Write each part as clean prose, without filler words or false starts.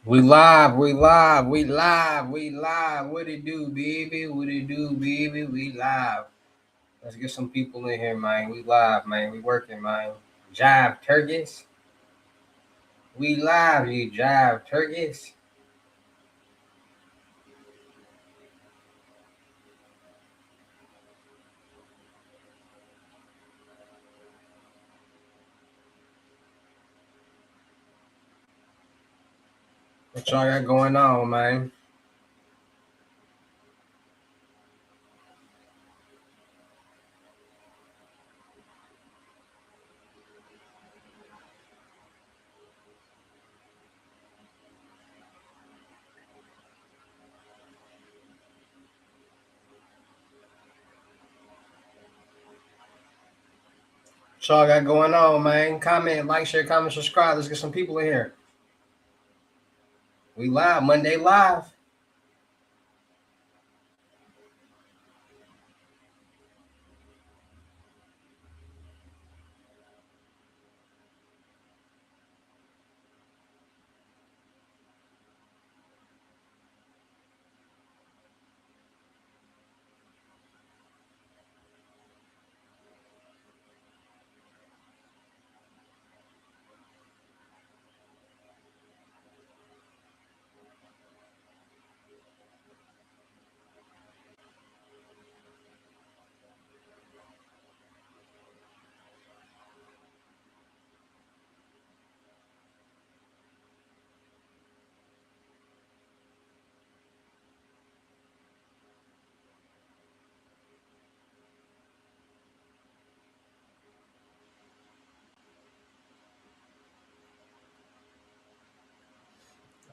We live, we live, we live, we live. What it do, baby? What it do, baby? We live. Let's get some people in here, man. We live, man. We working, man. Jive turkeys. We live, you jive turkeys. What y'all got going on, man? What y'all got going on, man? Comment, like, share, comment, subscribe. Let's get some people in here. We live, Monday live.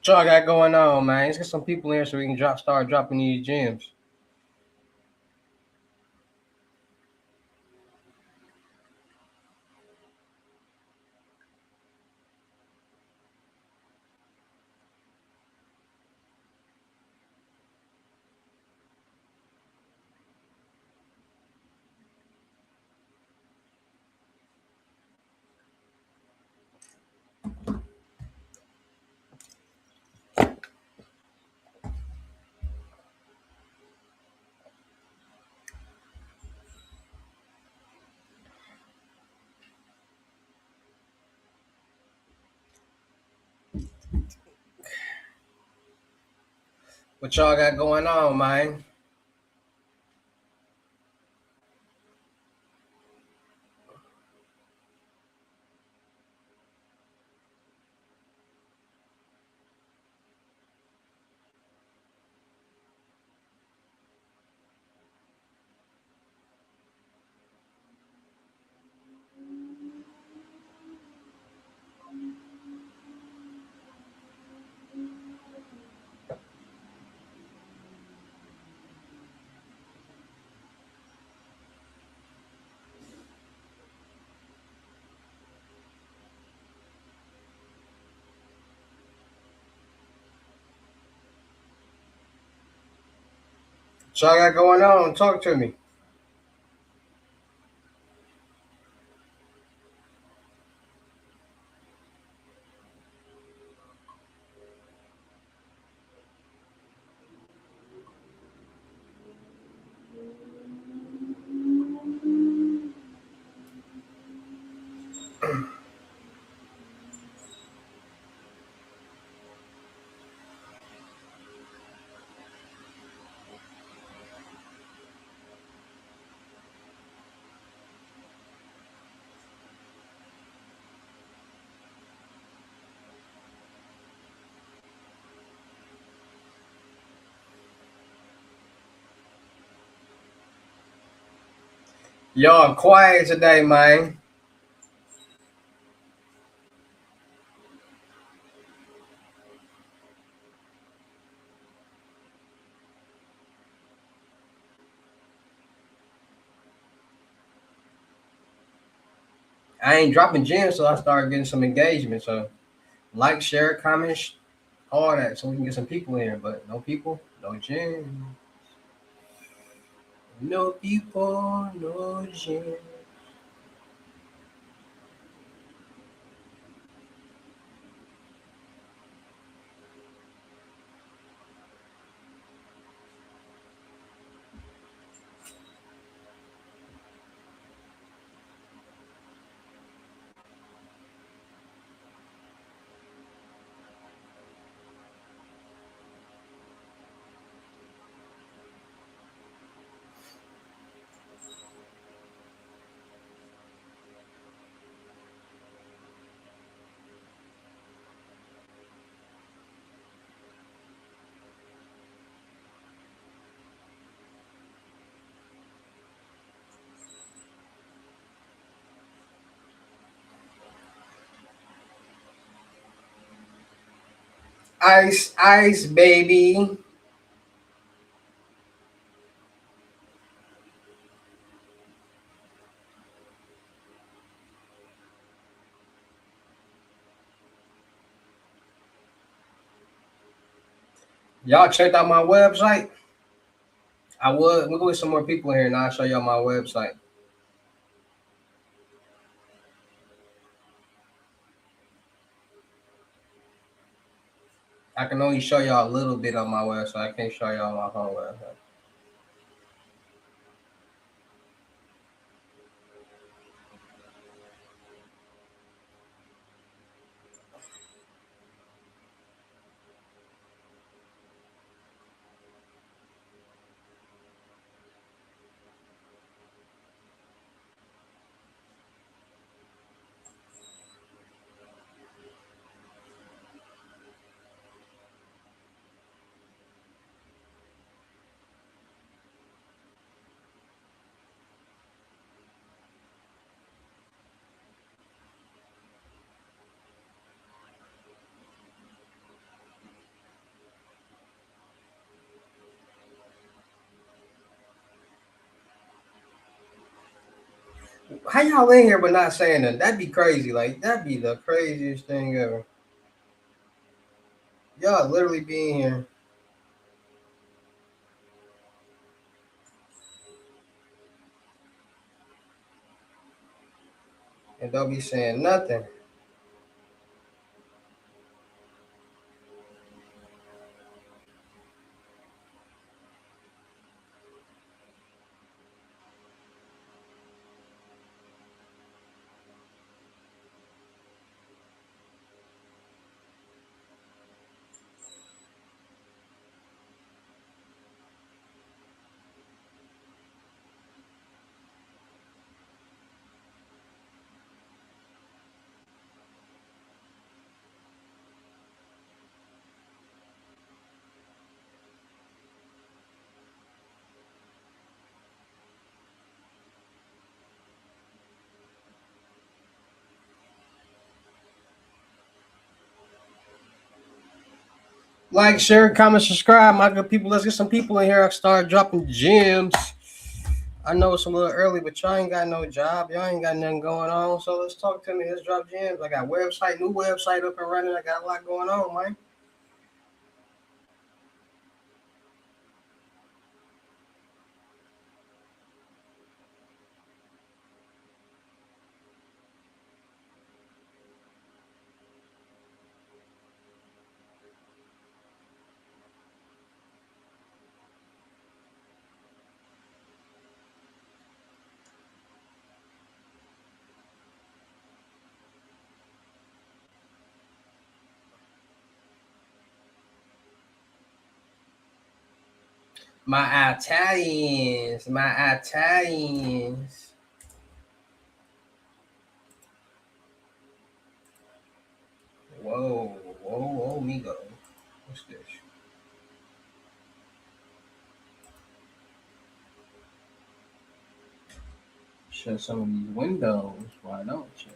What y'all got going on, man? Let's get some people in here so we can start dropping these gems. What y'all got going on, man? What y'all got going on? Talk to me. Y'all quiet today, man. I ain't dropping gems, so I started getting some engagement. So like, share, comment, all that, so we can get some people in here. But no people, no gems. No people, no gems. Ice, ice, baby. Y'all checked out my website? I would. We'll go with some more people in here and I'll show y'all my website. I can only show y'all a little bit on my website. I can't show y'all my whole website. How y'all in here but not saying that? That'd be crazy. Like that'd be the craziest thing ever. Y'all literally being here and don't be saying nothing. Like, share, comment, subscribe, my good people. Let's get some people in here. I start dropping gems. I know it's a little early, but y'all ain't got no job. Y'all ain't got nothing going on. So let's talk to me. Let's drop gems. I got website, new website up and running. I got a lot going on, man. My Italians, my Italians. Whoa, whoa, whoa, me go. What's this? Shut some of these windows. Why don't you?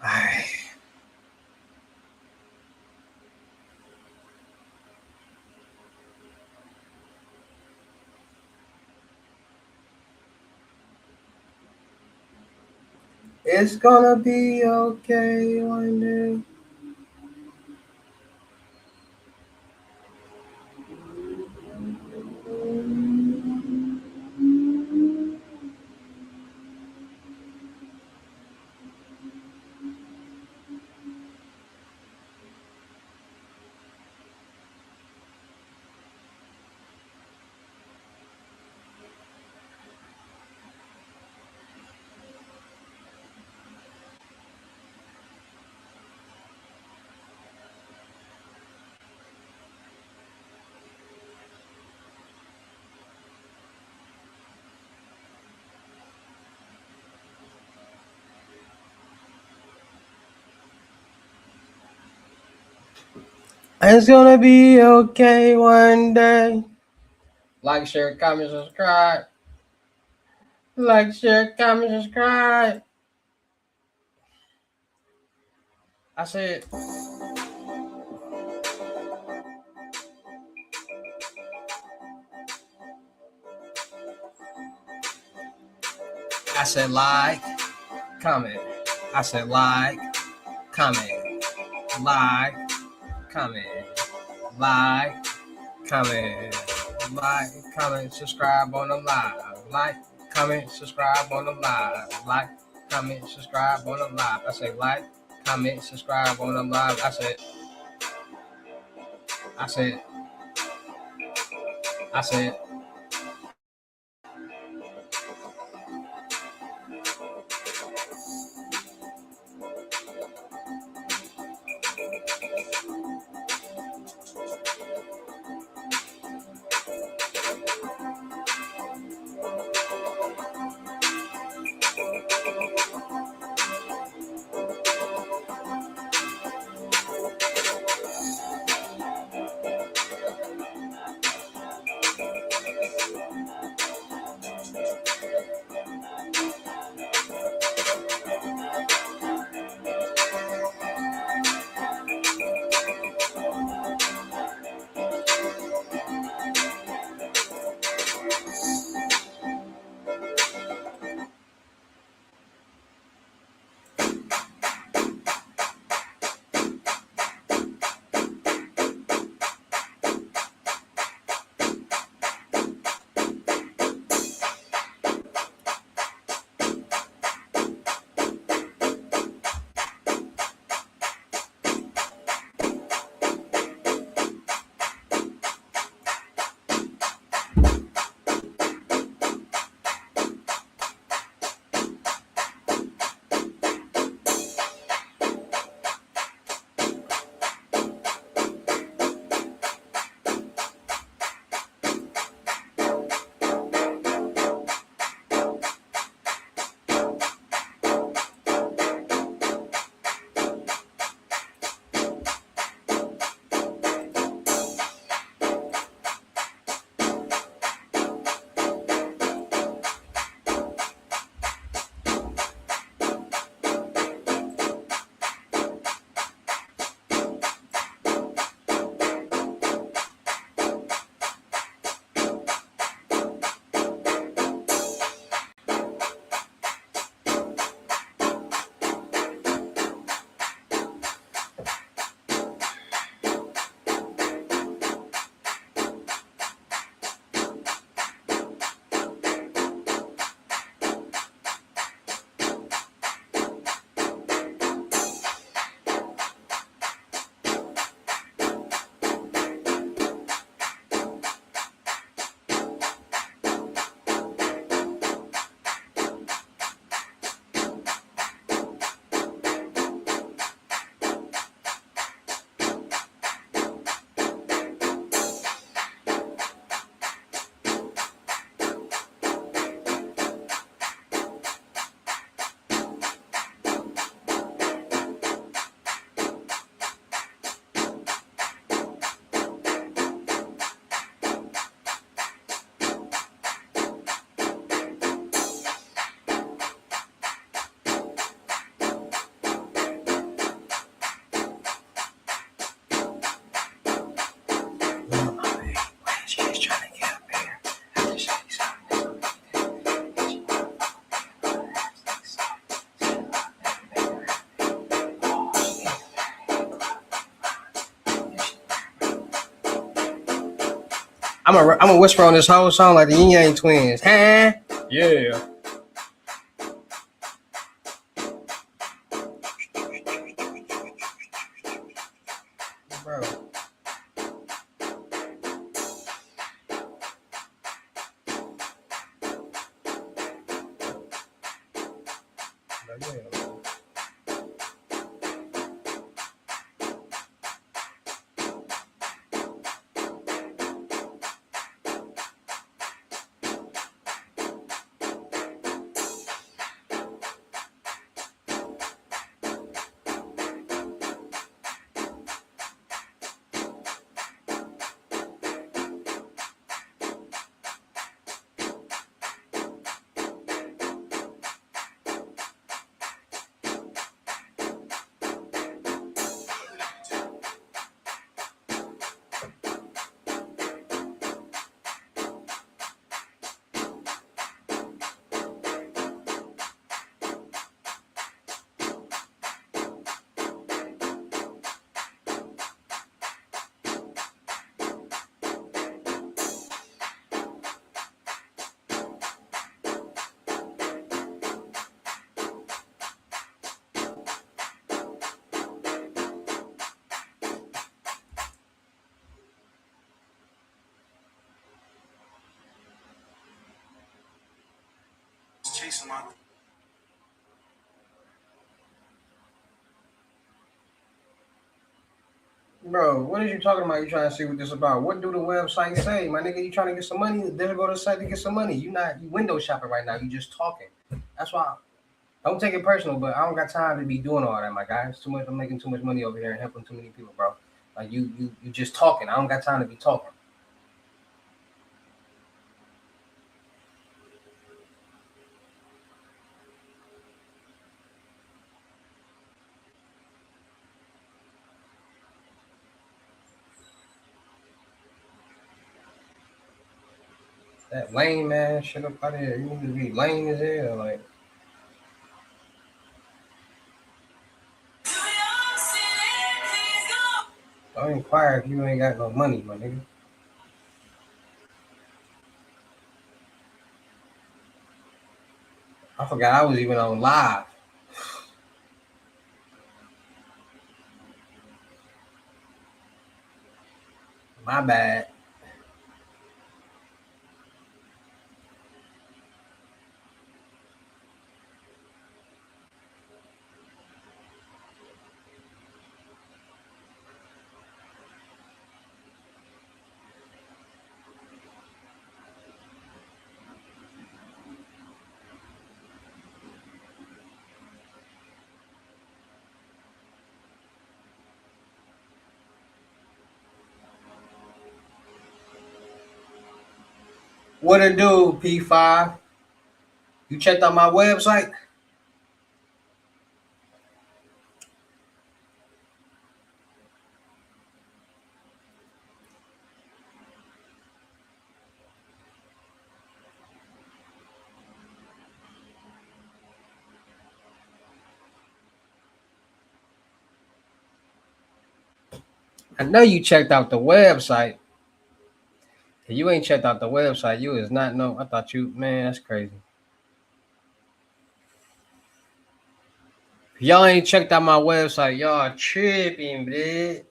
Alright. It's gonna be okay one day. It's gonna be okay one day. Like, share, comment, subscribe. Like, share, comment, subscribe. I said, like, comment. I said like, comment, like, comment, like, comment, like, comment, subscribe on the live. Like, comment, subscribe on the live. Like, comment, subscribe on the live. I say like, comment, subscribe on the live. I said, I said, I said. I'm a whisper on this whole song like the Yin Yang Twins. Huh? Yeah. Bro. Yeah. Bro, what are you talking about? You trying to see what this about? What do the website say, my nigga? You trying to get some money? Then go to the site to get some money. You window shopping right now. You just talking. That's why. Don't take it personal, but I don't got time to be doing all that, my guy. It's too much. I'm making too much money over here and helping too many people, bro. Like you just talking. I don't got time to be talking. That lame man shit up out of here. You need to be lame as hell. Like, don't inquire if you ain't got no money, my nigga. I forgot I was even on live. My bad. What it do, P5? You checked out my website? I know you checked out the website. If you ain't checked out the website, you is not know. I thought you, man, that's crazy. If y'all ain't checked out my website, y'all tripping, bitch.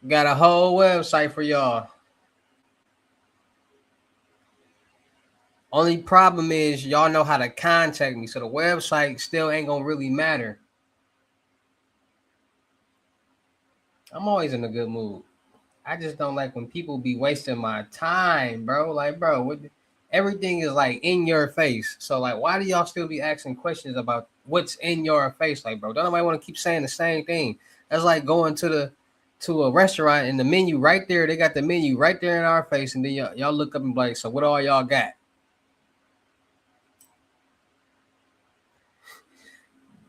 Got a whole website for y'all. Only problem is y'all know how to contact me, so the website still ain't gonna really matter. I'm always in a good mood. I just don't like when people be wasting my time, bro. Like, bro, everything is like in your face. So, like, why do y'all still be asking questions about what's in your face? Like, bro, don't nobody want to keep saying the same thing. That's like going to a restaurant and the menu right there. They got the menu right there in our face, and then y'all look up and be like, so what all y'all got?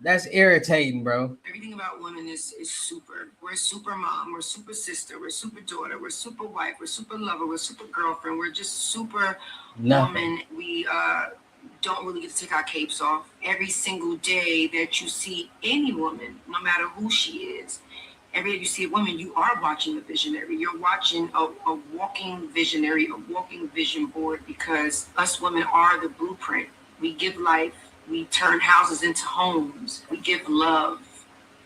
That's irritating, bro. Everything about women is super. We're super mom, we're super sister, we're super daughter, we're super wife, we're super lover, we're super girlfriend, we're just super woman. We don't really get to take our capes off. Every single day that you see any woman, no matter who she is, every day you see a woman, you are watching a visionary. You're watching a walking visionary, a walking vision board, because us women are the blueprint. We give life. We turn houses into homes. We give love.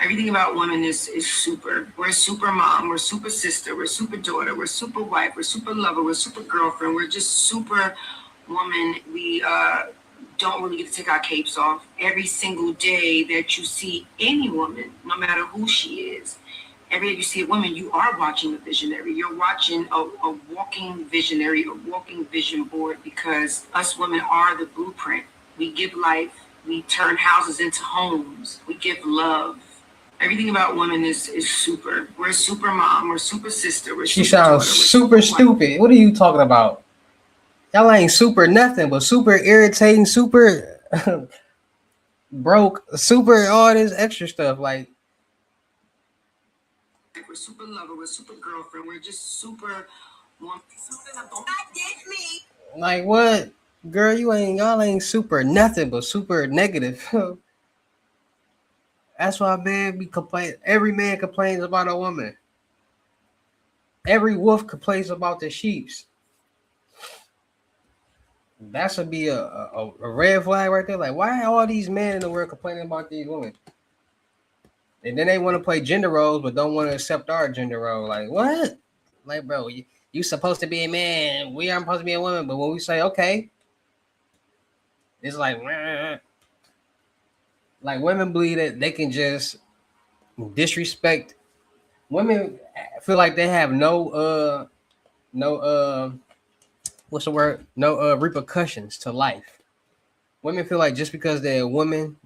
Everything about women is super. We're super mom. We're super sister. We're super daughter. We're super wife. We're super lover. We're super girlfriend. We're just super woman. We don't really get to take our capes off. Every single day that you see any woman, no matter who she is, every day you see a woman, you are watching a visionary. You're watching a walking visionary, a walking vision board, because us women are the blueprint. We give life. We turn houses into homes. We give love. Everything about women is super. We're super mom. We're super sister. We're She super sounds daughter, super stupid. What are you talking about? Y'all ain't super nothing, but super irritating, super broke, super all this extra stuff. Like, we're super lover. We're super girlfriend. We're just super one. like what? Girl, y'all ain't super nothing but super negative. That's why man be complain. Every man complains about a woman. Every wolf complains about the sheeps. That should be a red flag right there. Like, why are all these men in the world complaining about these women? And then they want to play gender roles, but don't want to accept our gender role. Like, what? Like, bro, you supposed to be a man. We aren't supposed to be a woman. But when we say okay, it's like women believe that they can just disrespect. Women feel like they have no what's the word? No repercussions to life. Women feel like just because they're a woman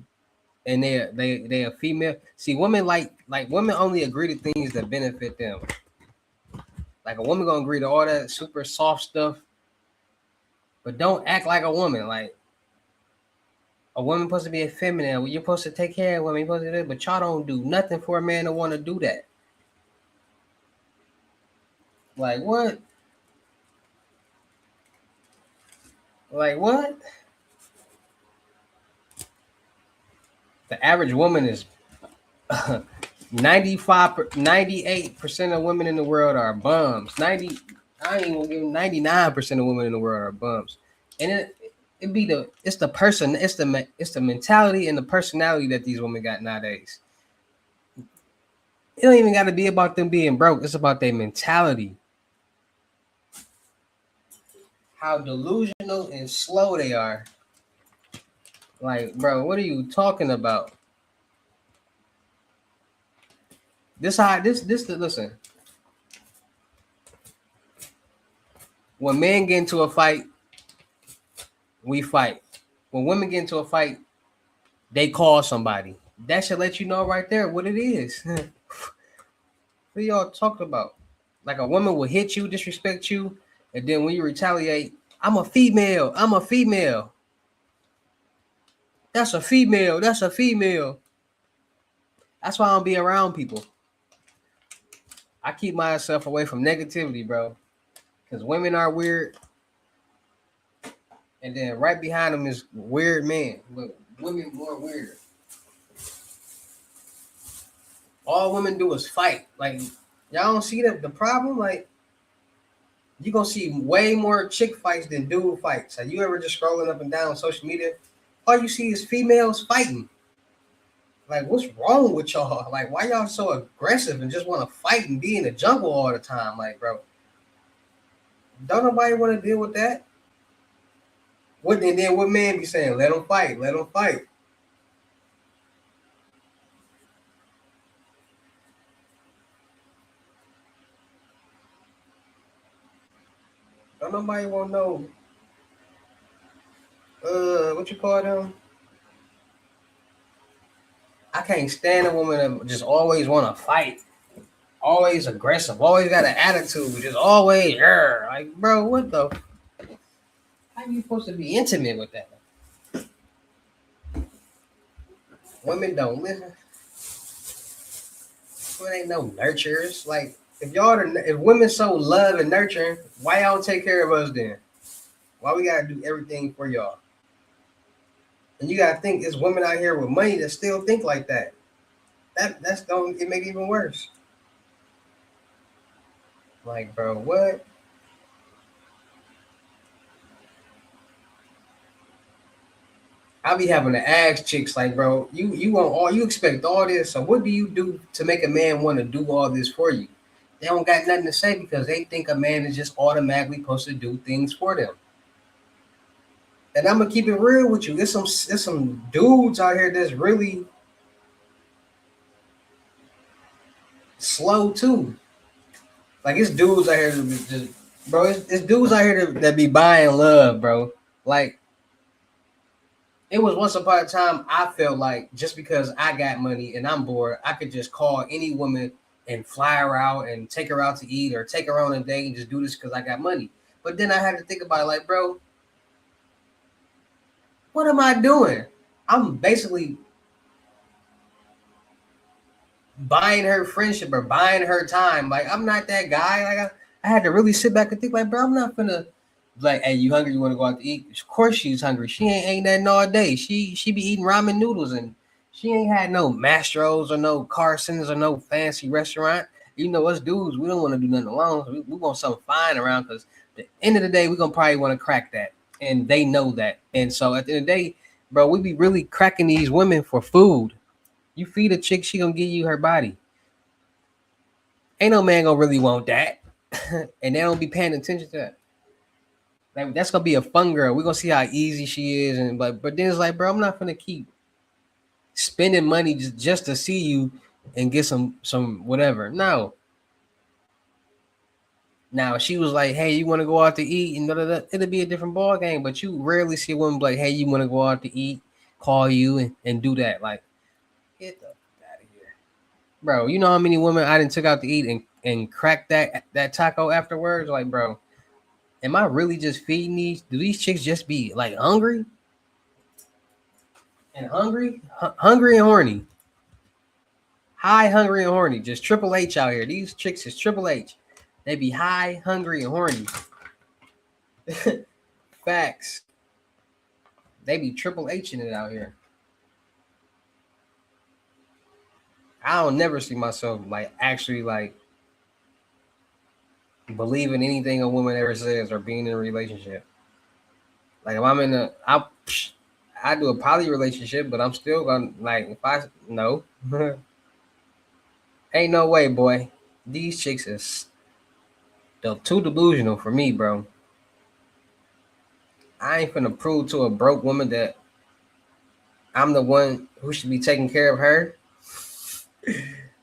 and they're a female. See, women like women only agree to things that benefit them. Like a woman gonna agree to all that super soft stuff, but don't act like a woman. Like a woman supposed to be a feminine. You're supposed to take care of women. You're supposed to do that, but y'all don't do nothing for a man to want to do that. Like what? Like what? The average woman is 98% of women in the world are bums. 90, I ain't gonna give 99% of women in the world are bums. And it's the person, it's the mentality and the personality that these women got nowadays. It don't even got to be about them being broke. It's about their mentality. How delusional and slow they are. Like, bro, what are you talking about? Listen. When men get into a fight, we fight. When women get into a fight, they call somebody. That should let you know right there what it is. What y'all talking about? Like a woman will hit you, disrespect you, and then when you retaliate, I'm a female. I'm a female. That's a female. That's a female. That's why I don't be around people. I keep myself away from negativity, bro. Because women are weird. And then right behind them is weird men. But women more weirder. All women do is fight. Like, y'all don't see the problem? Like, you gonna see way more chick fights than dude fights. Have you ever just scrolling up and down social media? All you see is females fighting. Like, what's wrong with y'all? Like, why y'all so aggressive and just want to fight and be in the jungle all the time? Like, bro, don't nobody want to deal with that. What and then what man be saying? Let them fight. Let them fight. Don't nobody want to know. What you call them? I can't stand a woman that just always want to fight. Always aggressive. Always got an attitude. Just always, like, bro, what the? How you supposed to be intimate with that? Women don't listen. Well, ain't no nurturers. Like, if women so love and nurturing, why y'all don't take care of us then? Why we gotta do everything for y'all? And you gotta think there's women out here with money that still think like that. That's don't it make it even worse. Like, bro, what? I be having to ask chicks like, bro, you want all you expect all this. So what do you do to make a man want to do all this for you? They don't got nothing to say because they think a man is just automatically supposed to do things for them. And I'm gonna keep it real with you. There's some dudes out here that's really slow too. Like it's dudes out here that be just, bro. It's dudes out here that be buying love, bro. Like it was once upon a time I felt like just because I got money and I'm bored, I could just call any woman and fly her out and take her out to eat or take her on a date and just do this because I got money. But then I had to think about it, like, bro, what am I doing? I'm basically buying her friendship or buying her time. Like I'm not that guy. Like I had to really sit back and think, like, bro, I'm not gonna like, hey, you hungry? You want to go out to eat? Of course she's hungry. She ain't nothing all day. She be eating ramen noodles and She ain't had no Mastros or no Carsons or no fancy restaurant. You know, us dudes, we don't want to do nothing alone. So we want something fine around because at the end of the day, we're gonna probably want to crack that, and they know that. And so at the end of the day, bro, we be really cracking these women for food. You feed a chick, she gonna give you her body. Ain't no man gonna really want that, and they don't be paying attention to that. Like that's gonna be a fun girl. We're gonna see how easy she is, and but then it's like, bro, I'm not gonna keep spending money just to see you and get some whatever. No. Now she was like, "Hey, you want to go out to eat?" And da, da, da. It'll be a different ball game. But you rarely see a woman be like, "Hey, you want to go out to eat?" Call you and do that. Like, get the fuck out of here, bro. You know how many women I didn't took out to eat and cracked that taco afterwards? Like, bro, am I really just feeding these? Do these chicks just be like hungry and hungry and horny? High, hungry, and horny. Just Triple H out here. These chicks is Triple H. They be high, hungry, and horny. Facts. They be Triple H in it out here. I don't never see myself like actually like believing anything a woman ever says or being in a relationship. Like if I'm in I do a poly relationship, but I'm still gonna like if I no, ain't no way, boy. These chicks is too delusional for me, bro. I ain't finna prove to a broke woman that I'm the one who should be taking care of her.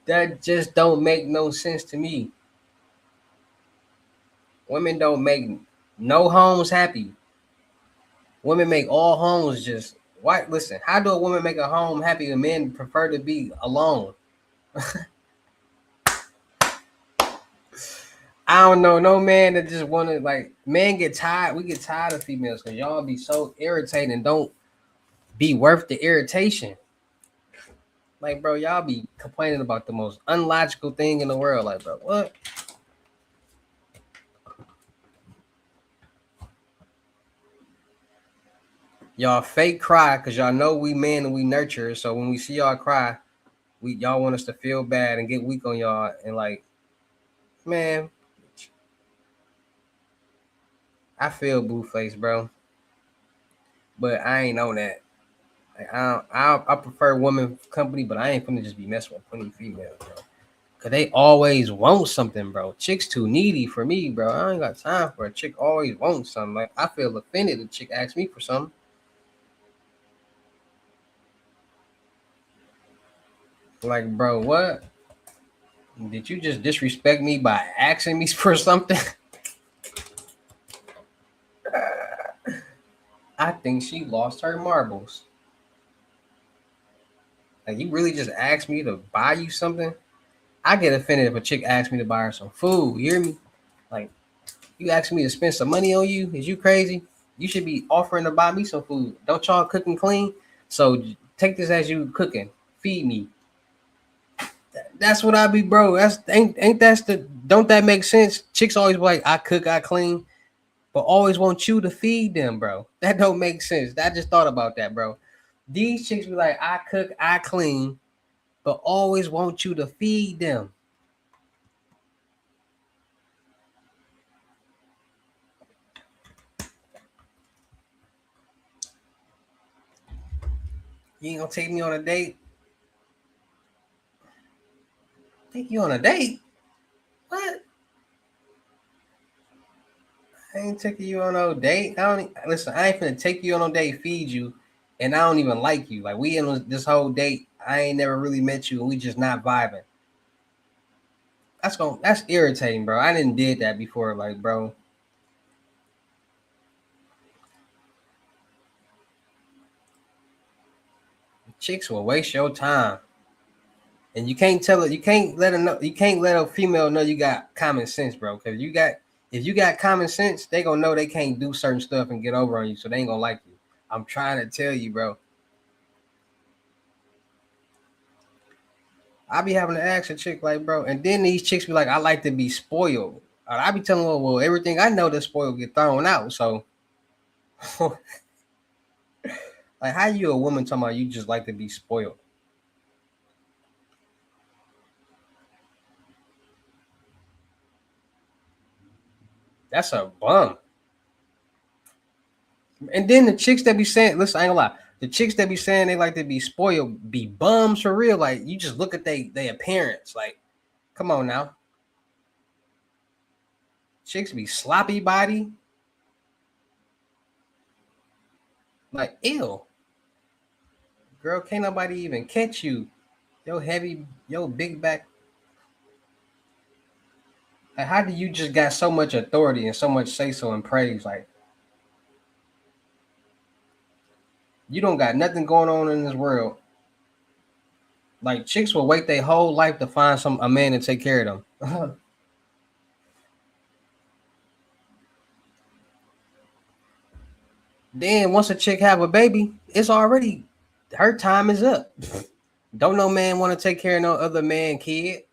That just don't make no sense to me. Women don't make no homes happy. Women make all homes just why listen, how do a woman make a home happy when men prefer to be alone? I don't know, no man that just wanna like men get tired, we get tired of females because y'all be so irritating and don't be worth the irritation. Like, bro, y'all be complaining about the most unlogical thing in the world. Like, bro, what? Y'all fake cry because y'all know we men and we nurture. So when we see y'all cry, y'all want us to feel bad and get weak on y'all. And like, man, I feel blue face, bro. But I ain't on that. Like, I prefer woman company, but I ain't finna just be messing with plenty females, bro. Cause they always want something, bro. Chicks too needy for me, bro. I ain't got time for a chick always wants something. Like I feel offended if a chick asks me for something. Like, bro, what? Did you just disrespect me by asking me for something? I think she lost her marbles. Like, you really just asked me to buy you something? I get offended if a chick asks me to buy her some food. You hear me? Like, you asking me to spend some money on you? Is you crazy? You should be offering to buy me some food. Don't y'all cook and clean? So take this as you cooking. Feed me. That's what I be, bro. That's ain't that's the don't that make sense? Chicks always be like, I cook, I clean, but always want you to feed them, bro. That don't make sense. I just thought about that, bro. These chicks be like, I cook, I clean, but always want you to feed them. You ain't gonna take me on a date? Take you on a date? What? I ain't taking you on no date. I don't listen. I ain't finna take you on no date, feed you, and I don't even like you. Like we in this whole date, I ain't never really met you, and we just not vibing. That's irritating, bro. I didn't did that before, like, bro. Chicks will waste your time, and you can't tell it. You can't let her know. You can't let a female know you got common sense, bro. Because if you got common sense, they gonna know they can't do certain stuff and get over on you, so they ain't gonna like you. I'm trying to tell you, bro. I be having to ask a chick like, bro, and then these chicks be like, I like to be spoiled. I be telling them, well, everything I know that's spoiled get thrown out. So, like, how you a woman talking about you just like to be spoiled? That's a bum. And then the chicks that be saying, listen, I ain't gonna lie. The chicks that be saying they like to be spoiled be bums for real. Like you just look at they appearance. Like, come on now. Chicks be sloppy body. Like, ew. Girl, can't nobody even catch you. Yo heavy, yo big back. Like, how do you just got so much authority and so much say so and praise? Like, you don't got nothing going on in this world. Like, chicks will wait their whole life to find a man to take care of them. Then once a chick have a baby, it's already her time is up. Don't no man want to take care of no other man kid.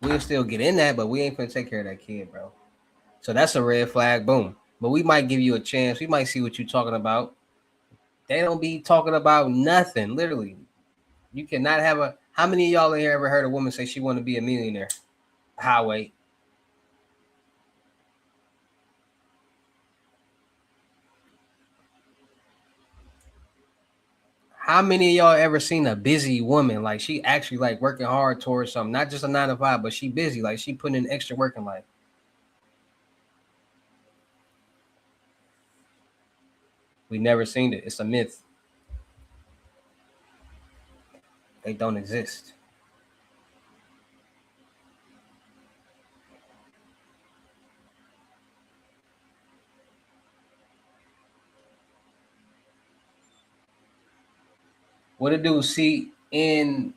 We'll still get in that, but we ain't gonna take care of that kid, bro. So that's a red flag. Boom. But we might give you a chance. We might see what you're talking about. They don't be talking about nothing. Literally, you cannot have a. How many of y'all in here ever heard a woman say she want to be a millionaire? Highway. How many of y'all ever seen a busy woman like she actually like working hard towards something, not just a 9 to 5, but she busy, like she putting in extra work in life? We never seen it. It's a myth. They don't exist. What it do? See, in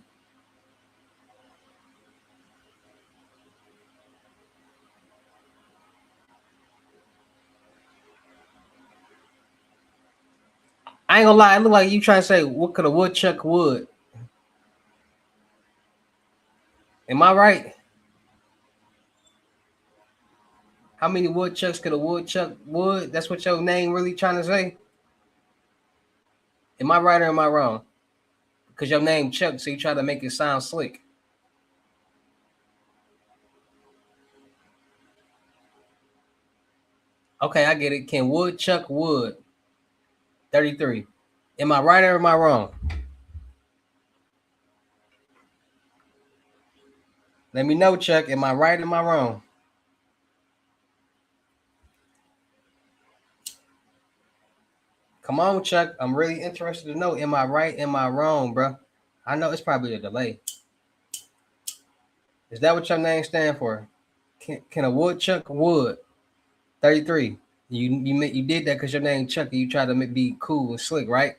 I ain't gonna lie, it look like you trying to say what could a woodchuck wood. Am I right? How many woodchucks could a woodchuck wood? That's what your name really trying to say? Am I right or am I wrong? Because your name Chuck, so you try to make it sound slick. Okay, I get it. Can woodchuck wood? 33. Am I right or am I wrong? Let me know, Chuck. Am I right or am I wrong? Come on, Chuck. I'm really interested to know. Am I right? Am I wrong, bro? I know it's probably a delay. Is that what your name stand for? Can a woodchuck wood? 33. You did that because your name Chuck and you try to be cool and slick, right?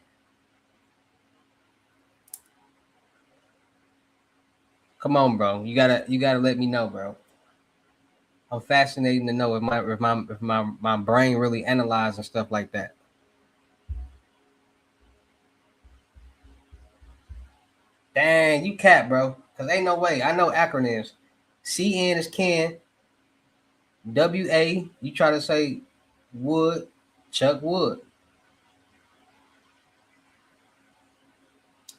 Come on, bro. You gotta let me know, bro. I'm fascinated to know if my brain really analyzes and stuff like that. Dang, you cat, bro. Cause ain't no way. I know acronyms. CN is can. WA. You try to say wood. Chuck Wood.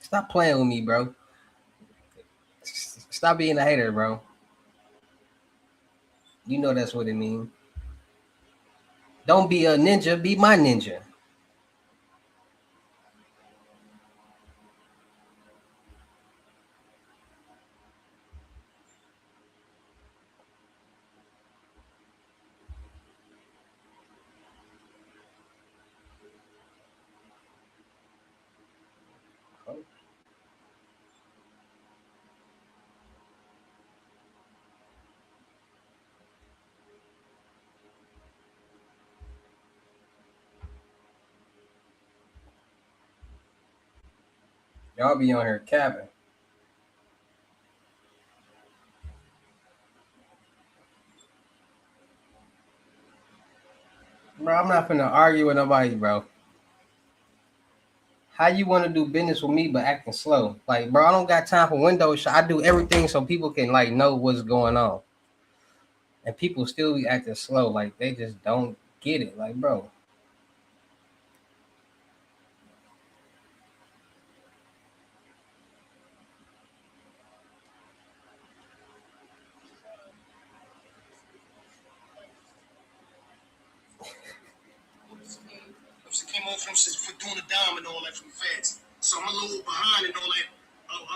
Stop playing with me, bro. Stop being a hater, bro. You know that's what it means. Don't be a ninja. Be my ninja. Y'all be on here capping. Bro, I'm not finna argue with nobody, bro. How you want to do business with me but acting slow? Like, bro, I don't got time for window shop. I do everything so people can like know what's going on, and people still be acting slow. Like they just don't get it. Like, bro, for doing the dime and all that from the feds. So I'm a little behind and all that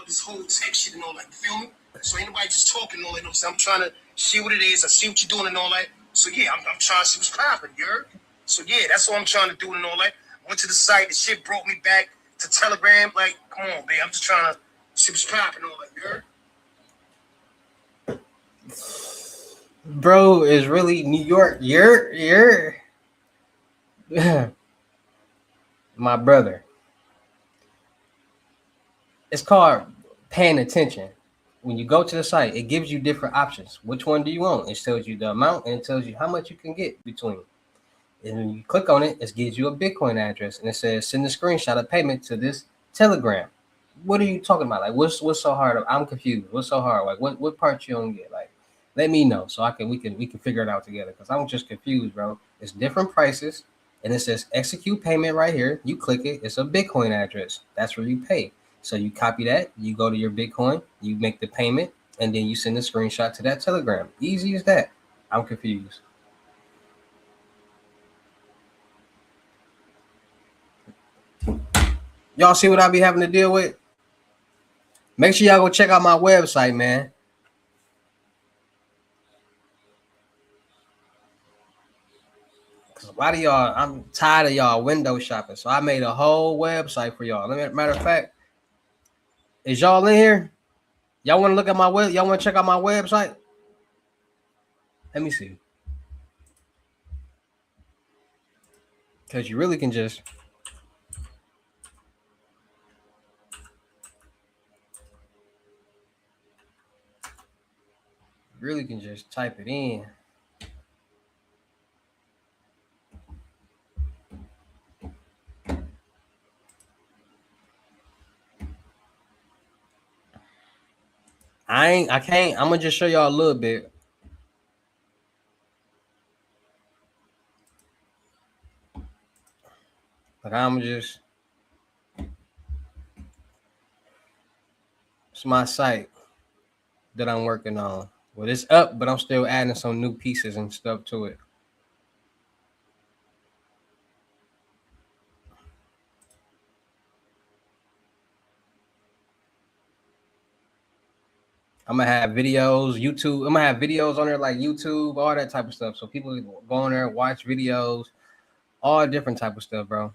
of this whole tech shit and all that. You feel me? So ain't nobody just talking and all that. You know what I'm saying? I'm trying to see what it is. I see what you're doing and all that. So yeah, I'm trying to see what's popping, you heard? So yeah, that's all I'm trying to do and all that. Went to the site. The shit brought me back to Telegram. Like, come on, man. I'm just trying to see what's popping and all that, you heard? Bro, is really New York. You're my brother. It's called paying attention. When you go to the site, it gives you different options. Which one do you want? It tells you the amount and it tells you how much you can get between. And when you click on it, it gives you a Bitcoin address and it says send a screenshot of payment to this Telegram. What are you talking about? Like, what's so hard? I'm confused. What's so hard? Like, what part you don't get? Like, let me know so we can figure it out together. Because I'm just confused, bro. It's different prices, and it says execute payment right here. You click it. It's a Bitcoin address. That's where you pay. So you copy that. You go to your Bitcoin. You make the payment, and then you send a screenshot to that Telegram. Easy as that. I'm confused. Y'all see what I be having to deal with? Make sure y'all go check out my website, man. Cause a lot of y'all, I'm tired of y'all window shopping. So I made a whole website for y'all. Matter of fact, is y'all in here? Y'all want to look at my web? Y'all want to check out my website? Let me see. Cause you really can just type it in. I can't. I'm gonna just show y'all a little bit. Like I'm just, it's my site that I'm working on. Well, it's up, but I'm still adding some new pieces and stuff to it. I'm gonna have videos, YouTube. I'm gonna have videos on there like YouTube, all that type of stuff. So people go on there, watch videos, all different type of stuff, bro.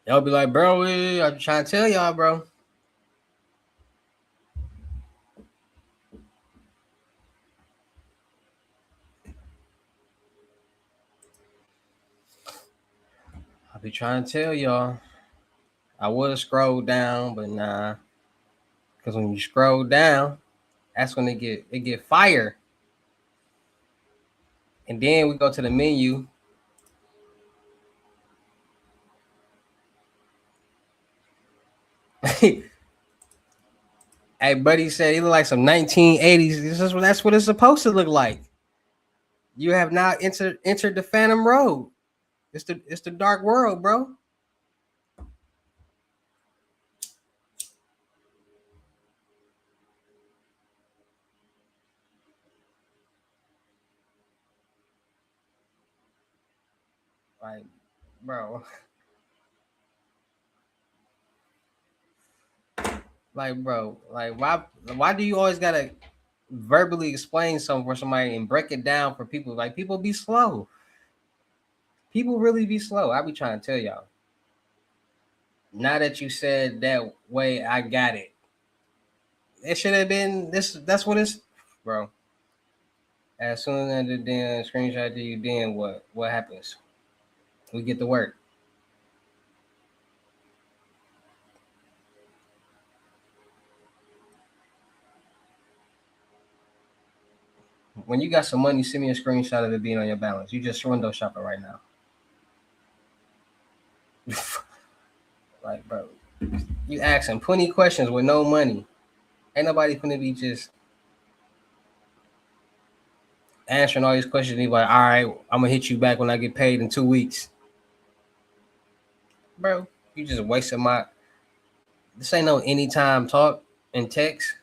Y'all be like, bro, I'm trying to tell y'all, bro. I be trying to tell y'all. I would scroll down, but nah. Cause when you scroll down, that's when it get fire. And then we go to the menu. Hey, buddy said it look like some 1980s. That's what it's supposed to look like. You have now entered the Phantom Road. It's the dark world, bro. Like, bro. Like, bro. Like, why do you always gotta verbally explain something for somebody and break it down for people? Like, people be slow. People really be slow. I be trying to tell y'all. Now that you said that way, I got it. It should have been this. That's what it's, bro. As soon as the damn screenshot to you, then what? What happens? We get to work. When you got some money, send me a screenshot of it being on your balance. You just window shopping right now. Like, bro, you asking 20 questions with no money. Ain't nobody gonna be just answering all these questions. And be like, all right, I'm gonna hit you back when I get paid in 2 weeks, bro. You just wasted my. This ain't no anytime talk and text.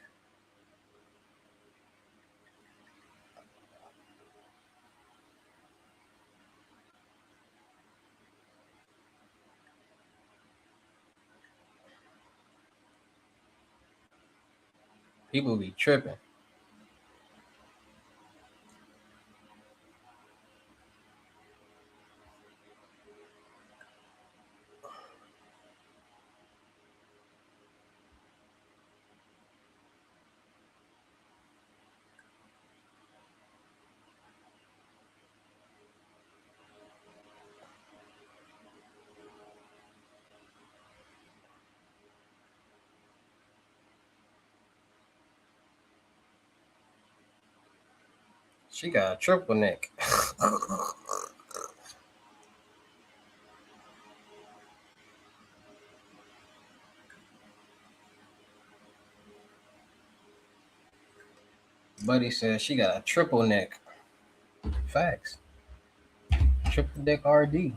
People be tripping. She got a triple neck. Buddy says she got a triple neck. Facts. Triple neck RD.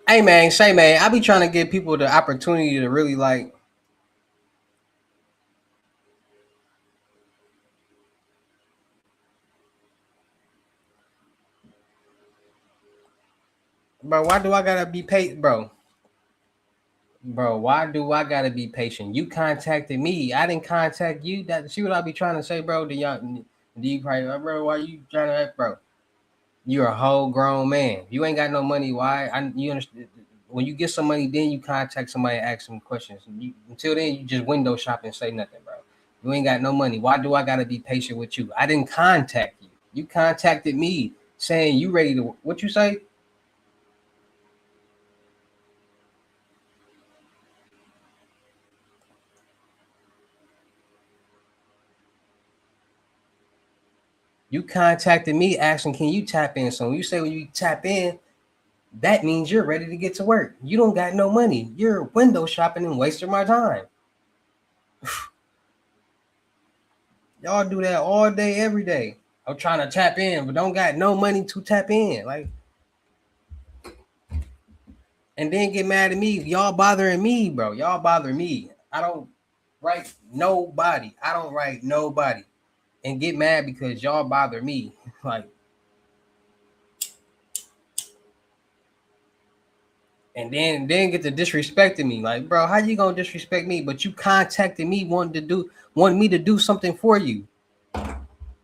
Hey man, say man, I be trying to give people the opportunity to really like, bro. Why do I gotta be patient, bro? Bro, why do I gotta be patient? You contacted me. I didn't contact you. That see what I be trying to say, bro. Do you probably, bro? Why you trying to, bro? You're a whole grown man. You ain't got no money. Why? You understand? When you get some money, then you contact somebody and ask them questions. Until then, you just window shop and say nothing, bro. You ain't got no money. Why do I gotta be patient with you? I didn't contact you. You contacted me saying you ready to. What you say? You contacted me asking, can you tap in? So when you say when you tap in, that means you're ready to get to work. You don't got no money. You're window shopping and wasting my time. Y'all do that all day, every day. I'm trying to tap in, but don't got no money to tap in. Like, and then get mad at me. Y'all bothering me, bro. Y'all bother me. I don't write nobody. I don't write nobody. And get mad because y'all bother me. Like, and then get to disrespecting me. Like, bro, how you gonna disrespect me? But you contacted me wanting me to do something for you.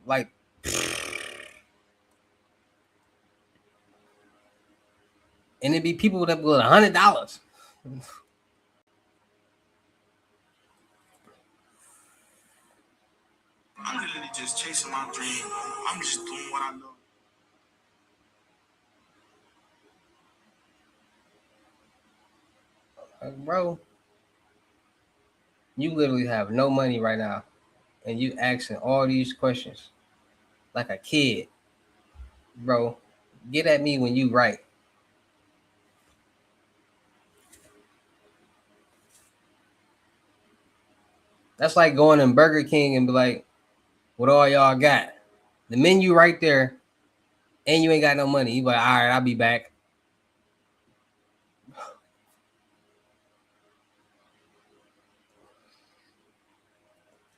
Like, and it be people that will $100. I'm literally just chasing my dream. I'm just doing what I love. Like, bro, you literally have no money right now, and you asking all these questions like a kid, bro. Get at me when you right. That's like going in Burger King and be like, "What all y'all got?" The menu right there, and you ain't got no money. You be like, "All right, I'll be back."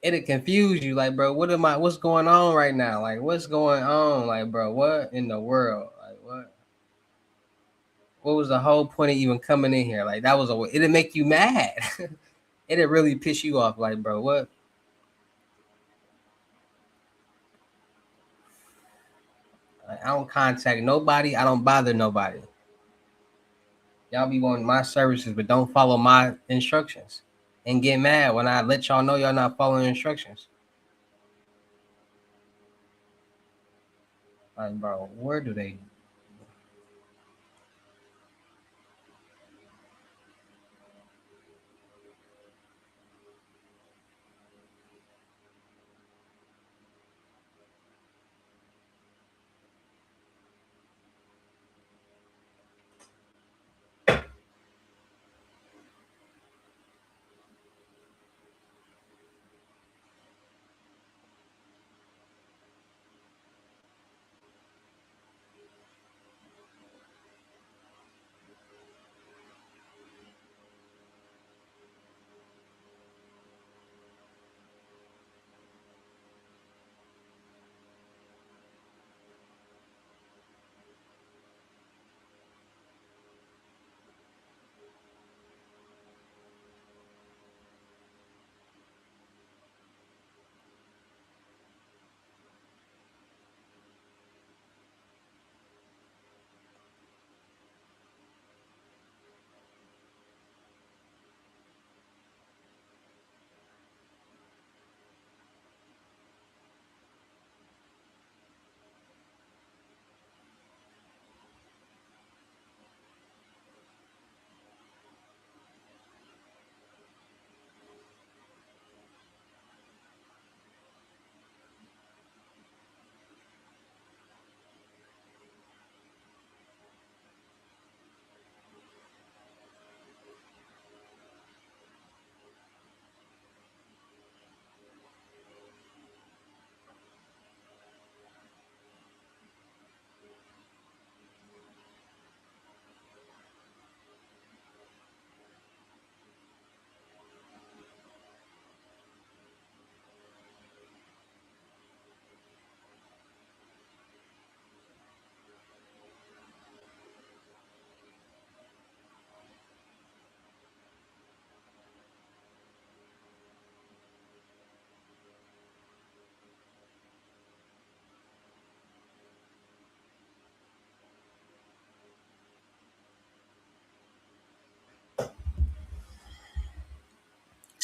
It'll confuse you, like, bro. What am I? What's going on right now? Like, what's going on? Like, bro, what in the world? Like, what? What was the whole point of even coming in here? Like, that was a. It'll make you mad. It'll really piss you off. Like, bro, what? Like, I don't contact nobody. I don't bother nobody. Y'all be wanting my services, but don't follow my instructions, and get mad when I let y'all know y'all not following instructions. Like, bro, where do they?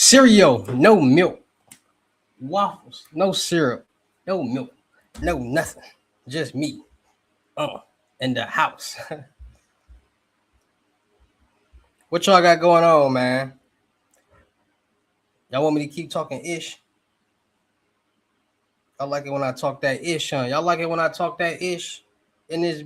Cereal, no milk. Waffles, no syrup, no milk, no nothing. Just me. Uh, in the house. What y'all got going on, man? Y'all want me to keep talking ish? I like it when I talk that ish, huh? Y'all like it when I talk that ish? In this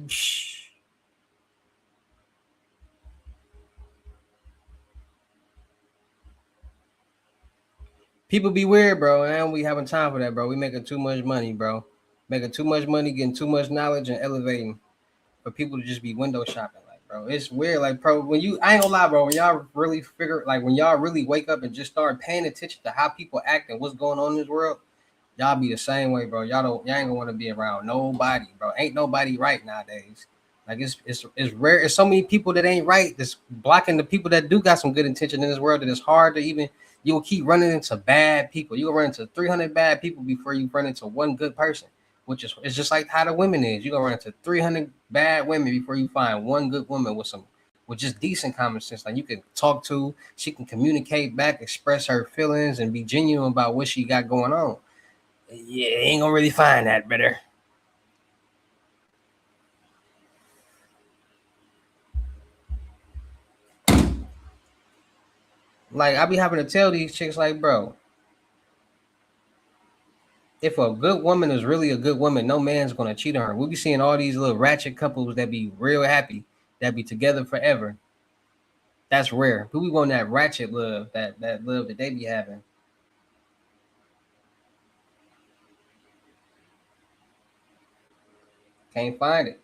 people be weird, bro, and we having time for that, bro. We making too much money, bro. Making too much money, getting too much knowledge and elevating for people to just be window shopping. Like, bro, it's weird. Like, bro, when you I ain't gonna lie, bro, when y'all really figure like when y'all really wake up and just start paying attention to how people act and what's going on in this world, y'all be the same way, bro. Y'all ain't gonna want to be around nobody, bro. Ain't nobody right nowadays. Like it's rare. It's so many people that ain't right that's blocking the people that do got some good intention in this world that it's hard to even you'll keep running into bad people. You'll run into 300 bad people before you run into one good person, which is it's just like how the women is. You're gonna run into 300 bad women before you find one good woman with just decent common sense. Like you can talk to, she can communicate back, express her feelings, and be genuine about what she got going on. Yeah, ain't gonna really find that better. Like I be having to tell these chicks, like, bro, if a good woman is really a good woman, no man's gonna cheat on her. We be seeing all these little ratchet couples that be real happy, that be together forever. That's rare. Who we want that ratchet love, that love that they be having? Can't find it.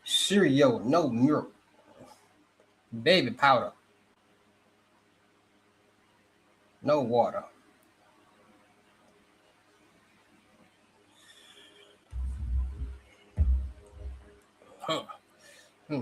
Cereal, no milk, baby powder, no water. Huh. Hmm.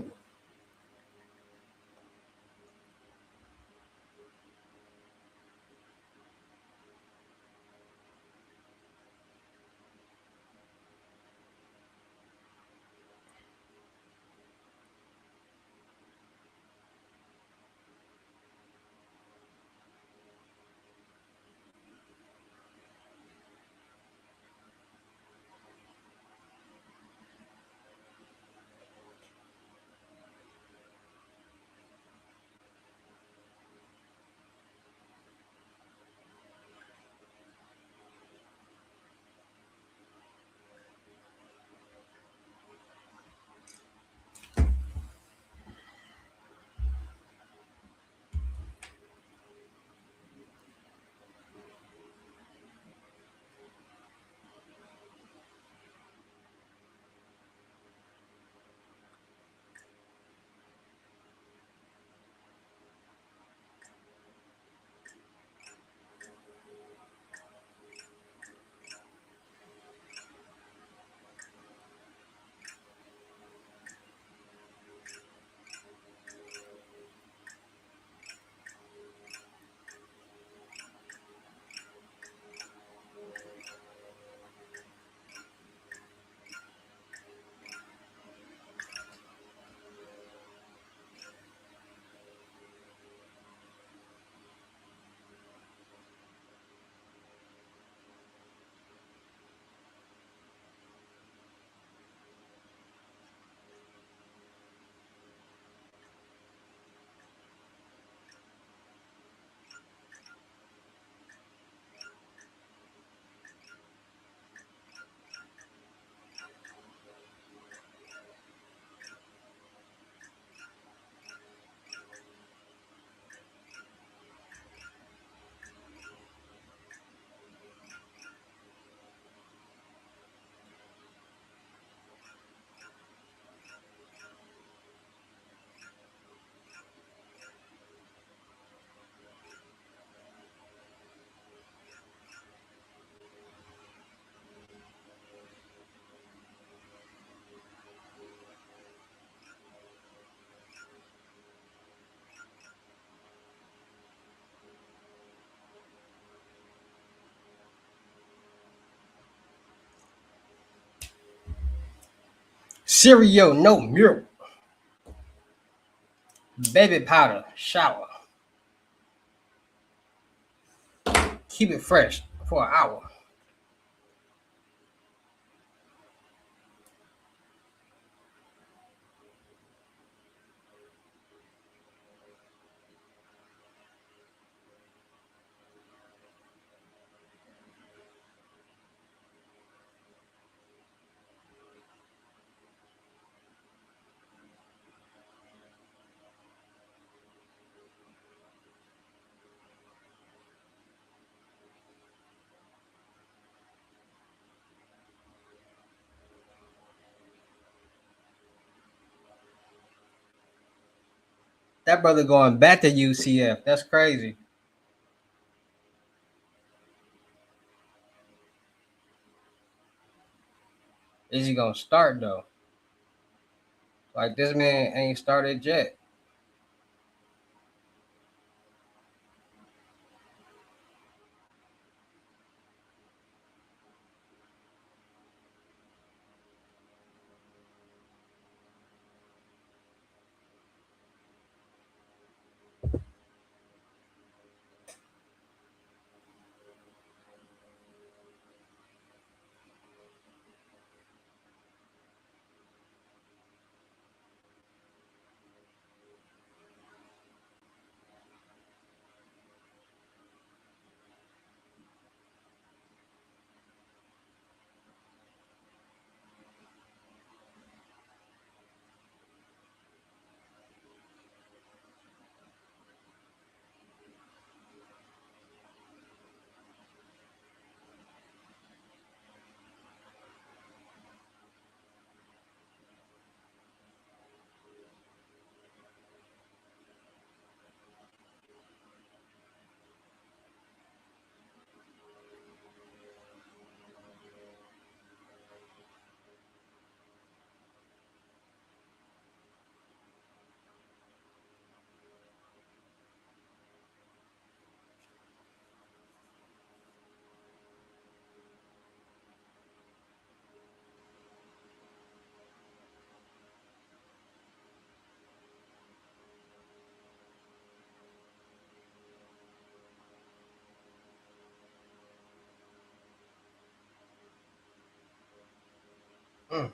Cereal, no milk. Baby powder, shower. Keep it fresh for an hour. That brother going back to UCF. That's crazy. Is he gonna start though? Like this man ain't started yet. Mm.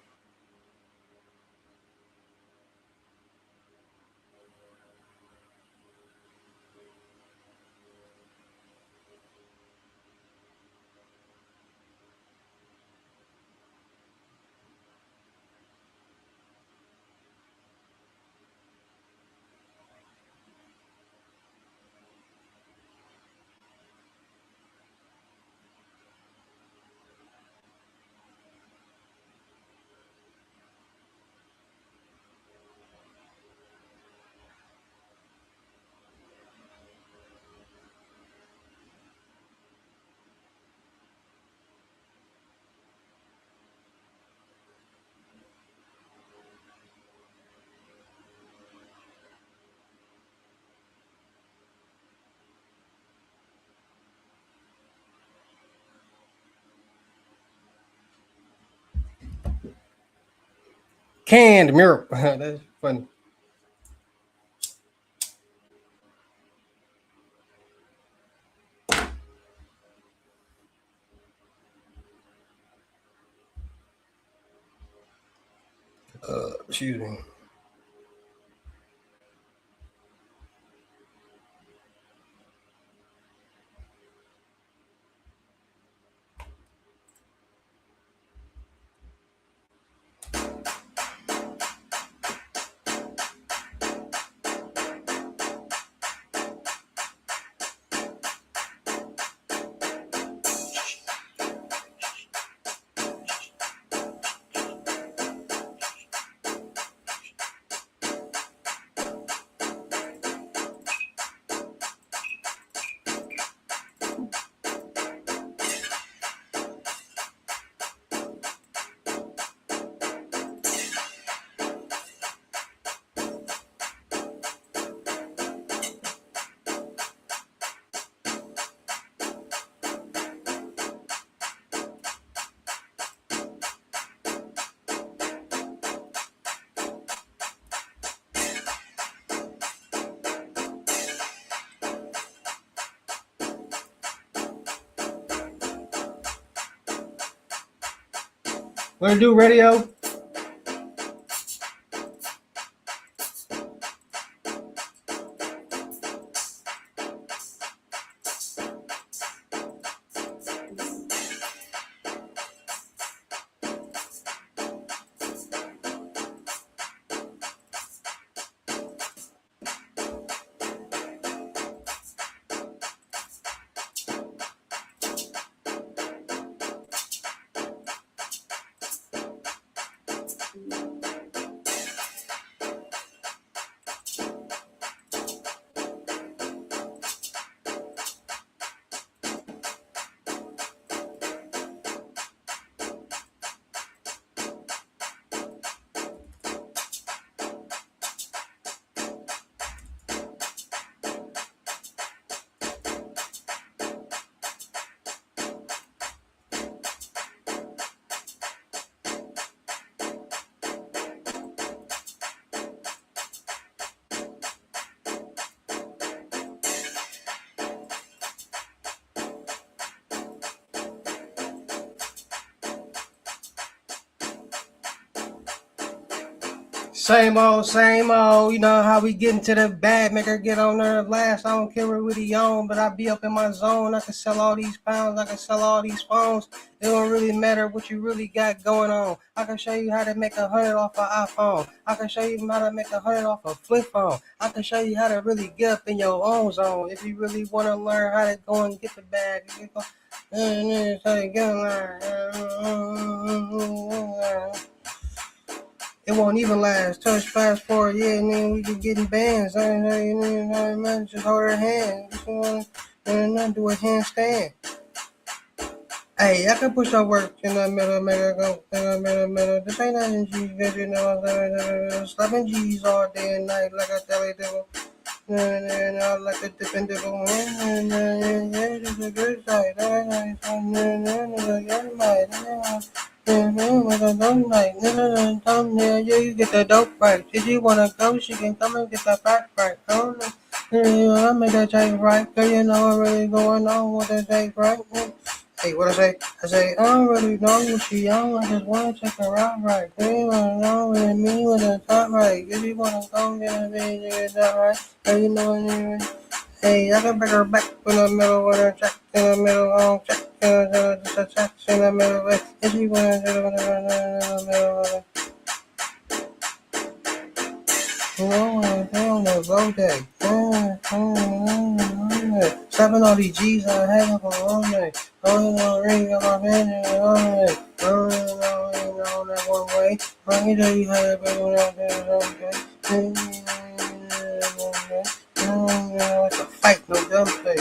Canned milk. That's funny. Excuse me. What it do, radio? Same old, same old. You know how we get into the bag, make her get on there last. I don't care what really on, but I be up in my zone. I can sell all these pounds, I can sell all these phones. It don't really matter what you really got going on. I can show you how to make 100 off an iPhone. I can show you how to make 100 off a flip phone. I can show you how to really get up in your own zone. If you really want to learn how to go and get the bag, you go. It won't even last. Touch fast forward, yeah, and then we can get in bands. Just hold her hand. And do a handstand. Hey, I can push our work in the middle, make her go in the middle. This ain't nothing G's, cause you know I'm slapping G's all day and night like a jelly devil. And I like a dip and dibble. Yeah, this is a good sight. Yeah, you get the dope right. If you wanna go, she can come and get the back right. Oh, I make that tape right, cause you know I'm really going on with that tape right. Hey, what I say? I say, I don't really know what she on. I just wanna check her out right. They wanna know what me with the top right. If you wanna go get a big, you get that right. So you know what I mean? Hey, I can bring her back in the middle with her check in the middle, check just a check in the middle. If you wanna do it in the middle, on the road day. Slapping all these G's on head up on day. Going on ring up my head on day. Going on that one way. Let me tell you how to go out there, okay? It's a fight, no dumb thing.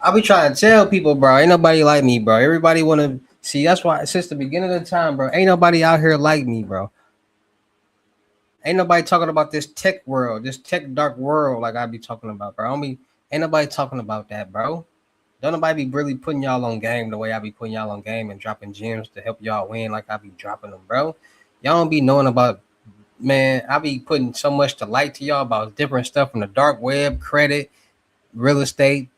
I be trying to tell people, bro, ain't nobody like me, bro. Everybody wanna see. That's why since the beginning of the time, bro, ain't nobody out here like me, bro. Ain't nobody talking about this tech world, this tech dark world like I be talking about, bro. I don't be, ain't nobody talking about that, bro. Don't nobody be really putting y'all on game the way I be putting y'all on game and dropping gems to help y'all win like I be dropping them, bro. Y'all don't be knowing about, man. I be putting so much to light to y'all about different stuff from the dark web, credit, real estate,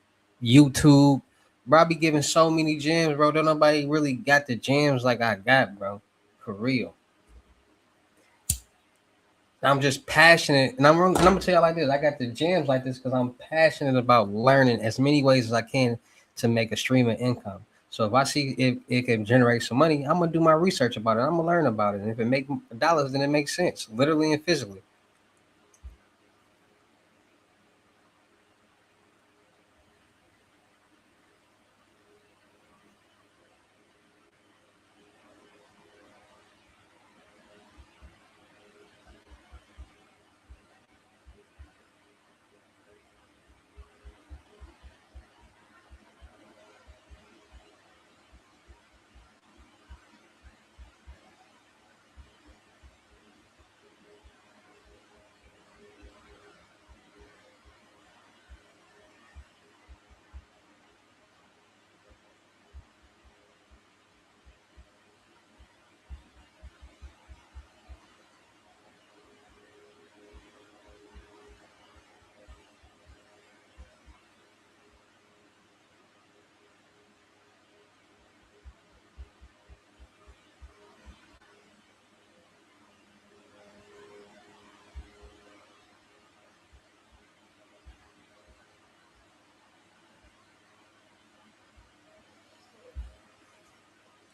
YouTube. Bro, I be giving so many gems, bro. Don't nobody really got the gems like I got, bro. For real. I'm just passionate, and I'm gonna tell you like this. I got the gems like this because I'm passionate about learning as many ways as I can to make a stream of income. So if I see if it can generate some money, I'm gonna do my research about it. I'm gonna learn about it, and if it makes dollars, then it makes sense, literally and physically.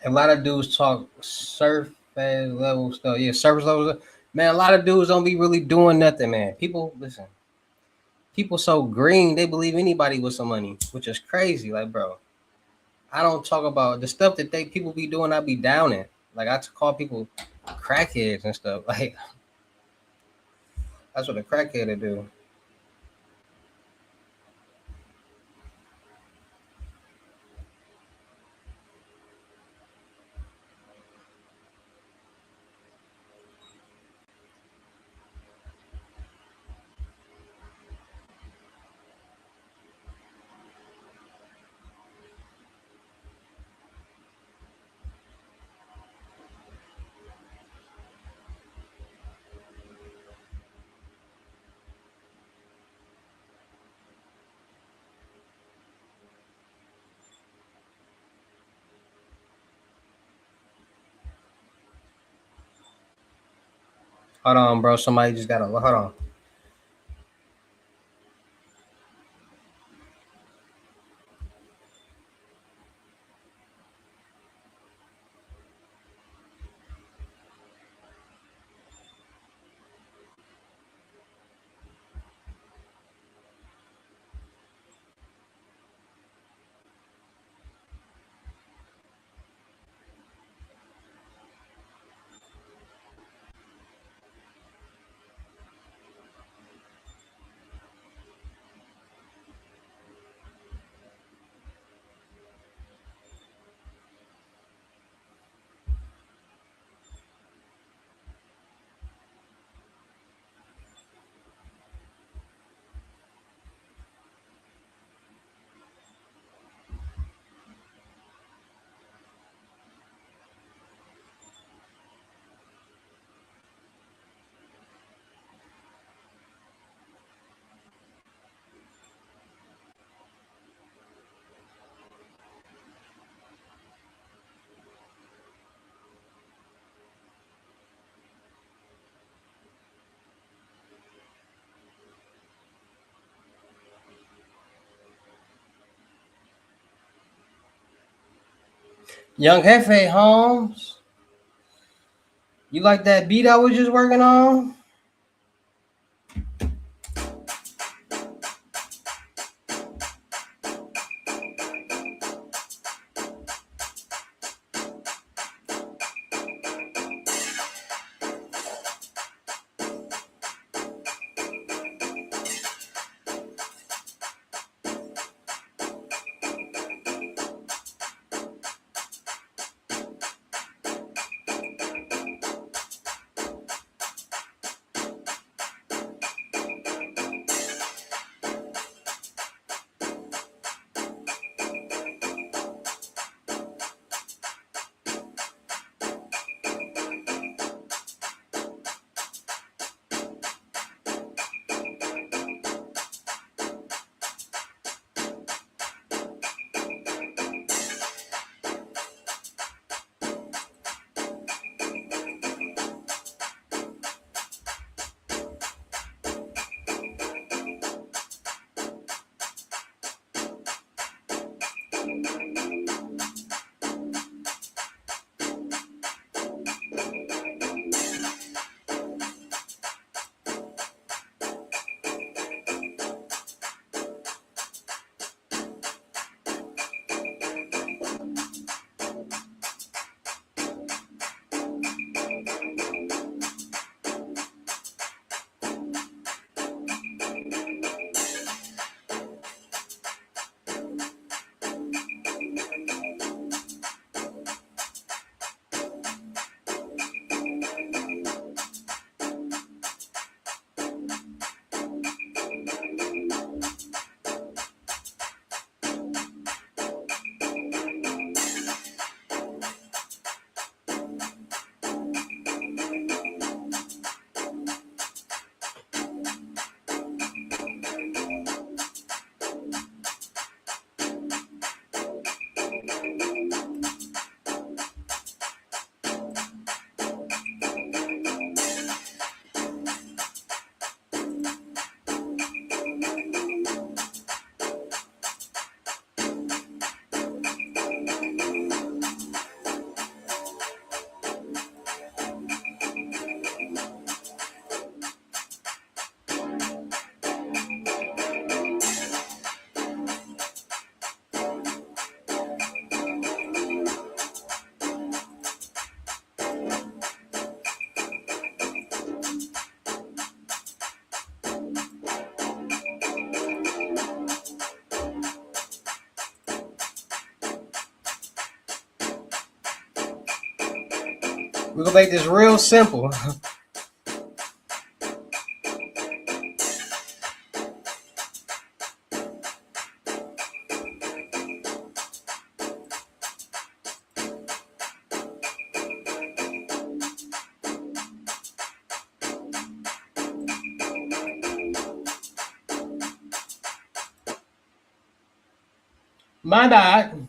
A lot of dudes talk surface level stuff. Yeah, surface level stuff. Man, a lot of dudes don't be really doing nothing, man. People listen. People so green, they believe anybody with some money, which is crazy. Like, bro, I don't talk about the stuff that they people be doing. I be down in. Like I call people crackheads and stuff. Like that's what a crackhead to do. Hold on, bro. Somebody just got a hold on. Young Hefe Holmes, you like that beat I was just working on? We're gonna make this real simple. My bad.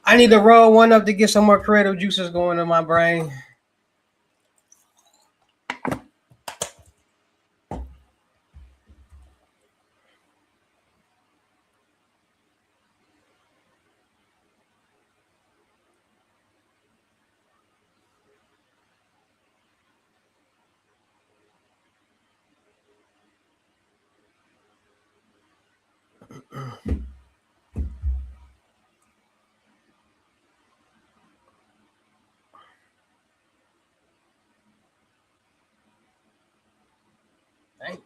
I need to roll one up to get some more creative juices going in my brain. Thank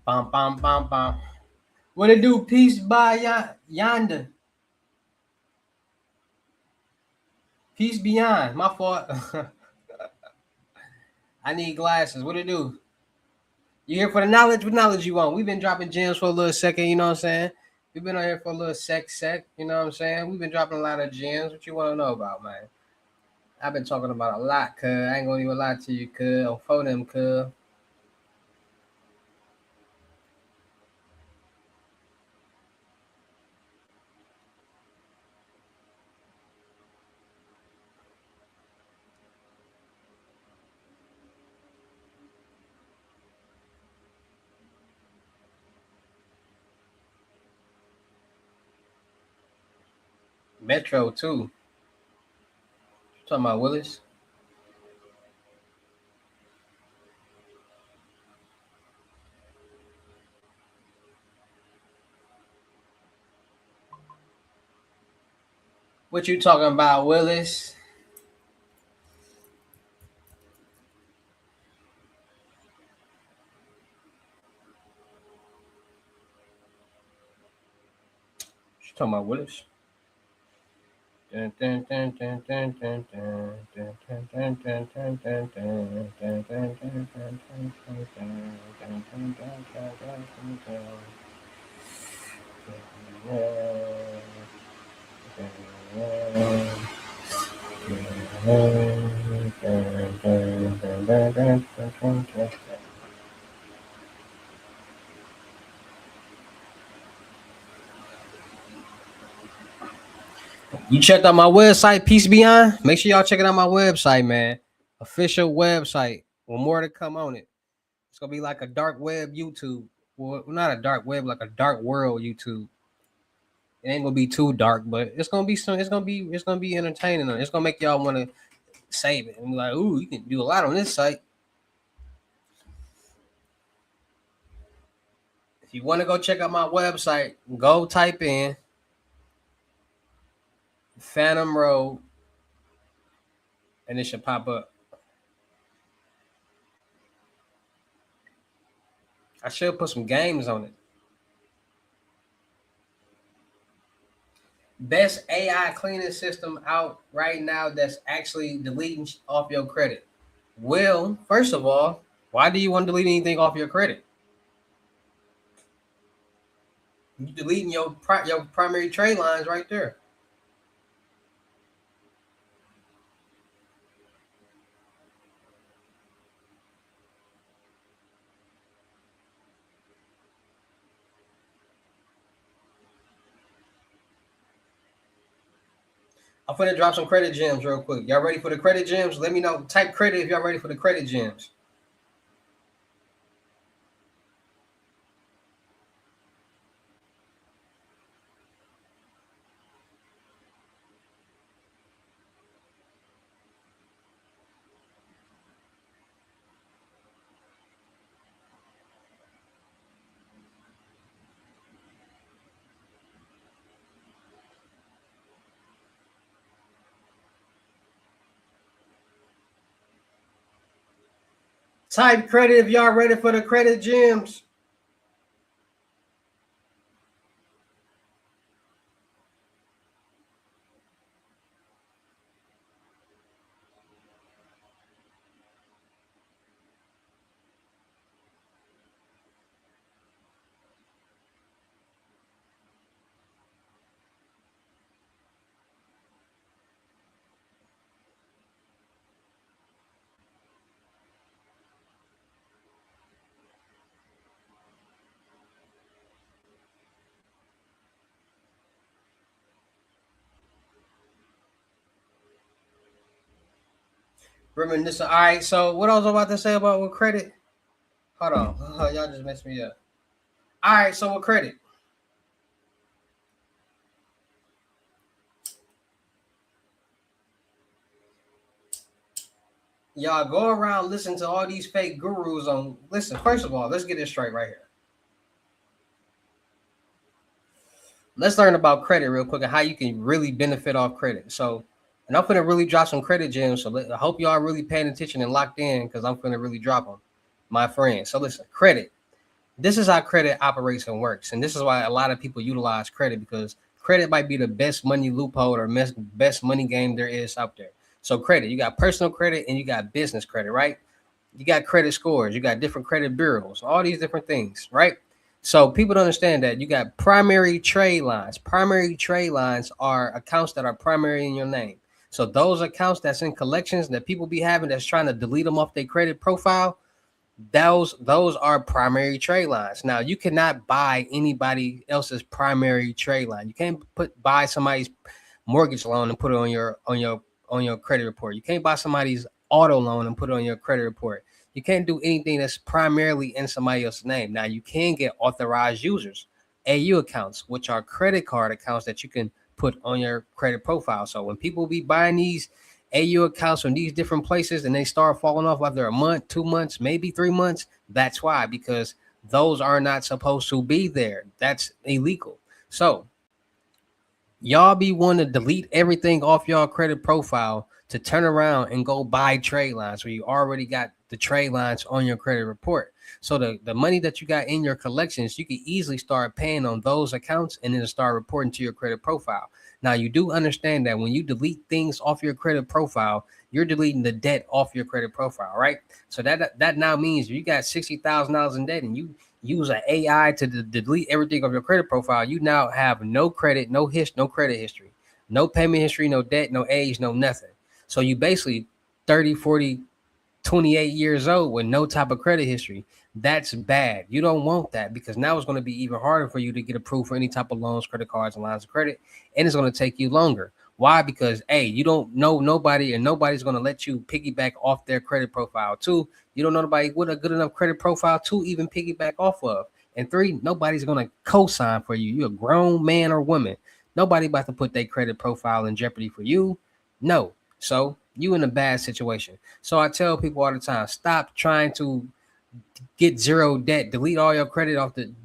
Bum bum bum bum. What it do? Peace by yonder. Peace beyond. My fault. I need glasses. What it do? You here for the knowledge? What knowledge you want? We've been dropping gems for a little second. You know what I'm saying? We've been on here for a little sec. You know what I'm saying? We've been dropping a lot of gems. What you want to know about, man? I've been talking about a lot, cuz. I ain't gonna even lie to you, cuz. On phone them, cuz. Metro too. You talking about Willis? What you talking about, Willis? You talking about Willis? You checked out my website, Peace Beyond? Make sure y'all check it out my website, man. Official website with more to come on it. It's gonna be like a dark web YouTube. Well, not a dark web, like a dark world YouTube. It ain't gonna be too dark, but it's gonna be some. It's gonna be entertaining. It's gonna make y'all want to save it and be like, ooh, you can do a lot on this site. If you want to go check out my website, go type in Phantom Road, and it should pop up. I should put some games on it. Best AI cleaning system out right now that's actually deleting off your credit. Well, first of all, why do you want to delete anything off your credit? You deleting your primary trade lines right there. I'm finna drop some credit gems real quick. Y'all ready for the credit gems? Let me know. Type credit if y'all ready for the credit gems. Type credit if y'all ready for the credit gems. Reminiscent. All right. So what I was about to say about with credit? Hold on. Y'all just messed me up. All right. So with credit, y'all go around listen to all these fake gurus on. Listen. First of all, let's get this straight right here. Let's learn about credit real quick and how you can really benefit off credit. So, and I'm gonna really drop some credit gems. So I hope y'all really paying attention and locked in because I'm gonna really drop them, my friends. So listen, credit. This is how credit operates and works, and this is why a lot of people utilize credit because credit might be the best money loophole or best money game there is out there. So credit, you got personal credit and you got business credit, right? You got credit scores, you got different credit bureaus, all these different things, right? So people don't understand that you got primary trade lines. Primary trade lines are accounts that are primary in your name. So those accounts that's in collections that people be having that's trying to delete them off their credit profile, those are primary trade lines. Now you cannot buy anybody else's primary trade line. You can't buy somebody's mortgage loan and put it on your credit report. You can't buy somebody's auto loan and put it on your credit report. You can't do anything that's primarily in somebody else's name. Now you can get authorized users, AU accounts, which are credit card accounts that you can put on your credit profile. So when people be buying these AU accounts from these different places and they start falling off after a month, 2 months, maybe 3 months, that's why, because those are not supposed to be there. That's illegal. So y'all be wanting to delete everything off y'all credit profile to turn around and go buy trade lines where you already got the trade lines on your credit report. So the money that you got in your collections, you can easily start paying on those accounts and then start reporting to your credit profile. Now you do understand that when you delete things off your credit profile, you're deleting the debt off your credit profile, right? So that now means you got $60,000 in debt and you use an AI to delete everything of your credit profile, you now have no credit, no credit history, no payment history, no debt, no age, no nothing. So you basically 30, 40, 28 years old with no type of credit history. That's bad. You don't want that because now it's going to be even harder for you to get approved for any type of loans, credit cards, and lines of credit. And it's going to take you longer. Why? Because A, you don't know nobody and nobody's going to let you piggyback off their credit profile. Two, you don't know nobody with a good enough credit profile to even piggyback off of. And three, nobody's going to co-sign for you. You're a grown man or woman. Nobody about to put their credit profile in jeopardy for you. No. So you in a bad situation. So I tell people all the time, stop trying to get zero debt, delete all your credit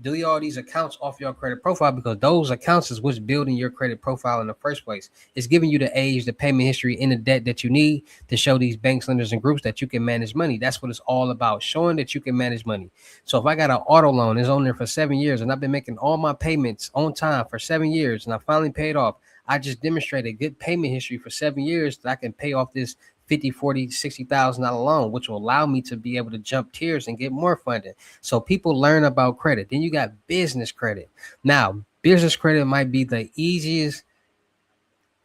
delete all these accounts off your credit profile because those accounts is what's building your credit profile in the first place. It's giving you the age, the payment history, and the debt that you need to show these banks, lenders, and groups that you can manage money. That's what it's all about, showing that you can manage money. So if I got an auto loan, it's on there for 7 years, and I've been making all my payments on time for 7 years, and I finally paid off. I just demonstrated good payment history for 7 years that I can pay off this 50, 40, $60,000 loan, which will allow me to be able to jump tiers and get more funding. So people learn about credit. Then you got business credit. Now, business credit might be the easiest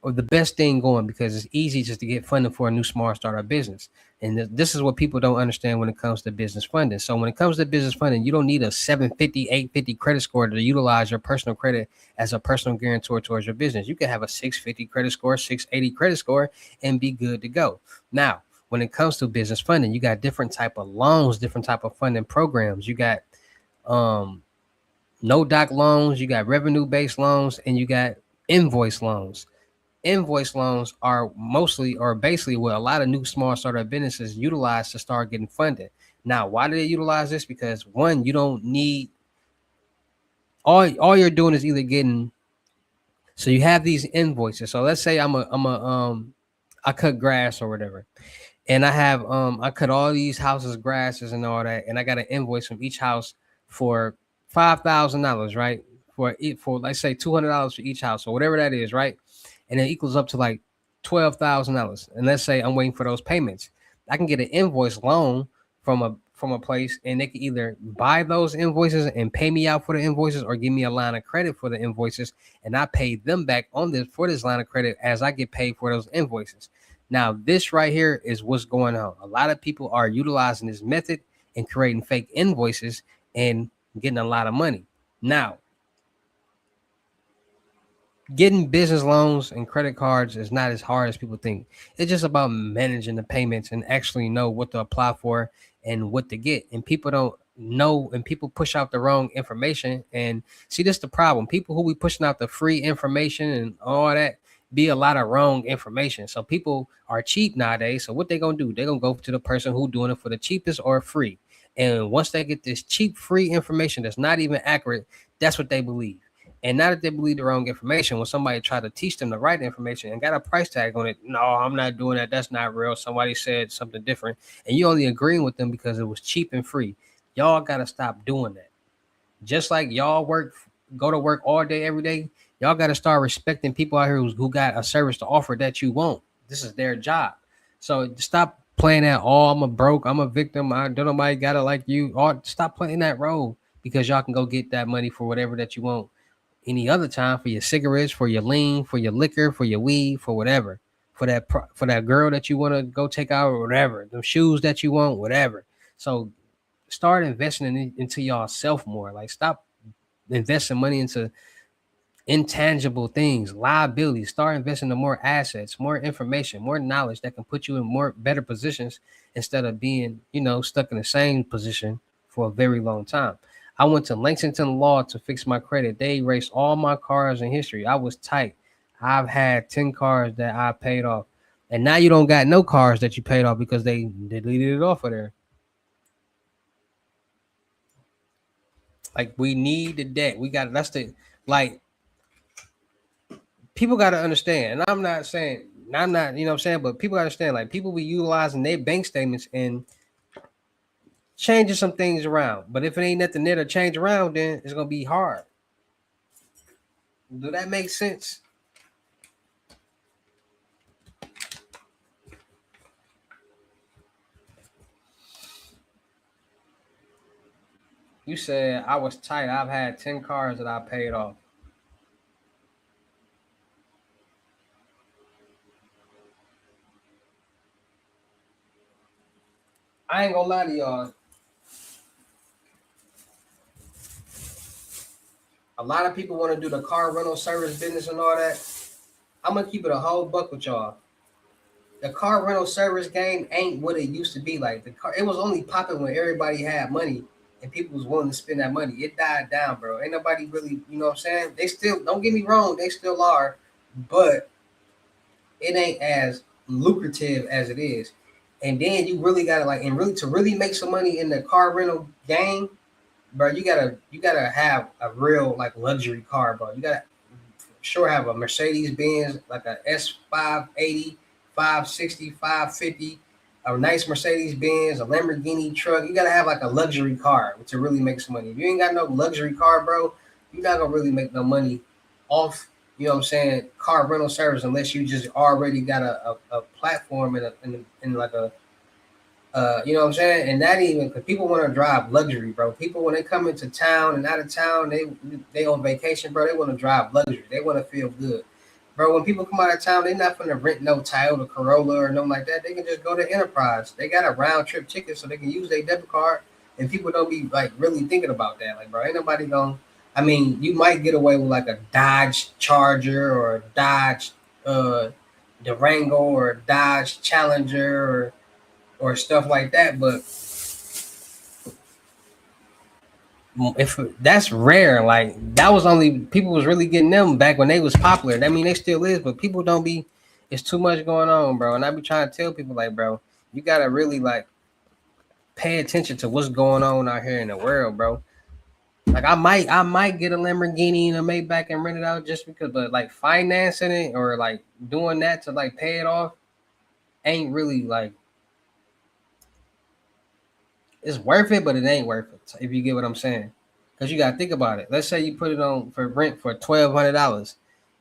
or the best thing going, because it's easy just to get funding for a new small startup business. And this is what people don't understand when it comes to business funding. So when it comes to business funding, you don't need a 750, 850 credit score to utilize your personal credit as a personal guarantor towards your business. You can have a 650 credit score, 680 credit score, and be good to go. Now, when it comes to business funding, you got different type of loans, different type of funding programs. You got um, no doc loans, you got revenue based loans, and you got invoice loans. Invoice loans are mostly or basically what a lot of new small startup businesses utilize to start getting funded. Now, why do they utilize this? Because one, you don't need all you're doing is either getting, so you have these invoices. So let's say I cut grass or whatever, and I cut all these houses, grasses, and all that, and I got an invoice from each house for $5,000, right? For let's say $200 for each house or whatever that is, right? And it equals up to like $12,000. And let's say I'm waiting for those payments, I can get an invoice loan from a place, and they can either buy those invoices and pay me out for the invoices, or give me a line of credit for the invoices, and I pay them back on this for this line of credit as I get paid for those invoices. Now, this right here is what's going on. A lot of people are utilizing this method and creating fake invoices and getting a lot of money. Now, getting business loans and credit cards is not as hard as people think. It's just about managing the payments and actually know what to apply for and what to get. And people don't know, and people push out the wrong information. And see, this is the problem. People who be pushing out the free information and all that be a lot of wrong information. So people are cheap nowadays. So what they gonna do? They're gonna go to the person who doing it for the cheapest or free. And once they get this cheap free information that's not even accurate, that's what they believe. And now that they believe the wrong information, when somebody try to teach them the right information and got a price tag on it, no, I'm not doing that. That's not real. Somebody said something different, and you only agreeing with them because it was cheap and free. Y'all gotta stop doing that. Just like y'all go to work all day every day, y'all gotta start respecting people out here who got a service to offer that you won't. This is their job. So stop playing that. Oh, I'm a broke. I'm a victim. I don't nobody got it like you. Or stop playing that role, because y'all can go get that money for whatever that you want any other time, for your cigarettes, for your lean, for your liquor, for your weed, for whatever, for that girl that you want to go take out or whatever, the shoes that you want, whatever. So start investing into yourself more. Like stop investing money into intangible things, liabilities. Start investing in more assets, more information, more knowledge that can put you in more better positions instead of being, stuck in the same position for a very long time. I went to Lexington Law to fix my credit. They erased all my cars in history. I was tight. I've had 10 cars that I paid off. And now you don't got no cars that you paid off because they deleted it off of there. Like we need the debt. We got that's the like people got to understand. And I'm not, you know what I'm saying, but people got to understand, like people be utilizing their bank statements and changing some things around. But if it ain't nothing there to change around, then it's gonna be hard. Do that make sense? You said I was tight. I've had 10 cars that I paid off. I ain't gonna lie to y'all. A lot of people want to do the car rental service business and all that. I'm gonna keep it a whole buck with y'all. The car rental service game ain't what it used to be. Like it was only popping when everybody had money and people was willing to spend that money. It died down, bro. Ain't nobody really, you know what I'm saying? They still, don't get me wrong, they still are, but it ain't as lucrative as it is. And then you really gotta like, and really to really make some money in the car rental game, bro, you gotta have a real like luxury car, bro. You gotta sure have a Mercedes Benz, like a S 580, 560, 550, a nice Mercedes Benz, a Lamborghini truck. You gotta have like a luxury car to really make some money. If you ain't got no luxury car, bro, you're not gonna really make no money off, you know what I'm saying, car rental service, unless you just already got a platform in like a you know what I'm saying? And that even because people want to drive luxury, bro. People when they come into town and out of town, they on vacation, bro. They want to drive luxury. They want to feel good. Bro, when people come out of town, they not gonna rent no Toyota Corolla or nothing like that. They can just go to Enterprise. They got a round trip ticket, so they can use their debit card. And people don't be like really thinking about that. Like, bro, ain't nobody going. I mean, you might get away with like a Dodge Charger or a Dodge uh, Durango or a Dodge Challenger or stuff like that. But if that's rare, like that was only people was really getting them back when they was popular. I mean, they still is, but people don't be. It's too much going on, bro. And I be trying to tell people like, bro, you gotta really like pay attention to what's going on out here in the world, bro. Like I might get a Lamborghini and a Maybach and rent it out just because, but like financing it or like doing that to like pay it off ain't really like it's worth it, but it ain't worth it. If you get what I'm saying, because you gotta think about it. Let's say you put it on for rent for $1,200,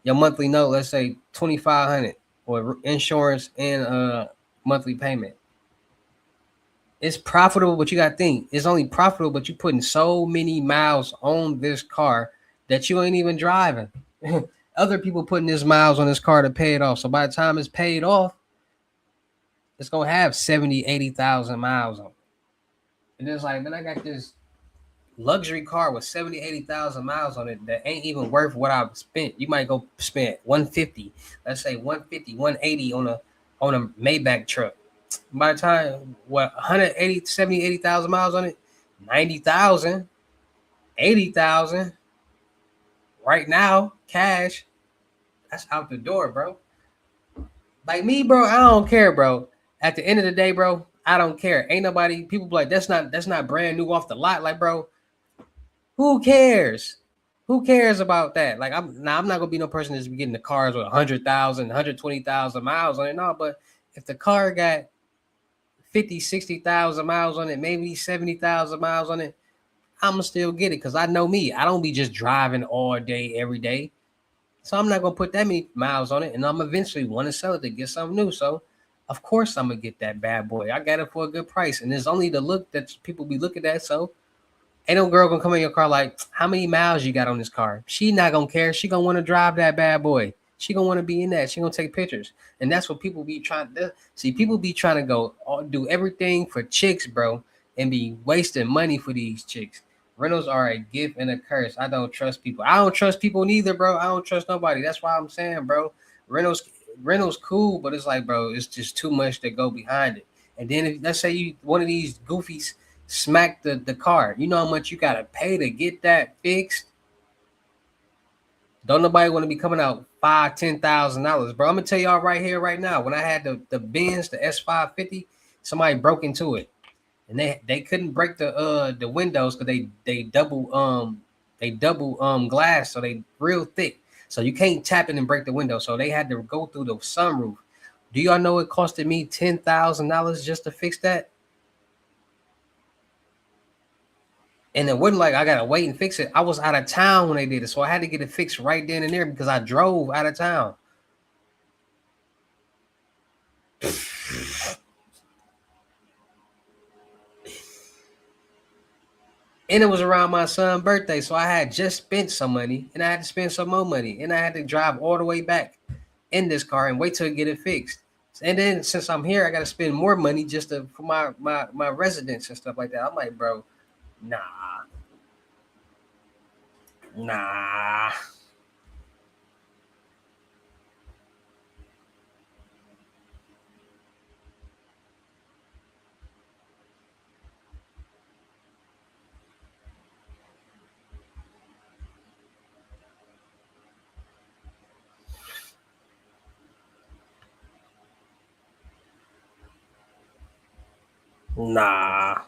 your monthly note, let's say 2,500, or insurance and monthly payment. It's profitable, but you gotta think it's only profitable, but you putting so many miles on this car that you ain't even driving. Other people putting this miles on this car to pay it off. So by the time it's paid off, it's gonna have 70, 80,000 miles on it. And it's like, man, I got this luxury car with 70, 80,000 miles on it that ain't even worth what I've spent. You might go spend 150, let's say 150, 180 on a Maybach truck. By the time what 180, 70, 80,000 miles on it, 90,000, 80,000 right now, cash, that's out the door, bro. Like me, bro, I don't care, bro. At the end of the day, bro, I don't care. Ain't nobody people be like that's not brand new off the lot. Like, bro, who cares? Who cares about that? Like I'm not gonna be no person that's getting the cars with 100,000, 120,000 miles on it. No, but if the car got 50, 60,000 miles on it, maybe 70,000 miles on it, I'ma still get it because I know me. I don't be just driving all day, every day. So I'm not gonna put that many miles on it, and I'm eventually want to sell it to get something new. So of course I'm gonna get that bad boy. I got it for a good price, and there's only the look that people be looking at. So ain't no girl gonna come in your car like, how many miles you got on this car? She not gonna care. She gonna want to drive that bad boy. She gonna want to be in that. She gonna take pictures, and that's what people be trying to see. People be trying to go do everything for chicks, bro, and be wasting money for these chicks. Rentals are a gift and a curse. I don't trust people. I don't trust people neither, bro. I don't trust nobody. That's why I'm saying, bro, rentals rentals cool, but it's like, bro, it's just too much to go behind it. And then if let's say you one of these goofies smack the car. You know how much you gotta pay to get that fixed? Don't nobody want to be coming out $5,000, $10,000, bro. I'm gonna tell y'all right here, right now. When I had the Benz, the S550, somebody broke into it, and they couldn't break the windows because they double glass, so they real thick. So you can't tap it and break the window. So they had to go through the sunroof. Do y'all know it costed me $10,000 just to fix that? And it wasn't like I gotta wait and fix it. I was out of town when they did it, so I had to get it fixed right then and there because I drove out of town. And it was around my son's birthday, so I had just spent some money, and I had to spend some more money, and I had to drive all the way back in this car and wait till I get it fixed. And then since I'm here, I gotta spend more money just for my residence and stuff like that. I'm like, bro, nah, nah, nah,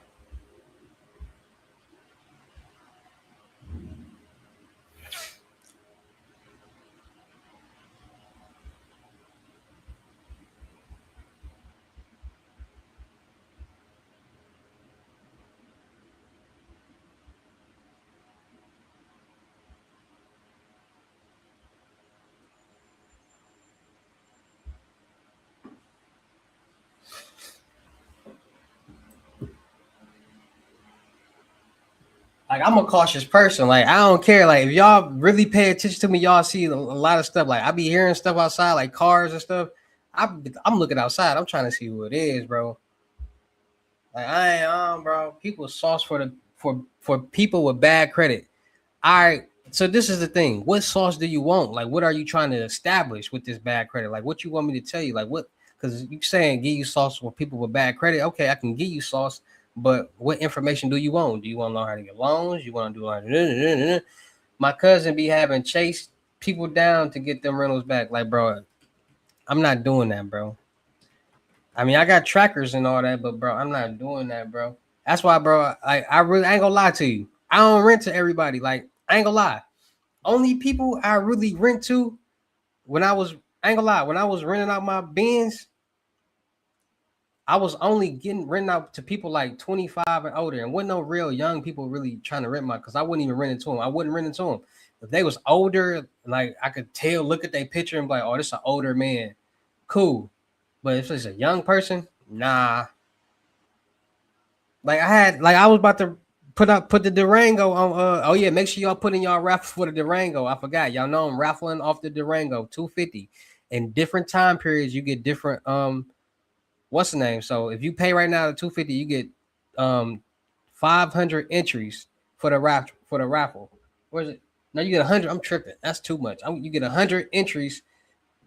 like I'm a cautious person. Like I don't care. Like if y'all really pay attention to me, y'all see a lot of stuff. Like I be hearing stuff outside, like cars and stuff. I'm looking outside. I'm trying to see who it is, bro. Like I ain't bro. People sauce for people with bad credit. All right. So this is the thing. What sauce do you want? Like, what are you trying to establish with this bad credit? Like, what you want me to tell you? Like, what? Because you saying give you sauce for people with bad credit. Okay, I can give you sauce, but what information do you want? Do you want to learn how to get loans? You want to do like my cousin be having chased people down to get them rentals back. Like, bro, I'm not doing that, bro. I mean, I got trackers and all that, but bro, I'm not doing that, bro. That's why, bro. I really I ain't gonna lie to you. I don't rent to everybody. Like, I ain't gonna lie. Only people I really rent to when I ain't gonna lie, when I was renting out my bins, I was only getting renting out to people like 25 and older, and wasn't no real young people really trying to rent my because I wouldn't even rent it to them. I wouldn't rent it to them. If they was older, like I could tell, look at their picture and be like, oh, this is an older man. Cool. But if it's a young person, nah. Like I was about to put the Durango on oh yeah, make sure y'all put in y'all raffle for the Durango. I forgot. Y'all know I'm raffling off the Durango 250. In different time periods, you get different what's the name? So if you pay right now the 250, you get 500 entries for the raffle. Where's it? No, you get 100. I'm tripping. That's too much. You get 100 entries.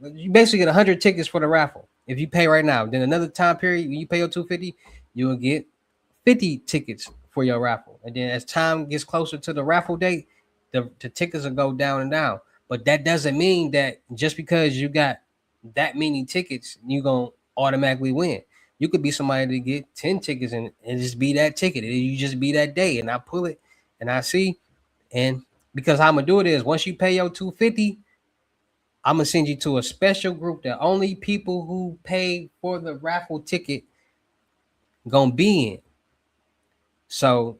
You basically get 100 tickets for the raffle if you pay right now. Then another time period, when you pay your 250, you will get 50 tickets for your raffle. And then as time gets closer to the raffle date, the tickets will go down and down. But that doesn't mean that just because you got that many tickets, you're going to automatically win. You could be somebody to get 10 tickets and just be that ticket. And you just be that day. And I pull it and I see. And because how I'm going to do it is once you pay your 250, I'm going to send you to a special group that only people who pay for the raffle ticket going to be in. So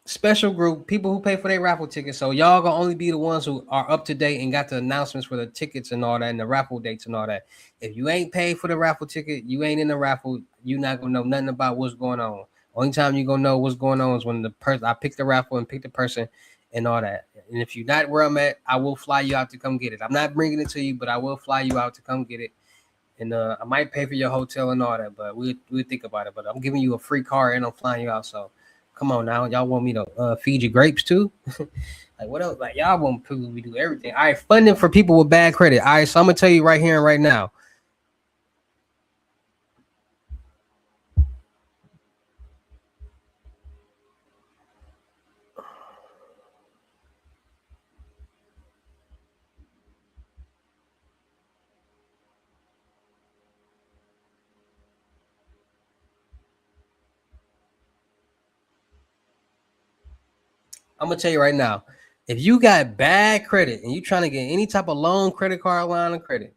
special group, people who pay for their raffle tickets. So y'all gonna only be the ones who are up to date and got the announcements for the tickets and all that and the raffle dates and all that. If you ain't paid for the raffle ticket, you ain't in the raffle, you not gonna know nothing about what's going on. Only time you gonna know what's going on is when the person I pick the raffle and pick the person and all that. And if you're not where I'm at, I will fly you out to come get it. I'm not bringing it to you, but I will fly you out to come get it. And I might pay for your hotel and all that, but we'll think about it. But I'm giving you a free car and I'm flying you out. So come on now, y'all want me to feed you grapes too? Like what else? Like y'all want people we do everything. All right, funding for people with bad credit. All right, so I'm gonna tell you right here and right now. I'm gonna tell you right now. If you got bad credit and you trying to get any type of loan, credit card, line of credit,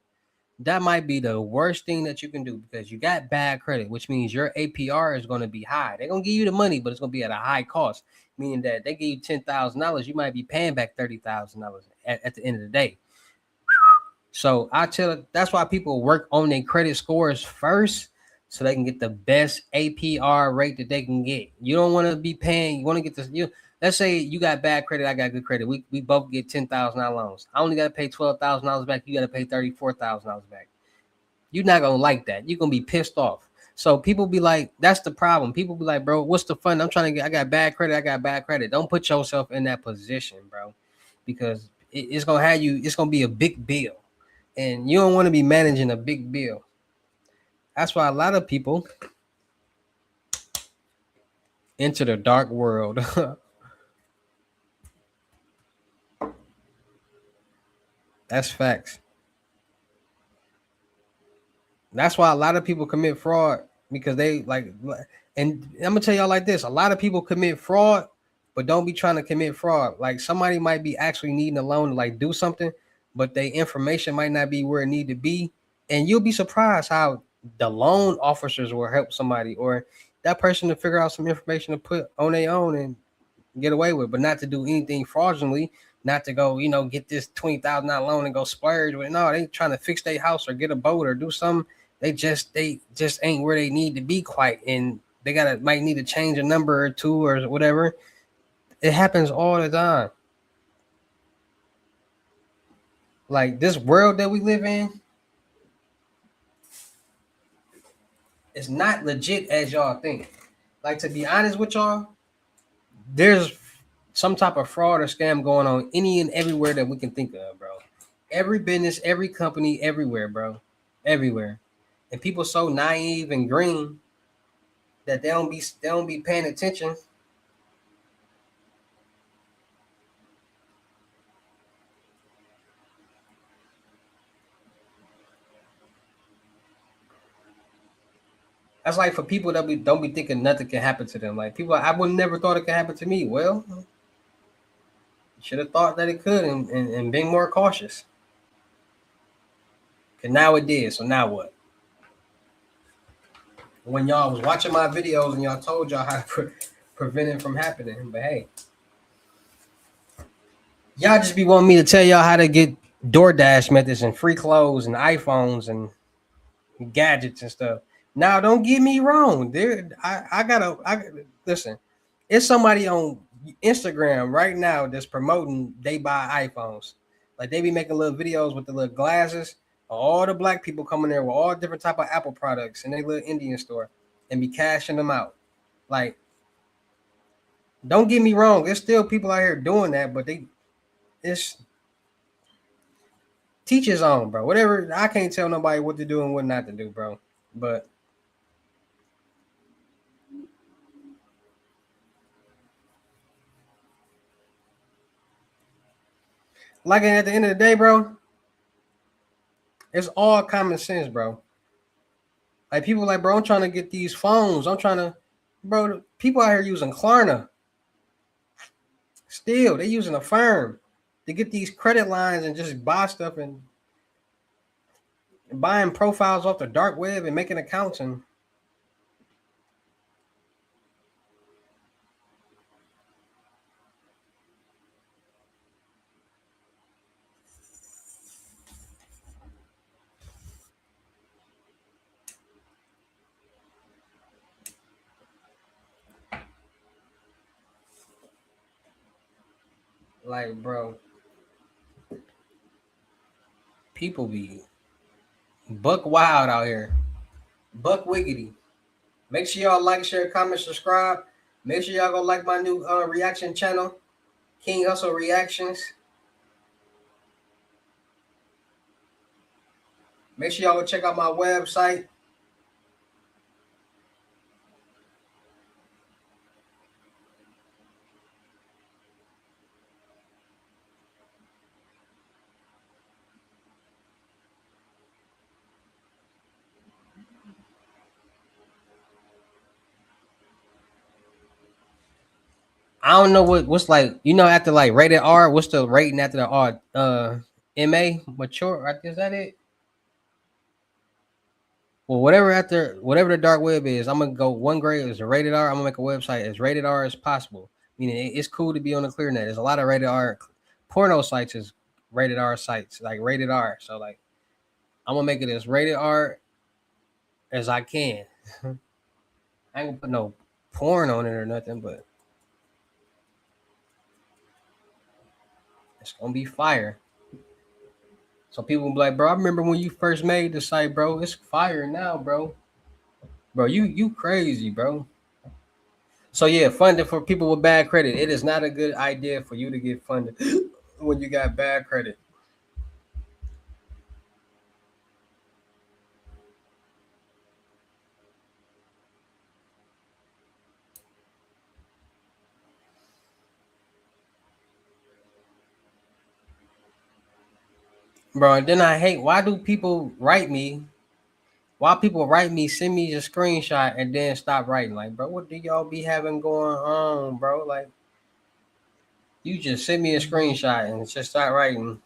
that might be the worst thing that you can do because you got bad credit, which means your APR is going to be high. They're going to give you the money, but it's going to be at a high cost, meaning that they give you $10,000, you might be paying back $30,000 at the end of the day. So I tell that's why people work on their credit scores first so they can get the best APR rate that they can get. You don't want to be paying, you want to get this. Let's say you got bad credit, I got good credit. We both get $10,000 loans. I only got to pay $12,000 back. You got to pay $34,000 back. You're not gonna like that. You're gonna be pissed off. So people be like, that's the problem. People be like, bro, what's the fun? I'm trying to get. I got bad credit. I got bad credit. Don't put yourself in that position, bro, because it's gonna have you. It's gonna be a big bill, and you don't want to be managing a big bill. That's why a lot of people enter the dark world. That's facts. That's why a lot of people commit fraud because they like. And I'm gonna tell y'all like this: a lot of people commit fraud, but don't be trying to commit fraud. Like somebody might be actually needing a loan to like do something, but their information might not be where it need to be, and you'll be surprised how the loan officers will help somebody or that person to figure out some information to put on their own and get away with, but not to do anything fraudulently, not to go, get this $20,000 loan and go splurge with. No, they trying to fix their house or get a boat or do something. They just ain't where they need to be quite, and they might need to change a number or two or whatever. It happens all the time. Like this world that we live in is not legit as y'all think. Like to be honest with y'all, there's some type of fraud or scam going on any and everywhere that we can think of, bro. Every business, every company, everywhere, bro. Everywhere. And people so naive and green that they don't be paying attention. That's like for people that don't be thinking nothing can happen to them. Like people, I would never thought it could happen to me. Well, should have thought that it could and been more cautious. Cause now it did. So now what? When y'all was watching my videos and y'all told y'all how to prevent it from happening, but hey, y'all just be wanting me to tell y'all how to get DoorDash methods and free clothes and iPhones and gadgets and stuff. Now, don't get me wrong. I listen. It's somebody on Instagram right now that's promoting they buy iPhones. Like they be making little videos with the little glasses. All the black people coming there with all different type of Apple products in their little Indian store and be cashing them out. Like, don't get me wrong. There's still people out here doing that, but it's teach his own, bro. Whatever. I can't tell nobody what to do and what not to do, bro. But like at the end of the day, bro, it's all common sense, bro. Like people like, bro, I'm trying to get these phones. I'm trying to, bro. People out here using Klarna. Still, they using a firm to get these credit lines and just buy stuff and buying profiles off the dark web and making accounts and like, bro, people be buck wild out here, buck wiggity. Make sure y'all like, share, comment, subscribe. Make sure y'all go like my new reaction channel, King Hustle Reactions. Make sure y'all go check out my website. I don't know what's like, after like rated R, what's the rating after the R? MA mature. Is that it? Well, whatever the dark web is, I'm gonna go one grade is a rated R. I'm gonna make a website as rated R as possible. Meaning it's cool to be on the clear net. There's a lot of rated R porno sites is rated R sites, like rated R. So like I'm gonna make it as rated R as I can. I ain't gonna put no porn on it or nothing, but it's gonna be fire. So people will be like, bro, I remember when you first made the site, bro. It's fire now, bro. Bro, you crazy, bro. So yeah, funding for people with bad credit. It is not a good idea for you to get funded when you got bad credit. Bro, and then I hate why do people write me? Why people write me, send me a screenshot and then stop writing? Like, bro, what do y'all be having going on, bro? Like, you just send me a screenshot and just start writing.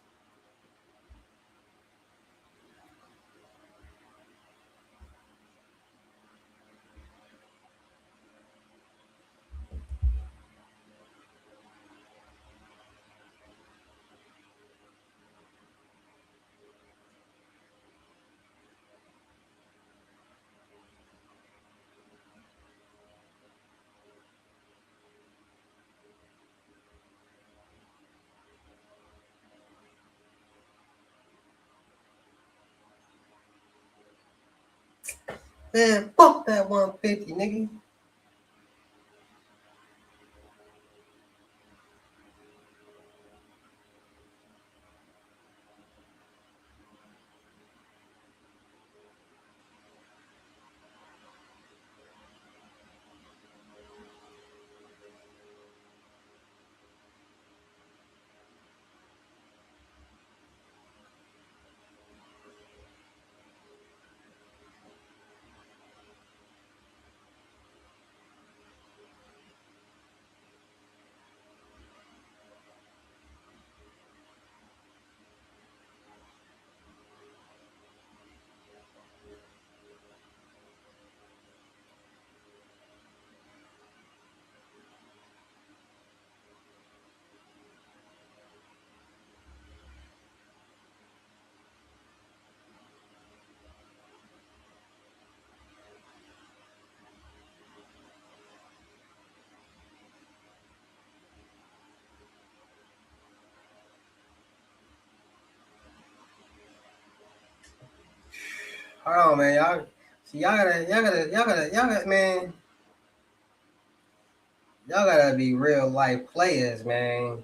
Man, fuck that 150, nigga. Hold on, man. Y'all see y'all gotta man, y'all gotta be real life players, man.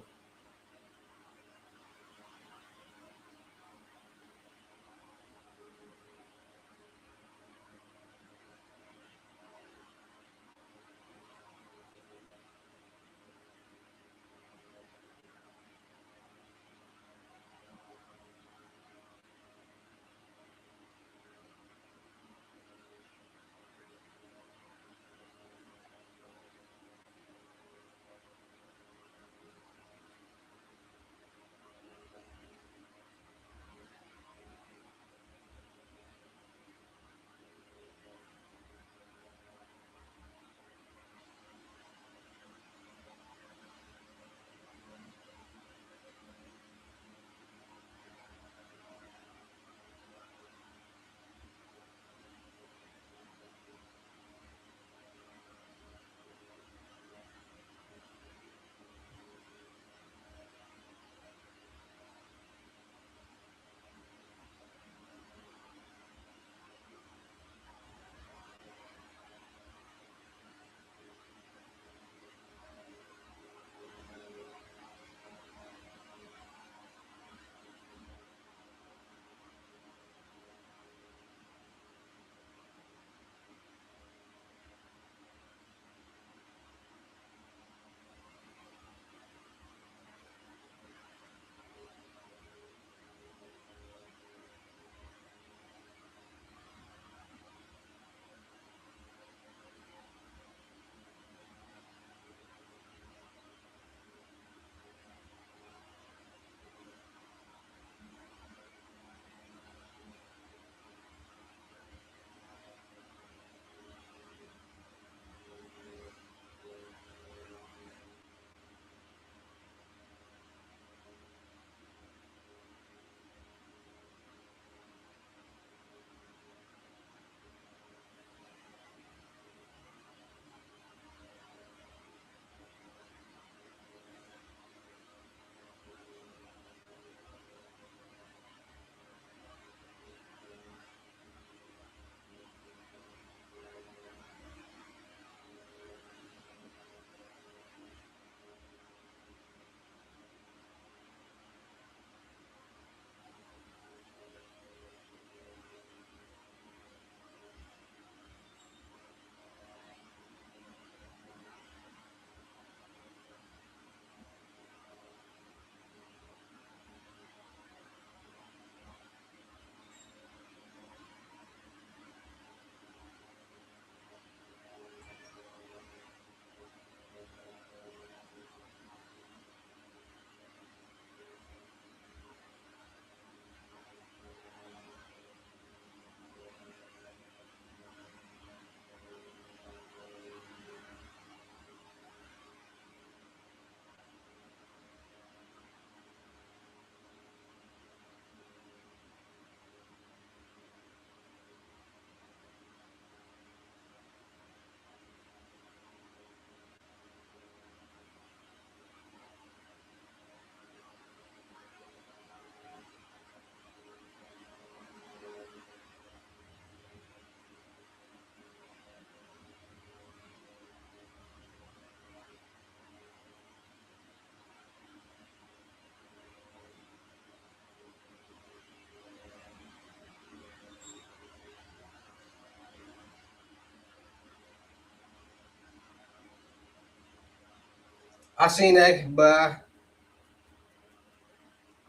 I seen that, but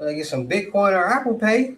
I get some Bitcoin or Apple Pay.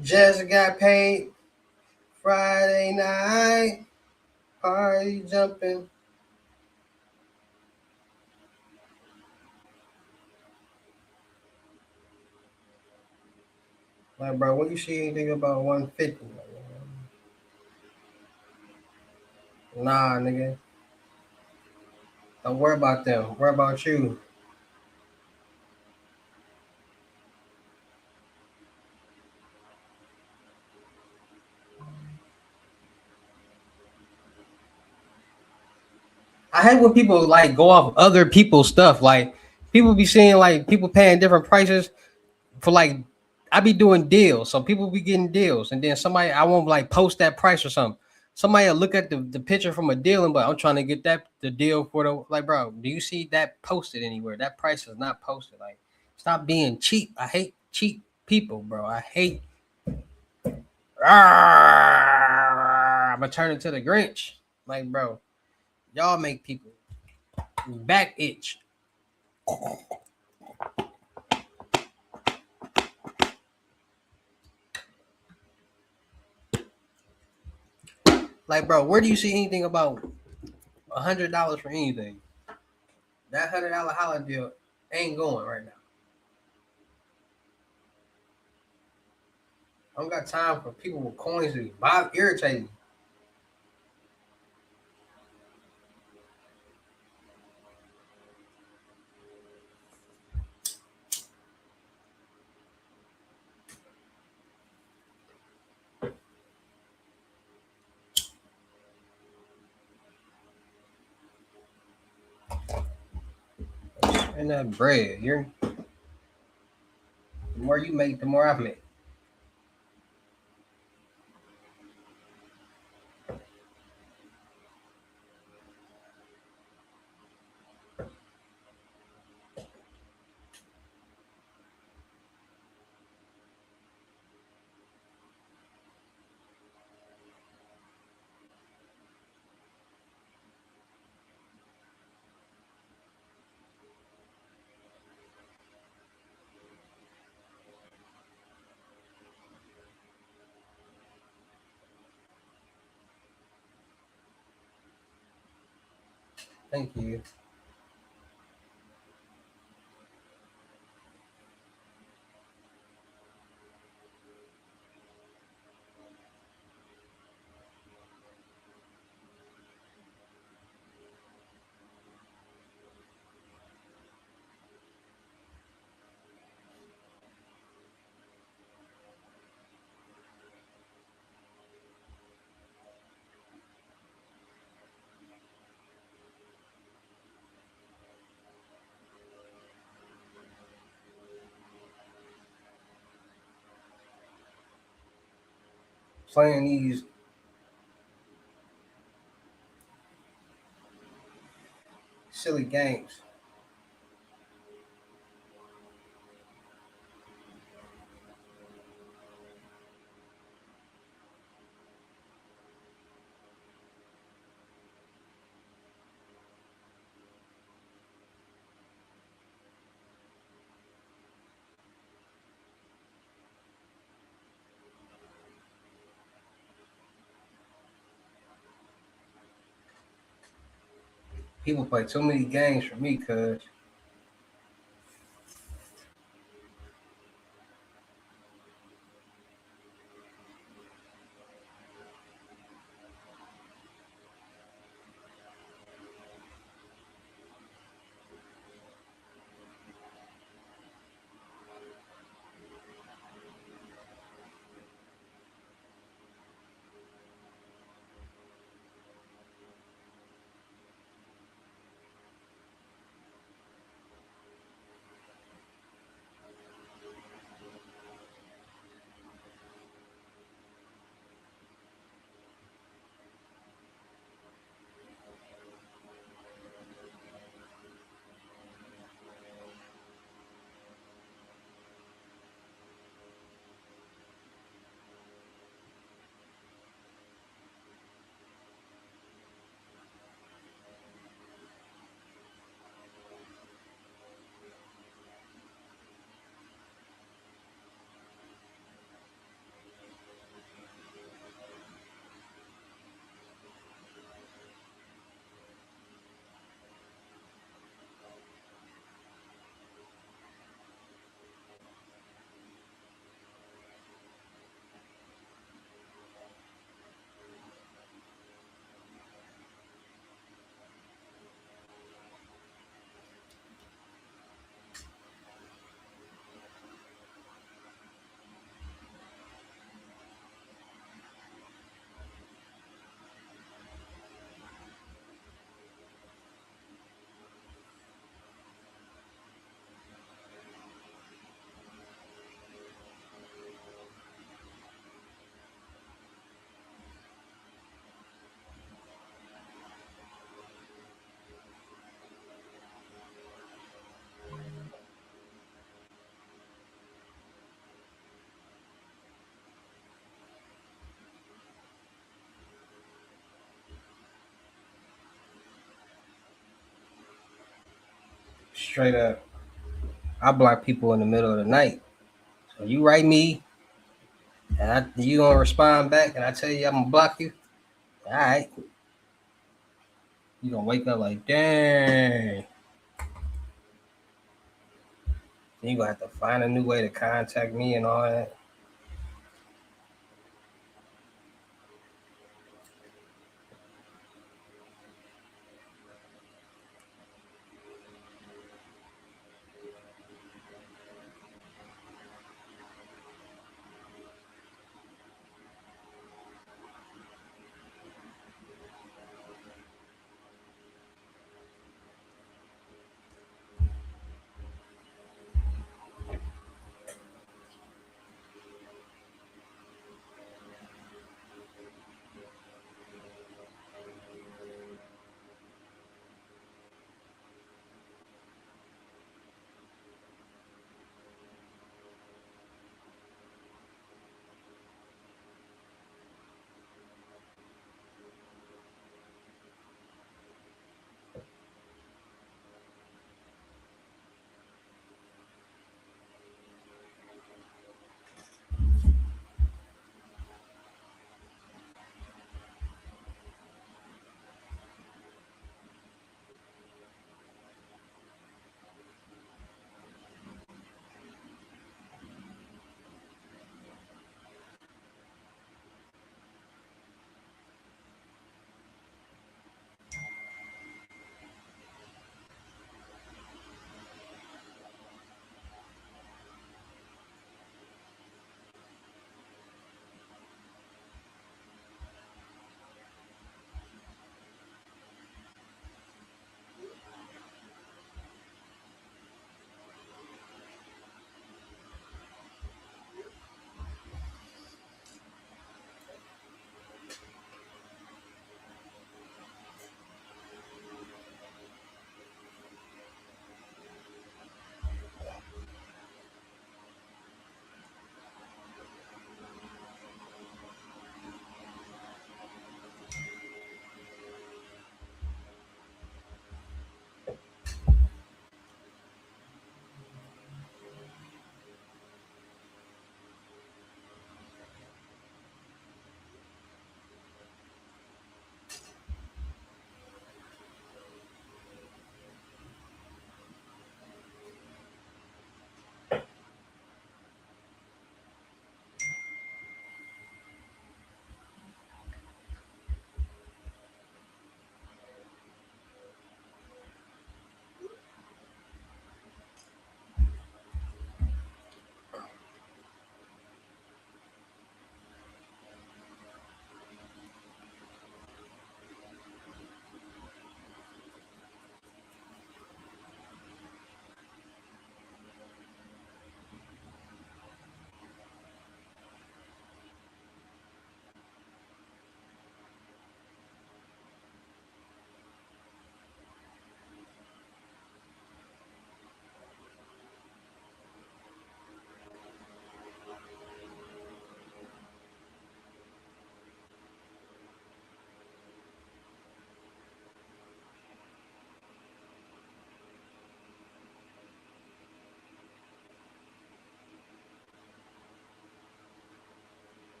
Just got paid Friday night. Party jumping. Like, bro, what you see anything about 150? Nah, nigga. Don't worry about them. Worry about you. I hate when people like go off other people's stuff. Like people be seeing like people paying different prices for like I be doing deals. So people be getting deals, and then somebody I won't like post that price or something. Somebody will look at the picture from a deal and but I'm trying to get that the deal for the like, bro. Do you see that posted anywhere? That price is not posted. Like, stop being cheap. I hate cheap people, bro. I hate. I'm gonna turn into the Grinch. Like, bro, y'all make people back itch. Like, bro, where do you see anything about $100 for anything? That $100 holiday deal ain't going right now. I don't got time for people with coins to buy irritating. And that bread, the more you make, the more I make. Thank you. Playing these silly games. People play too many games for me, cuz. Straight up. I block people in the middle of the night. So you write me, and you don't respond back, and I tell you I'm gonna block you. All right, you gonna wake up like, dang. Then you gonna have to find a new way to contact me and all that.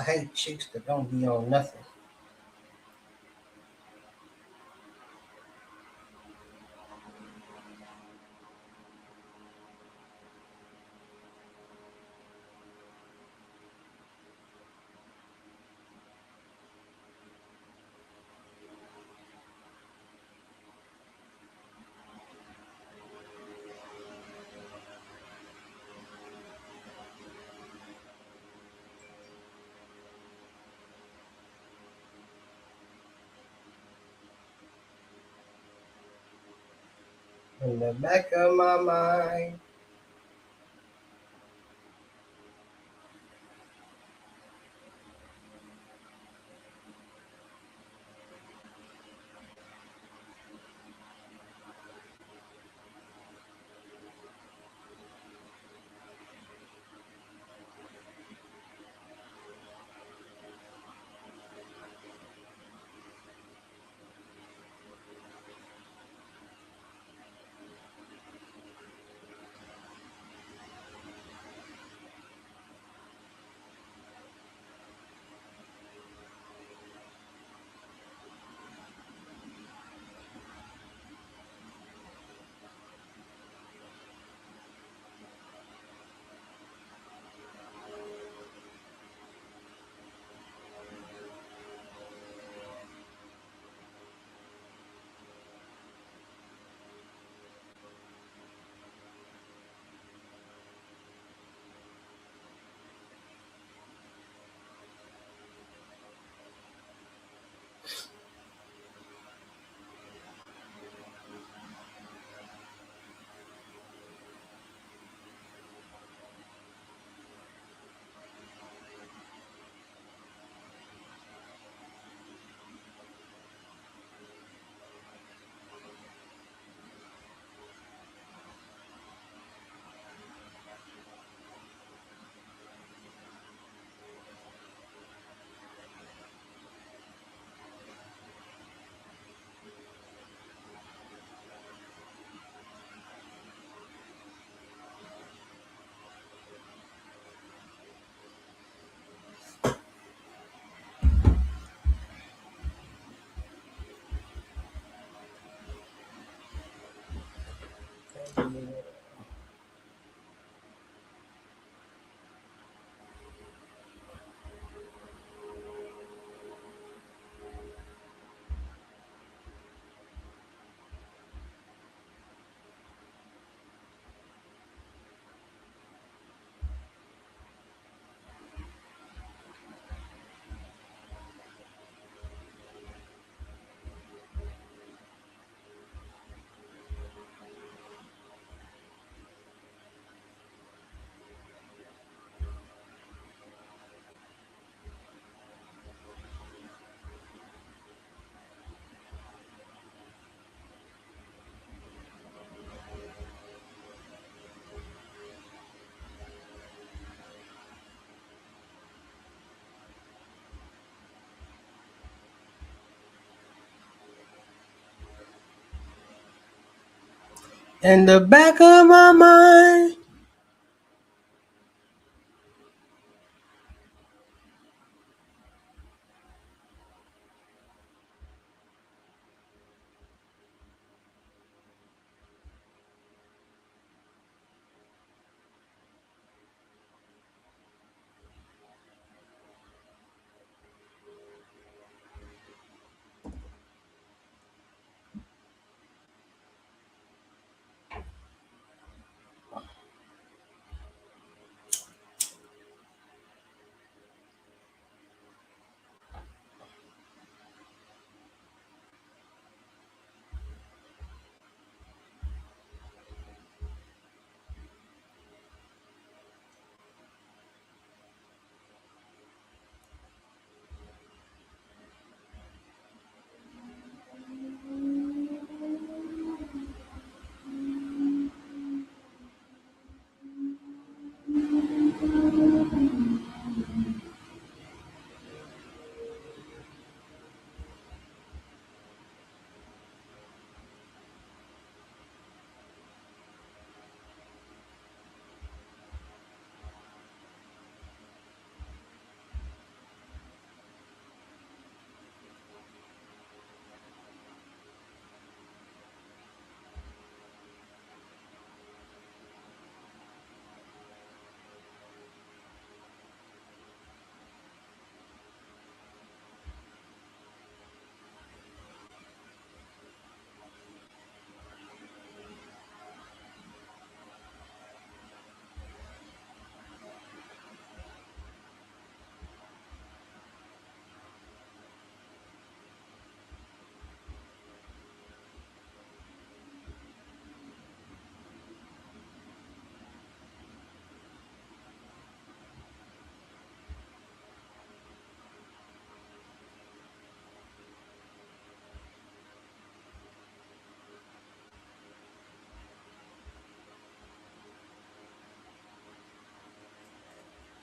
I hate chicks that don't be on nothing. In the back of my mind. In the back of my mind.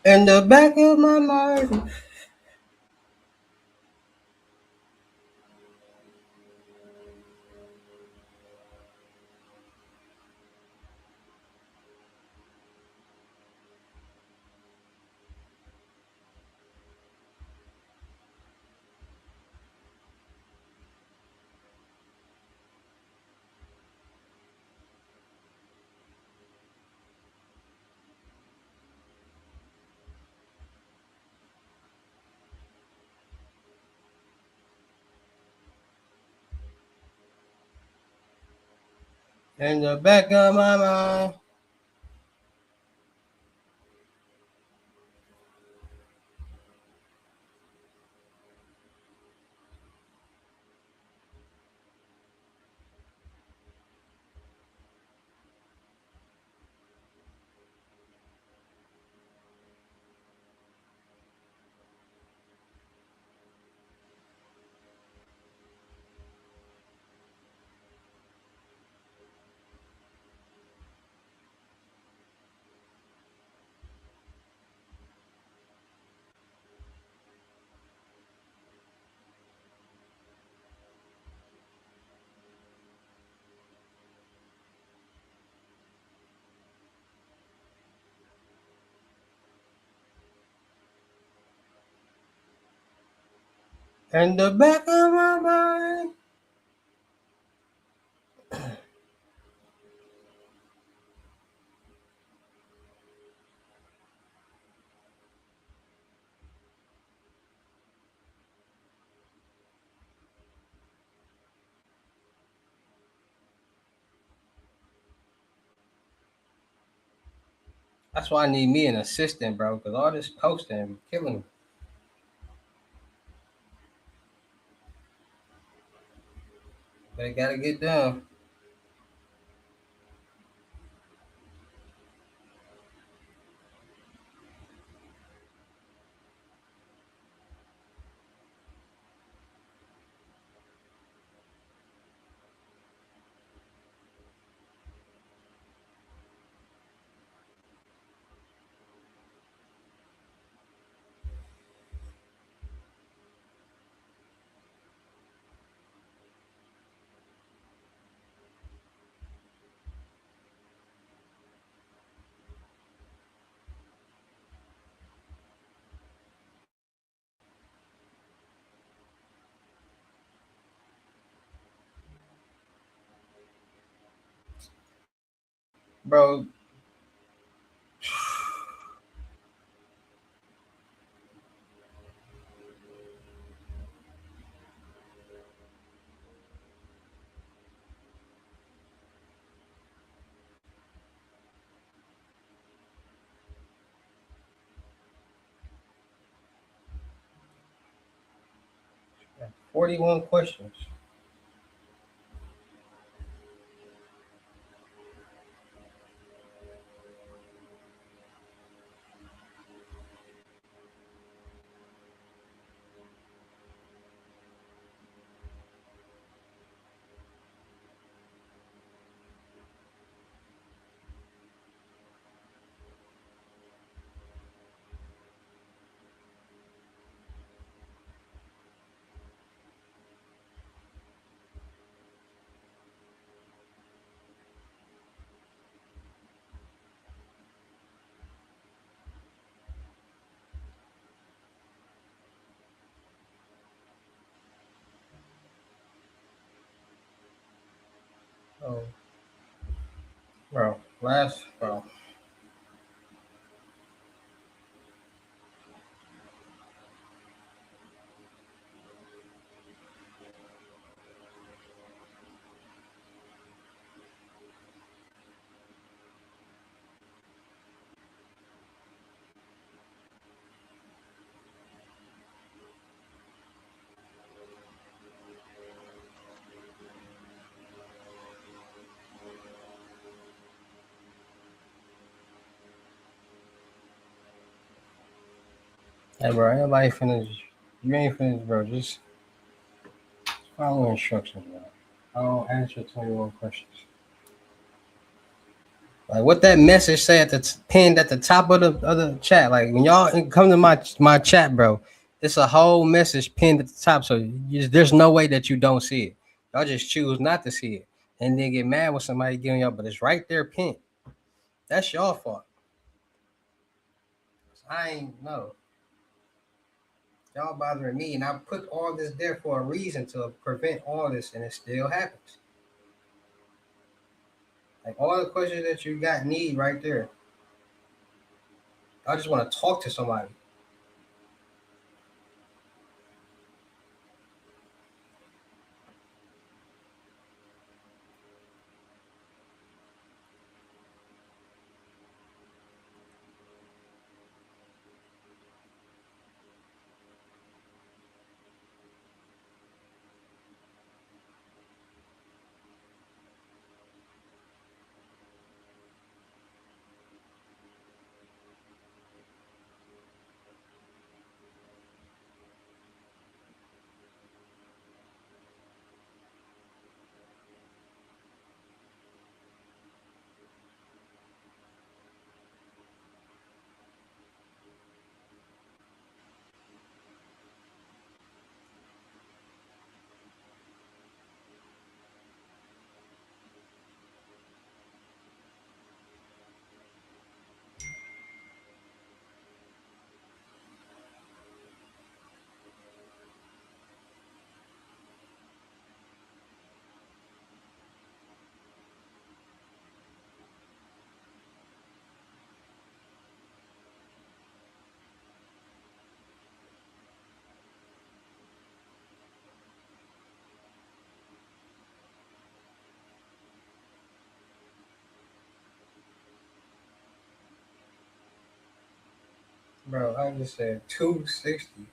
In the back of my mind. In the back of my mind. In the back of my mind. That's why I need me an assistant, bro, because all this posting be killing me. But it gotta get done. Bro, 41 questions. Oh, bro, bro. Hey, bro, everybody finish. You ain't finished, bro. Just follow instructions, bro. I'll answer 21 questions. Like what that message say at the pinned at the top of the chat. Like when y'all come to my chat, bro, it's a whole message pinned at the top. So there's no way that you don't see it. Y'all just choose not to see it, and then get mad when somebody giving y'all. But it's right there pinned. That's your fault. I ain't know. Y'all bothering me, and I put all this there for a reason to prevent all this, and it still happens. Like all the questions that you got need right there. I just want to talk to somebody. Bro, I just said 260.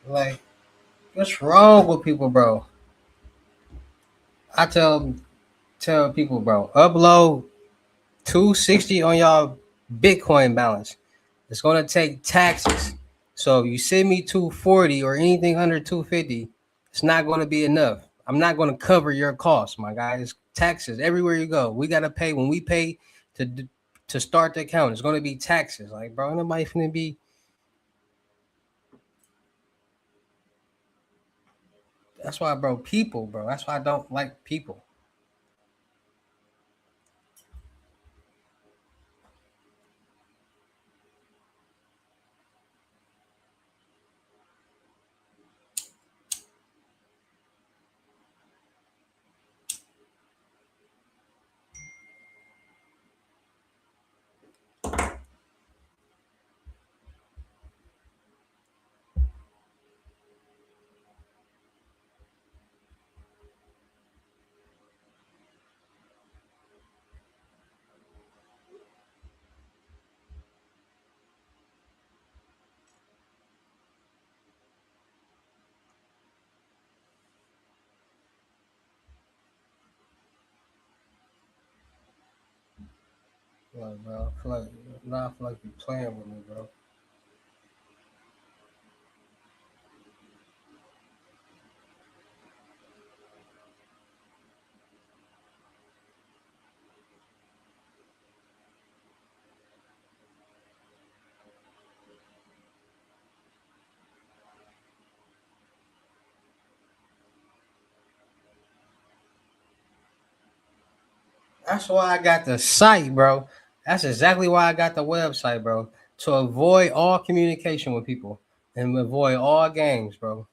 Like, what's wrong with people, bro? I tell people, bro, upload 260 on y'all Bitcoin balance. It's gonna take taxes. So if you send me 240 or anything under 250, it's not gonna be enough. I'm not gonna cover your costs, my guys. Taxes everywhere you go. We gotta pay when we pay to to start the account. It's gonna be taxes. Like, bro, nobody finna be. That's why, bro. People, bro. That's why I don't like people. Like, bro, I feel like now I feel like you're playing with me, bro. That's why I got the site, bro. That's exactly why I got the website, bro. To avoid all communication with people and avoid all games, bro.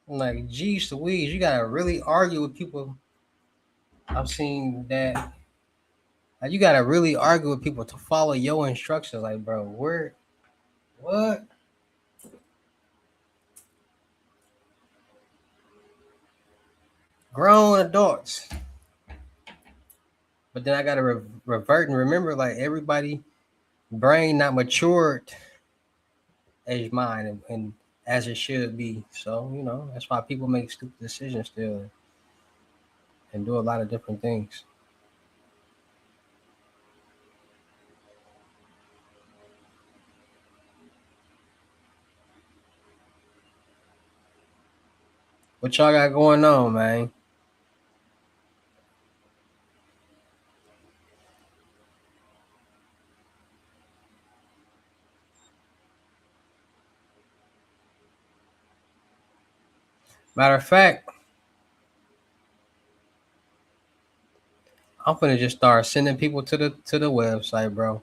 Like, geez Louise, you gotta really argue with people. I've seen that. Like, you gotta really argue with people to follow your instructions. Like, bro, where, what? Grown adults. But then I gotta revert and remember, like, everybody brain not matured as mine and as it should be. So that's why people make stupid decisions still and do a lot of different things. What y'all got going on, man? Matter of fact, I'm gonna just start sending people to the website, bro.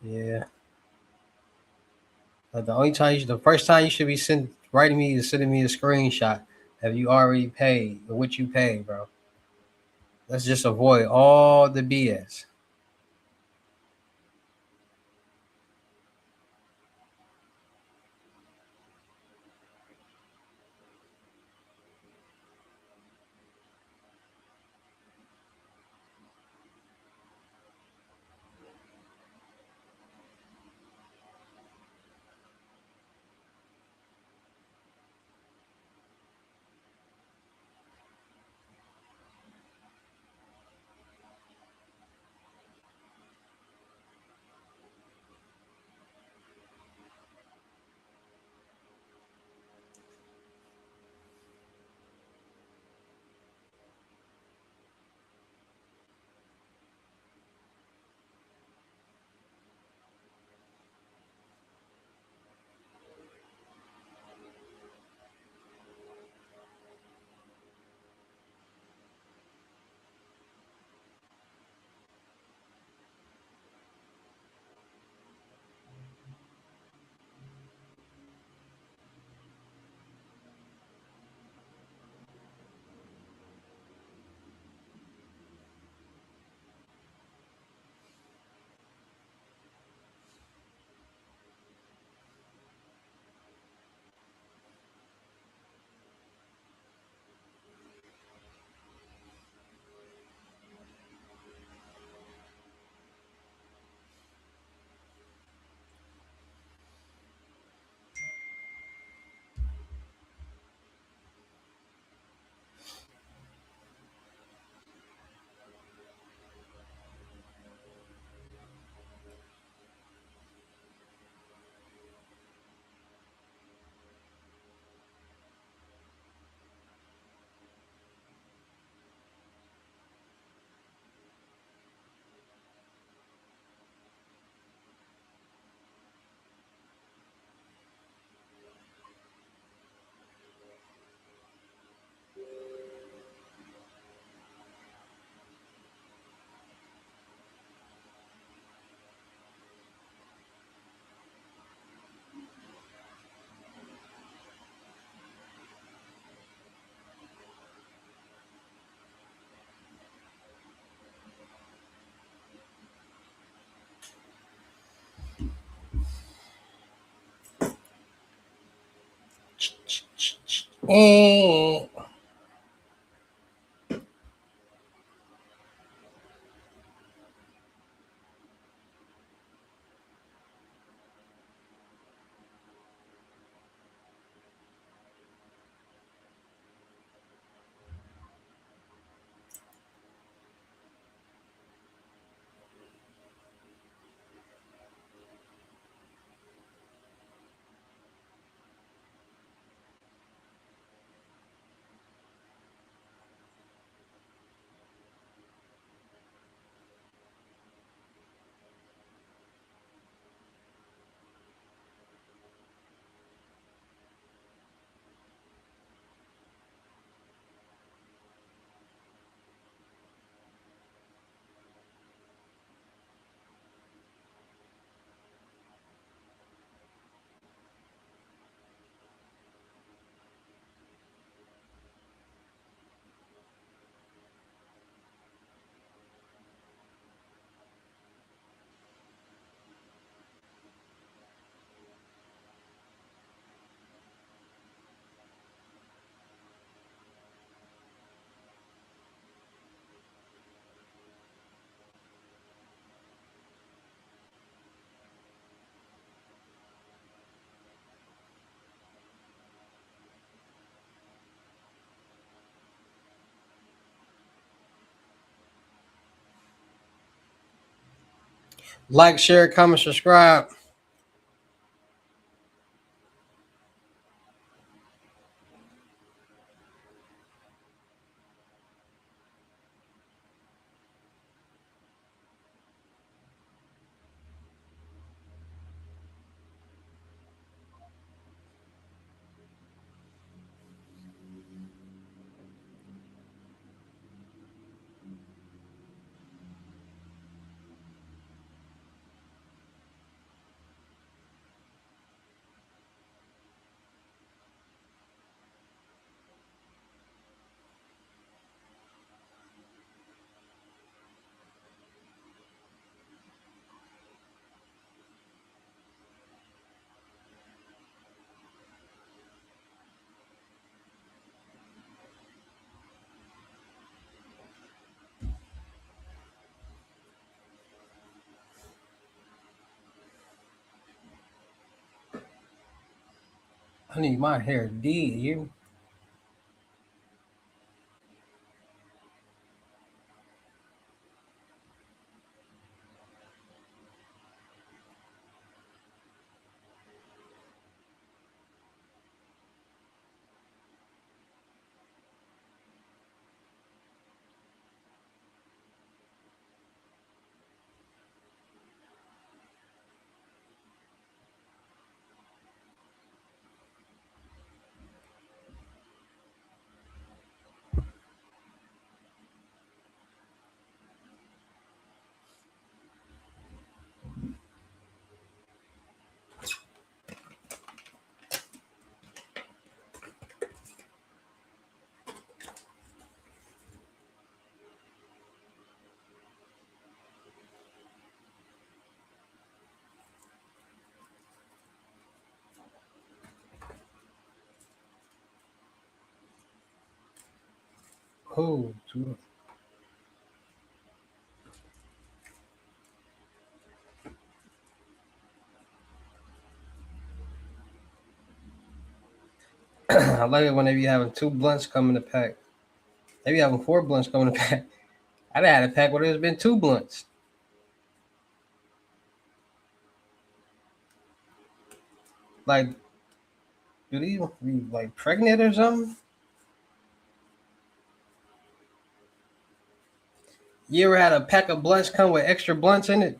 Yeah. The first time you should be writing me is sending me a screenshot. Have you already paid or what you paid, bro? Let's just avoid all the BS. Eh. Like, share, comment, subscribe. I need my hair did, you. Oh, I like it when they be having 2 blunts coming to pack. They be having 4 blunts coming to pack. I'd had a pack where there's been 2 blunts. Like, do these be like pregnant or something? You ever had a pack of blunts come with extra blunts in it?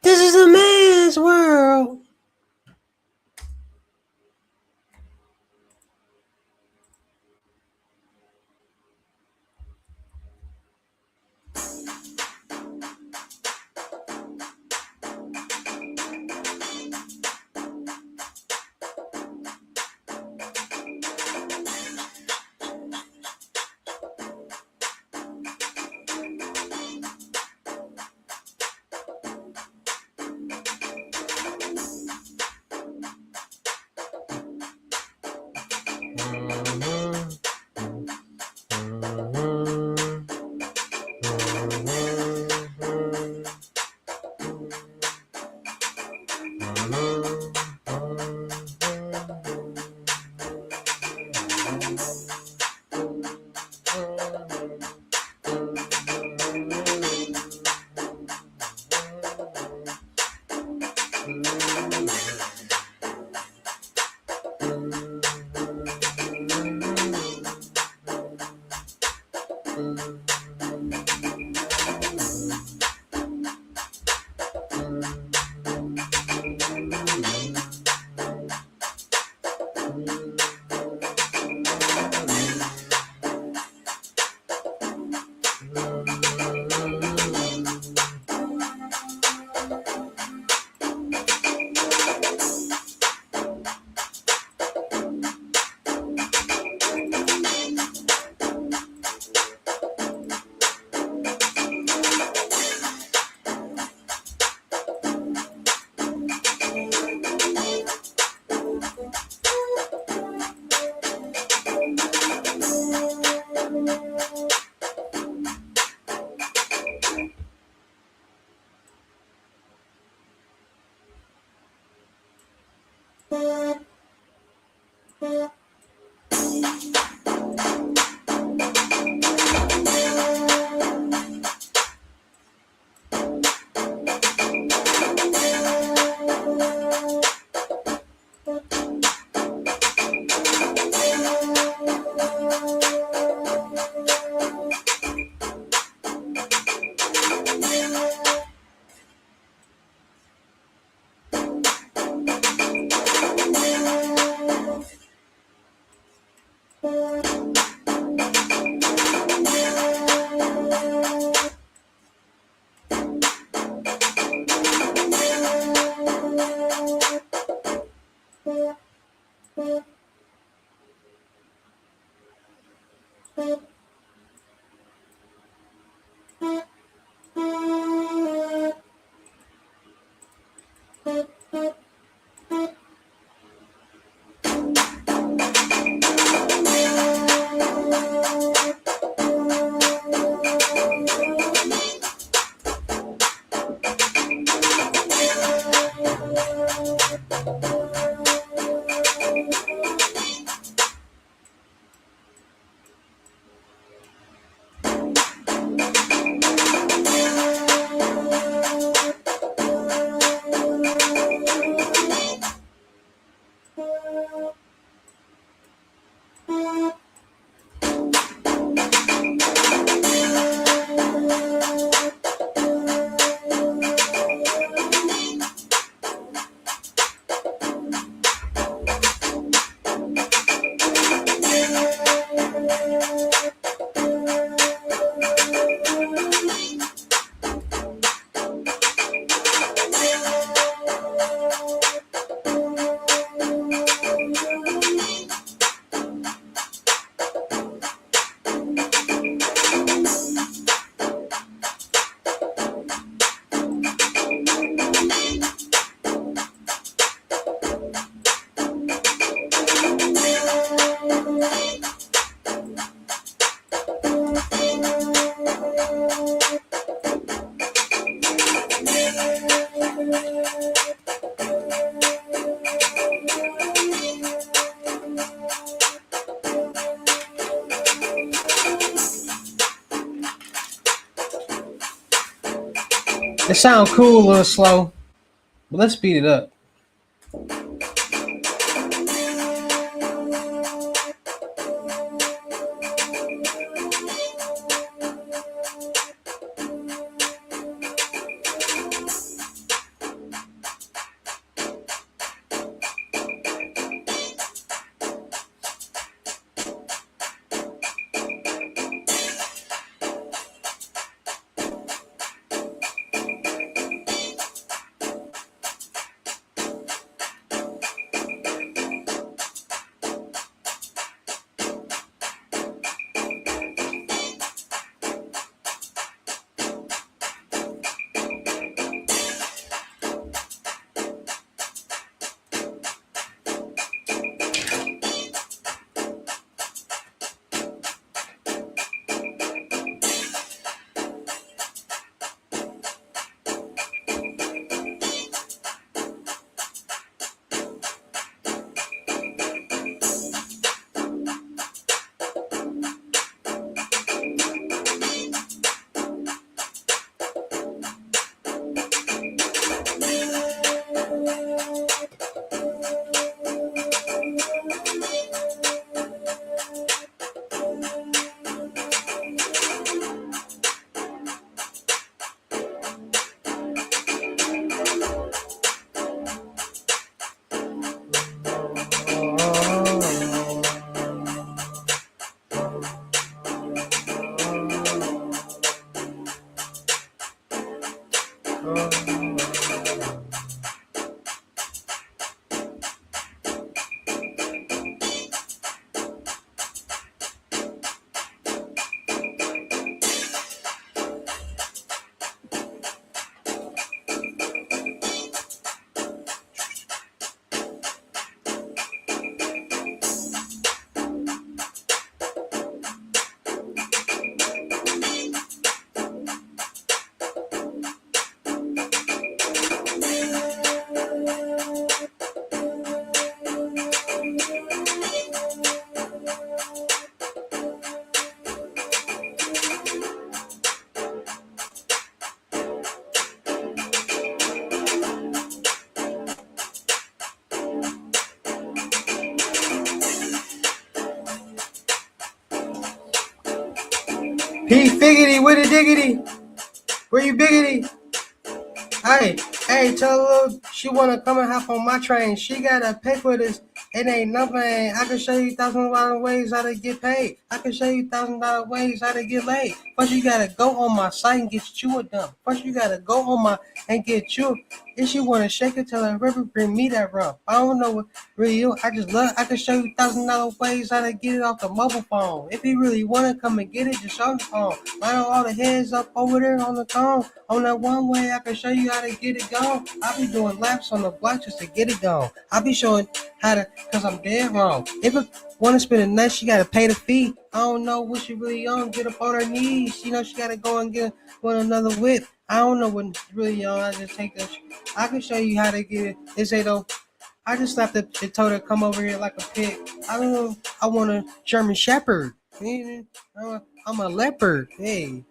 This is a man's world. It sounds cool, a little slow, but let's speed it up. P Figgity, with a diggity. Where you biggity? Hey, tell her she wanna come and hop on my train. She gotta pay for this. It ain't nothing. I can show you $1,000 ways how to get paid. I can show you $1,000 ways how to get laid. First you gotta go on my site and get you a dump. First you gotta go on my and get you. If you wanna shake it till a river, bring me that rum. I don't know what really you. I just love. I can show you $1,000 ways how to get it off the mobile phone. If you really wanna come and get it, just on the phone. Line all the heads up over there on the phone. On that one way, I can show you how to get it gone. I be doing laps on the block just to get it gone. I be showing how to, cause I'm dead wrong. If I wanna spend a night, she gotta pay the fee. I don't know what she really on. Get up on her knees. You know she gotta go and get one another whip. I don't know what really on. I just take that. I can show you how to get it. They say though. I just slapped it and told her come over here like a pig. I don't know. I want a German Shepherd. I'm a leopard. Hey.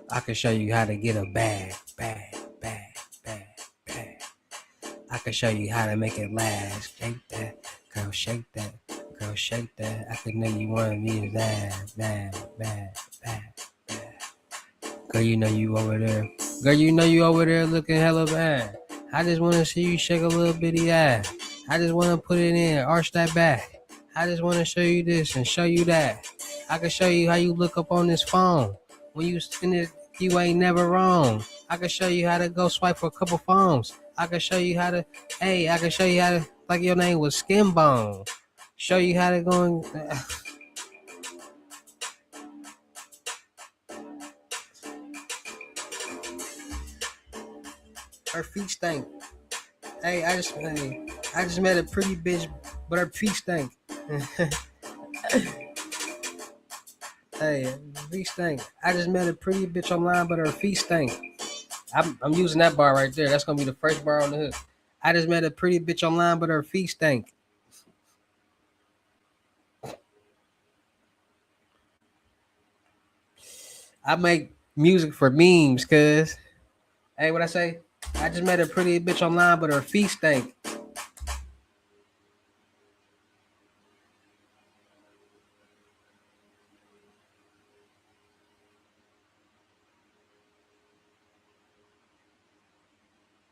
I can show you how to get a bag. I can show you how to make it last. Shake that, girl, shake that, girl, shake that. I can know you want me bad. Girl, you know you over there. Girl, you know you over there looking hella bad. I just want to see you shake a little bitty ass. I just want to put it in, arch that back. I just want to show you this and show you that. I can show you how you look up on this phone. When you spin it, you ain't never wrong. I can show you how to go swipe for a couple phones. I can show you how to, hey, I can show you how to, like your name was Skin Bone. Show you how to go and, her feet stink. I just met a pretty bitch, but her feet stink. Hey, feet stink. I just met a pretty bitch online, but her feet stink. I'm using that bar right there. That's gonna be the first bar on the hook. I just met a pretty bitch online, but her feet stink. I make music for memes, cuz. Hey, what I say? I just met a pretty bitch online, but her feet stink.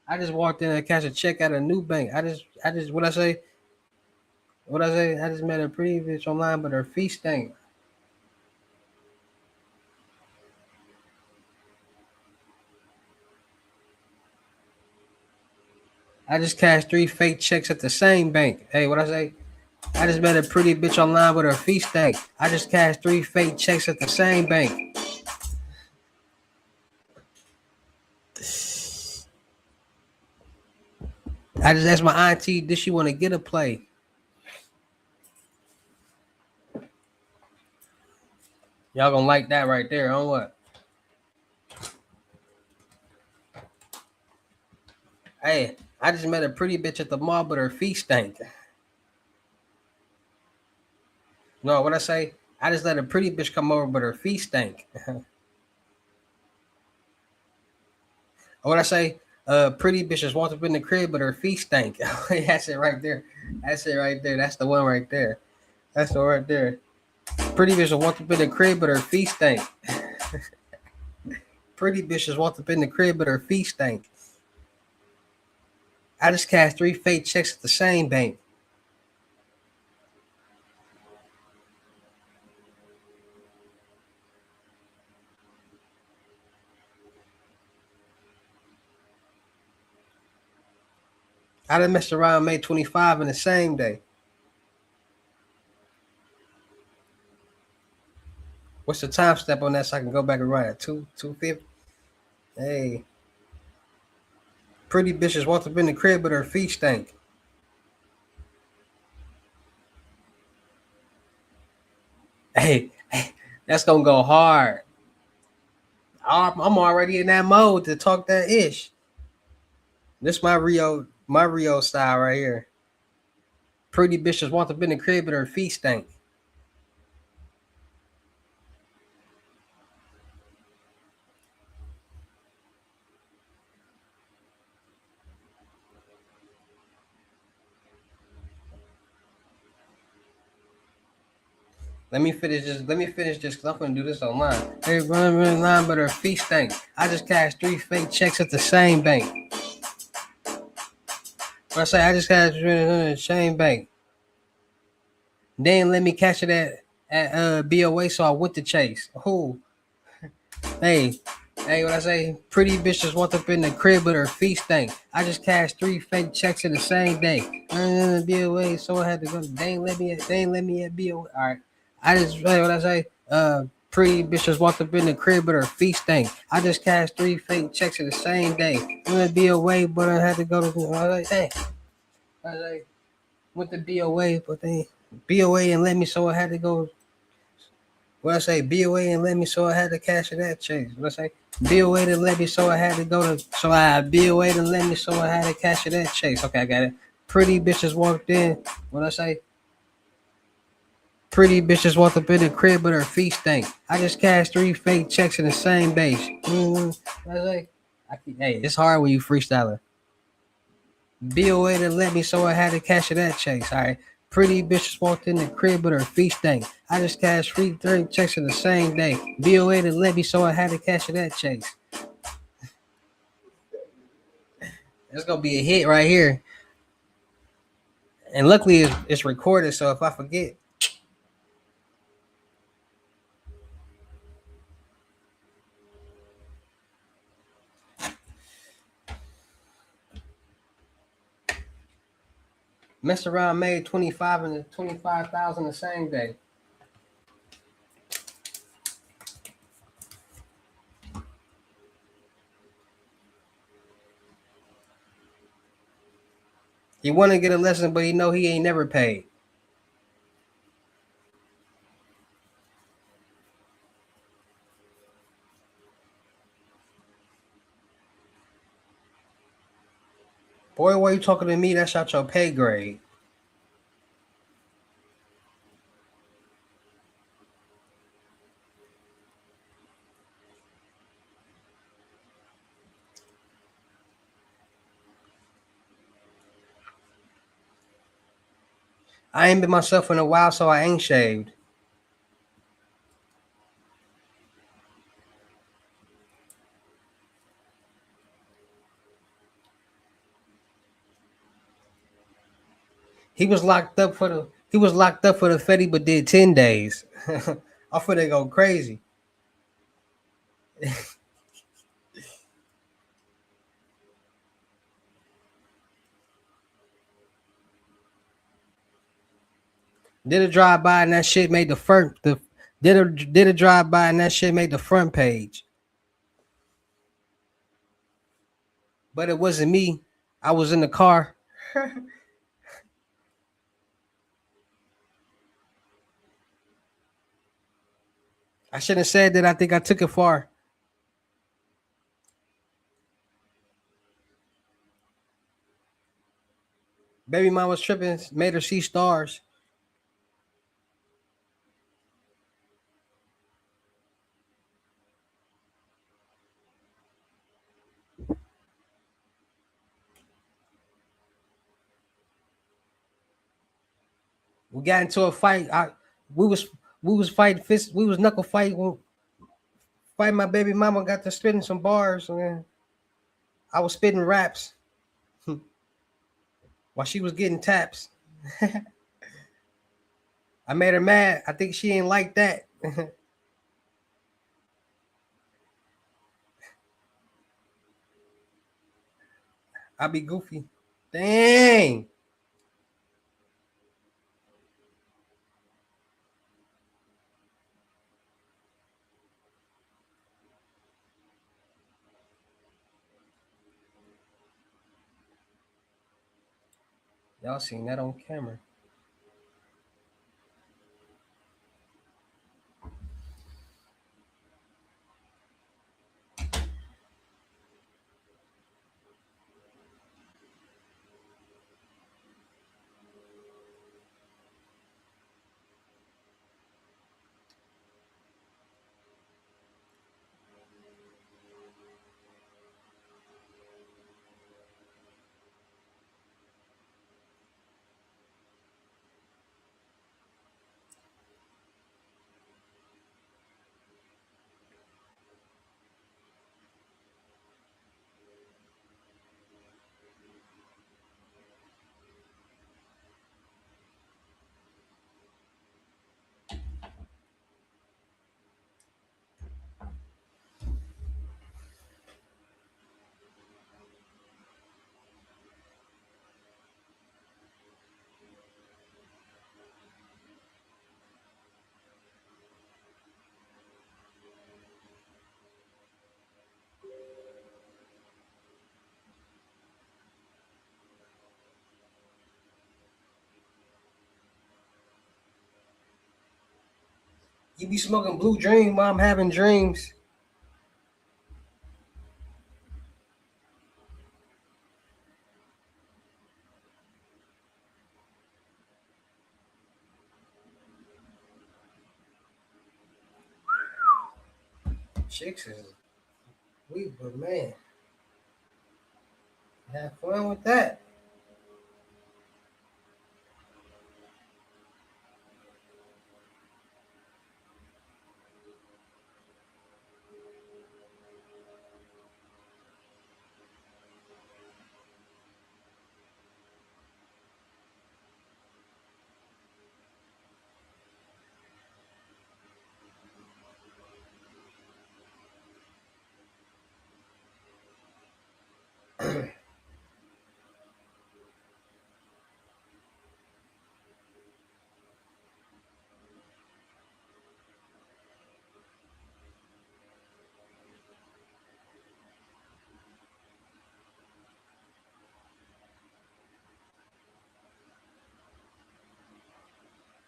I just walked in and cashed a check at a new bank. What I say? What I say? I just met a pretty bitch online, but her feet stink. I just cashed 3 fake checks at the same bank. Hey, what I say? I just met a pretty bitch online with her feet stank. I just cashed 3 fake checks at the same bank. I just asked my auntie, did she want to get a play? Y'all gonna like that right there, on what? Hey, I just met a pretty bitch at the mall, but her feet stank. No, what I say? I just let a pretty bitch come over, but her feet stank. What I say? Pretty bitch just walked up in the crib, but her feet stank. That's it right there. That's it right there. That's the one right there. That's the one right there. Pretty bitch just walked up in the crib, but her feet stank. Pretty bitch just walked up in the crib, but her feet stank. I just cashed 3 fake checks at the same bank. I done messed around, made 25 in the same day. What's the time step on that so I can go back and run at 250? Hey, pretty bitches walked up in the crib, but her feet stank. Hey, that's gonna go hard. I'm already in that mode to talk that ish. This my Rio style right here. Pretty bitches walked up in the crib, but her feet stank. Let me finish this because I'm gonna do this online. Hey, run line, but her feet stink. I just cashed 3 fake checks at the same bank. When I say I just cashed the same bank, they didn't let me cash it at BOA, so I went to Chase. Who? Hey, hey, what I say? Pretty bitch just walked up in the crib with her feet stank. I just cashed 3 fake checks in the same day. BOA, so I had to go. They ain't let me at BOA. All right. I just, hey, what I say? Pretty bitch just walked up in the crib with her feet stank. I just cashed 3 fake checks in the same day. I'm gonna be away, but I had to go to. I was like, hey, I was like, went to BOA, but they BOA and let me, so I had to go. What I say, BOA and let me, so I had to cash it at Chase. What I say, BOA to let me, so I had to go to, so I BOA to let me, so I had to cash it at Chase. Okay, I got it. Pretty bitches walked in. What I say, pretty bitches walked up in the crib, but her feet stink. I just cashed 3 fake checks in the same base. What I say, hey, it's hard when you freestyling. BOA to let me, so I had to cash it at Chase. All right. Pretty bitches walked in the crib with her feet stank. I just cashed 30 checks in the same day. BOA to let me, so I had to cash it at Chase. It's gonna be a hit right here. And luckily it's recorded, so if I forget, messed around, made 25,000 the same day. He want to get a lesson, but he know he ain't never paid. Boy, why you talking to me? That's out your pay grade. I ain't been myself in a while, so I ain't shaved. He was locked up for the Fetty, but did 10 days. I'm finna go crazy. Did a drive by and that shit made the front. The did a drive by and that shit made the front page. But it wasn't me. I was in the car. I shouldn't have said that. I think I took it far. Baby mom was tripping, made her see stars. We got into a fight. We was we was fighting fist. We was knuckle fight. Fight my baby mama got to spitting some bars. And I was spitting raps while she was getting taps. I made her mad. I think she ain't like that. I be goofy. Dang. Y'all seen that on camera. You be smoking blue dream while I'm having dreams. Chicks is weak, but man, have fun with that.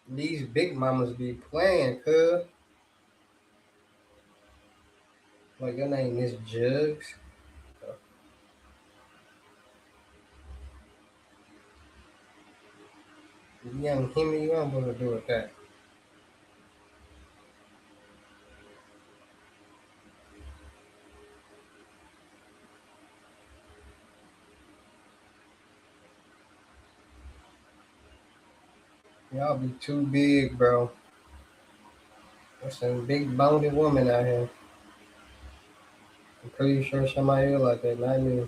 These big mamas be playing, cuz. Like your name is Jugs. Young him you I'm gonna do with that. Y'all be too big, bro. There's some big boned woman out here. I'm pretty sure somebody else like that, not me.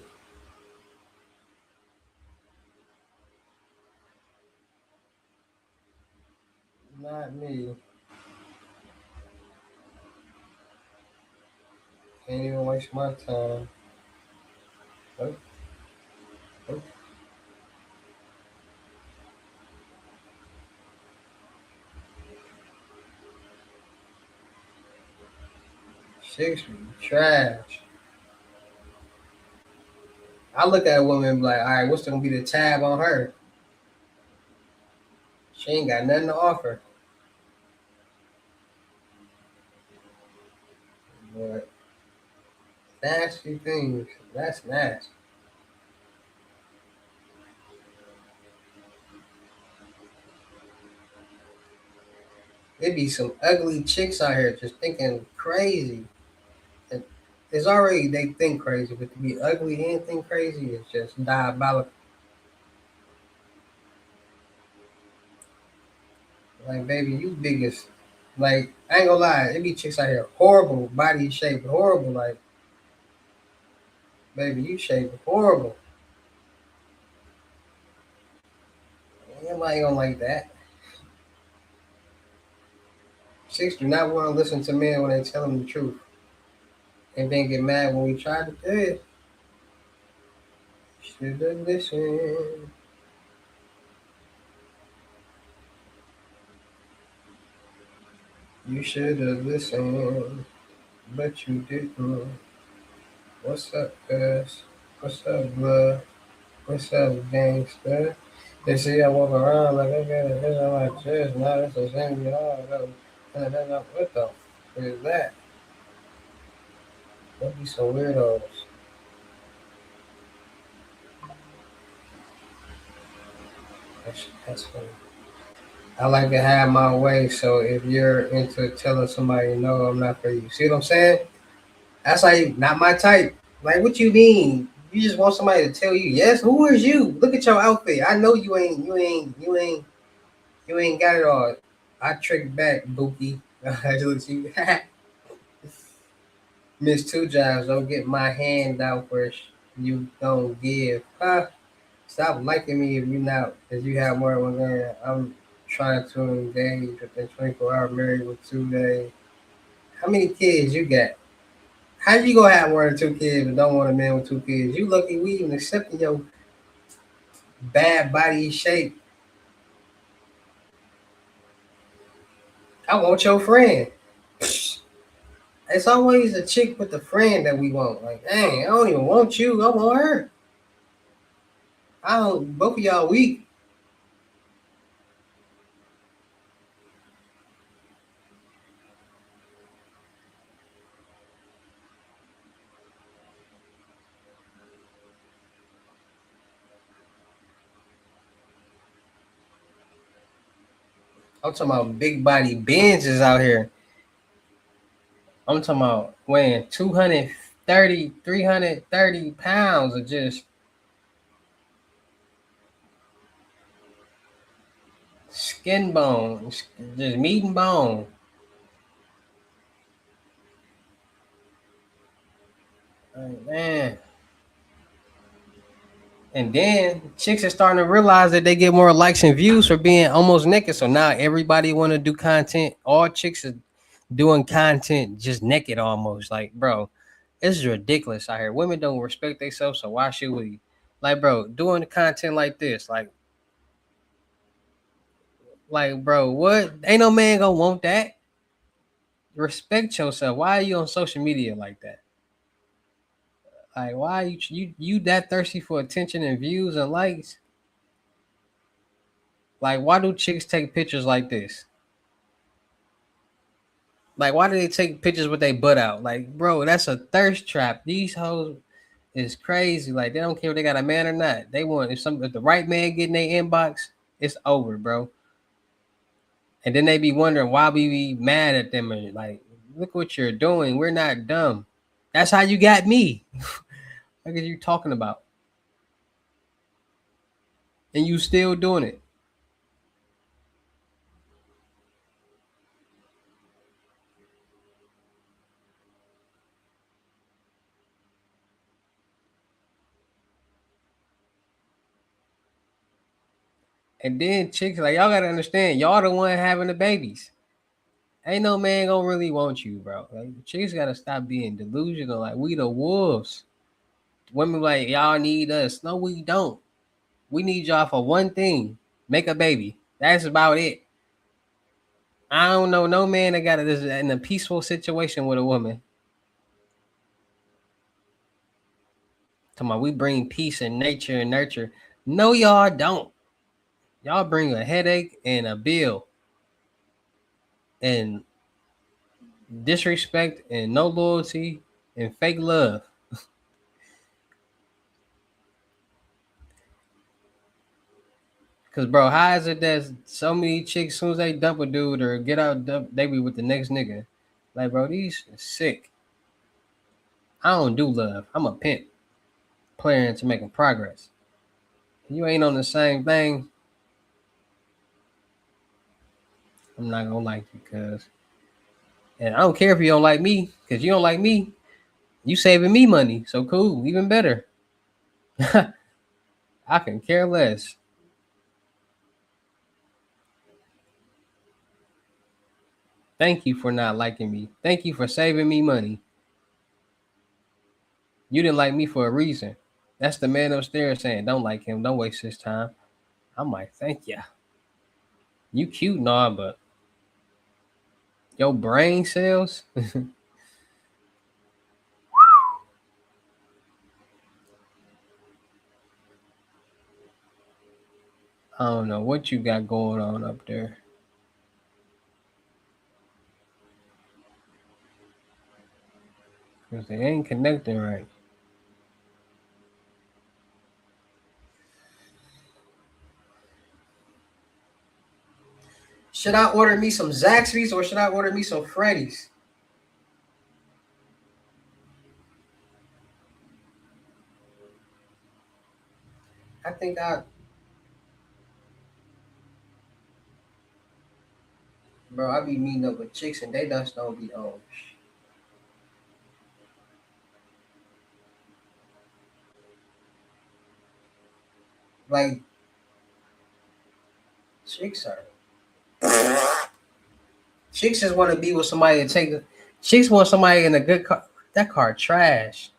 Not me. Can't even waste my time. Oh, oh. Chicks be trash. I look at a woman and be like, all right, what's gonna be the tab on her? She ain't got nothing to offer. But nasty things. That's nasty. There be some ugly chicks out here just thinking crazy. And it's already they think crazy, but to be ugly and think crazy is just diabolical. Like, baby, you biggest. Like, I ain't gonna lie, it be chicks out here horrible body shape, horrible. Like, baby, you shape horrible. Nobody gonna like that. Chicks do not want to listen to men when they tell them the truth, and then get mad when we try to do it. Should've listened. You should've listened, but you didn't. What's up, cuz? What's up, blood? What's up, gangster? They see I walk around like I got a hit on my chest. Now that's a shame, y'all. What the f is that? Don't be so weirdos. That's funny. I like to have my way, so if you're into telling somebody no, I'm not for you. See what I'm saying? That's like not my type. Like, what you mean? You just want somebody to tell you yes? Who is you? Look at your outfit. I know you ain't got it all. I trick back, Bookie. I look at you. Miss Two Jobs, don't get my hand out where you don't give. Huh? Stop liking me if you have more than one man. I'm trying to engage within 24 hours, married with 2 days. How many kids you got? How you gonna have more than two kids and don't want a man with two kids? You lucky we even accepting your bad body shape. I want your friend. It's always a chick with the friend that we want. Like, dang, I don't even want you. I want her. I don't. Both of y'all weak. I'm talking about big body Benz is out here. I'm talking about weighing 230, 330 pounds of just skin bone, just meat and bone. Like, man. And then chicks are starting to realize that they get more likes and views for being almost naked. So now everybody want to do content. All chicks are doing content just naked almost. Like, bro, this is ridiculous out here. Women don't respect themselves, so why should we? Like, bro, doing content like this, like, bro, what? Ain't no man gonna want that. Respect yourself. Why are you on social media like that? Like, why are you that thirsty for attention and views and likes? Like, why do chicks take pictures like this? Like, why do they take pictures with their butt out? Like, bro, that's a thirst trap. These hoes is crazy. Like, they don't care if they got a man or not. They want if the right man get in their inbox, it's over, bro. And then they be wondering why we be mad at them and like, look what you're doing. We're not dumb. That's how you got me. What are you talking about? And you still doing it. And then chicks like y'all gotta understand, y'all the one having the babies. Ain't no man gonna really want you, bro. Like chicks gotta stop being delusional. Like we the wolves. Women like y'all need us. No, we don't. We need y'all for one thing: make a baby. That's about it. I don't know no man that got this in a peaceful situation with a woman. Come on, we bring peace and nature and nurture. No, y'all don't. Y'all bring a headache and a bill and disrespect and no loyalty and fake love. Cause bro, how is it that so many chicks, as soon as they dump a dude or get out, they be with the next nigga? Like, bro, these sick. I don't do love. I'm a pimp, playing to making progress. You ain't on the same thing. I'm not gonna like you, cause, and I don't care if you don't like me, cause you don't like me. You saving me money, so cool, even better. I can care less. Thank you for not liking me. Thank you for saving me money. You didn't like me for a reason. That's the man upstairs saying, "Don't like him. Don't waste his time." I'm like, thank ya. You cute and all, but your brain cells. I don't know what you got going on up there, because they ain't connecting right. Should I order me some Zaxby's or should I order me some Freddy's? I think bro, I be meeting up with chicks and they just don't be on. Like chicks are, chicks just want to be with somebody to take. Chicks want somebody in a good car. That car trash.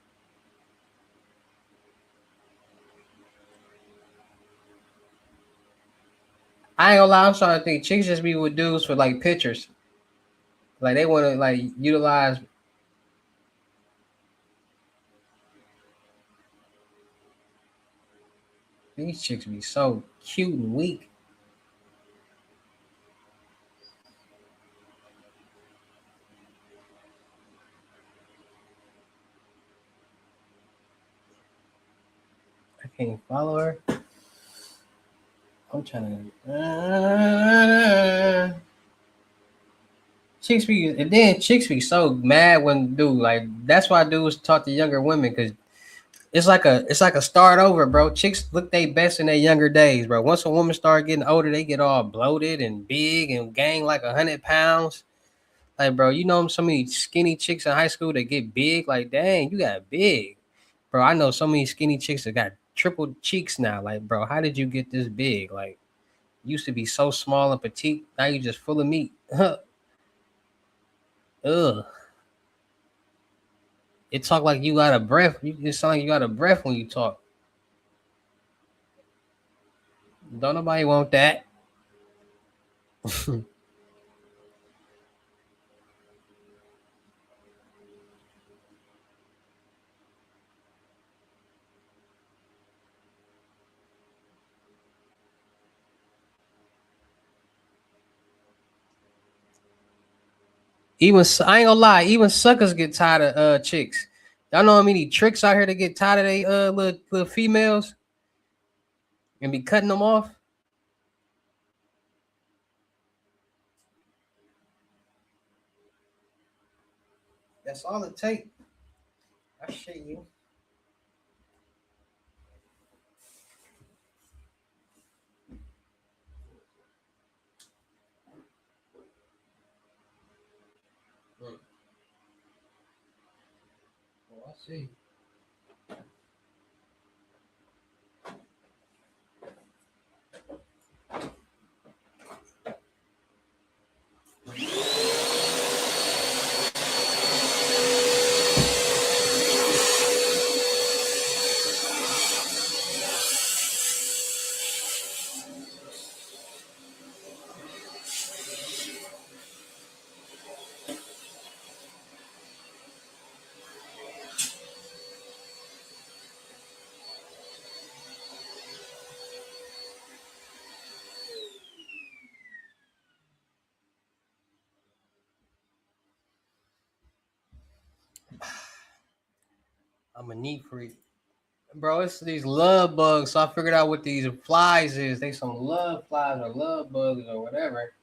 I ain't gonna lie. I'm starting to think chicks just be with dudes for like pictures. Like they want to like utilize. These chicks be so cute and weak. I can't follow her. I'm trying to. Chicks be and then chicks be so mad when dude like that's why dudes talk to younger women because it's like a start over, bro. Chicks look they best in their younger days, bro. Once a woman start getting older, they get all bloated and big and gain like 100 pounds. Like, bro, you know so many skinny chicks in high school that get big. Like, dang, you got big, bro. I know so many skinny chicks that got triple cheeks now. Like, bro, how did you get this big? Like, used to be so small and petite. Now you just full of meat. Ugh. It talk like you got a breath. You it sound like you got a breath when you talk. Don't nobody want that. I ain't gonna lie, even suckers get tired of chicks. Y'all know how many tricks out here to get tired of they little females and be cutting them off. That's all it take. I shit you. Mm. Oh, I see. I'm a neat freak. Bro, it's these love bugs. So I figured out what these flies is. They some love flies or love bugs or whatever.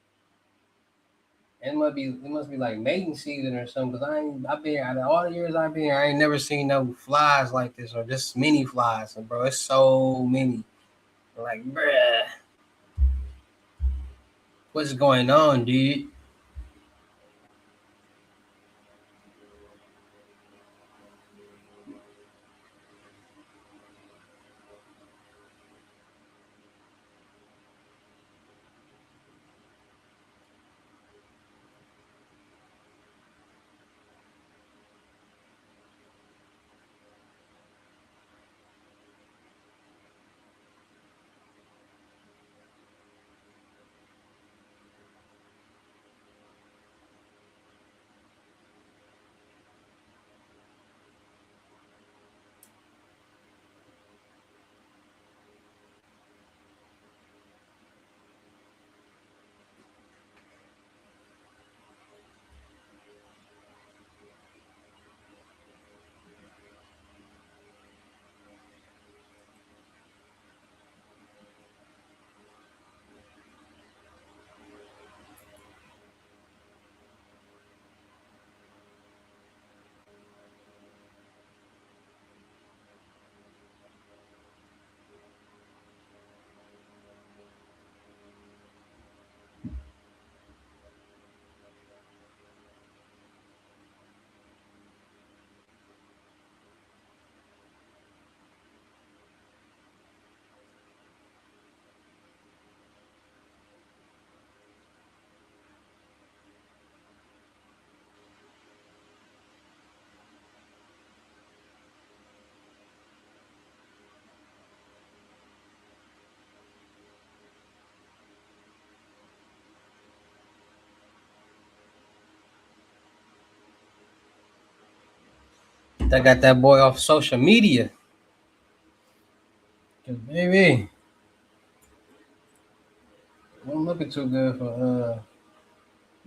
And it must be like mating season or something. Cause I've been out of all the years I've been here, I ain't never seen no flies like this or just many flies. And bro, it's so many. Like, bruh, what's going on, dude? I got that boy off social media. 'Cause, baby, I'm looking too good for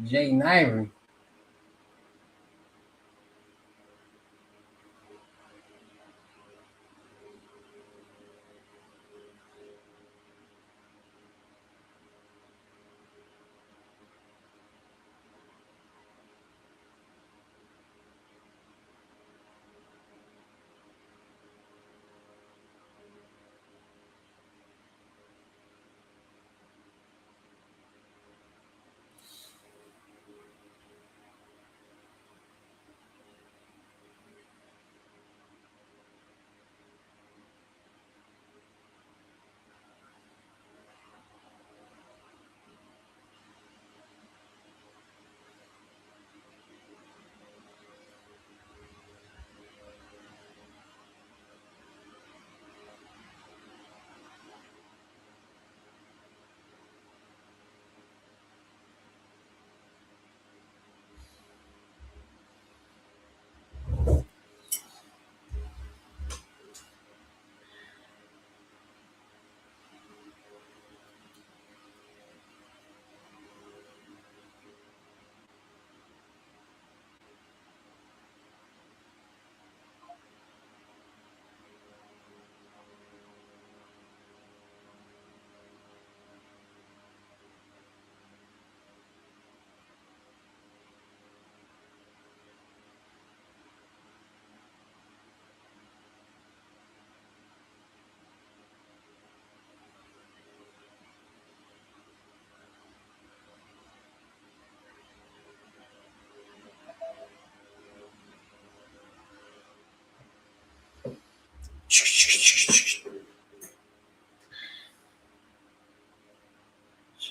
Jay Ivory.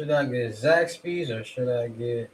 Should I get Zaxby's or should I get?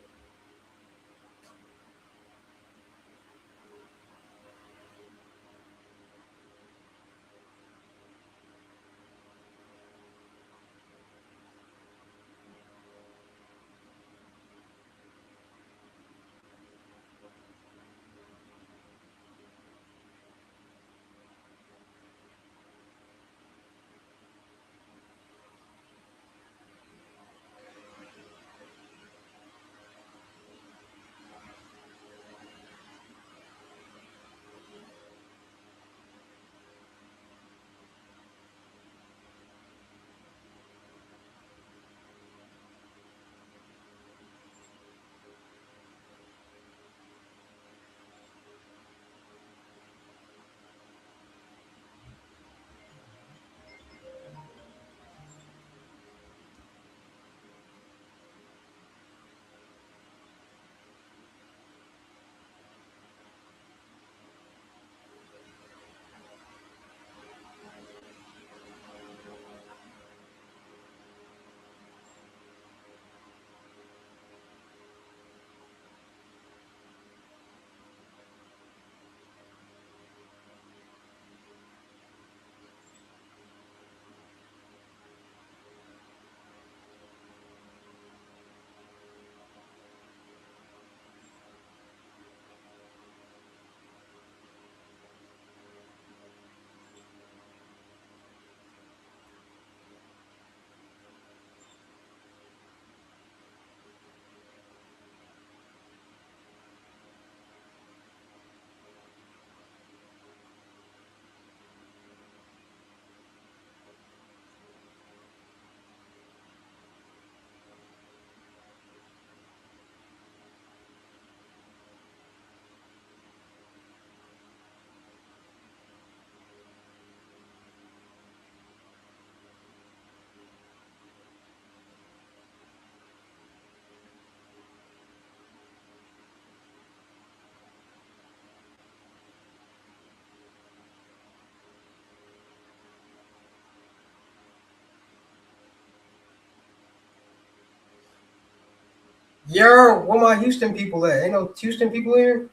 Yo, where my Houston people at? Ain't no Houston people here.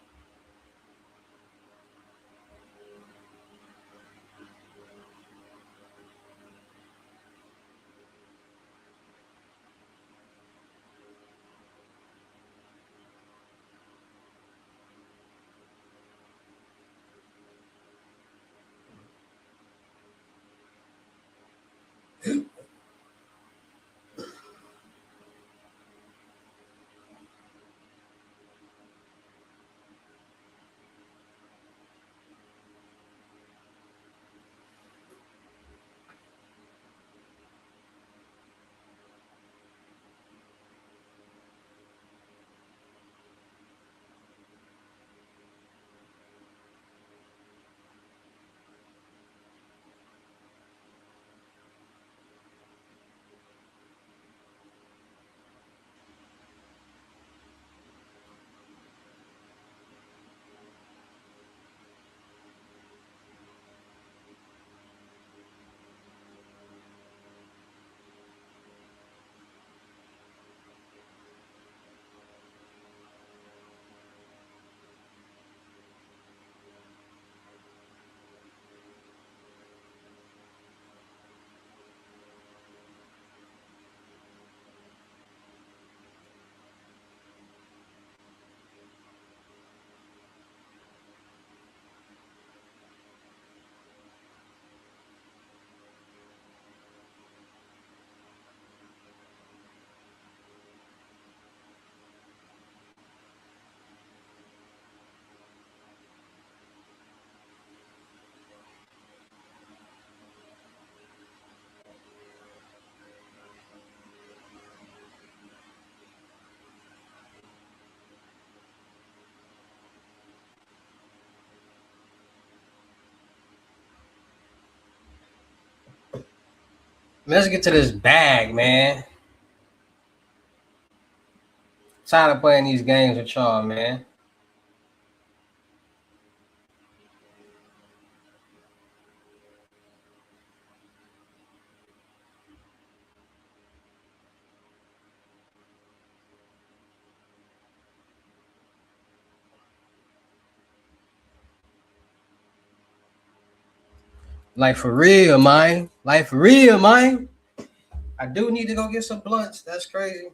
Let's get to this bag, man. Tired of playing these games with y'all, man. Like for real, man. Like for real, man. I do need to go get some blunts. That's crazy.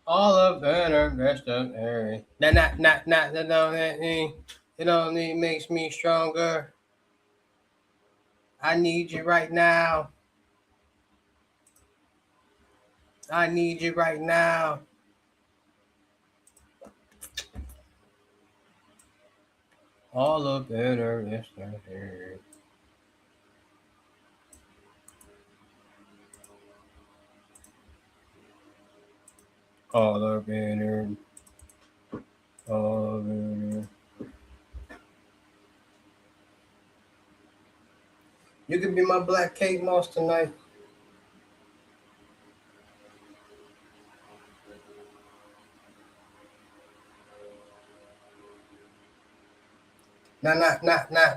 All of better, best of every. That don't that me. It only makes me stronger. I need you right now. I need you right now. All of better, best of every. All of better, all of better. You can be my black Kate Moss tonight.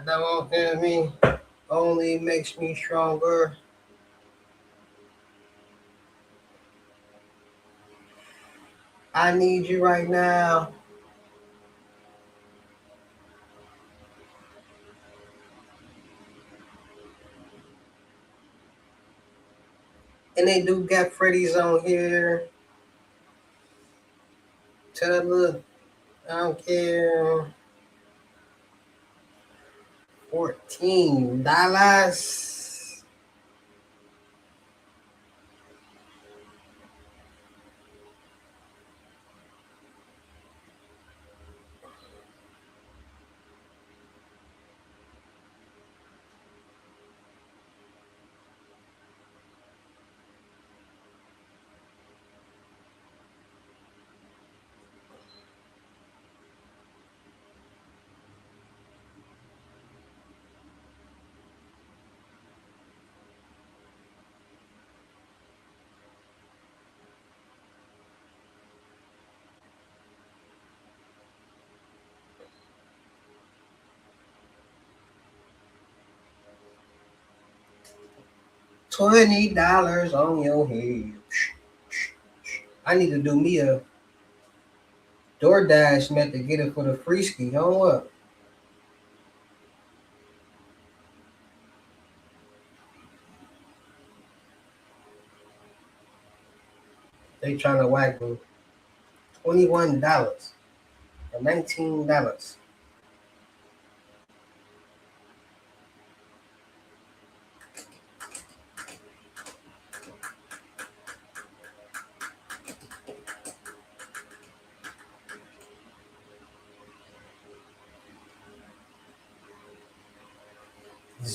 That won't hear me. Only makes me stronger. I need you right now. And they do got Freddy's on here. Tell look, I don't care. $14. $20 on your head. I need to do me a DoorDash meant to get it for the free ski. Don't what? They trying to whack me. $21 or $19.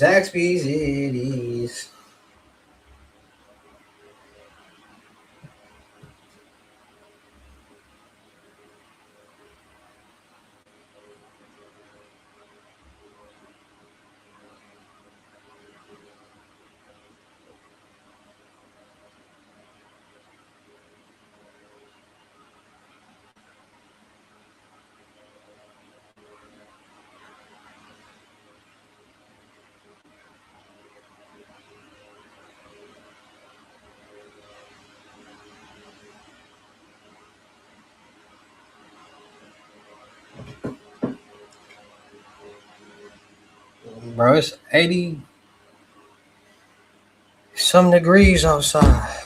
Zaxby's it is. Bro, it's 80 some degrees outside.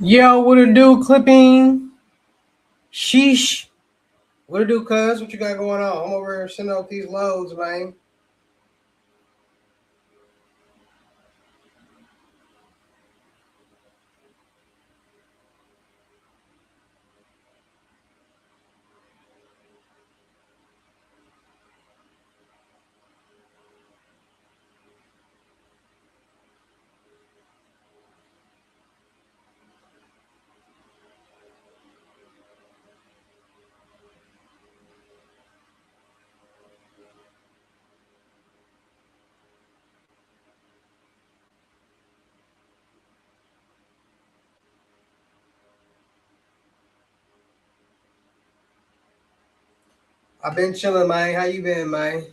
Yo, what it do, clipping? Sheesh. What it do, cuz? What you got going on? I'm over here sending out these loads, man. I've been chilling, man. How you been, man?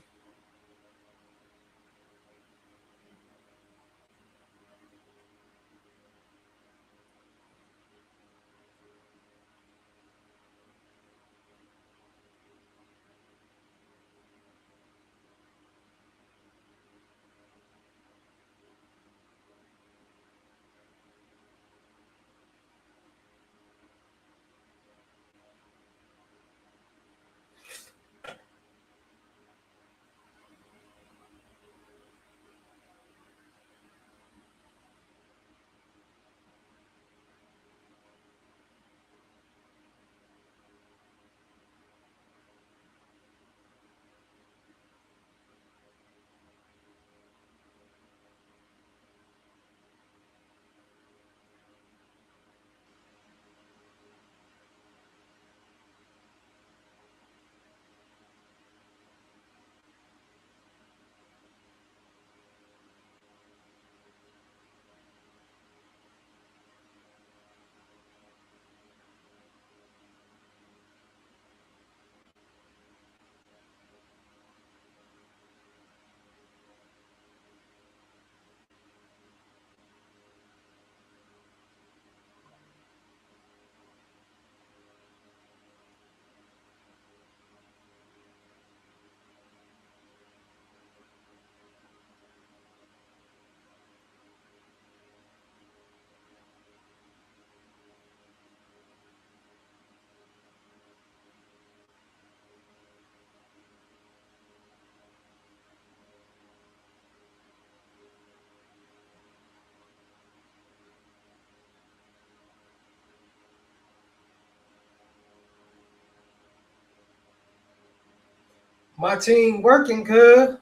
My team working, cuz.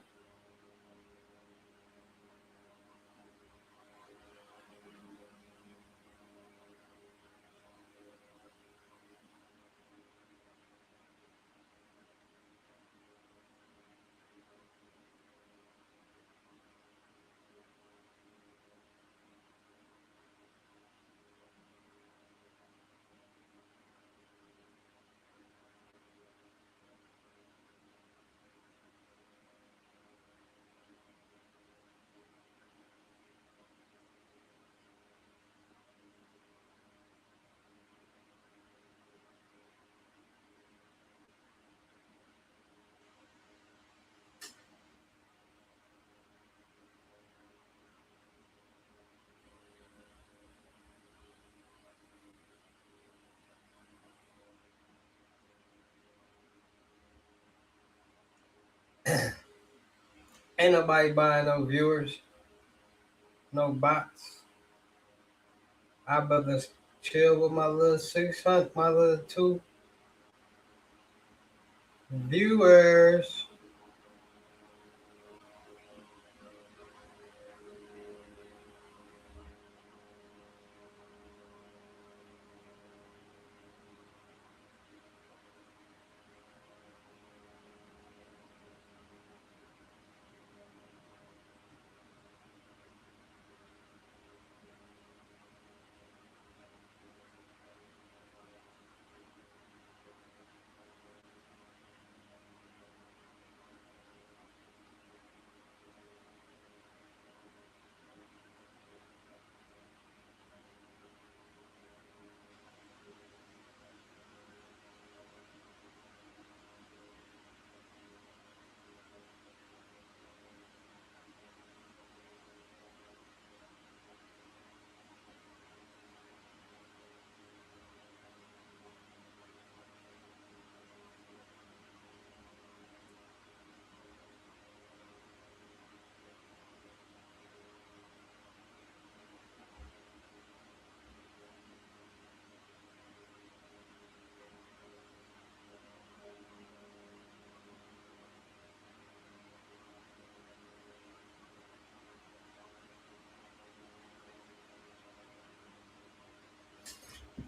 Ain't nobody buying no viewers, no bots. I better chill with my little 600, my little two viewers.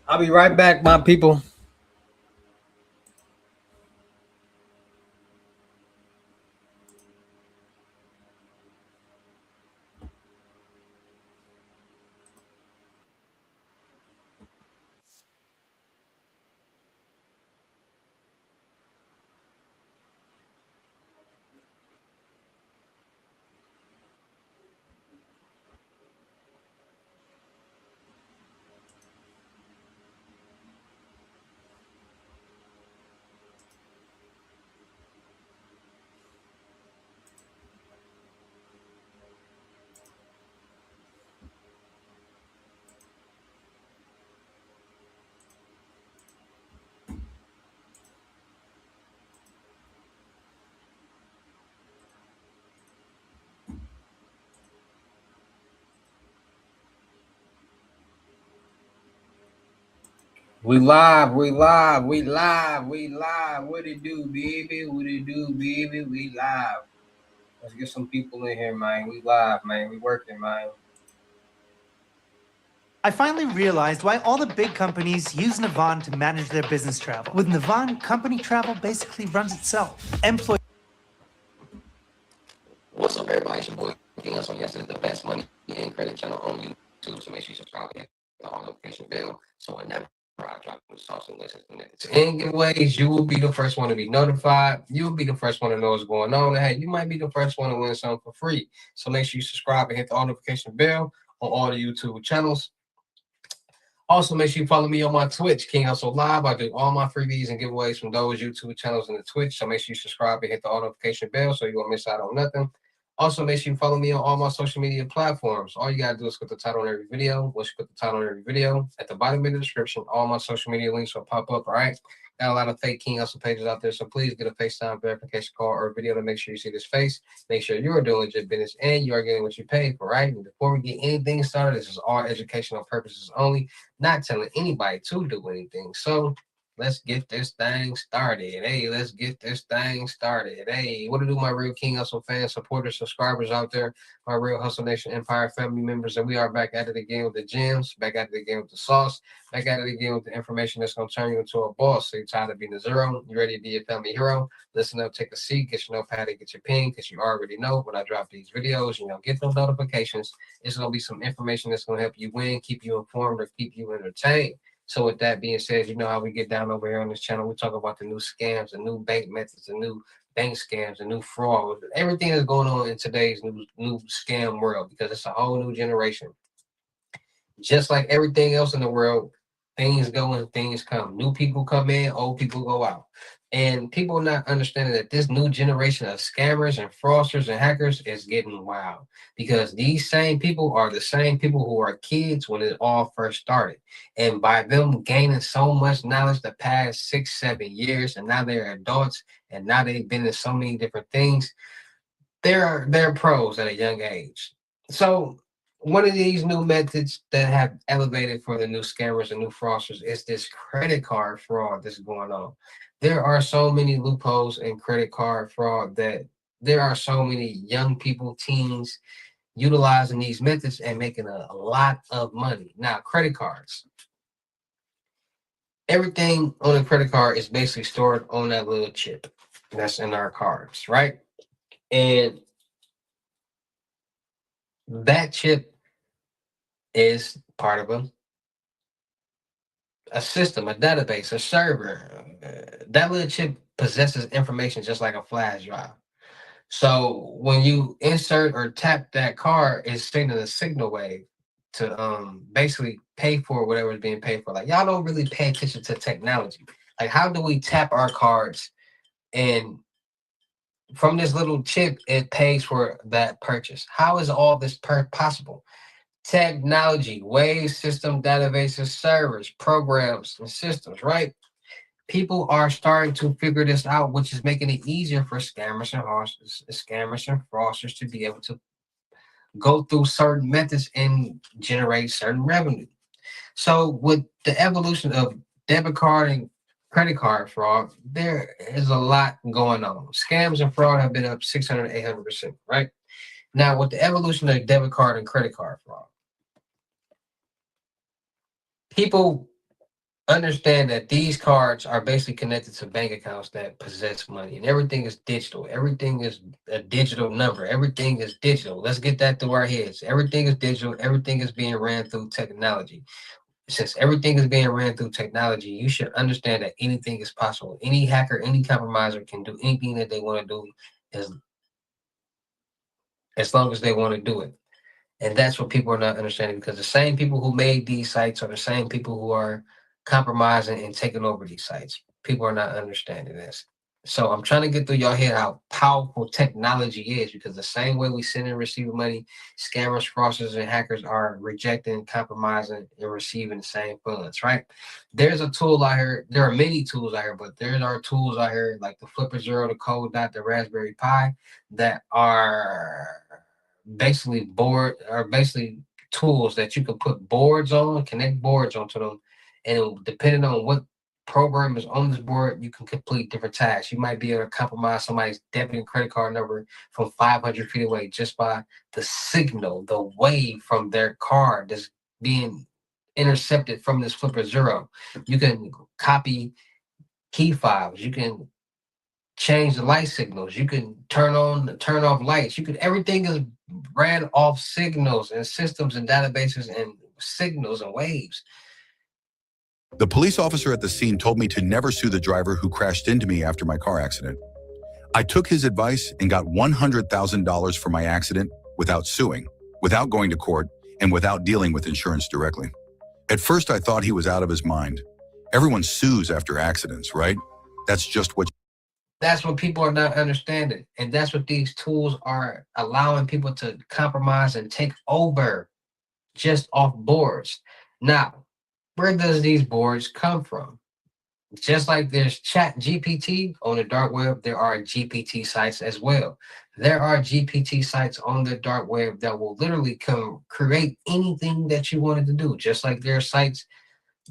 I'll be right back, my people. We live, we live, we live, we live. What it do, baby? What it do, baby? We live. Let's get some people in here, man. We live, man. We working, man. I finally realized why all the big companies use Navan to manage their business travel. With Navan, company travel basically runs itself. Employees. What's up, everybody? It's your boy King. So yes, it's the best money and credit channel on YouTube. So make sure you subscribe and hit the all notification bell so whenever I drop new sauce and lessons and In giveaways, you will be the first one to be notified. You'll be the first one to know what's going on. And hey, you might be the first one to win something for free. So make sure you subscribe and hit the all notification bell on all the YouTube channels. Also, make sure you follow me on my Twitch, King Hussle Live. I do all my freebies and giveaways from those YouTube channels and the Twitch. So make sure you subscribe and hit the all notification bell so you won't miss out on nothing. Also, make sure you follow me on all my social media platforms. All you gotta do is put the title on every video. Once you put the title on every video, at the bottom of the description, all my social media links will pop up. All right. Got a lot of fake King Hustle pages out there, so please get a FaceTime verification call or video to make sure you see this face. Make sure you are doing legit business and you are getting what you pay for, right? And before we get anything started, this is all educational purposes only, not telling anybody to do anything. So let's get this thing started. Hey, let's get this thing started. Hey, what to do, my real King Hustle fans, supporters, subscribers out there, my real Hustle Nation Empire family members, and we are back at it again with the gems, back at it again with the sauce, back at it again with the information that's going to turn you into a boss. So you're tired of being a zero, you ready to be a family hero? Listen up, take a seat, get your notepad, and get your pen, because you already know when I drop these videos, get those notifications. It's going to be some information that's going to help you win, keep you informed, or keep you entertained. So with that being said, you know how we get down over here on this channel. We talk about the new scams, the new bank methods, the new bank scams, the new fraud, everything that's going on in today's new scam world, because it's a whole new generation. Just like everything else in the world, things go and things come. New people come in, old people go out. And people not understanding that this new generation of scammers and fraudsters and hackers is getting wild, because these same people are the same people who are kids when it all first started. And by them gaining so much knowledge the past 6, 7 years, and now they're adults, and now they've been in so many different things, they're pros at a young age. So one of these new methods that have elevated for the new scammers and new fraudsters is this credit card fraud that's going on. There are so many loopholes in credit card fraud that there are so many young people, teens, utilizing these methods and making a lot of money. Now, credit cards. Everything on a credit card is basically stored on that little chip that's in our cards, right? And that chip is part of a system, a database, a server. That little chip possesses information just like a flash drive. So when you insert or tap that card, it's sending a signal wave to basically pay for whatever is being paid for. Like, y'all don't really pay attention to technology. Like, how do we tap our cards, and from this little chip it pays for that purchase? How is all this possible? Technology, waves, system, databases, servers, programs, and systems, right? People are starting to figure this out, which is making it easier for scammers and fraudsters to be able to go through certain methods and generate certain revenue. So with the evolution of debit card and credit card fraud, there is a lot going on. Scams and fraud have been up 600, 800%, right? Now, with the evolution of debit card and credit card fraud, people understand that these cards are basically connected to bank accounts that possess money, and everything is digital. Everything is a digital number. Everything is digital. Let's get that through our heads. Everything is digital. Everything is being ran through technology. Since everything is being ran through technology, you should understand that anything is possible. Any hacker, any compromiser can do anything that they want to do as as long as they want to do it. And that's what people are not understanding, because the same people who made these sites are the same people who are compromising and taking over these sites. People are not understanding this. So I'm trying to get through your head how powerful technology is, because the same way we send and receive money, scammers, fraudsters, and hackers are rejecting, compromising, and receiving the same funds, right? There's a tool out here. There are many tools out here, but there are tools out here like the Flipper Zero, the Code Dot, the Raspberry Pi that are basically tools that you can put boards on, connect boards onto them, and depending on what program is on this board, you can complete different tasks. You might be able to compromise somebody's debit and credit card number from 500 feet away just by the signal, the wave from their card that's being intercepted from this Flipper Zero. You can copy key files. You can change the light signals. You can turn on, turn off lights. You can, everything is ran off signals and systems and databases and signals and waves. The police officer at the scene told me to never sue the driver who crashed into me after my car accident. I took his advice and got $100,000 for my accident without suing, without going to court, and without dealing with insurance directly. At first, I thought he was out of his mind. Everyone sues after accidents, right? That's just what people are not understanding. And that's what these tools are allowing people to compromise and take over just off boards. Now, where does these boards come from? Just like there's Chat GPT on the dark web, there are GPT sites as well. There are GPT sites on the dark web that will literally come create anything that you wanted to do. Just like there are sites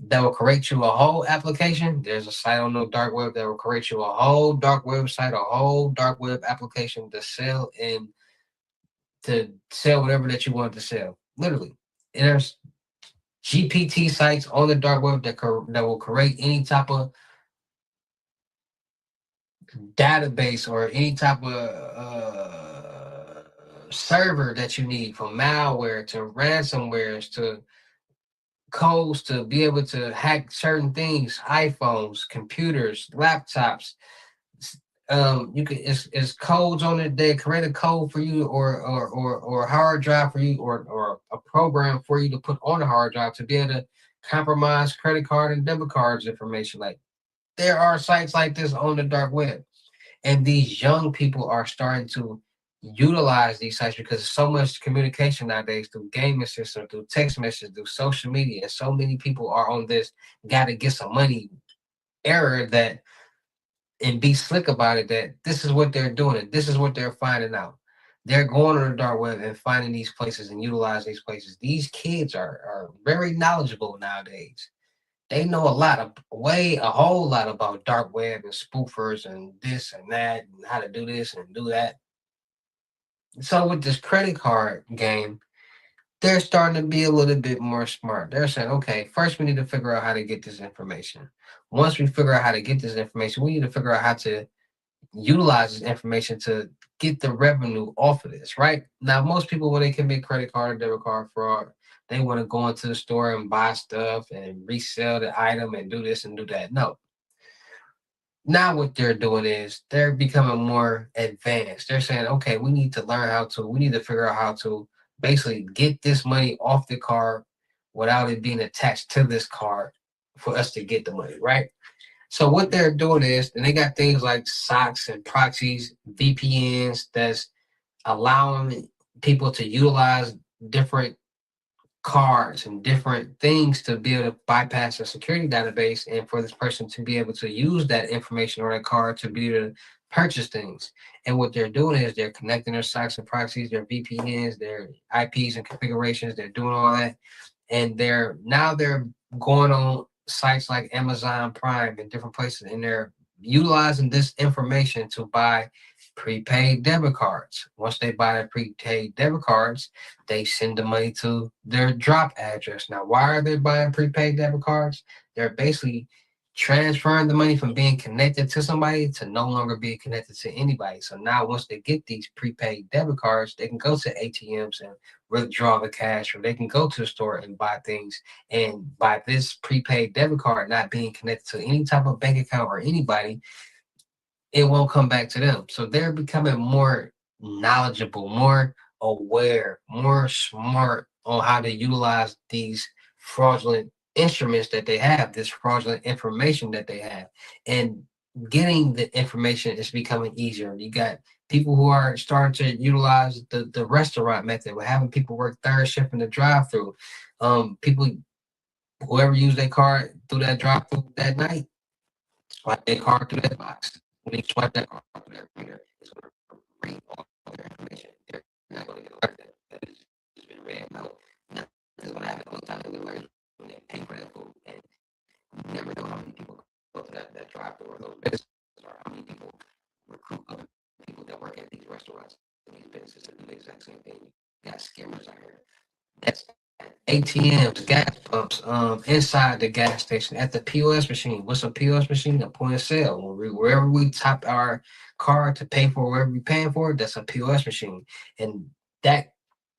that will create you a whole application. There's a site on the dark web that will create you a whole dark website, a whole dark web application to sell and to sell whatever that you want to sell. Literally. And there's GPT sites on the dark web that will create any type of database or any type of server that you need, from malware to ransomwares to codes to be able to hack certain things, iPhones, computers, laptops. You can, it's codes on it. They create a code for you, or a hard drive for you, or a program for you to put on a hard drive to be able to compromise credit card and debit cards information. Like, there are sites like this on the dark web, and these young people are starting to utilize these sites because there's so much communication nowadays through gaming systems, through text messages, through social media, and so many people are on this gotta get some money era that, and be slick about it, that this is what they're doing and this is what they're finding out. They're going on the dark web and finding these places and utilizing these places. These kids are very knowledgeable nowadays. They know a lot of a whole lot about dark web and spoofers and this and that and how to do this and do that. So with this credit card game, they're starting to be a little bit more smart. They're saying, okay, first we need to figure out how to get this information. Once we figure out how to get this information, we need to figure out how to utilize this information to get the revenue off of this, right? Now, most people, when they commit credit card or debit card fraud, they want to go into the store and buy stuff and resell the item and do this and do that. No. Now what they're doing is they're becoming more advanced. They're saying, okay, we need to figure out how to basically get this money off the card without it being attached to this card for us to get the money, right? So what they're doing is, and they got things like socks and proxies, VPNs that's allowing people to utilize different cards and different things to be able to bypass a security database, and for this person to be able to use that information on a card to be able to purchase things. And what they're doing is they're connecting their socks and proxies, their VPNs, their IPs and configurations. They're doing all that, and they're going on sites like Amazon Prime and different places, and they're utilizing this information to buy prepaid debit cards. Once they buy the prepaid debit cards, they send the money to their drop address. Now, why are they buying prepaid debit cards? They're basically transferring the money from being connected to somebody to no longer being connected to anybody. So now once they get these prepaid debit cards, they can go to ATMs and withdraw the cash, or they can go to the store and buy things. And by this prepaid debit card not being connected to any type of bank account or anybody, it won't come back to them. So they're becoming more knowledgeable, more aware, more smart on how to utilize these fraudulent instruments that they have, this fraudulent information that they have. And getting the information is becoming easier. You got people who are starting to utilize the restaurant method. We're having people work third shift in the drive through. People, whoever used their card through that drive through that night, swipe their card through that box. When you swipe that card through that reader, it's going to read all their information. They're not going to get alerted that it's been read. No, that's going to happen all the time. They learn when they pay for that food, and you never know how many people go to that drive-through or those businesses, or how many people recruit other people that work at these restaurants and these businesses to do the exact same thing. You got scammers out here. That's ATMs, gas pumps, inside the gas station, at the POS machine. What's a POS machine? A point of sale. Wherever we tap our card to pay for wherever we're paying for, that's a POS machine. And that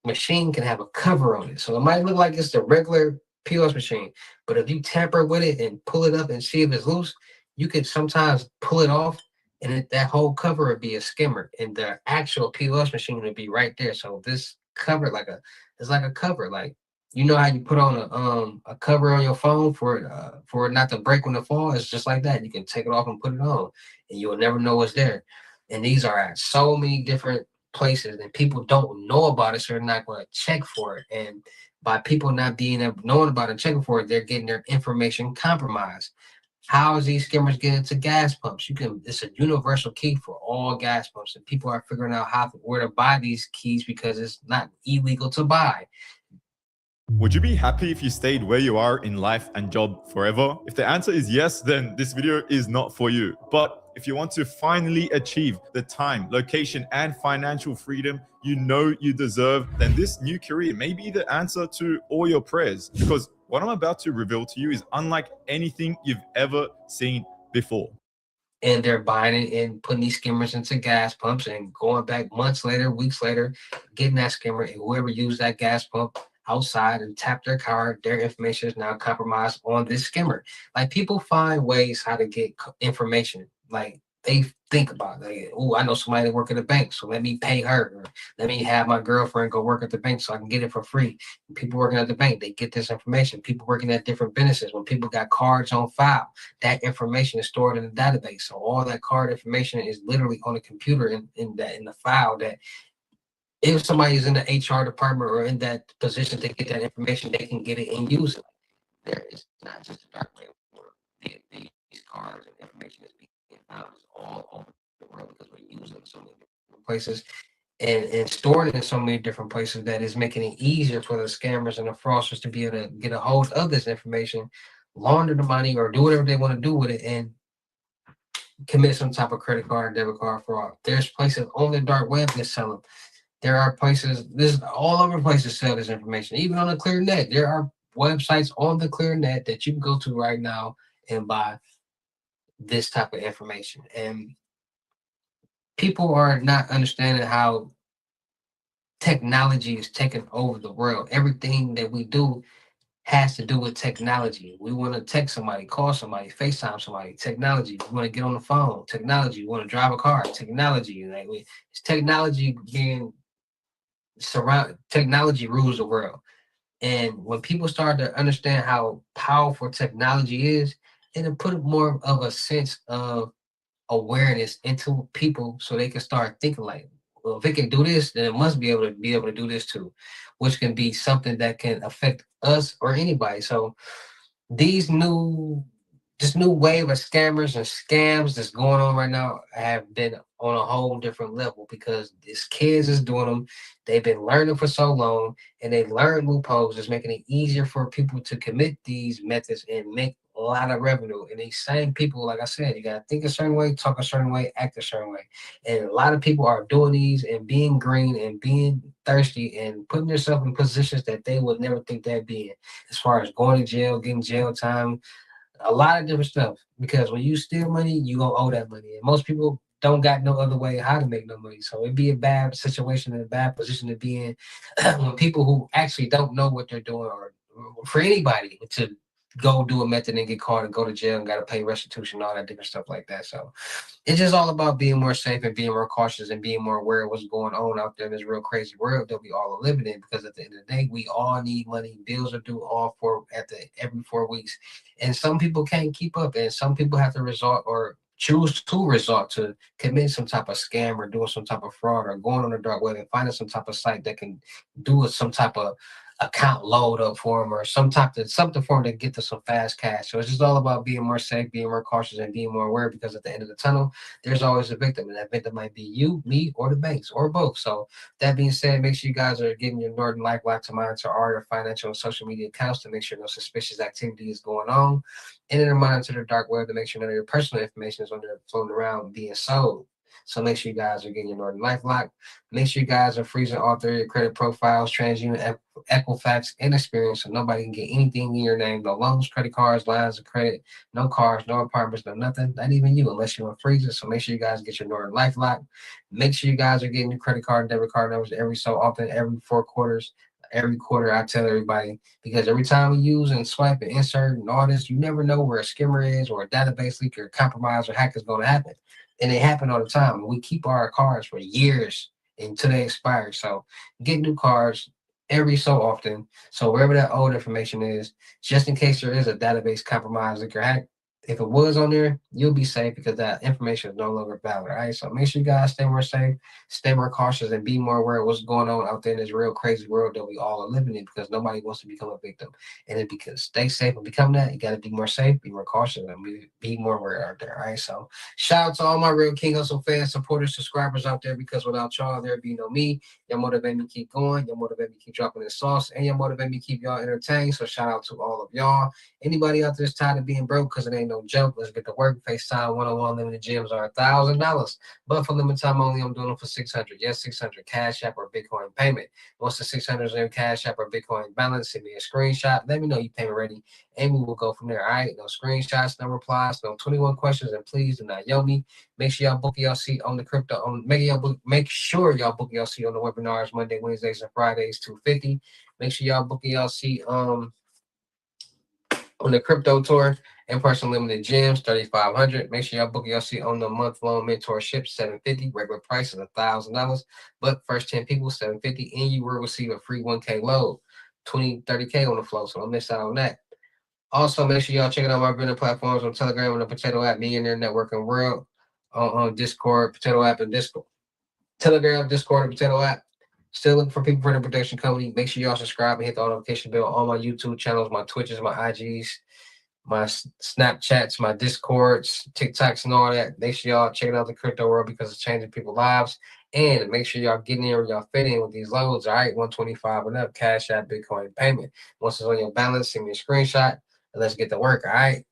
machine can have a cover on it. So it might look like it's the regular POS machine, but if you tamper with it and pull it up and see if it's loose, you can sometimes pull it off, and that whole cover would be a skimmer, and the actual POS machine would be right there. So this cover, it's like a cover, like, you know how you put on a cover on your phone for it not to break when it falls? It's just like that. You can take it off and put it on, and you'll never know what's there. And these are at so many different places, and people don't know about it, so they're not going to check for it. And by people not being knowing about it and checking for it, they're getting their information compromised. How is these scammers getting into gas pumps? It's a universal key for all gas pumps, and people are figuring out where to buy these keys because it's not illegal to buy. Would you be happy if you stayed where you are in life and job forever? If the answer is yes, then this video is not for you. But if you want to finally achieve the time, location, and financial freedom you know you deserve, then this new career may be the answer to all your prayers. Because what I'm about to reveal to you is unlike anything you've ever seen before. And they're buying it and putting these skimmers into gas pumps and going back months later, weeks later, getting that skimmer, and whoever used that gas pump outside and tapped their card, their information is now compromised on this skimmer. Like, people find ways how to get information. Like, they think about, like, oh, I know somebody that work at a bank, so let me pay her. Or let me have my girlfriend go work at the bank so I can get it for free. And people working at the bank, they get this information. People working at different businesses, when people got cards on file, that information is stored in the database. So all that card information is literally on the computer in the file, that if somebody's in the HR department or in that position to get that information, they can get it and use it. There is not just a dark web where these cards and information is being found all over the world, because we're using it in so many different places and storing it in so many different places, that is making it easier for the scammers and the fraudsters to be able to get a hold of this information, launder the money, or do whatever they want to do with it, and commit some type of credit card, debit card fraud. There's places on the dark web that sell them. There are places, this all over places sell this information. Even on the clear net, there are websites on the clear net that you can go to right now and buy this type of information. And people are not understanding how technology is taking over the world. Everything that we do has to do with technology. We want to text somebody, call somebody, FaceTime somebody, technology. We want to get on the phone, technology. We want to drive a car, technology. Like, it's technology being technology rules the world. And when people start to understand how powerful technology is, it'll put more of a sense of awareness into people, so they can start thinking like, well, if it can do this, then it must be able to do this too, which can be something that can affect us or anybody. So these this new wave of scammers and scams that's going on right now have been on a whole different level, because these kids is doing them. They've been learning for so long, and they learn loopholes. It's making it easier for people to commit these methods and make a lot of revenue. And these same people, like I said, you gotta think a certain way, talk a certain way, act a certain way. And a lot of people are doing these and being green and being thirsty and putting themselves in positions that they would never think they'd be in, as far as going to jail, getting jail time, a lot of different stuff. Because when you steal money, you gonna owe that money. And most people don't got no other way how to make no money. So it'd be a bad situation and a bad position to be in when people who actually don't know what they're doing, or for anybody to go do a method and get caught and go to jail and gotta pay restitution, all that different stuff like that. So it's just all about being more safe and being more cautious and being more aware of what's going on out there in this real crazy world that we all are living in. Because at the end of the day, we all need money. Bills are due every 4 weeks, and some people can't keep up, and some people have to resort or choose to resort to commit some type of scam or doing some type of fraud or going on the dark web and finding some type of site that can do some type of account load up for them or something for them to get to some fast cash. So it's just all about being more safe, being more cautious, and being more aware, because at the end of the tunnel, there's always a victim, and that victim might be you, me, or the banks, or both. So that being said, make sure you guys are getting your Norton LifeLock to monitor all your financial and social media accounts to make sure no suspicious activity is going on, and then monitor the dark web to make sure none of your personal information is on there floating around being sold. So make sure you guys are getting your Norton LifeLock. Make sure you guys are freezing all three of your credit profiles, TransUnion, Equifax, and Experience, so nobody can get anything in your name. No loans, credit cards, lines of credit, no cars, no apartments, no nothing. Not even you, unless you're on freezer. So make sure you guys get your Norton LifeLock. Make sure you guys are getting your credit card and debit card numbers every so often, every 4 quarters. Every quarter, I tell everybody, because every time we use and swipe and insert and all this, you never know where a skimmer is or a database leak or compromise or hack is going to happen. And they happen all the time. We keep our cards for years until they expire. So get new cards every so often. So wherever that old information is, just in case there is a database compromise leak or hack, if it was on there, you'll be safe because that information is no longer valid. All right. So make sure you guys stay more safe, stay more cautious, and be more aware of what's going on out there in this real crazy world that we all are living in, because nobody wants to become a victim. And then because stay safe and become that, you got to be more safe, be more cautious, and be more aware out there. All right. So shout out to all my real King Hustle fans, supporters, subscribers out there, because without y'all, there'd be no me. Y'all motivate me to keep going. Y'all motivate me to keep dropping this sauce, and y'all motivate me to keep y'all entertained. So shout out to all of y'all. Anybody out there is tired of being broke, because it ain't no joke, let's get to work. FaceTime one-on-one limited gyms are $1,000, but for limited time only, I'm doing them for $600. Yes, $600 Cash App or Bitcoin payment. Once the $600 is in Cash App or Bitcoin balance, send me a screenshot. Let me know you payment ready, and we will go from there. All right, no screenshots, no replies, no 21 questions, and please do not yell me. Make sure y'all book your seat on the crypto. Make sure y'all book your seat on the webinars Monday, Wednesdays, and Fridays, 250. Make sure y'all book your seat on the crypto tour, in-person limited gyms, 3,500. Make sure y'all book your seat on the month-long mentorship, 750. Regular price is $1,000, but first 10 people, 750, and you will receive a free 1K load, 30K on the flow. So don't miss out on that. Also, make sure y'all check out my business platforms on Telegram and the Potato App, Millionaire Networking World, on Discord, Potato App, and Discord. Telegram, Discord, and Potato App. Still looking for people for the production company. Make sure y'all subscribe and hit the notification bell on all my YouTube channels, my Twitches, my IGs, my Snapchats, my Discords, TikToks, and all that. Make sure y'all check out the crypto world, because it's changing people's lives. And make sure y'all get in where y'all fit in with these loads. All right, 125 and up, Cash App, Bitcoin payment. Once it's on your balance, send me a screenshot and let's get to work. All right.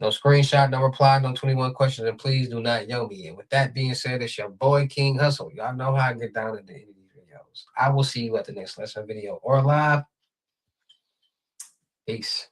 No screenshot, no reply, no 21 questions, and please do not yell me. And with that being said, it's your boy King Hustle. Y'all know how I get down at the end of these videos. I will see you at the next lesson video or live. Peace.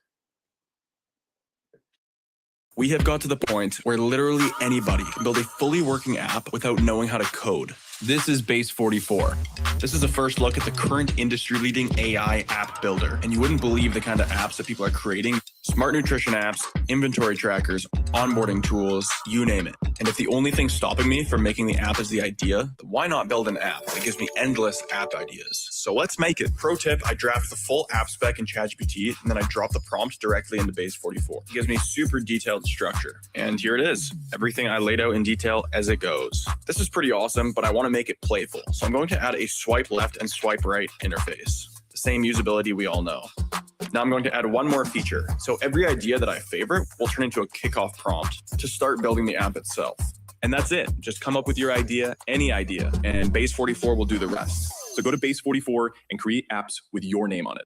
We have got to the point where literally anybody can build a fully working app without knowing how to code. This is Base 44. This is a first look at the current industry-leading AI app builder, and you wouldn't believe the kind of apps that people are creating. Smart nutrition apps, inventory trackers, onboarding tools, you name it. And if the only thing stopping me from making the app is the idea, then why not build an app that gives me endless app ideas? So let's make it. Pro tip, I draft the full app spec in ChatGPT, and then I drop the prompt directly into Base 44. It gives me super detailed structure. And here it is. Everything I laid out in detail as it goes. This is pretty awesome, but I want to make it playful. So I'm going to add a swipe left and swipe right interface. The same usability we all know. Now I'm going to add one more feature. So every idea that I favorite will turn into a kickoff prompt to start building the app itself. And that's it. Just come up with your idea, any idea, and Base 44 will do the rest. So go to Base 44 and create apps with your name on it.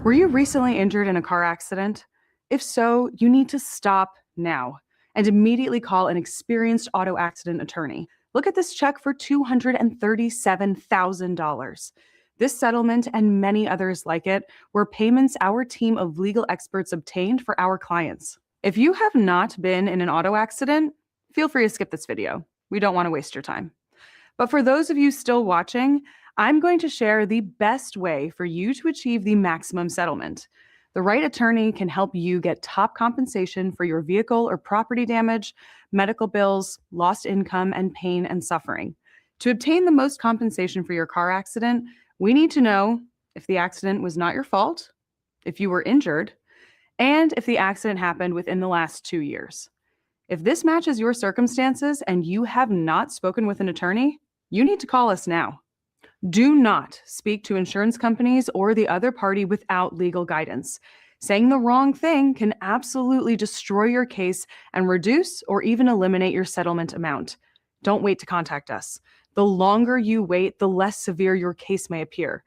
Were you recently injured in a car accident? If so, you need to stop now and immediately call an experienced auto accident attorney. Look at this check for $237,000. This settlement and many others like it were payments our team of legal experts obtained for our clients. If you have not been in an auto accident, feel free to skip this video. We don't want to waste your time. But for those of you still watching, I'm going to share the best way for you to achieve the maximum settlement. The right attorney can help you get top compensation for your vehicle or property damage, medical bills, lost income, and pain and suffering. To obtain the most compensation for your car accident, we need to know if the accident was not your fault, if you were injured, and if the accident happened within the last 2 years. If this matches your circumstances and you have not spoken with an attorney, you need to call us now. Do not speak to insurance companies or the other party without legal guidance. Saying the wrong thing can absolutely destroy your case and reduce or even eliminate your settlement amount. Don't wait to contact us. The longer you wait, the less severe your case may appear.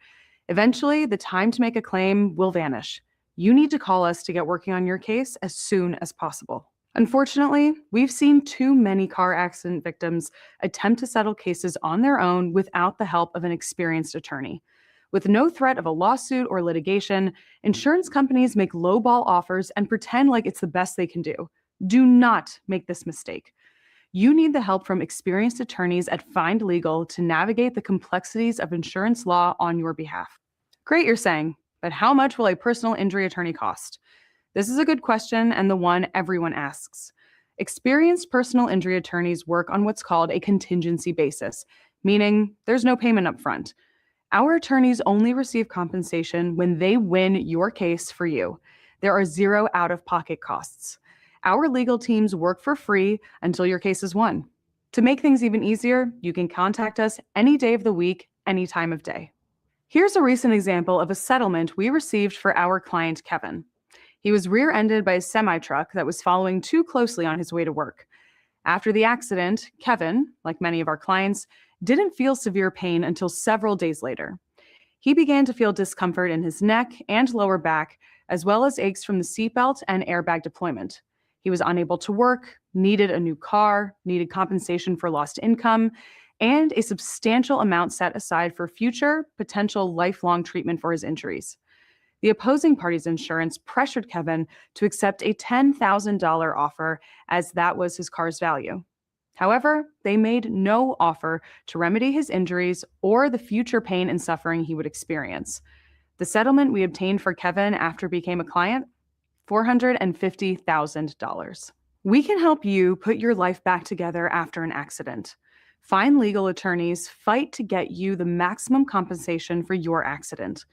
Eventually, the time to make a claim will vanish. You need to call us to get working on your case as soon as possible. Unfortunately, we've seen too many car accident victims attempt to settle cases on their own without the help of an experienced attorney. With no threat of a lawsuit or litigation, insurance companies make lowball offers and pretend like it's the best they can do. Do not make this mistake. You need the help from experienced attorneys at Find Legal to navigate the complexities of insurance law on your behalf. Great, you're saying, but how much will a personal injury attorney cost? This is a good question and the one everyone asks. Experienced personal injury attorneys work on what's called a contingency basis, meaning there's no payment up front. Our attorneys only receive compensation when they win your case for you. There are zero out-of-pocket costs. Our legal teams work for free until your case is won. To make things even easier, you can contact us any day of the week, any time of day. Here's a recent example of a settlement we received for our client, Kevin. He was rear-ended by a semi-truck that was following too closely on his way to work. After the accident, Kevin, like many of our clients, didn't feel severe pain until several days later. He began to feel discomfort in his neck and lower back, as well as aches from the seatbelt and airbag deployment. He was unable to work, needed a new car, needed compensation for lost income, and a substantial amount set aside for future, potential lifelong treatment for his injuries. The opposing party's insurance pressured Kevin to accept a $10,000 offer, as that was his car's value. However, they made no offer to remedy his injuries or the future pain and suffering he would experience. The settlement we obtained for Kevin after he became a client? $450,000. We can help you put your life back together after an accident. Find Legal attorneys fight to get you the maximum compensation for your accident.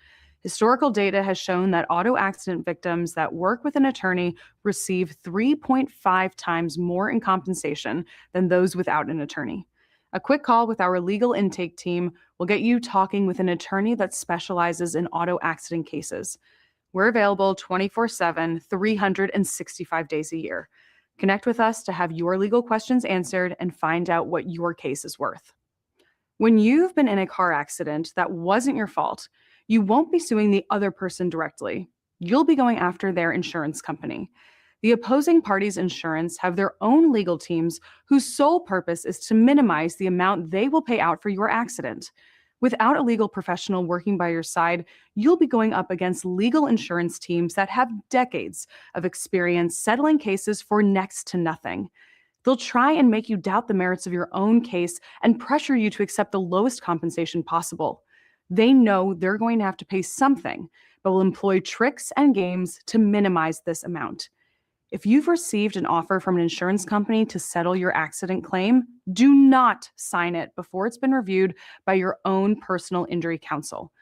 Historical data has shown that auto accident victims that work with an attorney receive 3.5 times more in compensation than those without an attorney. A quick call with our legal intake team will get you talking with an attorney that specializes in auto accident cases. We're available 24/7, 365 days a year. Connect with us to have your legal questions answered and find out what your case is worth. When you've been in a car accident that wasn't your fault, you won't be suing the other person directly. You'll be going after their insurance company. The opposing party's insurance have their own legal teams whose sole purpose is to minimize the amount they will pay out for your accident. Without a legal professional working by your side, you'll be going up against legal insurance teams that have decades of experience settling cases for next to nothing. They'll try and make you doubt the merits of your own case and pressure you to accept the lowest compensation possible. They know they're going to have to pay something, but will employ tricks and games to minimize this amount. If you've received an offer from an insurance company to settle your accident claim, do not sign it before it's been reviewed by your own personal injury counsel.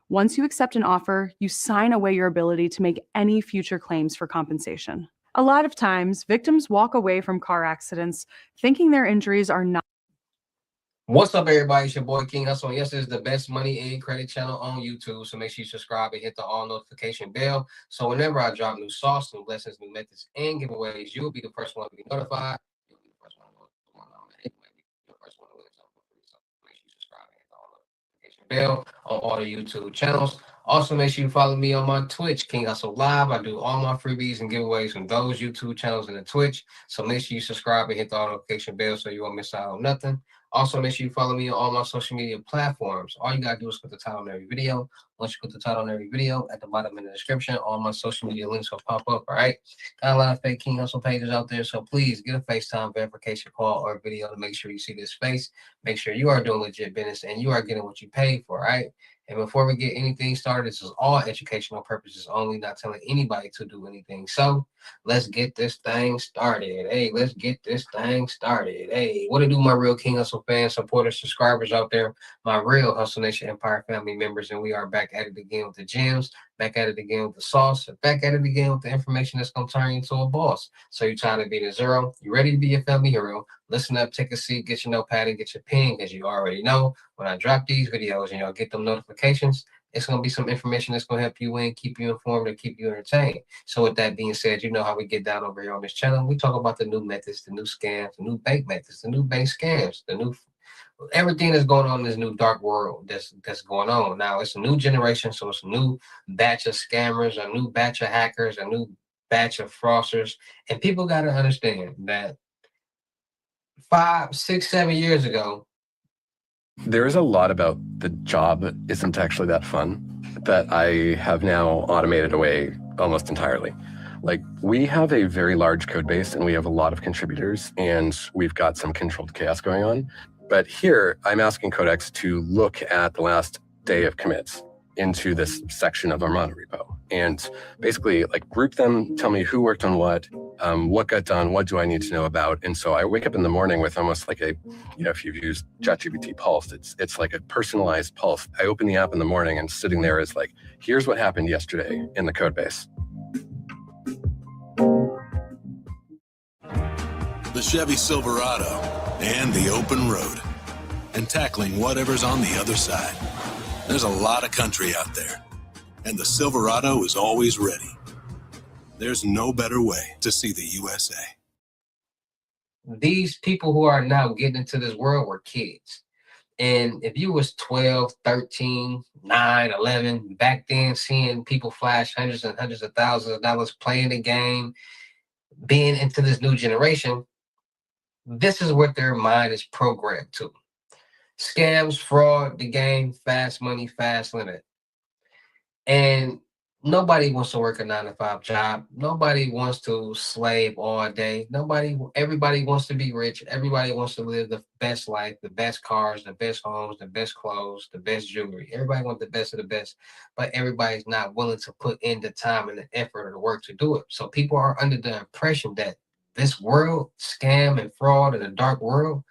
Once you accept an offer, you sign away your ability to make any future claims for compensation. A lot of times, victims walk away from car accidents thinking their injuries are not. What's up, everybody? It's your boy King Hussle. Yes, this is the best money in credit channel on YouTube. So make sure you subscribe and hit the all notification bell. So whenever I drop new sauce, new lessons, new methods, and giveaways, you'll be the first one to be notified. You'll be the first one to know the one I'm at. You might be the first one to win something for free. So make sure you subscribe and hit the all notification bell on all the YouTube channels. Also, make sure you follow me on my Twitch, King Hussle Live. I do all my freebies and giveaways from those YouTube channels and the Twitch. So make sure you subscribe and hit the notification bell so you won't miss out on nothing. Also, make sure you follow me on all my social media platforms. All you gotta do is put the title on every video. Once you put the title on every video, at the bottom in the description, all my social media links will pop up. All right. Got a lot of fake King Hustle pages out there, so please get a FaceTime verification call or video to make sure you see this face. Make sure you are doing legit business and you are getting what you paid for. All right. And before we get anything started, this is all educational purposes only, not telling anybody to do anything. So let's get this thing started. Hey, let's get this thing started. Hey, what to do, my real King Hustle fans, supporters, subscribers out there, my real Hustle Nation Empire family members. And we are back at it again with the gems, back at it again with the sauce, and back at it again with the information that's going to turn you into a boss. So you're tired of being a zero? You ready to be a family hero? Listen up, take a seat, get your notepad, and get your pen, because you already know when I drop these videos and y'all get them notifications, it's going to be some information that's going to help you win, keep you informed, and keep you entertained. So with that being said, you know how we get down over here on this channel. We talk about the new methods, the new scams, the new bank methods, the new bank scams, the new everything that's going on in this new dark world that's going on. Now it's a new generation, so it's a new batch of scammers, a new batch of hackers, a new batch of fraudsters. And people got to understand that 5, 6, 7 years ago, there is a lot about the job that isn't actually that fun that I have now automated away almost entirely. Like, we have a very large code base and we have a lot of contributors and we've got some controlled chaos going on. But here I'm asking Codex to look at the last day of commits into this section of our mono repo and basically like group them, tell me who worked on what got done, what do I need to know about. And so I wake up in the morning with almost like a, you know, if you've used ChatGPT Pulse, it's like a personalized pulse. I open the app in the morning and sitting there is like, here's what happened yesterday in the code base. The Chevy Silverado and the open road and tackling whatever's on the other side. There's a lot of country out there, and the Silverado is always ready. There's no better way to see the USA. These people who are now getting into this world were kids. And if you was 12, 13, 9, 11, back then seeing people flash hundreds and hundreds of thousands of dollars playing the game, being into this new generation, this is what their mind is programmed to. Scams, fraud, the game, fast money, fast limit. And nobody wants to work a 9-to-5 job. Nobody wants to slave all day. Everybody wants to be rich. Everybody wants to live the best life, the best cars, the best homes, the best clothes, the best jewelry. Everybody wants the best of the best, but everybody's not willing to put in the time and the effort or the work to do it. So people are under the impression that this world, scam and fraud and the dark world,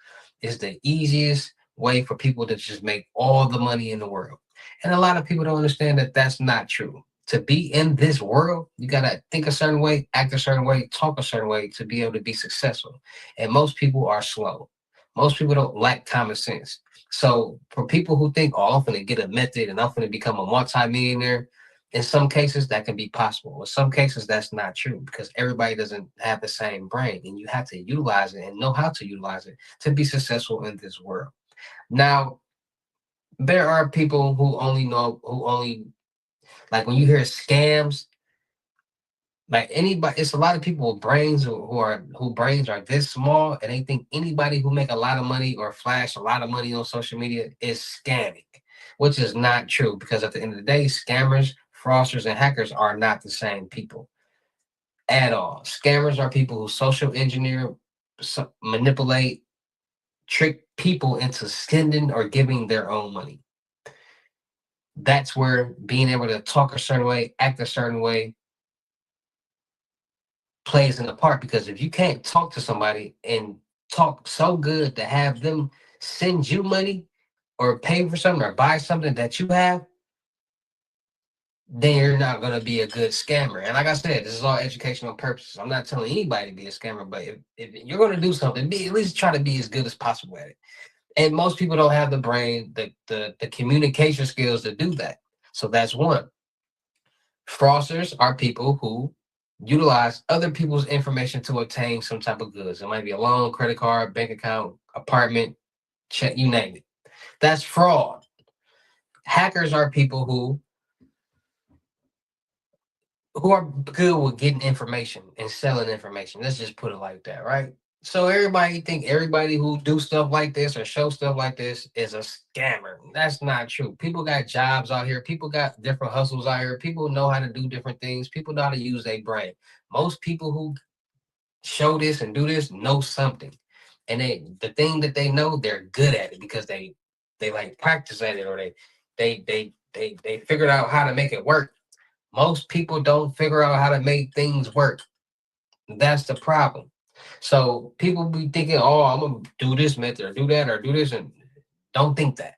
is the easiest way for people to just make all the money in the world. And a lot of people don't understand that that's not true. To be in this world, you got to think a certain way, act a certain way, talk a certain way to be able to be successful. And most people are slow. Most people don't lack common sense. So for people who think, oh, I'm going to get a method and I'm going to become a multimillionaire, in some cases that can be possible. In some cases, that's not true because everybody doesn't have the same brain, and you have to utilize it and know how to utilize it to be successful in this world. Now, there are people who only like when you hear scams, like anybody, it's a lot of people with brains who brains are this small, and they think anybody who make a lot of money or flash a lot of money on social media is scamming, which is not true because at the end of the day, scammers, fraudsters, and hackers are not the same people at all. Scammers are people who social engineer, manipulate, trick people into sending or giving their own money. That's where being able to talk a certain way, act a certain way plays in a part, because if you can't talk to somebody and talk so good to have them send you money or pay for something or buy something that you have, then you're not going to be a good scammer. And like I said, this is all educational purposes. I'm not telling anybody to be a scammer, but if you're going to do something, at least try to be as good as possible at it. And most people don't have the brain, the communication skills to do that. So that's one. Fraudsters are people who utilize other people's information to obtain some type of goods. It might be a loan, credit card, bank account, apartment, check, you name it. That's fraud. Hackers are people who who are good with getting information and selling information. Let's just put it like that, right? So everybody think everybody who do stuff like this or show stuff like this is a scammer. That's not true. People got jobs out here. People got different hustles out here. People know how to do different things. People know how to use their brain. Most people who show this and do this know something, and the thing that they know, they're good at it because they like practice at it, or they figured out how to make it work. Most people don't figure out how to make things work. That's the problem. So people be thinking, oh, I'm gonna do this method or do that or do this, and don't think that,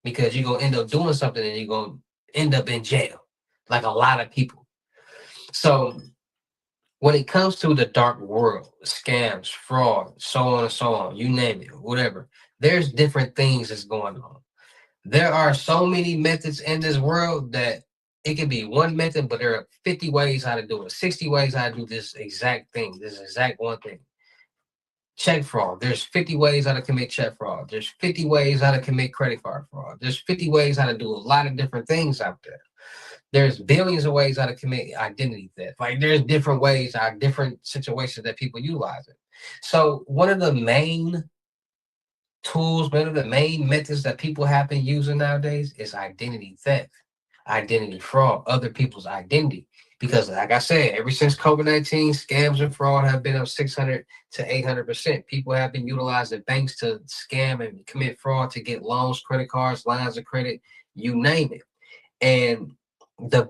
because you're gonna end up doing something and you're gonna end up in jail, like a lot of people. So when it comes to the dark world, scams, fraud, so on and so on, you name it, whatever, there's different things that's going on. There are so many methods in this world that it can be one method, but there are 50 ways how to do it, 60 ways how to do this exact thing, this exact one thing. Check fraud. There's 50 ways how to commit check fraud. There's 50 ways how to commit credit card fraud. There's 50 ways how to do a lot of different things out there. There's billions of ways how to commit identity theft. Like there's different ways, different situations that people utilize it. So one of the main tools, one of the main methods that people have been using nowadays is identity theft, identity fraud, other people's identity. Because like I said, ever since COVID-19, scams and fraud have been up 600 to 800%. People have been utilizing banks to scam and commit fraud to get loans, credit cards, lines of credit, you name it. And the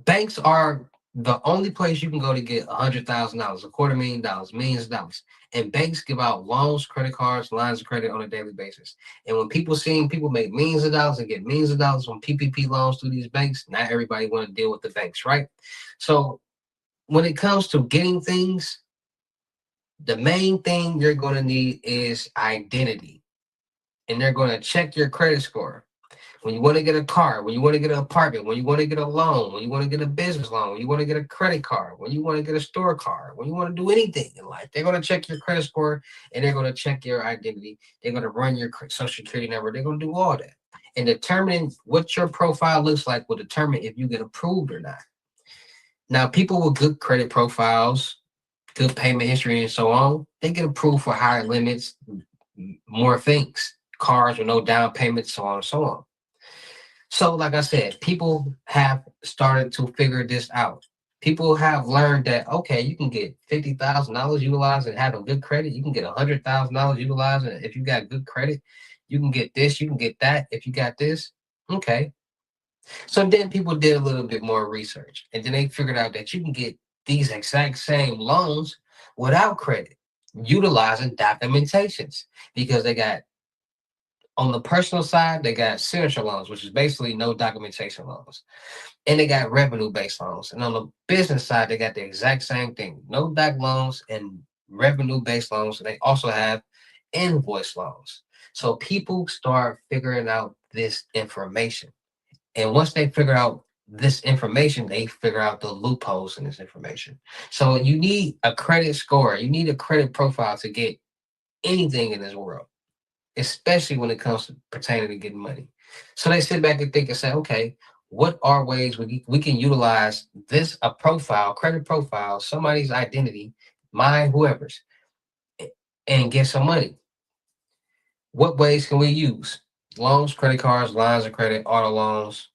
banks are the only place you can go to get $100,000, $250,000, millions of dollars. And banks give out loans, credit cards, lines of credit on a daily basis. And when people make millions of dollars and get millions of dollars on PPP loans through these banks, not everybody want to deal with the banks, right? So when it comes to getting things, the main thing you're going to need is identity. And they're going to check your credit score. When you want to get a car, when you want to get an apartment, when you want to get a loan, when you want to get a business loan, when you want to get a credit card, when you want to get a store card, when you want to do anything in life, they're going to check your credit score and they're going to check your identity. They're going to run your social security number. They're going to do all that. And determining what your profile looks like will determine if you get approved or not. Now, people with good credit profiles, good payment history, and so on, they get approved for higher limits, more things, cars with no down payment, so on and so on. So, like I said, people have started to figure this out. People have learned that, okay, you can get $50,000 utilizing having good credit. You can get $100,000 utilizing if you got good credit. You can get this, you can get that if you got this. Okay. So then people did a little bit more research, and then they figured out that you can get these exact same loans without credit, utilizing documentations, because they got, on the personal side, they got signature loans, which is basically no documentation loans. And they got revenue-based loans. And on the business side, they got the exact same thing. No doc loans and revenue-based loans. And they also have invoice loans. So people start figuring out this information. And once they figure out this information, they figure out the loopholes in this information. So you need a credit score. You need a credit profile to get anything in this world, especially when it comes to pertaining to getting money. So they sit back and think and say, okay, what are ways we can utilize this, a profile, credit profile, somebody's identity, mine, whoever's, and get some money? What ways can we use? Loans, credit cards, lines of credit, auto loans.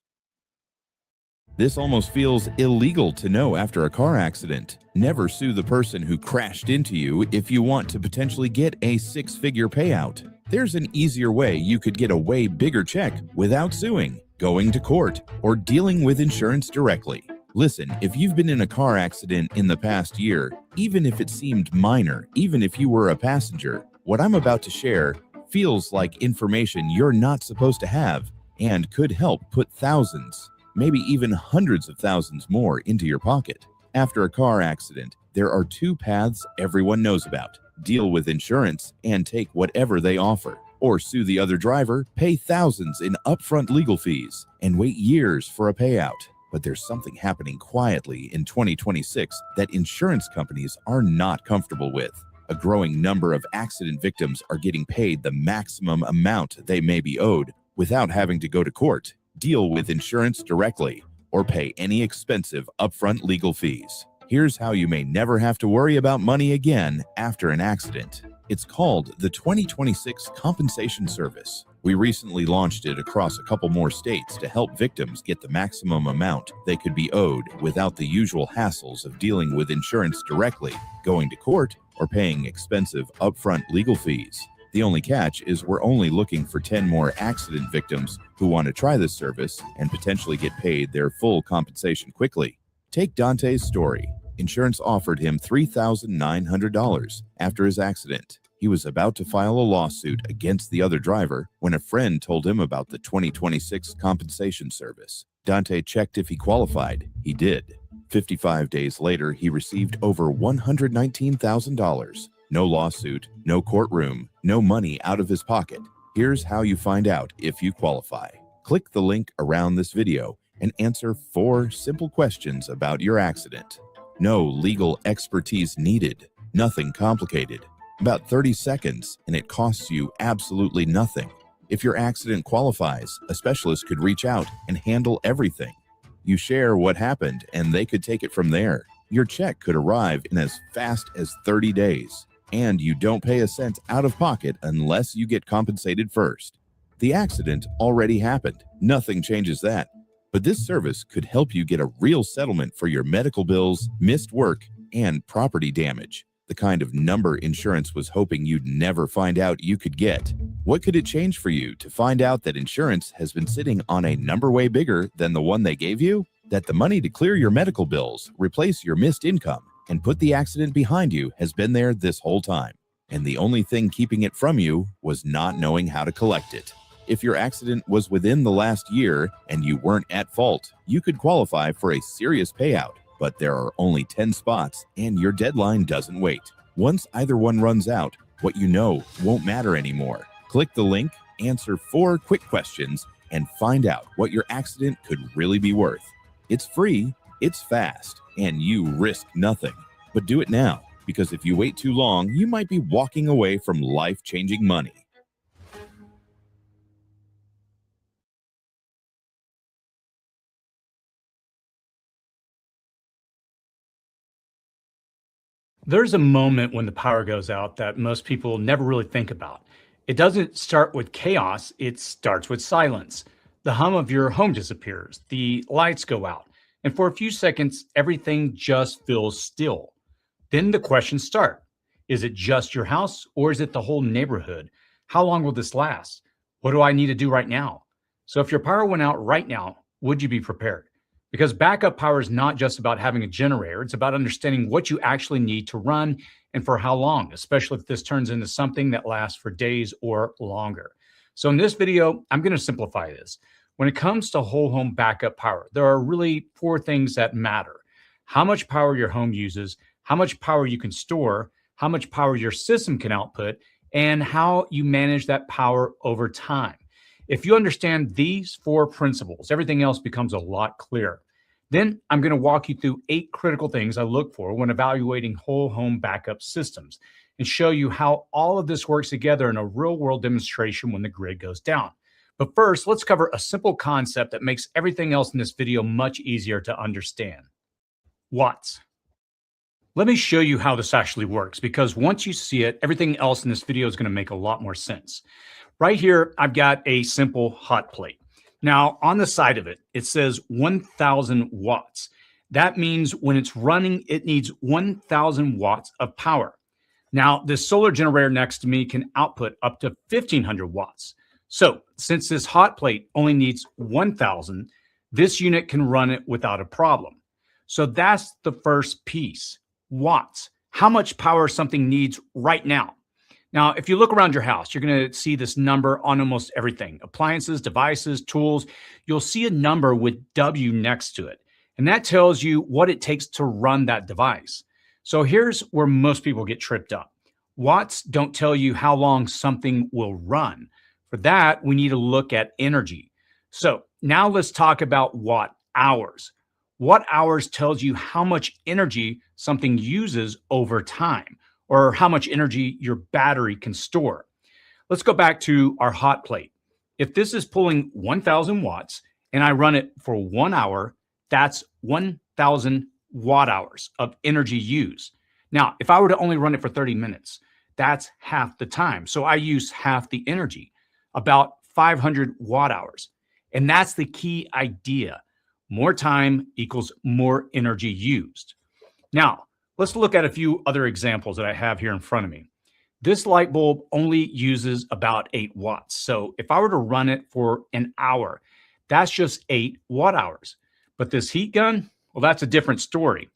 This almost feels illegal to know after a car accident. Never sue the person who crashed into you if you want to potentially get a six-figure payout. There's an easier way you could get a way bigger check without suing, going to court, or dealing with insurance directly. Listen, if you've been in a car accident in the past year, even if it seemed minor, even if you were a passenger, what I'm about to share feels like information you're not supposed to have and could help put thousands, maybe even hundreds of thousands more into your pocket. After a car accident, there are two paths everyone knows about: deal with insurance and take whatever they offer, or sue the other driver, pay thousands in upfront legal fees, and wait years for a payout. But there's something happening quietly in 2026 that insurance companies are not comfortable with. A growing number of accident victims are getting paid the maximum amount they may be owed without having to go to court, deal with insurance directly, or pay any expensive upfront legal fees. Here's how you may never have to worry about money again after an accident. It's called the 2026 Compensation Service. We recently launched it across a couple more states to help victims get the maximum amount they could be owed without the usual hassles of dealing with insurance directly, going to court, or paying expensive upfront legal fees. The only catch is we're only looking for 10 more accident victims who want to try this service and potentially get paid their full compensation quickly. Take Dante's story. Insurance offered him $3,900 after his accident. He was about to file a lawsuit against the other driver when a friend told him about the 2026 compensation service. Dante checked if he qualified. He did. 55 days later, he received over $119,000. No lawsuit, no courtroom, no money out of his pocket. Here's how you find out if you qualify. Click the link around this video and answer 4 simple questions about your accident. No legal expertise needed. Nothing complicated. About 30 seconds, and it costs you absolutely nothing. If your accident qualifies, a specialist could reach out and handle everything. You share what happened, and they could take it from there. Your check could arrive in as fast as 30 days, and you don't pay a cent out of pocket unless you get compensated first. The accident already happened. Nothing changes that. But this service could help you get a real settlement for your medical bills, missed work, and property damage. The kind of number insurance was hoping you'd never find out you could get. What could it change for you to find out that insurance has been sitting on a number way bigger than the one they gave you? That the money to clear your medical bills, replace your missed income, and put the accident behind you has been there this whole time. And the only thing keeping it from you was not knowing how to collect it. If your accident was within the last year and you weren't at fault, you could qualify for a serious payout, but there are only 10 spots and your deadline doesn't wait. Once either one runs out, what you know won't matter anymore. Click the link, answer 4 quick questions, and find out what your accident could really be worth. It's free, it's fast, and you risk nothing. But do it now, because if you wait too long, you might be walking away from life-changing money. There's a moment when the power goes out that most people never really think about. It doesn't start with chaos, it starts with silence. The hum of your home disappears, the lights go out, and for a few seconds, everything just feels still. Then the questions start. Is it just your house or is it the whole neighborhood? How long will this last? What do I need to do right now? So if your power went out right now, would you be prepared? Because backup power is not just about having a generator. It's about understanding what you actually need to run and for how long, especially if this turns into something that lasts for days or longer. So in this video, I'm going to simplify this. When it comes to whole home backup power, there are really 4 things that matter. How much power your home uses, how much power you can store, how much power your system can output, and how you manage that power over time. If you understand these 4 principles, everything else becomes a lot clearer. Then I'm going to walk you through 8 critical things I look for when evaluating whole home backup systems and show you how all of this works together in a real world demonstration when the grid goes down. But first, let's cover a simple concept that makes everything else in this video much easier to understand. Watts. Let me show you how this actually works, because once you see it, everything else in this video is going to make a lot more sense. Right here, I've got a simple hot plate. Now, on the side of it, it says 1,000 watts. That means when it's running, it needs 1,000 watts of power. Now, this solar generator next to me can output up to 1,500 watts. So, since this hot plate only needs 1,000, this unit can run it without a problem. So that's the first piece, watts. How much power something needs right now. Now, if you look around your house, you're going to see this number on almost everything. Appliances, devices, tools. You'll see a number with W next to it. And that tells you what it takes to run that device. So here's where most people get tripped up. Watts don't tell you how long something will run. For that, we need to look at energy. So now let's talk about watt hours. Watt hours tells you how much energy something uses over time, or how much energy your battery can store. Let's go back to our hot plate. If this is pulling 1,000 watts and I run it for 1 hour, That's 1,000 watt hours of energy used. Now, if I were to only run it for 30 minutes, that's half the time. So I use half the energy, about 500 watt hours. And that's the key idea. More time equals more energy used. Now, let's look at a few other examples that I have here in front of me. This light bulb only uses about 8 watts. So if I were to run it for an hour, that's just 8 watt hours. But this heat gun, well, that's a different story.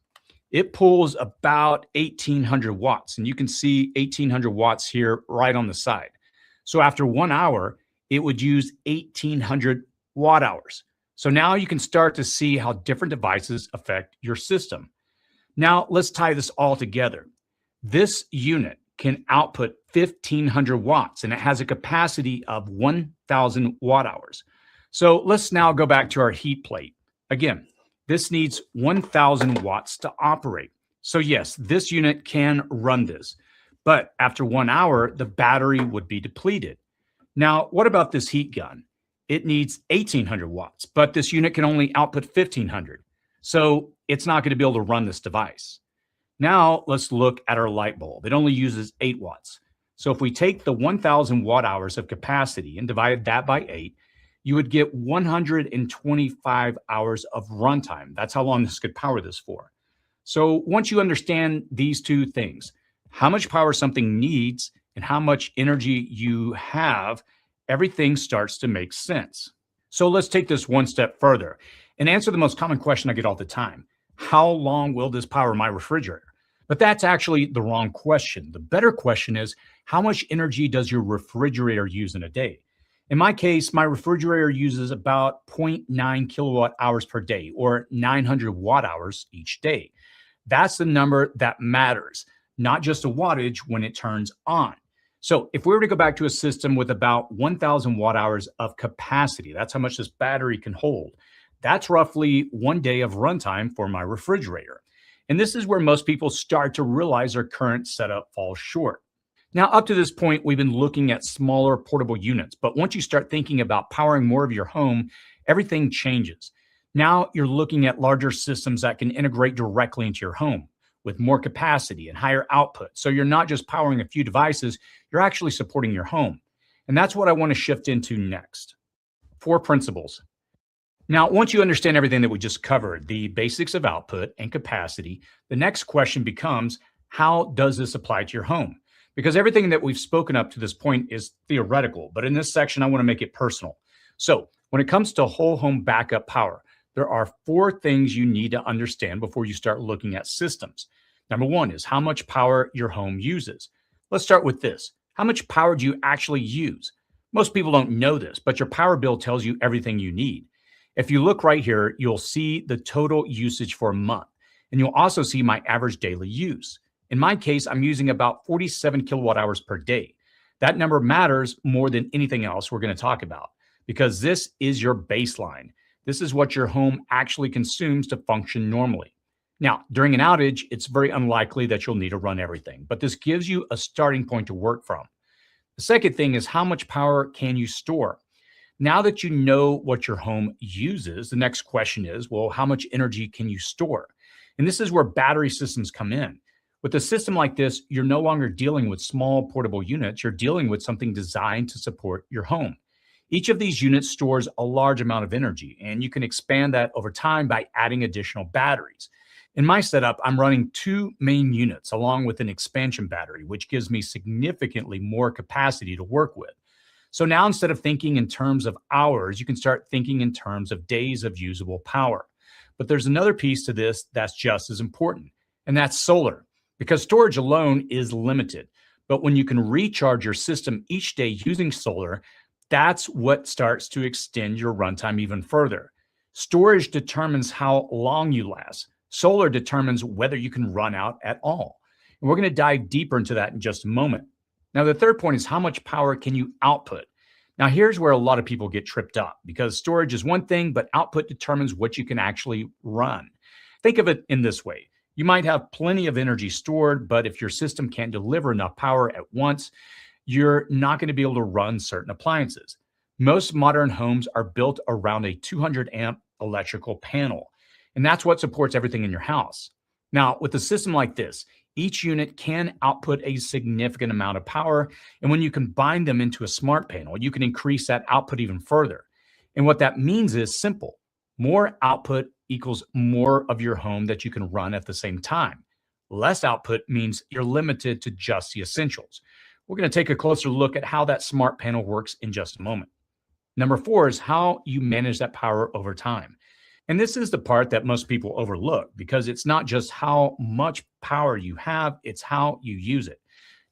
It pulls about 1,800 watts, and you can see 1,800 watts here right on the side. So after 1 hour, it would use 1,800 watt hours. So now you can start to see how different devices affect your system. Now let's tie this all together. This unit can output 1,500 watts, and it has a capacity of 1,000 watt hours. So let's now go back to our heat plate. Again, this needs 1,000 watts to operate. So yes, this unit can run this, but after 1 hour, the battery would be depleted. Now, what about this heat gun? It needs 1,800 watts, but this unit can only output 1,500. So it's not going to be able to run this device. Now let's look at our light bulb. It only uses 8 watts. So if we take the 1,000 watt hours of capacity and divide that by 8, you would get 125 hours of runtime. That's how long this could power this for. So once you understand these two things, how much power something needs and how much energy you have, everything starts to make sense. So let's take this one step further and answer the most common question I get all the time. How long will this power my refrigerator? But that's actually the wrong question. The better question is, how much energy does your refrigerator use in a day? In my case, my refrigerator uses about 0.9 kilowatt hours per day, or 900 watt hours each day. That's the number that matters, not just a wattage when it turns on. So if we were to go back to a system with about 1,000 watt hours of capacity, that's how much this battery can hold. That's roughly 1 day of runtime for my refrigerator. And this is where most people start to realize their current setup falls short. Now, up to this point, we've been looking at smaller portable units, but once you start thinking about powering more of your home, everything changes. Now you're looking at larger systems that can integrate directly into your home with more capacity and higher output. So you're not just powering a few devices, you're actually supporting your home. And that's what I want to shift into next. 4 principles. Now, once you understand everything that we just covered, the basics of output and capacity, the next question becomes, how does this apply to your home? Because everything that we've spoken up to this point is theoretical, but in this section, I want to make it personal. So when it comes to whole home backup power, there are 4 things you need to understand before you start looking at systems. Number 1 is how much power your home uses. Let's start with this. How much power do you actually use? Most people don't know this, but your power bill tells you everything you need. If you look right here, you'll see the total usage for a month, and you'll also see my average daily use. In my case, I'm using about 47 kilowatt hours per day. That number matters more than anything else we're going to talk about because this is your baseline. This is what your home actually consumes to function normally. Now, during an outage, it's very unlikely that you'll need to run everything, but this gives you a starting point to work from. The second thing is how much power can you store? Now that you know what your home uses, the next question is, well, how much energy can you store? And this is where battery systems come in. With a system like this, you're no longer dealing with small portable units. You're dealing with something designed to support your home. Each of these units stores a large amount of energy, and you can expand that over time by adding additional batteries. In my setup, I'm running 2 main units along with an expansion battery, which gives me significantly more capacity to work with. So now instead of thinking in terms of hours, you can start thinking in terms of days of usable power. But there's another piece to this that's just as important, and that's solar. Because storage alone is limited. But when you can recharge your system each day using solar, that's what starts to extend your runtime even further. Storage determines how long you last. Solar determines whether you can run out at all. And we're going to dive deeper into that in just a moment. Now, the third point is how much power can you output? Now, here's where a lot of people get tripped up because storage is one thing, but output determines what you can actually run. Think of it in this way. You might have plenty of energy stored, but if your system can't deliver enough power at once, you're not going to be able to run certain appliances. Most modern homes are built around a 200 amp electrical panel. And that's what supports everything in your house. Now, with a system like this, each unit can output a significant amount of power. And when you combine them into a smart panel, you can increase that output even further. And what that means is simple. More output equals more of your home that you can run at the same time. Less output means you're limited to just the essentials. We're going to take a closer look at how that smart panel works in just a moment. Number 4 is how you manage that power over time. And this is the part that most people overlook because it's not just how much power you have, it's how you use it.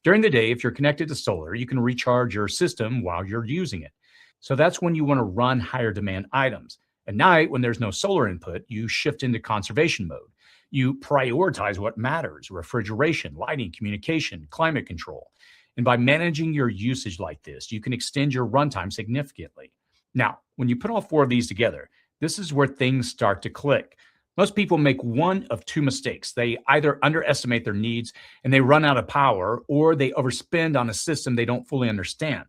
During the day, if you're connected to solar, you can recharge your system while you're using it. So that's when you want to run higher demand items. At night, when there's no solar input, you shift into conservation mode. You prioritize what matters: refrigeration, lighting, communication, climate control. And by managing your usage like this, you can extend your runtime significantly. Now, when you put all 4 of these together, this is where things start to click. Most people make one of 2 mistakes. They either underestimate their needs and they run out of power, or they overspend on a system they don't fully understand.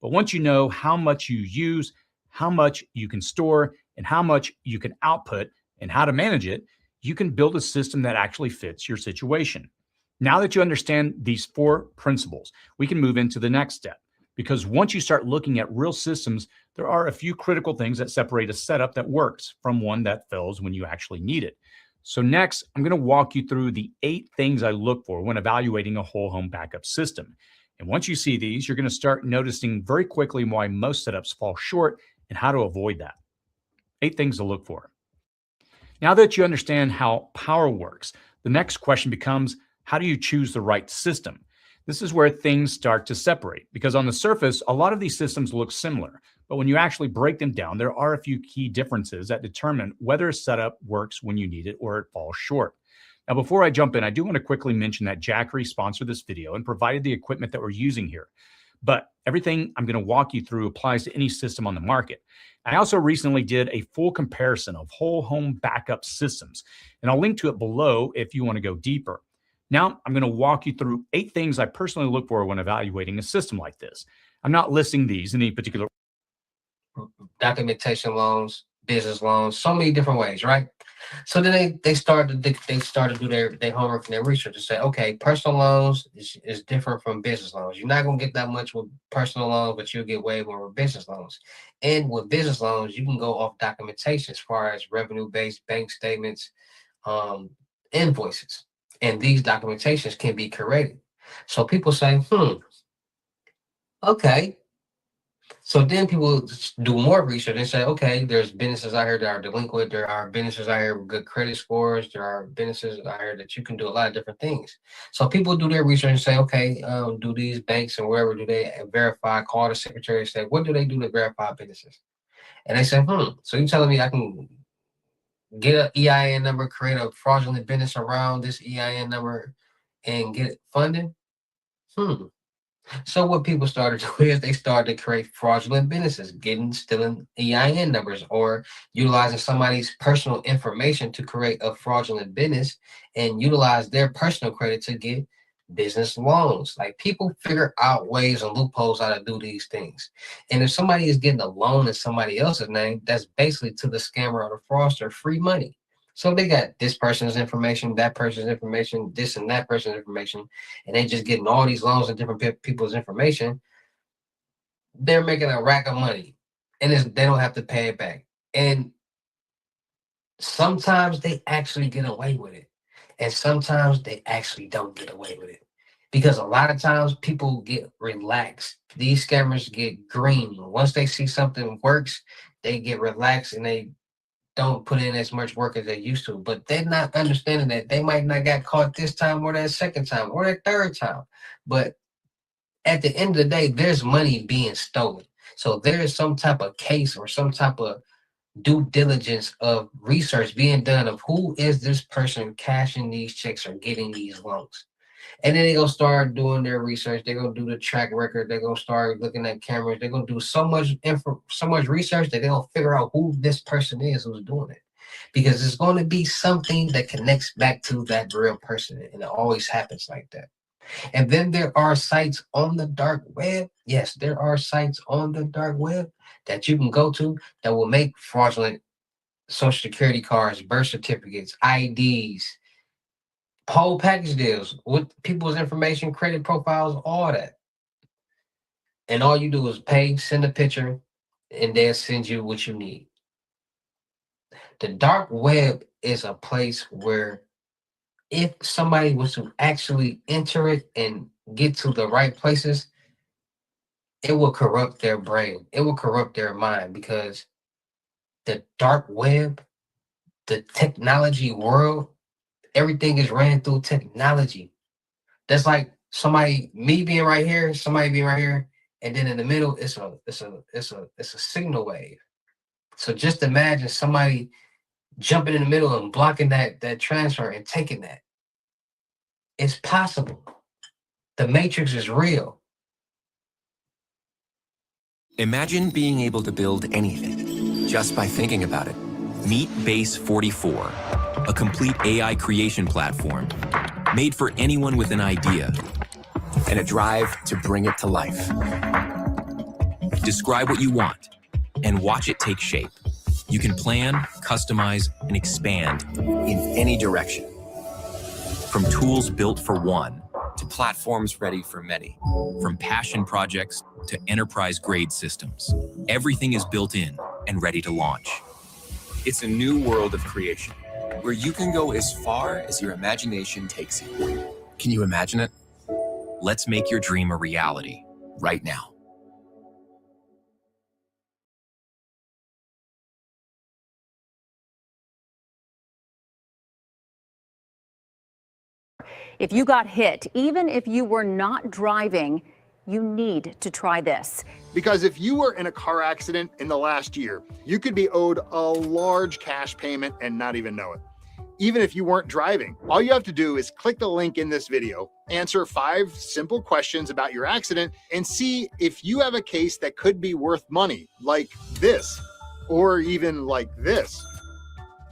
But once you know how much you use, how much you can store, and how much you can output, and how to manage it, you can build a system that actually fits your situation. Now that you understand these 4 principles, we can move into the next step. Because once you start looking at real systems, there are a few critical things that separate a setup that works from one that fails when you actually need it. So next, I'm going to walk you through the 8 things I look for when evaluating a whole home backup system. And once you see these, you're going to start noticing very quickly why most setups fall short and how to avoid that. 8 things to look for. Now that you understand how power works, the next question becomes, how do you choose the right system? This is where things start to separate, because on the surface, a lot of these systems look similar. But when you actually break them down, there are a few key differences that determine whether a setup works when you need it or it falls short. Now, before I jump in, I do want to quickly mention that Jackery sponsored this video and provided the equipment that we're using here. But everything I'm going to walk you through applies to any system on the market. I also recently did a full comparison of whole home backup systems, and I'll link to it below if you want to go deeper. Now, I'm going to walk you through 8 things I personally look for when evaluating a system like this. I'm not listing these in any particular documentation loans, business loans, so many different ways, right? So then they start to do their homework and their research and say, okay, personal loans is different from business loans. You're not gonna get that much with personal loans, but you'll get way more with business loans. And with business loans, you can go off documentation as far as revenue-based bank statements, invoices, and these documentations can be corrected. So people say, okay. So then people do more research and say, okay, there's businesses out here that are delinquent. There are businesses out here with good credit scores. There are businesses out here that you can do a lot of different things. So people do their research and say, okay, do these banks and wherever do they verify, call the secretary and say, what do they do to verify businesses? And they say, so you're telling me I can get an EIN number, create a fraudulent business around this EIN number and get funding? So what people started to do is they started to create fraudulent businesses, stealing EIN numbers or utilizing somebody's personal information to create a fraudulent business and utilize their personal credit to get business loans. Like, people figure out ways and loopholes how to do these things. And if somebody is getting a loan in somebody else's name, that's basically to the scammer or the fraudster free money. So they got this person's information, that person's information, this and that person's information, and they just getting all these loans and different people's information. They're making a rack of money, and they don't have to pay it back. And sometimes they actually get away with it, and sometimes they actually don't get away with it, because a lot of times people get relaxed. These scammers get green. Once they see something works, they get relaxed and they don't put in as much work as they used to, but they're not understanding that they might not got caught this time or that second time or that third time. But at the end of the day, there's money being stolen. So there is some type of case or some type of due diligence of research being done of who is this person cashing these checks or getting these loans. And then they're going to start doing their research. They're going to do the track record. They're going to start looking at cameras. They're going to do so much research that they'll figure out who this person is who's doing it. Because it's going to be something that connects back to that real person. And it always happens like that. And then there are sites on the dark web. Yes, there are sites on the dark web that you can go to that will make fraudulent social security cards, birth certificates, IDs, whole package deals with people's information, credit profiles, all that. And all you do is pay, send a picture, and they'll send you what you need. The dark web is a place where if somebody was to actually enter it and get to the right places, it will corrupt their brain. It will corrupt their mind, because the dark web, the technology world, everything is ran through technology. That's like me being right here, somebody being right here, and then in the middle, it's a signal wave. So just imagine somebody jumping in the middle and blocking that transfer and taking that. It's possible. The matrix is real. Imagine being able to build anything just by thinking about it. Meet Base 44, a complete AI creation platform made for anyone with an idea and a drive to bring it to life. Describe what you want and watch it take shape. You can plan, customize, and expand in any direction. From tools built for one to platforms ready for many. From passion projects to enterprise-grade systems. Everything is built in and ready to launch. It's a new world of creation, where you can go as far as your imagination takes you. Can you imagine it? Let's make your dream a reality right now. If you got hit, even if you were not driving, you need to try this. Because if you were in a car accident in the last year, you could be owed a large cash payment and not even know it. Even if you weren't driving, all you have to do is click the link in this video, answer 5 simple questions about your accident, and see if you have a case that could be worth money, like this, or even like this.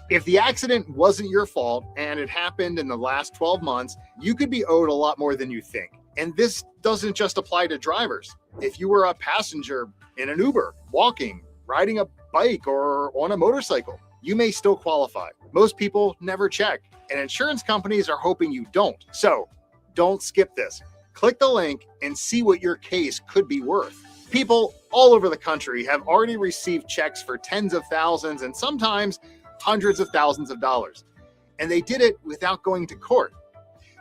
If the accident wasn't your fault and it happened in the last 12 months, you could be owed a lot more than you think. And this doesn't just apply to drivers. If you were a passenger in an Uber, walking, riding a bike, or on a motorcycle, you may still qualify. Most people never check, and insurance companies are hoping you don't. So don't skip this. Click the link and see what your case could be worth. People all over the country have already received checks for tens of thousands and sometimes hundreds of thousands of dollars. And they did it without going to court.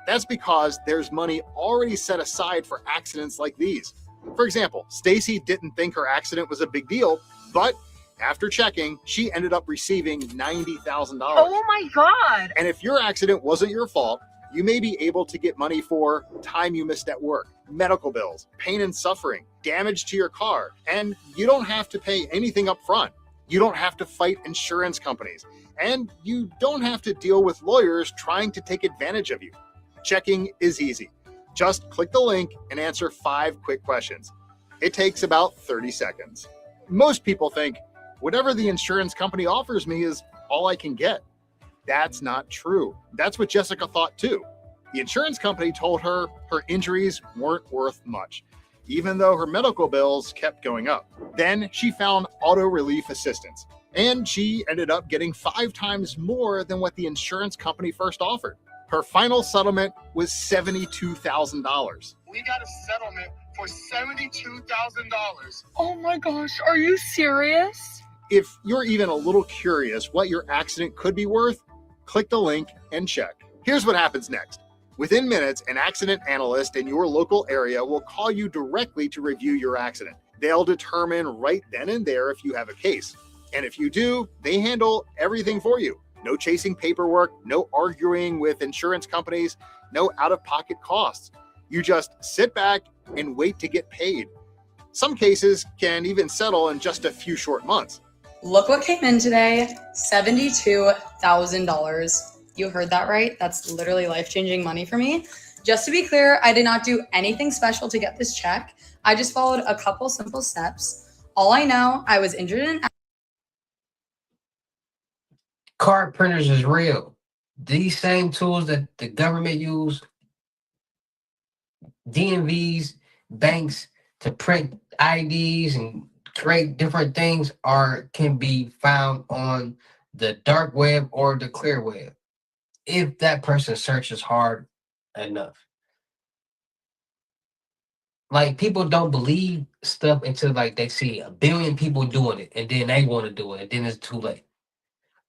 That's because there's money already set aside for accidents like these. For example, Stacy didn't think her accident was a big deal, but after checking, she ended up receiving $90,000. Oh my God. And if your accident wasn't your fault, you may be able to get money for time you missed at work, medical bills, pain and suffering, damage to your car, and you don't have to pay anything up front. You don't have to fight insurance companies, and you don't have to deal with lawyers trying to take advantage of you. Checking is easy. Just click the link and answer 5 quick questions. It takes about 30 seconds. Most people think, whatever the insurance company offers me is all I can get. That's not true. That's what Jessica thought too. The insurance company told her her injuries weren't worth much, even though her medical bills kept going up. Then she found auto relief assistance, and she ended up getting 5 times more than what the insurance company first offered. Her final settlement was $72,000. We got a settlement for $72,000. Oh my gosh, are you serious? If you're even a little curious what your accident could be worth, click the link and check. Here's what happens next. Within minutes, an accident analyst in your local area will call you directly to review your accident. They'll determine right then and there if you have a case. And if you do, they handle everything for you. No chasing paperwork, no arguing with insurance companies, no out-of-pocket costs. You just sit back and wait to get paid. Some cases can even settle in just a few short months. Look what came in today, $72,000. You heard that right? That's literally life-changing money for me. Just to be clear, I did not do anything special to get this check. I just followed a couple simple steps. All I know, I was injured in Card printers is real. These same tools that the government use, DMVs, banks, to print IDs and create different things can be found on the dark web or the clear web, if that person searches hard enough. Like, people don't believe stuff until like they see a billion people doing it, and then they want to do it, and then it's too late.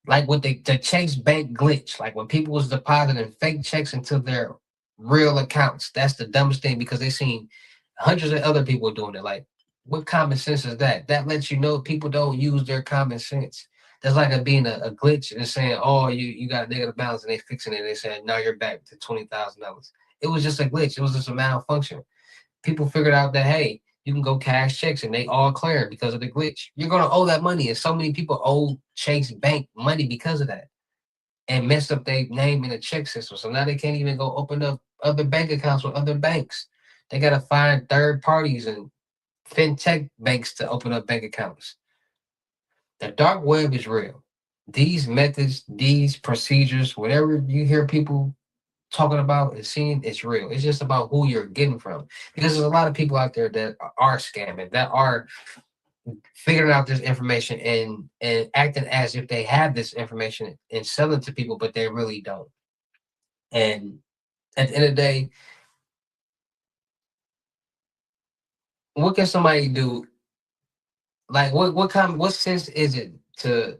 Like with the Chase Bank glitch, like when people was depositing fake checks into their real accounts, that's the dumbest thing because they seen hundreds of other people doing it. Like, what common sense is that? That lets you know people don't use their common sense. That's like it being a glitch and saying, "Oh, you got a negative balance," and they fixing it. They said, "Now you're back to $20,000." It was just a glitch. It was just a malfunction. People figured out that, hey, you can go cash checks and they all clear because of the glitch. You're gonna owe that money, and so many people owe Chase Bank money because of that, and messed up their name in the check system. So now they can't even go open up other bank accounts with other banks. They gotta find third parties and fintech banks to open up bank accounts. The dark web is real. These methods, these procedures, whatever you hear people talking about and seeing, it's real. It's just about who you're getting from. Because there's a lot of people out there that are scamming, that are figuring out this information and acting as if they have this information and selling it to people, but they really don't. And at the end of the day, what can somebody do? Like, what sense is it to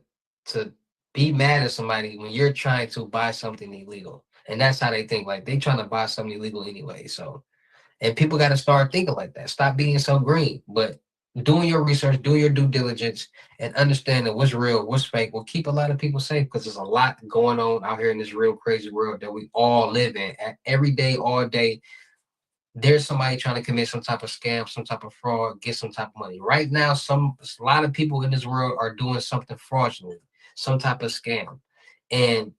be mad at somebody when you're trying to buy something illegal? And that's how they think. Like, they trying to buy something illegal anyway. So, and people got to start thinking like that. Stop being so green, but doing your research, doing your due diligence, and understanding what's real, what's fake will keep a lot of people safe because there's a lot going on out here in this real crazy world that we all live in. Every day, all day, there's somebody trying to commit some type of scam, some type of fraud, get some type of money. Right now, a lot of people in this world are doing something fraudulent, some type of scam. And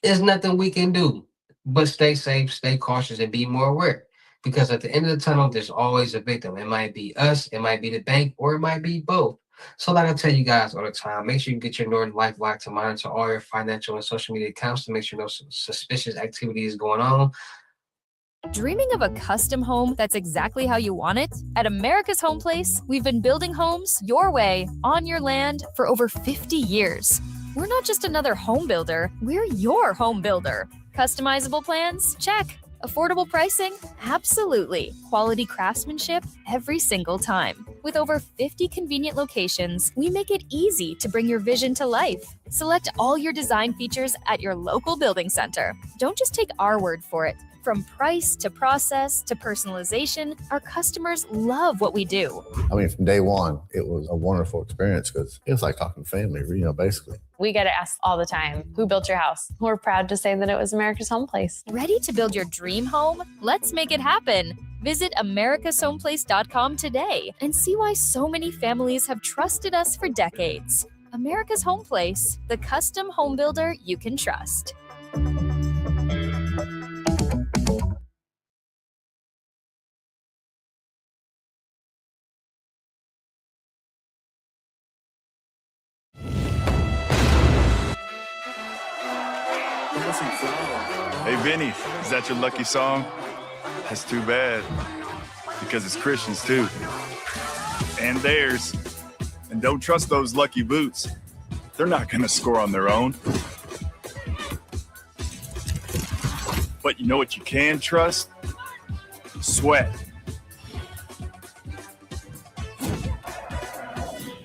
there's nothing we can do but stay safe, stay cautious, and be more aware. Because at the end of the tunnel, there's always a victim. It might be us, it might be the bank, or it might be both. So like I tell you guys all the time, make sure you get your Norton LifeLock to monitor all your financial and social media accounts to make sure no suspicious activity is going on. Dreaming of a custom home that's exactly how you want it? At America's Home Place, we've been building homes your way, on your land, for over 50 years. We're not just another home builder, we're your home builder. Customizable plans? Check. Affordable pricing? Absolutely. Quality craftsmanship? Every single time. With over 50 convenient locations, we make it easy to bring your vision to life. Select all your design features at your local building center. Don't just take our word for it. From price to process to personalization, our customers love what we do. I mean, from day one, it was a wonderful experience because it was like talking family, basically. We get asked all the time, who built your house? We're proud to say that it was America's Home Place. Ready to build your dream home? Let's make it happen. Visit americashomeplace.com today and see why so many families have trusted us for decades. America's Home Place, the custom home builder you can trust. Hey, Vinny, is that your lucky song? That's too bad, because it's Christians too. And theirs. And don't trust those lucky boots. They're not gonna score on their own. But you know what you can trust? Sweat.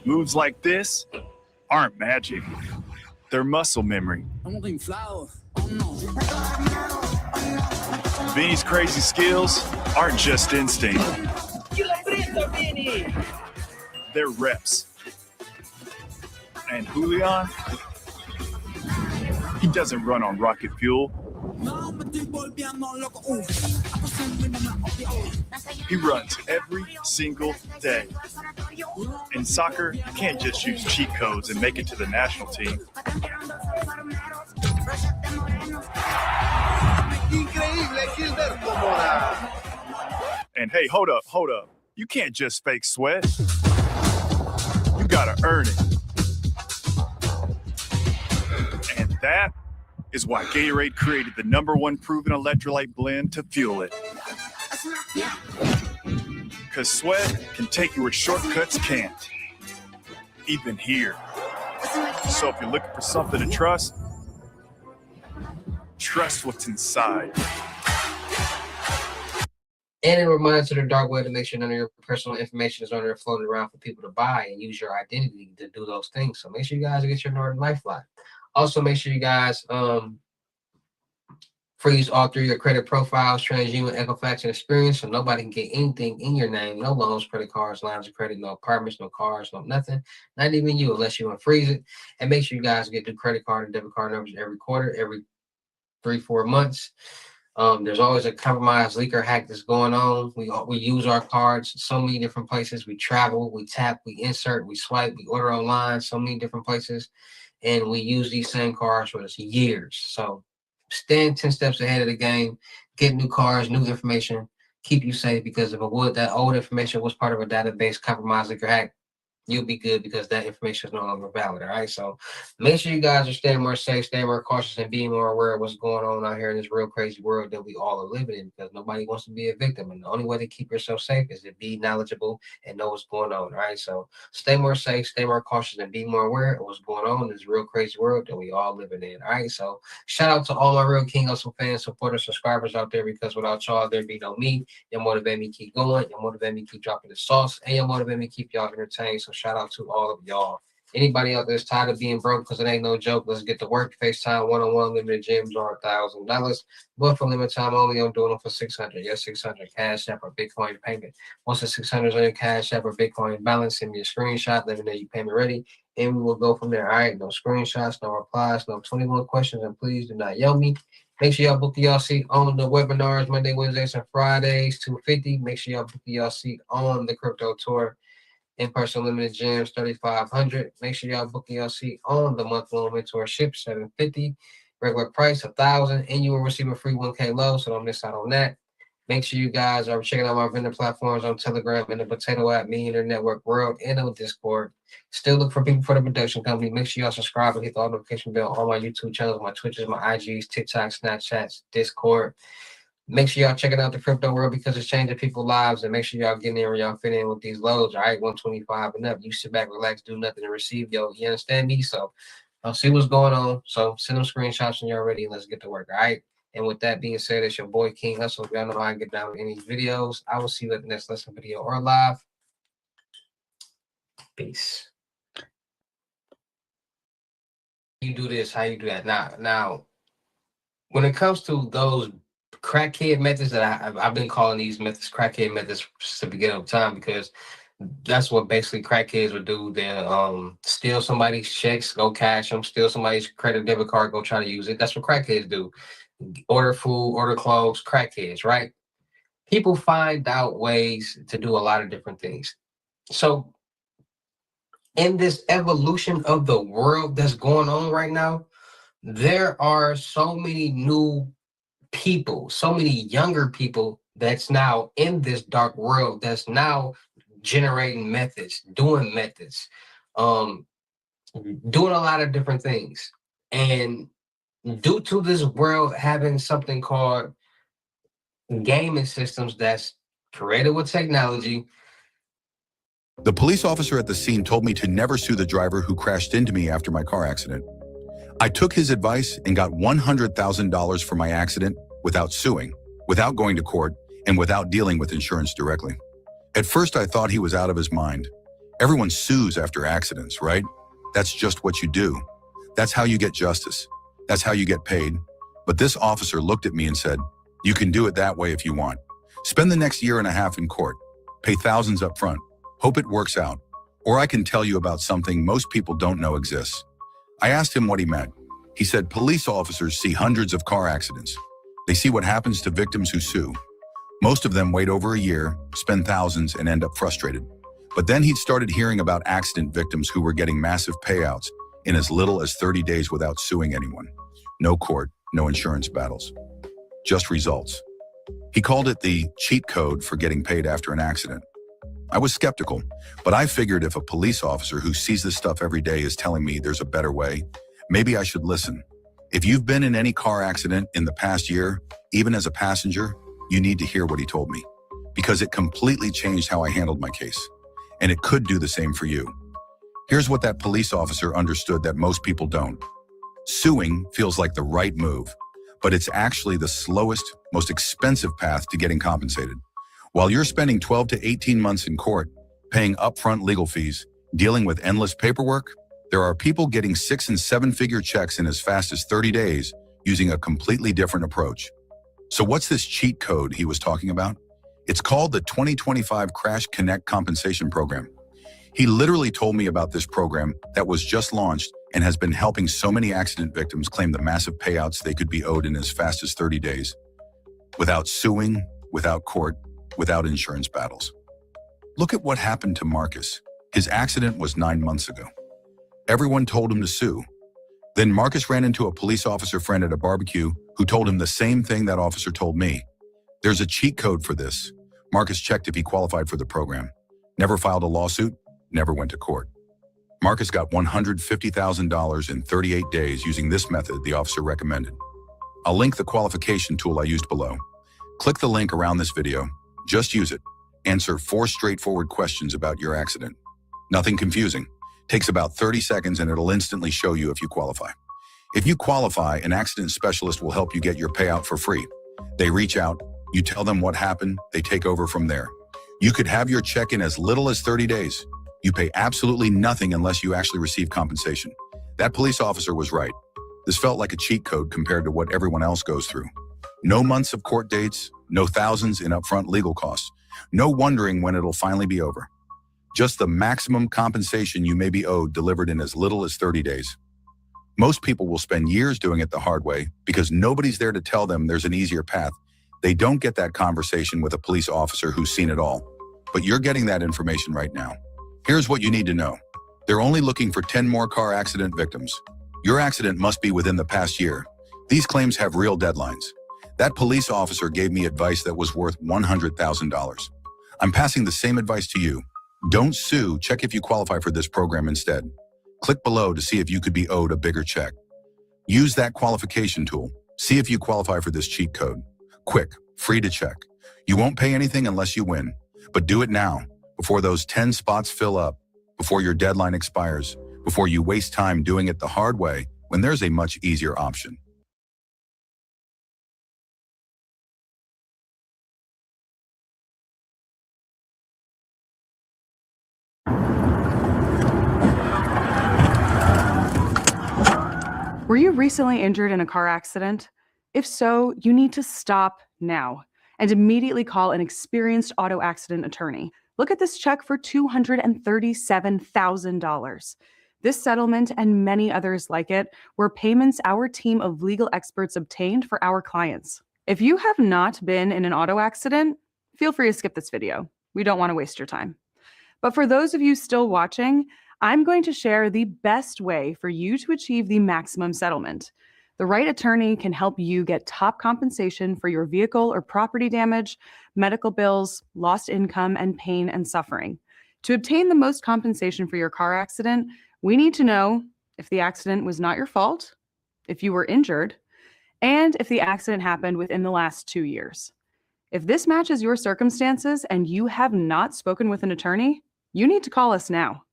Moves like this aren't magic. They're muscle memory. Vinny's crazy skills aren't just instinct. They're reps. And Julian, he doesn't run on rocket fuel. He runs every single day. In soccer, you can't just use cheat codes and make it to the national team. And hey, hold up. You can't just fake sweat. You gotta earn it. And that is why Gatorade created the #1 proven electrolyte blend to fuel it. Because sweat can take you where shortcuts can't. Even here. So if you're looking for something to trust what's inside. And it reminds you of the dark web to make sure none of your personal information is on there floating around for people to buy and use your identity to do those things. So make sure you guys get your Northern Lifeline. Also, make sure you guys freeze all 3 of your credit profiles, TransUnion, Equifax, and Experience, so nobody can get anything in your name. No loans, credit cards, lines of credit, no apartments, no cars, no nothing. Not even you, unless you unfreeze it. And make sure you guys get the credit card and debit card numbers every quarter, every 3-4 months. There's always a compromised leaker hack that's going on. We use our cards so many different places. We travel, we tap, we insert, we swipe, we order online, so many different places. And we use these same cards for years. So stand 10 steps ahead of the game, get new cards, new information, keep you safe, because if that old information was part of a database compromised leaker hack, you'll be good because that information is no longer valid. All right. So make sure you guys are staying more safe, staying more cautious, and being more aware of what's going on out here in this real crazy world that we all are living in, because nobody wants to be a victim. And the only way to keep yourself safe is to be knowledgeable and know what's going on. All right. So stay more safe, stay more cautious, and be more aware of what's going on in this real crazy world that we all living in. All right. So shout out to all my real King Hussle fans, supporters, subscribers out there, because without y'all, there'd be no me. You motivate me to keep going. You motivate me to keep dropping the sauce, and you motivate me to keep y'all entertained. So shout out to all of y'all. Anybody out there is tired of being broke, because it ain't no joke, let's get to work. FaceTime one-on-one limited gyms are $1,000, but for limited time only, I'm doing them for $600. Yes, $600 Cash App or Bitcoin payment. Once the $600 is on your Cash App or Bitcoin balance, send me a screenshot, let me know you payment ready, and we will go from there. All right, no screenshots, no replies, no 21 questions, and please do not yell me. Make sure y'all book y'all seat on the webinars Monday, Wednesdays, and Fridays, $250. Make sure y'all book y'all seat on the crypto tour. In-person limited gyms, $3,500. Make sure y'all book your seat on the month-long mentorship, $750. Regular price, $1,000, and you will receive a free 1K low, so don't miss out on that. Make sure you guys are checking out my vendor platforms on Telegram and the Potato App, Millionaire Network World, and on Discord. Still look for people for the production company. Make sure y'all subscribe and hit the notification bell on my YouTube channels, my Twitches, my IGs, TikTok, Snapchats, Discord. Make sure y'all checking out the crypto world, because it's changing people's lives, and make sure y'all getting in where y'all fit in with these loads. All right, 125 and up. You sit back, relax, do nothing, and receive. You understand me? So I'll see what's going on. So send them screenshots when you're ready, and let's get to work. All right. And with that being said, it's your boy King Hussle. If y'all know how I get down with any videos, I will see you at the next lesson video or live. Peace. You do this, how you do that. Now, when it comes to those crackhead methods that I've been calling these methods crackhead methods since the beginning of time, because that's what basically crackheads would do. They'll steal somebody's checks, go cash them, steal somebody's credit debit card, go try to use it. That's what crackheads do. Order food, order clothes, crackheads, right? People find out ways to do a lot of different things. So in this evolution of the world that's going on right now, there are so many new people, so many younger people that's now in this dark world, that's now generating methods, doing methods, doing a lot of different things. And due to this world having something called gaming systems that's created with technology. The police officer at the scene told me to never sue the driver who crashed into me after my car accident. I took his advice and got $100,000 for my accident without suing, without going to court, and without dealing with insurance directly. At first, I thought he was out of his mind. Everyone sues after accidents, right? That's just what you do. That's how you get justice. That's how you get paid. But this officer looked at me and said, "You can do it that way if you want. Spend the next year and a half in court. Pay thousands up front. Hope it works out. Or I can tell you about something most people don't know exists." I asked him what he meant. He said police officers see hundreds of car accidents. They see what happens to victims who sue. Most of them wait over a year, spend thousands, and end up frustrated. But then he'd started hearing about accident victims who were getting massive payouts in as little as 30 days without suing anyone. No court, no insurance battles. Just results. He called it the cheat code for getting paid after an accident. I was skeptical, but I figured if a police officer who sees this stuff every day is telling me there's a better way, maybe I should listen. If you've been in any car accident in the past year, even as a passenger, you need to hear what he told me, because it completely changed how I handled my case, and it could do the same for you. Here's what that police officer understood that most people don't. Suing feels like the right move, but it's actually the slowest, most expensive path to getting compensated. While you're spending 12 to 18 months in court, paying upfront legal fees, dealing with endless paperwork, there are people getting 6- and 7-figure checks in as fast as 30 days using a completely different approach. So what's this cheat code he was talking about? It's called the 2025 Crash Connect Compensation Program. He literally told me about this program that was just launched and has been helping so many accident victims claim the massive payouts they could be owed in as fast as 30 days. Without suing, without court, without insurance battles. Look at what happened to Marcus. His accident was 9 months ago. Everyone told him to sue. Then Marcus ran into a police officer friend at a barbecue who told him the same thing that officer told me. There's a cheat code for this. Marcus checked if he qualified for the program. Never filed a lawsuit, never went to court. Marcus got $150,000 in 38 days using this method the officer recommended. I'll link the qualification tool I used below. Click the link around this video. Just use it. Answer 4 straightforward questions about your accident. Nothing confusing. Takes about 30 seconds and it'll instantly show you if you qualify. If you qualify, an accident specialist will help you get your payout for free. They reach out, you tell them what happened, they take over from there. You could have your check in as little as 30 days. You pay absolutely nothing unless you actually receive compensation. That police officer was right. This felt like a cheat code compared to what everyone else goes through. No months of court dates, no thousands in upfront legal costs, no wondering when it'll finally be over. Just the maximum compensation you may be owed delivered in as little as 30 days. Most people will spend years doing it the hard way because nobody's there to tell them there's an easier path. They don't get that conversation with a police officer who's seen it all. But you're getting that information right now. Here's what you need to know. They're only looking for 10 more car accident victims. Your accident must be within the past year. These claims have real deadlines. That police officer gave me advice that was worth $100,000. I'm passing the same advice to you. Don't sue, check if you qualify for this program instead. Click below to see if you could be owed a bigger check. Use that qualification tool. See if you qualify for this cheat code. Quick, free to check. You won't pay anything unless you win. But do it now, before those 10 spots fill up, before your deadline expires, before you waste time doing it the hard way when there's a much easier option. Were you recently injured in a car accident? If so, you need to stop now and immediately call an experienced auto accident attorney. Look at this check for $237,000. This settlement and many others like it were payments our team of legal experts obtained for our clients. If you have not been in an auto accident, feel free to skip this video. We don't want to waste your time. But for those of you still watching, I'm going to share the best way for you to achieve the maximum settlement. The right attorney can help you get top compensation for your vehicle or property damage, medical bills, lost income, and pain and suffering. To obtain the most compensation for your car accident, we need to know if the accident was not your fault, if you were injured, and if the accident happened within the last 2 years. If this matches your circumstances and you have not spoken with an attorney, you need to call us now.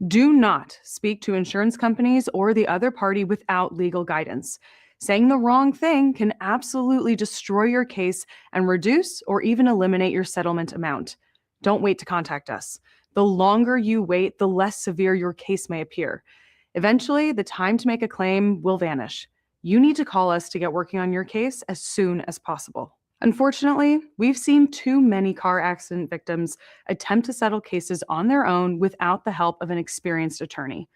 Do not speak to insurance companies or the other party without legal guidance. Saying the wrong thing can absolutely destroy your case and reduce or even eliminate your settlement amount. Don't wait to contact us. The longer you wait, the less severe your case may appear. Eventually, the time to make a claim will vanish. You need to call us to get working on your case as soon as possible. Unfortunately, we've seen too many car accident victims attempt to settle cases on their own without the help of an experienced attorney.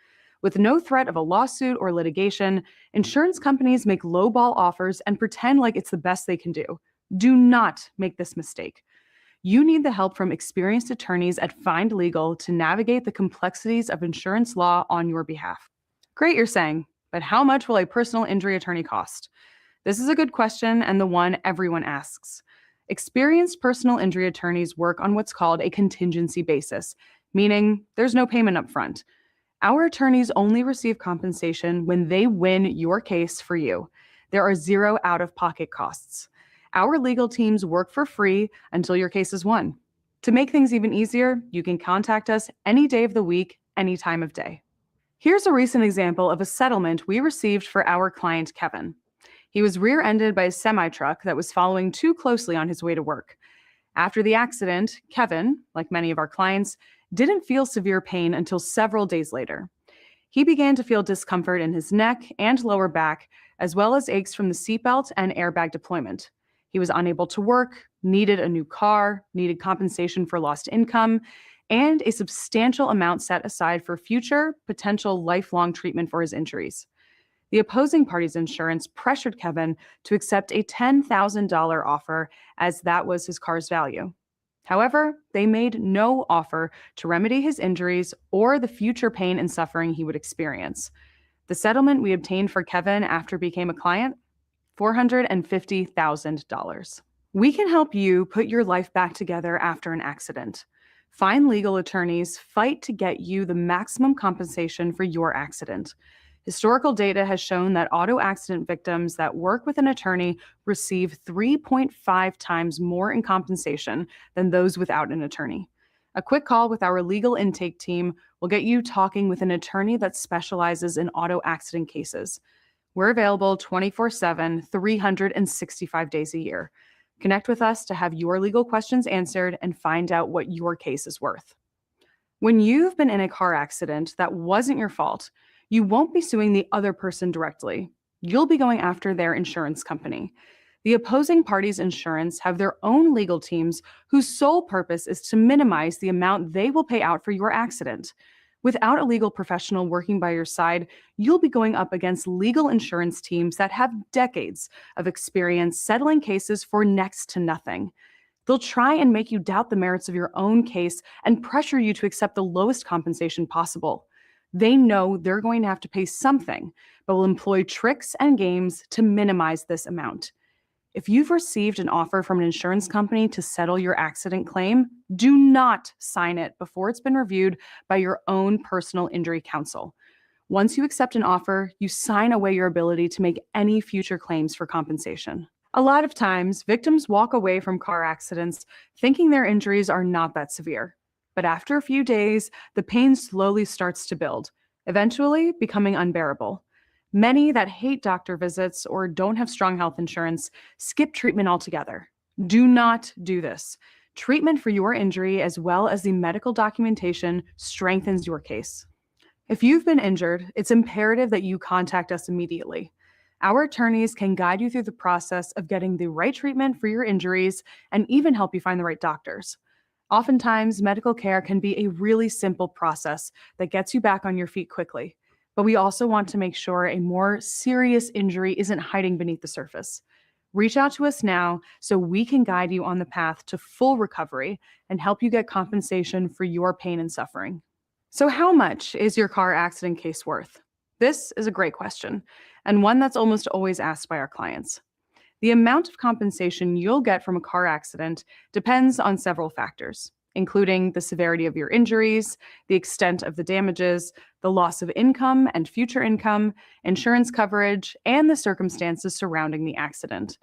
With no threat of a lawsuit or litigation, insurance companies make lowball offers and pretend like it's the best they can do. Do not make this mistake. You need the help from experienced attorneys at Find Legal to navigate the complexities of insurance law on your behalf. Great, you're saying, but how much will a personal injury attorney cost? This is a good question and the one everyone asks. Experienced personal injury attorneys work on what's called a contingency basis, meaning there's no payment up front. Our attorneys only receive compensation when they win your case for you. There are 0 out-of-pocket costs. Our legal teams work for free until your case is won. To make things even easier, you can contact us any day of the week, any time of day. Here's a recent example of a settlement we received for our client, Kevin. He was rear-ended by a semi-truck that was following too closely on his way to work. After the accident, Kevin, like many of our clients, didn't feel severe pain until several days later. He began to feel discomfort in his neck and lower back, as well as aches from the seatbelt and airbag deployment. He was unable to work, needed a new car, needed compensation for lost income, and a substantial amount set aside for future, potential lifelong treatment for his injuries. The opposing party's insurance pressured Kevin to accept a $10,000 offer, as that was his car's value. However, they made no offer to remedy his injuries or the future pain and suffering he would experience. The settlement we obtained for Kevin after he became a client? $450,000. We can help you put your life back together after an accident. Find legal attorneys, fight to get you the maximum compensation for your accident. Historical data has shown that auto accident victims that work with an attorney receive 3.5 times more in compensation than those without an attorney. A quick call with our legal intake team will get you talking with an attorney that specializes in auto accident cases. We're available 24/7, 365 days a year. Connect with us to have your legal questions answered and find out what your case is worth. When you've been in a car accident that wasn't your fault, you won't be suing the other person directly. You'll be going after their insurance company. The opposing party's insurance have their own legal teams whose sole purpose is to minimize the amount they will pay out for your accident. Without a legal professional working by your side, you'll be going up against legal insurance teams that have decades of experience settling cases for next to nothing. They'll try and make you doubt the merits of your own case and pressure you to accept the lowest compensation possible. They know they're going to have to pay something, but will employ tricks and games to minimize this amount. If you've received an offer from an insurance company to settle your accident claim, do not sign it before it's been reviewed by your own personal injury counsel. Once you accept an offer, you sign away your ability to make any future claims for compensation. A lot of times, victims walk away from car accidents thinking their injuries are not that severe. But after a few days, the pain slowly starts to build, eventually becoming unbearable. Many that hate doctor visits or don't have strong health insurance skip treatment altogether. Do not do this. Treatment for your injury, as well as the medical documentation, strengthens your case. If you've been injured, it's imperative that you contact us immediately. Our attorneys can guide you through the process of getting the right treatment for your injuries and even help you find the right doctors. Oftentimes, medical care can be a really simple process that gets you back on your feet quickly, but we also want to make sure a more serious injury isn't hiding beneath the surface. Reach out to us now so we can guide you on the path to full recovery and help you get compensation for your pain and suffering. So how much is your car accident case worth? This is a great question, and one that's almost always asked by our clients. The amount of compensation you'll get from a car accident depends on several factors, including the severity of your injuries, the extent of the damages, the loss of income and future income, insurance coverage, and the circumstances surrounding the accident.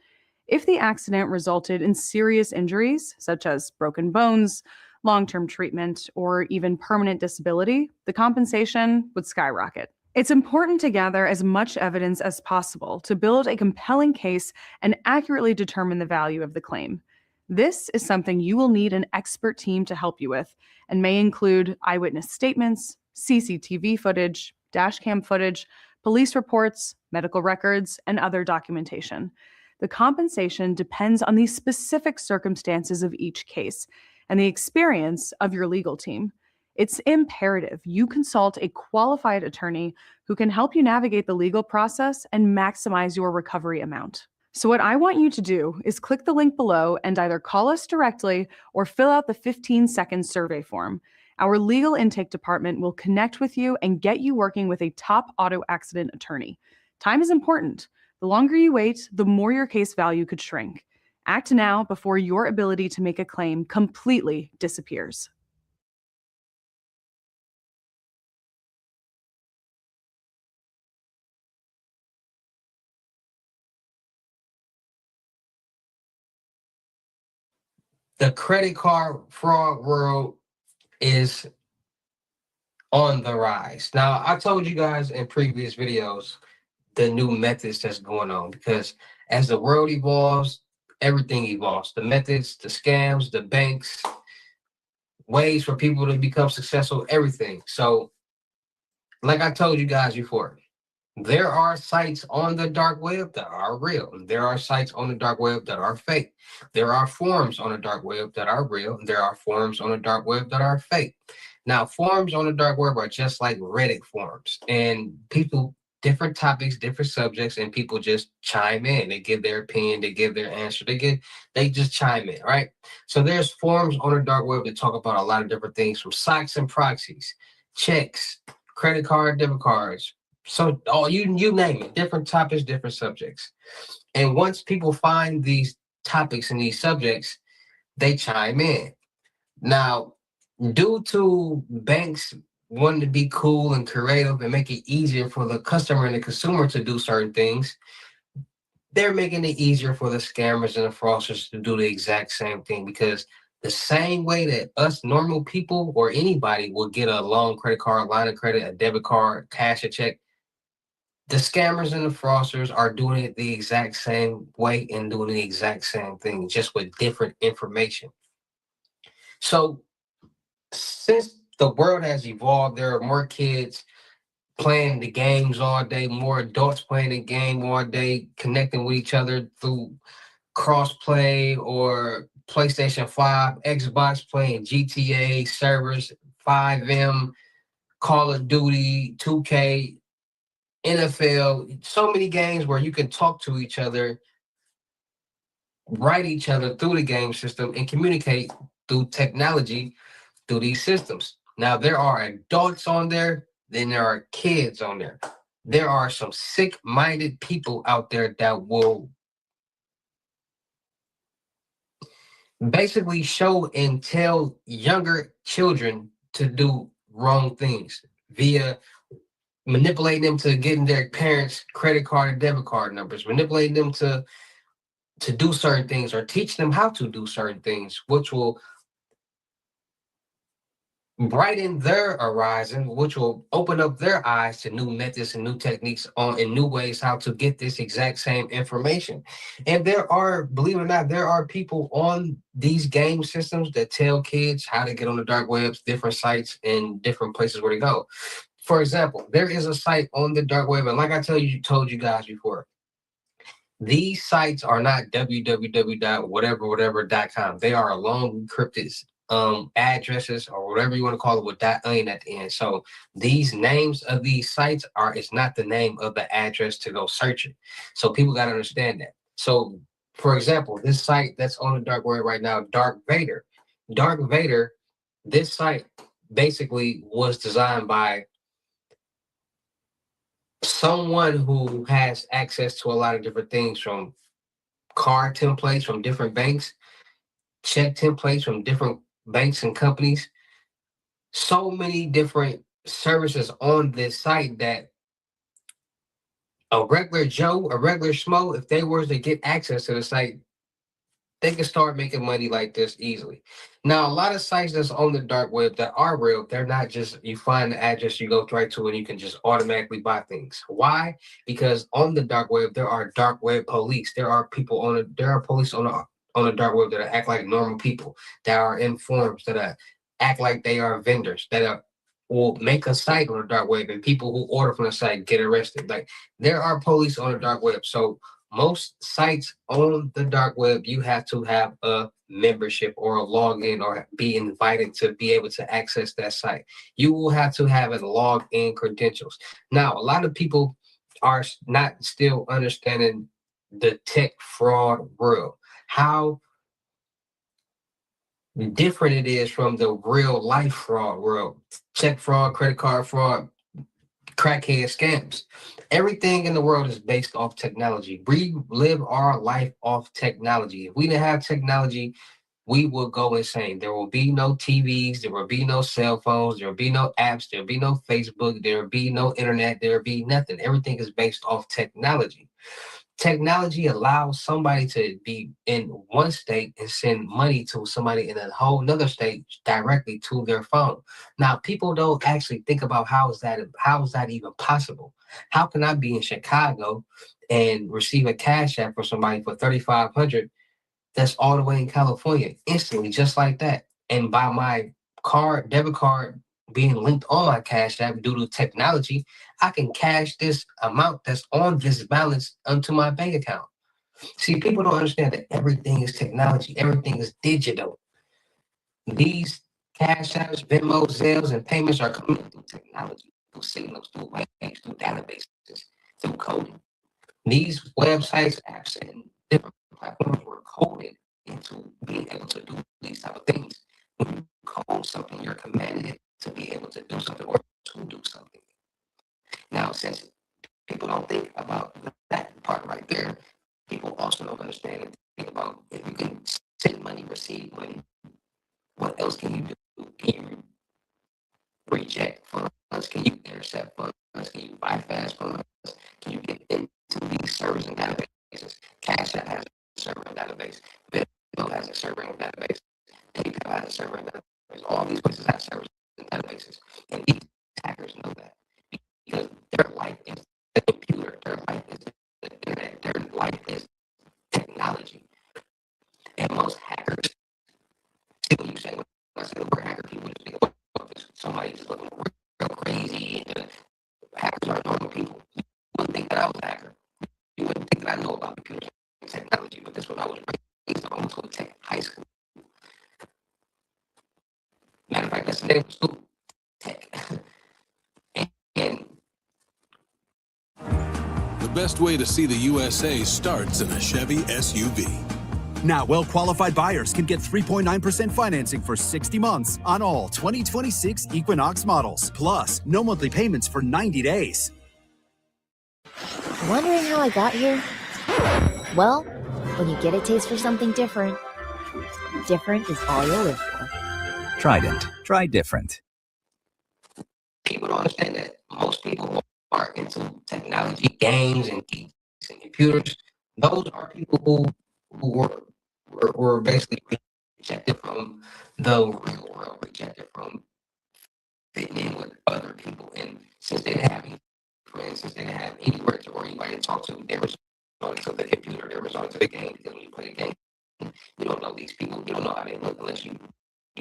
If the accident resulted in serious injuries, such as broken bones, long-term treatment, or even permanent disability, the compensation would skyrocket. It's important to gather as much evidence as possible to build a compelling case and accurately determine the value of the claim. This is something you will need an expert team to help you with, and may include eyewitness statements, CCTV footage, dashcam footage, police reports, medical records, and other documentation. The compensation depends on the specific circumstances of each case and the experience of your legal team. It's imperative you consult a qualified attorney who can help you navigate the legal process and maximize your recovery amount. So what I want you to do is click the link below and either call us directly or fill out the 15-second survey form. Our legal intake department will connect with you and get you working with a top auto accident attorney. Time is important. The longer you wait, the more your case value could shrink. Act now before your ability to make a claim completely disappears. The credit card fraud world is on the rise. Now, I told you guys in previous videos the new methods that's going on, because as the world evolves, everything evolves. The methods, the scams, the banks, ways for people to become successful, everything. So, like I told you guys before, there are sites on the dark web that are real. There are sites on the dark web that are fake. There are forums on the dark web that are real. There are forums on the dark web that are fake. Now, forums on the dark web are just like Reddit forums, and people, different topics, different subjects, and people just chime in. They give their opinion, they give their answer, they just chime in, right? So there's forums on the dark web that talk about a lot of different things, from stocks and proxies, checks, credit card, debit cards. So you name it, different topics, different subjects. And once people find these topics and these subjects, they chime in. Now, due to banks wanting to be cool and creative and make it easier for the customer and the consumer to do certain things, they're making it easier for the scammers and the fraudsters to do the exact same thing, because the same way that us normal people or anybody will get a loan, credit card, line of credit, a debit card, cash a check, the scammers and the fraudsters are doing it the exact same way and doing the exact same thing, just with different information. So since the world has evolved, there are more kids playing the games all day, more adults playing the game all day, connecting with each other through crossplay or PlayStation 5, Xbox, playing GTA servers, 5M, Call of Duty, 2K, NFL, so many games where you can talk to each other, write each other through the game system, and communicate through technology through these systems. Now, there are adults on there, then there are kids on there. There are some sick-minded people out there that will basically show and tell younger children to do wrong things via manipulating them to getting their parents' credit card and debit card numbers, manipulating them to do certain things, or teach them how to do certain things, which will brighten their horizon, which will open up their eyes to new methods and new techniques and new ways how to get this exact same information. And there are, believe it or not, there are people on these game systems that tell kids how to get on the dark webs, different sites, and different places where to go. For example, there is a site on the dark web, and like I told you guys before, these sites are not www.whatever.com. They are long encrypted addresses, or whatever you want to call it, with .onion at the end. So these names of these sites it's not the name of the address to go search it. So people got to understand that. So, for example, this site that's on the dark web right now, Dark Vader. Dark Vader, this site basically was designed by someone who has access to a lot of different things, from card templates from different banks, check templates from different banks and companies, so many different services on this site that a regular Joe, a regular Schmo, if they were to get access to the site, they can start making money like this easily. Now, a lot of sites that's on the dark web that are real, they're not just, you find the address, you go right to it, and you can just automatically buy things. Why? Because on the dark web, there are dark web police. There are people there are police on the dark web that act like normal people, that are in forums, that act like they are vendors, that will make a site on the dark web, and people who order from the site get arrested. Like, there are police on the dark web. So most sites on the dark web, you have to have a membership or a login or be invited to be able to access that site. You will have to have a login credentials. Now, a lot of people are not still understanding the tech fraud world, how different it is from the real life fraud world. Check fraud, credit card fraud, crackhead scams. Everything in the world is based off technology. We live our life off technology. If we didn't have technology, we would go insane. There will be no TVs, there will be no cell phones, there will be no apps, there will be no Facebook, there will be no internet, there will be nothing. Everything is based off technology. Technology allows somebody to be in one state and send money to somebody in a whole nother state directly to their phone. Now, people don't actually think about how is that even possible? How can I be in Chicago and receive a cash app for somebody for 3,500 that's all the way in California instantly, just like that? And by my debit card being linked on my Cash App due to technology, I can cash this amount that's on this balance onto my bank account. See, people don't understand that everything is technology, everything is digital. These Cash Apps, Venmo, Zelles, and payments are coming through technology, through signals, through waves, through databases, through coding. These websites, apps, and different platforms were coded into being able to do these type of things. When you code something, you're commanded to be able to do something or to do something. Now, since people don't think about that part right there, people also don't understand and think about if you can send money, receive money, what else can you do? Can you reject funds? Can you intercept funds? Can you bypass funds? Can you get into these servers and databases? Cash App has a server and database. Venmo has a server and database. PayPal has a server and database. All these places have servers and databases. And these hackers know that because their life is the computer, their life is the internet, their life is technology. And most hackers, see what you say when I say the word hacker, people just think about somebody just looking real crazy. And hackers are normal people. You wouldn't think that I was a hacker. You wouldn't think that I know about computers and technology, but this was I was raised up. I went to a tech high school. Matter of fact, that's the name of the school, tech. and The best way to see the USA starts in a Chevy SUV. Now, well-qualified buyers can get 3.9% financing for 60 months on all 2026 Equinox models. Plus, no monthly payments for 90 days. Wondering how I got here? Well, when you get a taste for something different, different is all you'll live for. Trident. Try different. People don't understand that most people who are into technology, games, and geeks and computers, those are people who were basically rejected from the real world, rejected from fitting in with other people. And since they didn't have any friends, since they didn't have anywhere to or anybody to talk to, they were resorting to the computer, they were resorting to the game. Because when you play a game, you don't know these people, you don't know how they look unless you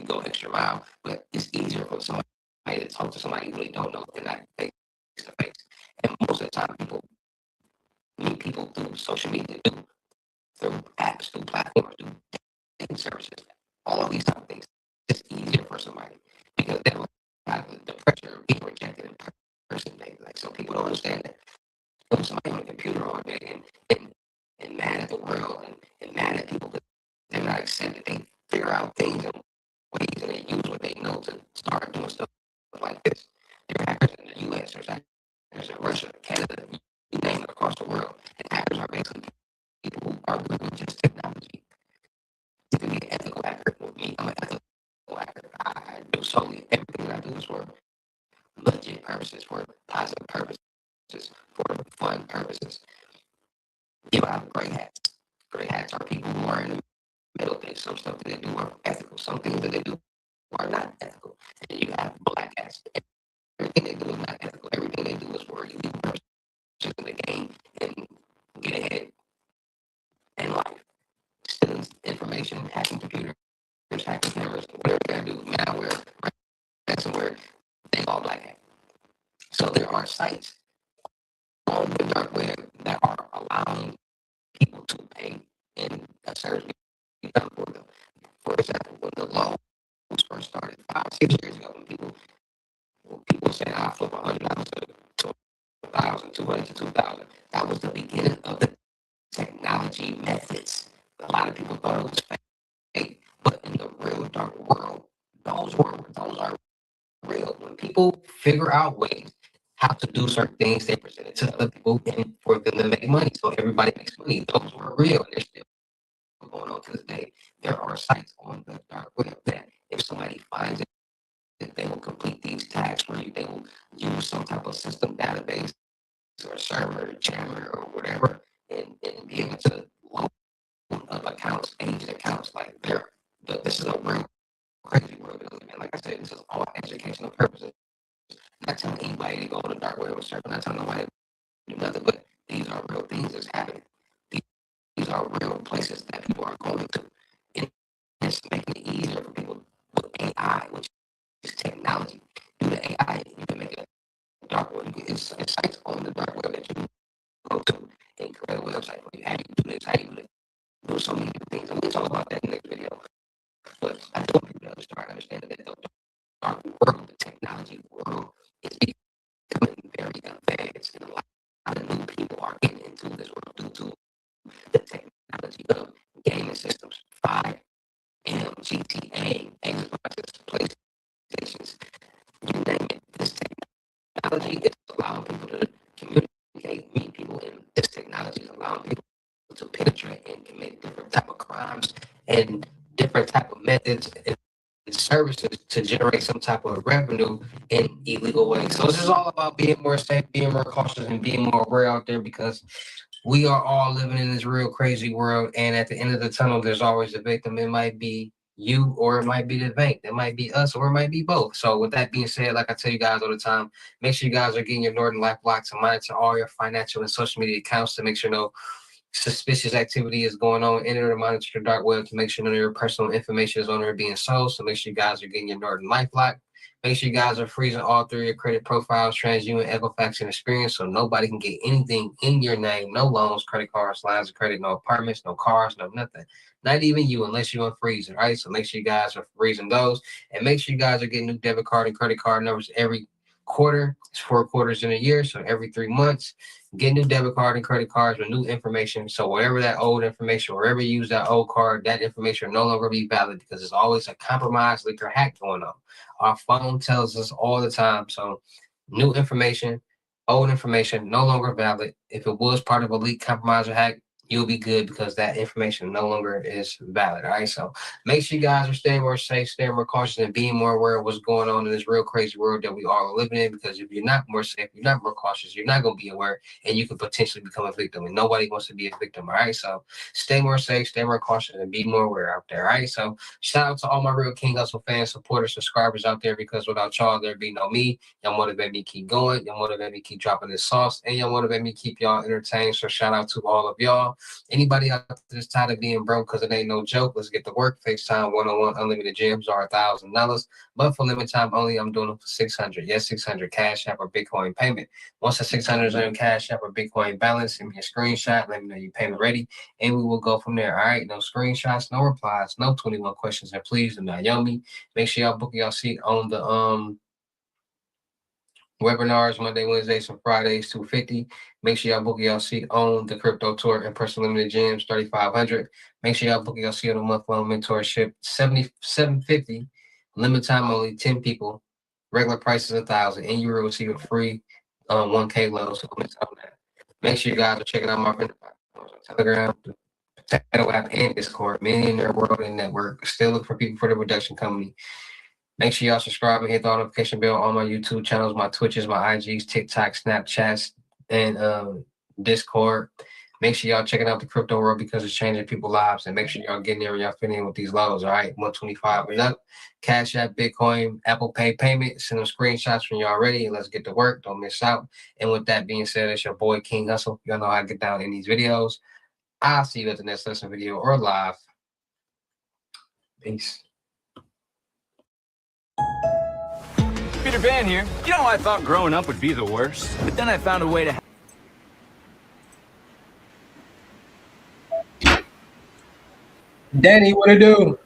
go extra mile. But it's easier for somebody to talk to somebody you really don't know than not face to face. And most of the time, people meet people through social media, through apps, through platforms, through dating services, all of these type of things. It's easier for somebody because they don't have the pressure of being rejected in person. Like, so people don't understand that. Put somebody on a computer all day and mad at the world and mad at people because they're not accepted. They figure out things and ways and they use what they know to start doing stuff like this. There are hackers in the U.S., there's hackers in Russia, Canada, you name it, across the world. And hackers are basically people who are good with just technology. You can be an ethical hacker. With me, I'm an ethical hacker. I do solely everything that I do is for legit purposes, for positive purposes, for fun purposes. You have gray hats. Gray hats are people who are in the middle things. Some stuff that they do are ethical. Some things that they do are not ethical. And you have black hats. Everything they do is not ethical. Everything they do is for you just in the game and get ahead in life. Stealing information, hacking computers, hacking cameras, whatever you gotta do, malware, ransomware, they all black hat. So there are sites on the dark web that are allowing people to pay in a service for them. For example, when the law was first started 5-6 years ago, when people said I flip $100 to 1,000, 200 to 2,000, that was the beginning of the technology methods. A lot of people thought it was fake, but in the real dark world, those are real. When people figure out ways how to do certain things, they present it to other people and for them to make money. So everybody makes money. Those were real and they're still going on to this day. There are sites on the dark web that if somebody finds it, that they will complete these tasks for you. They will use some type of system database or server, jammer, or whatever and be able to load up accounts, agent accounts, like but this is a real crazy world. And like I said, this is all educational purposes. Not telling anybody to go on the dark web or surf, not telling nobody to do nothing, but these are real things that's happening. These are real places that people are going to. And it's making it easier for people with AI, which is technology. Do the AI, you can make a dark web. It's sites on the dark web that you can go to and create a website for you. How do you do this? How do you do this? Do so many different things. And we'll talk about that in the next video. But I do want people to start understanding that the dark world, the technology world, is becoming very advanced. And a lot of new people are getting into this world due to the technology of gaming systems, 5M, GTA, Xboxes, PlayStations, you name it. This technology is allowing people to communicate, meet people, and this technology is allowing people to penetrate and commit different type of crimes and different type of methods and services to generate some type of revenue in illegal ways. So this is all about being more safe, being more cautious, and being more aware out there, because we are all living in this real crazy world. And at the end of the tunnel, there's always a victim. It might be you, or it might be the bank. It might be us, or it might be both. So with that being said, like I tell you guys all the time, make sure you guys are getting your Norton Life Block to monitor all your financial and social media accounts to make sure no suspicious activity is going on. Enter and monitor the dark web to make sure none of your personal information is on there being sold. So make sure you guys are getting your Norton Life Lock. Make sure you guys are freezing all three of your credit profiles, TransUnion, Equifax, and Experian, so nobody can get anything in your name. No loans, credit cards, lines of credit, no apartments, no cars, no nothing. Not even you, unless you unfreeze it, right? So make sure you guys are freezing those, and make sure you guys are getting new debit card and credit card numbers every quarter. It's 4 quarters in a year, so every 3 months. Get new debit card and credit cards with new information. So wherever that old information, wherever you use that old card, that information will no longer be valid, because there's always a compromise, leak, or hack going on. Our phone tells us all the time. So new information, old information, no longer valid. If it was part of a leak, compromise, or hack, you'll be good, because that information no longer is valid. All right. So make sure you guys are staying more safe, staying more cautious, and being more aware of what's going on in this real crazy world that we all are living in. Because if you're not more safe, you're not more cautious, you're not going to be aware, and you could potentially become a victim. And nobody wants to be a victim. All right. So stay more safe, stay more cautious, and be more aware out there. All right. So shout out to all my real King Hustle fans, supporters, subscribers out there, because without y'all, there'd be no me. Y'all motivate me to keep going. Y'all motivate me to keep dropping this sauce, and y'all motivate me to keep y'all entertained. So shout out to all of y'all. Anybody out there that's tired of being broke, because it ain't no joke, let's get to work. FaceTime 101 unlimited gyms are $1,000, but for limited time only, I'm doing them for $600. Yes, $600 Cash App or Bitcoin payment. Once the $600 is on Cash App or Bitcoin balance, send me a screenshot. Let me know your payment ready, and we will go from there. All right, no screenshots, no replies, no 21 questions, and please do not yell me. Make sure y'all book your seat on the webinars Monday, Wednesdays, and Fridays, $250. Make sure y'all book your seat on the crypto tour in person limited gyms, $3,500. Make sure y'all book your seat on a month-long mentorship, $750. Limited time only, 10 people. Regular price is $1,000, and you will receive a free 1K loan. So don't miss out on that. Make sure you guys are checking out my friend on Telegram, Potato app, and Discord. Millionaire World and Network. Still look for people for the production company. Make sure y'all subscribe and hit the notification bell on my YouTube channels, my Twitches, my IGs, TikTok, Snapchats, and Discord. Make sure y'all checking out the crypto world, because it's changing people's lives. And make sure y'all getting there and y'all fitting in with these lows. All right, 125 and up. Cash App, Bitcoin, Apple Pay payment. Send them screenshots when y'all ready, and let's get to work. Don't miss out. And with that being said, it's your boy King Hustle. Y'all know how to get down in these videos. I'll see you at the next lesson video or live. Peace. Peter Pan here. You know, I thought growing up would be the worst, but then I found a way to... Danny, what it do?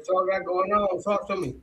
What y'all got going on? Talk to me.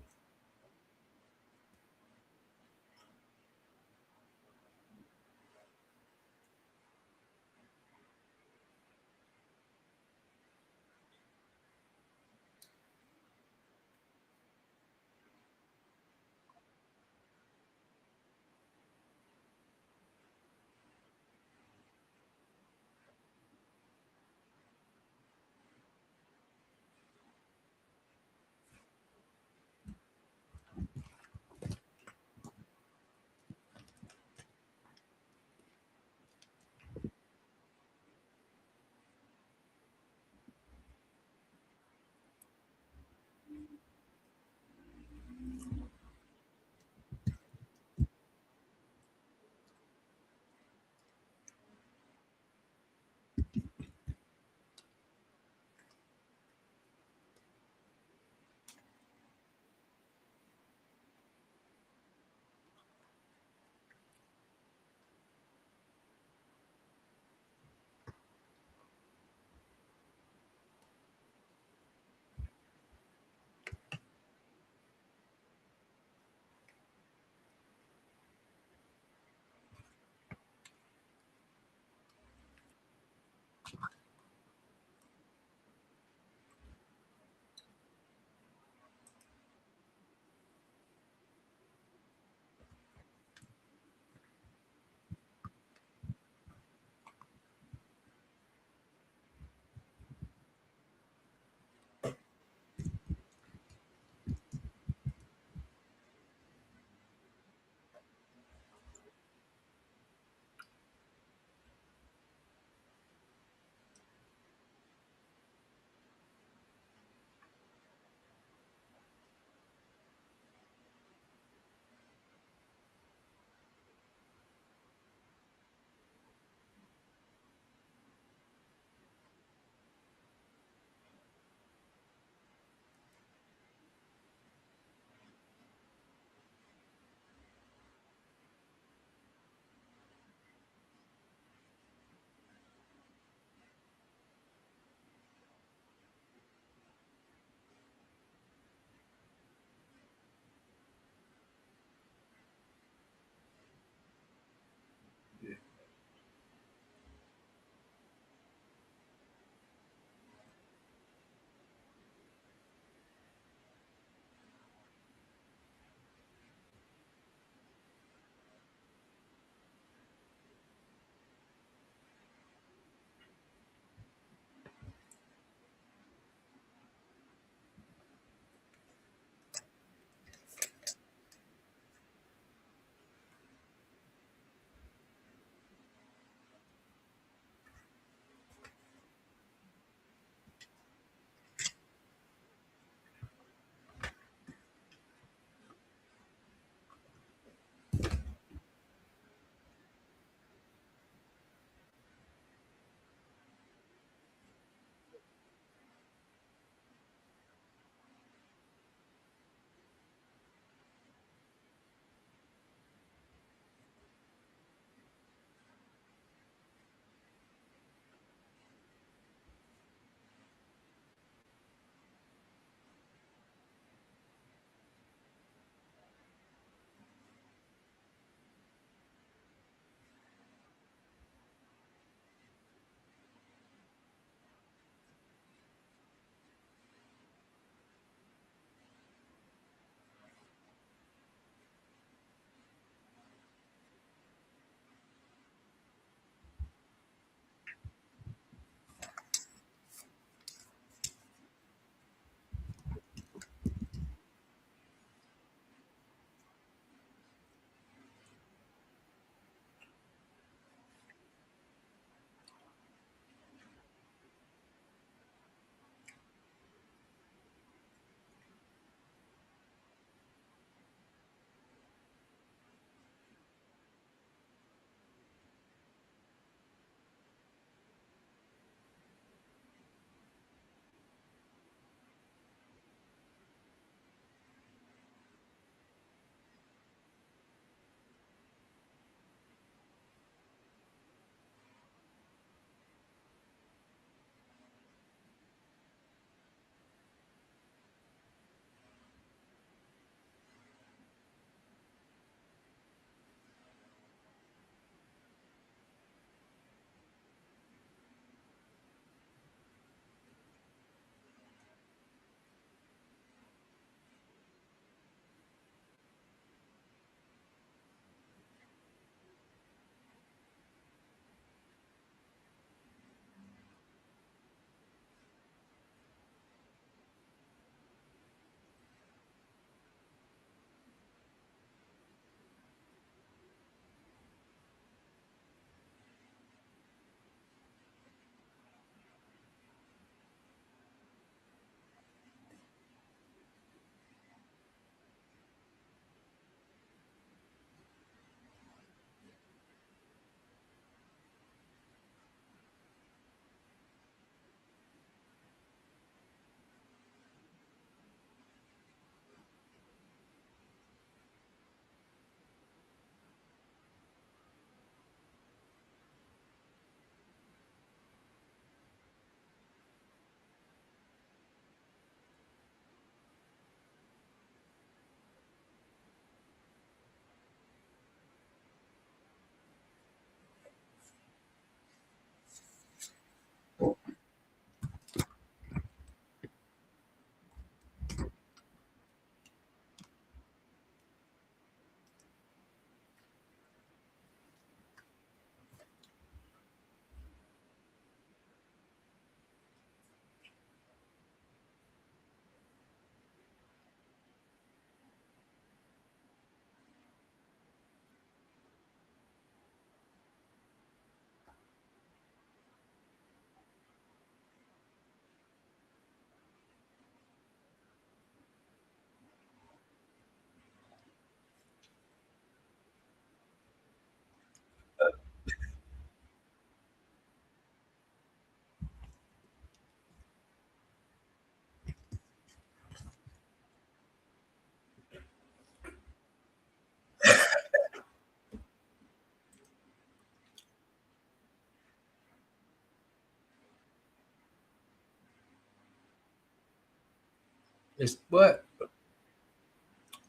It's what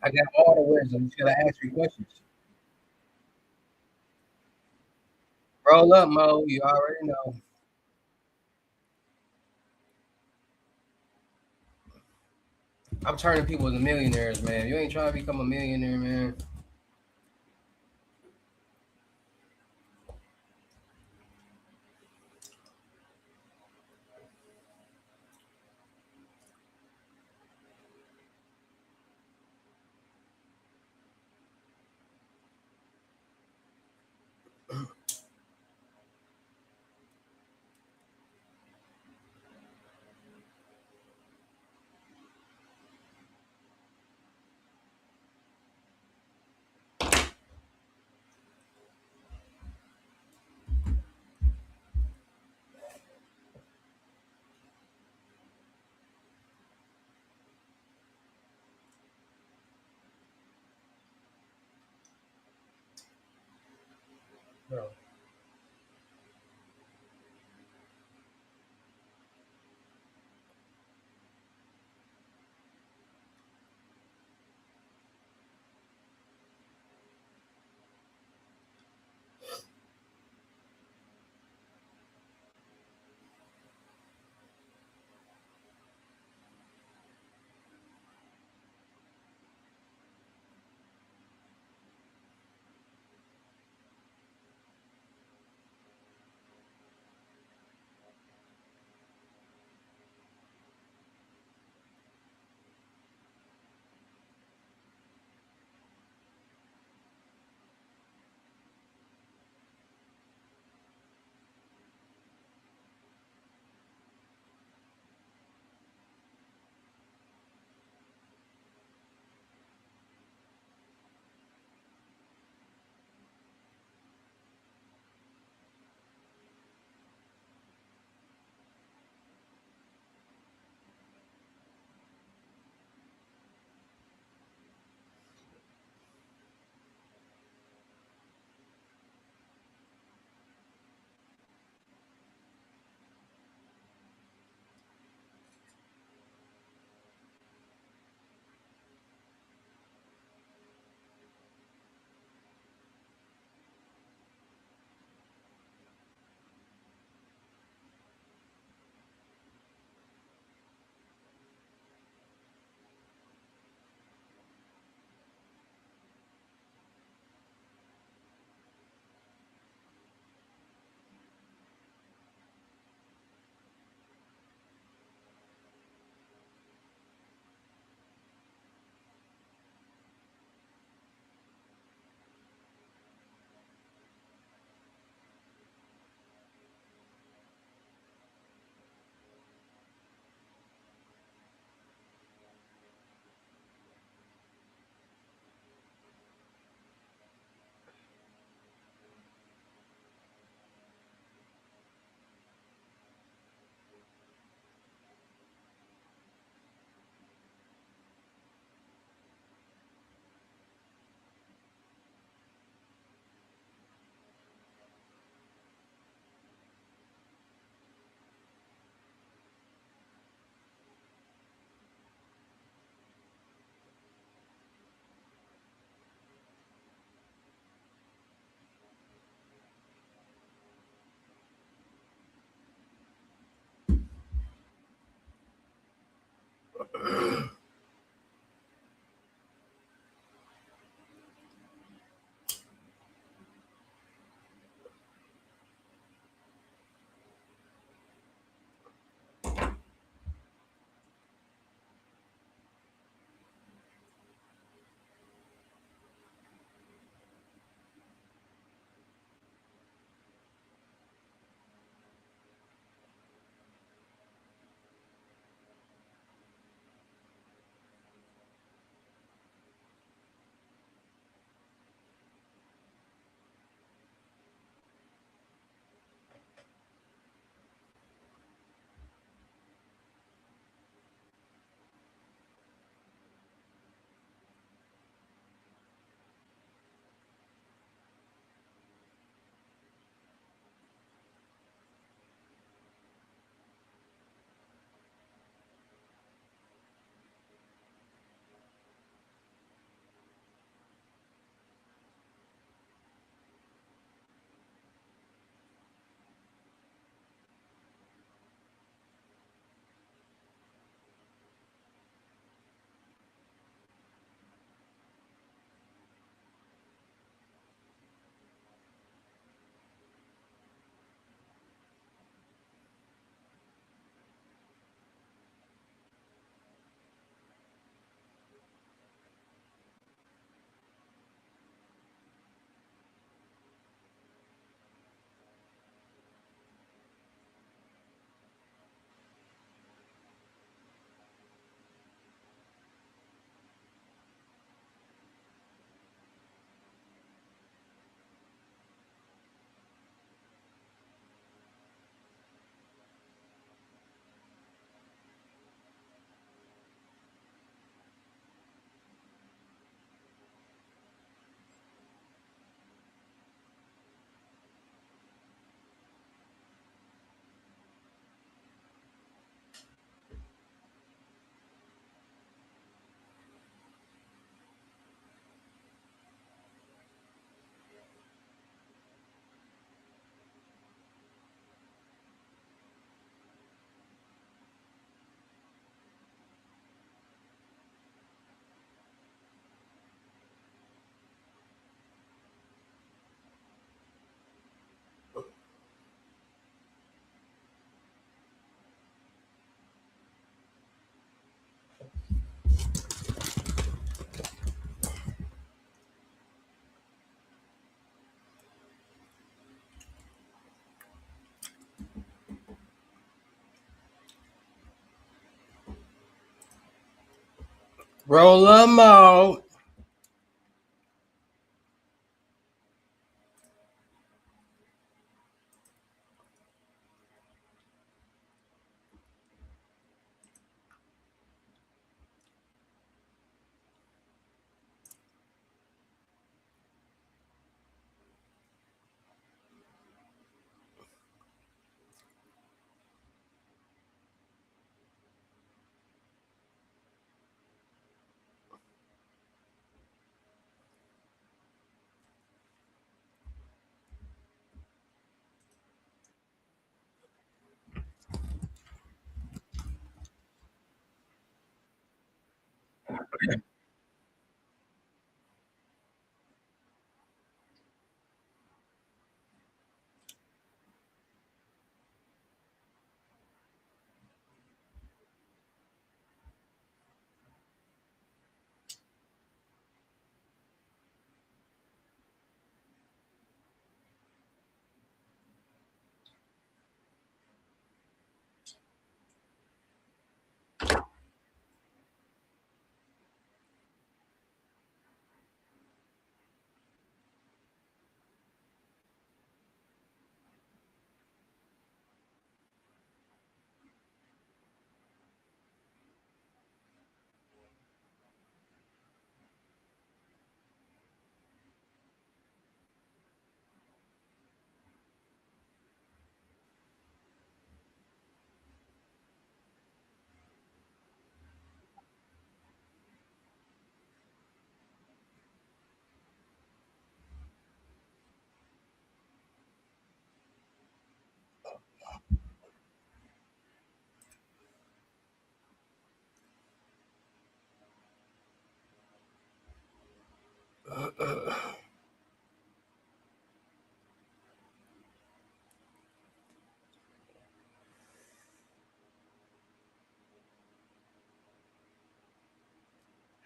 I got all the wisdom. Just gotta ask me questions. Roll up, Mo. You already know. I'm turning people into millionaires, man. You ain't trying to become a millionaire, man. Bro. Roll 'em out.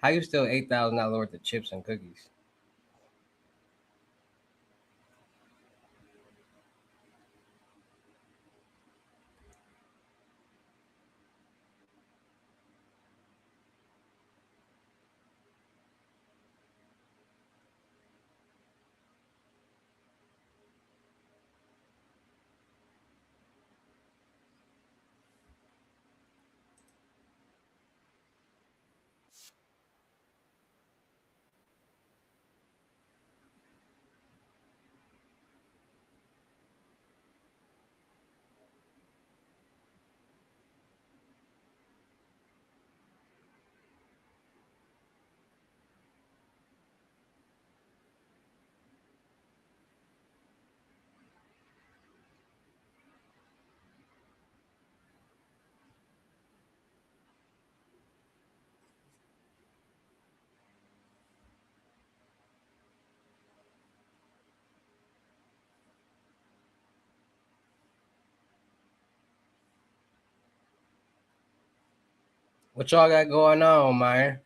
How you still $8,000 worth of chips and cookies? What y'all got going on, man?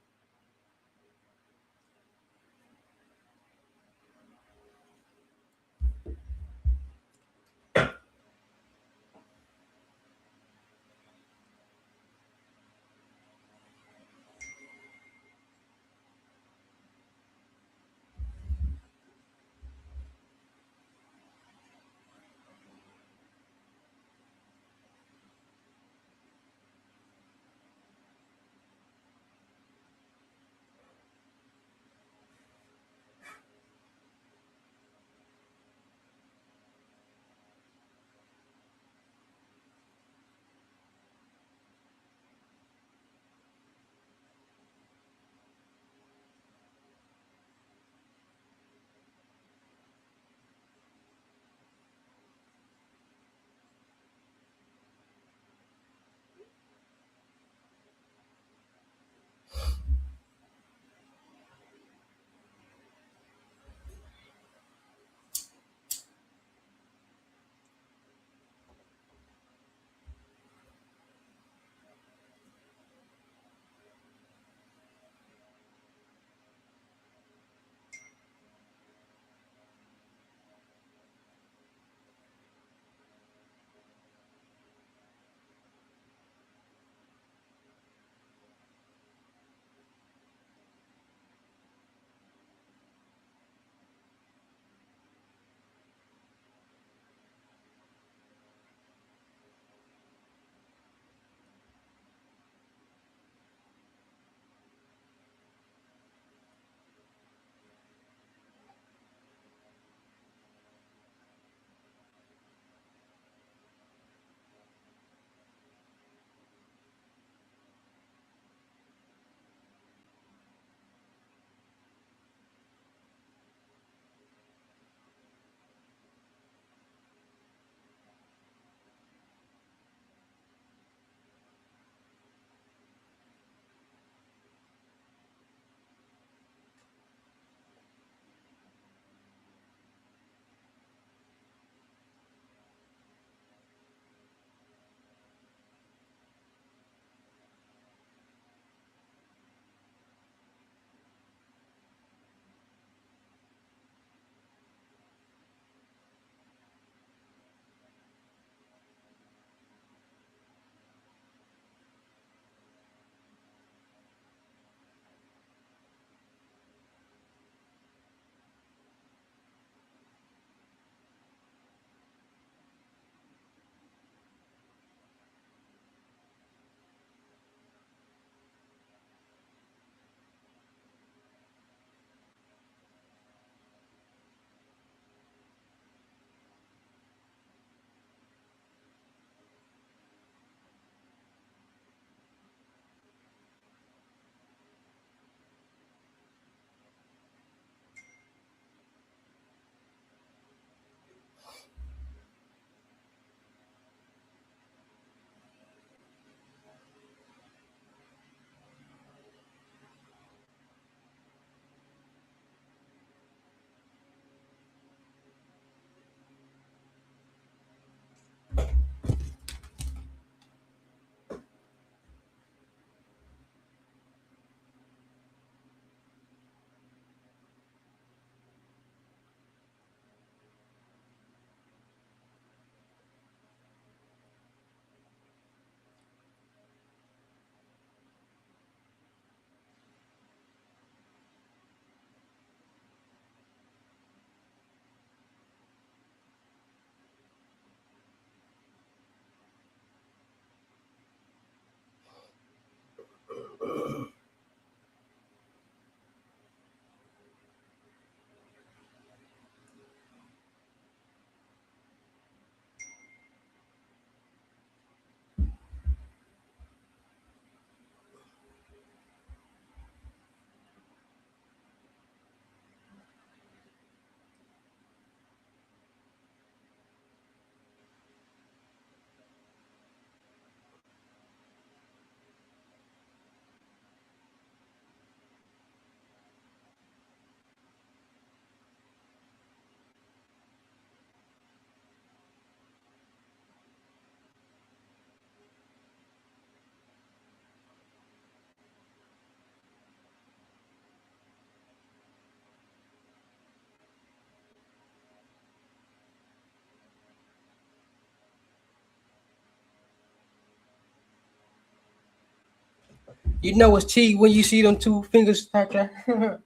You know it's cheap when you see them two fingers like that.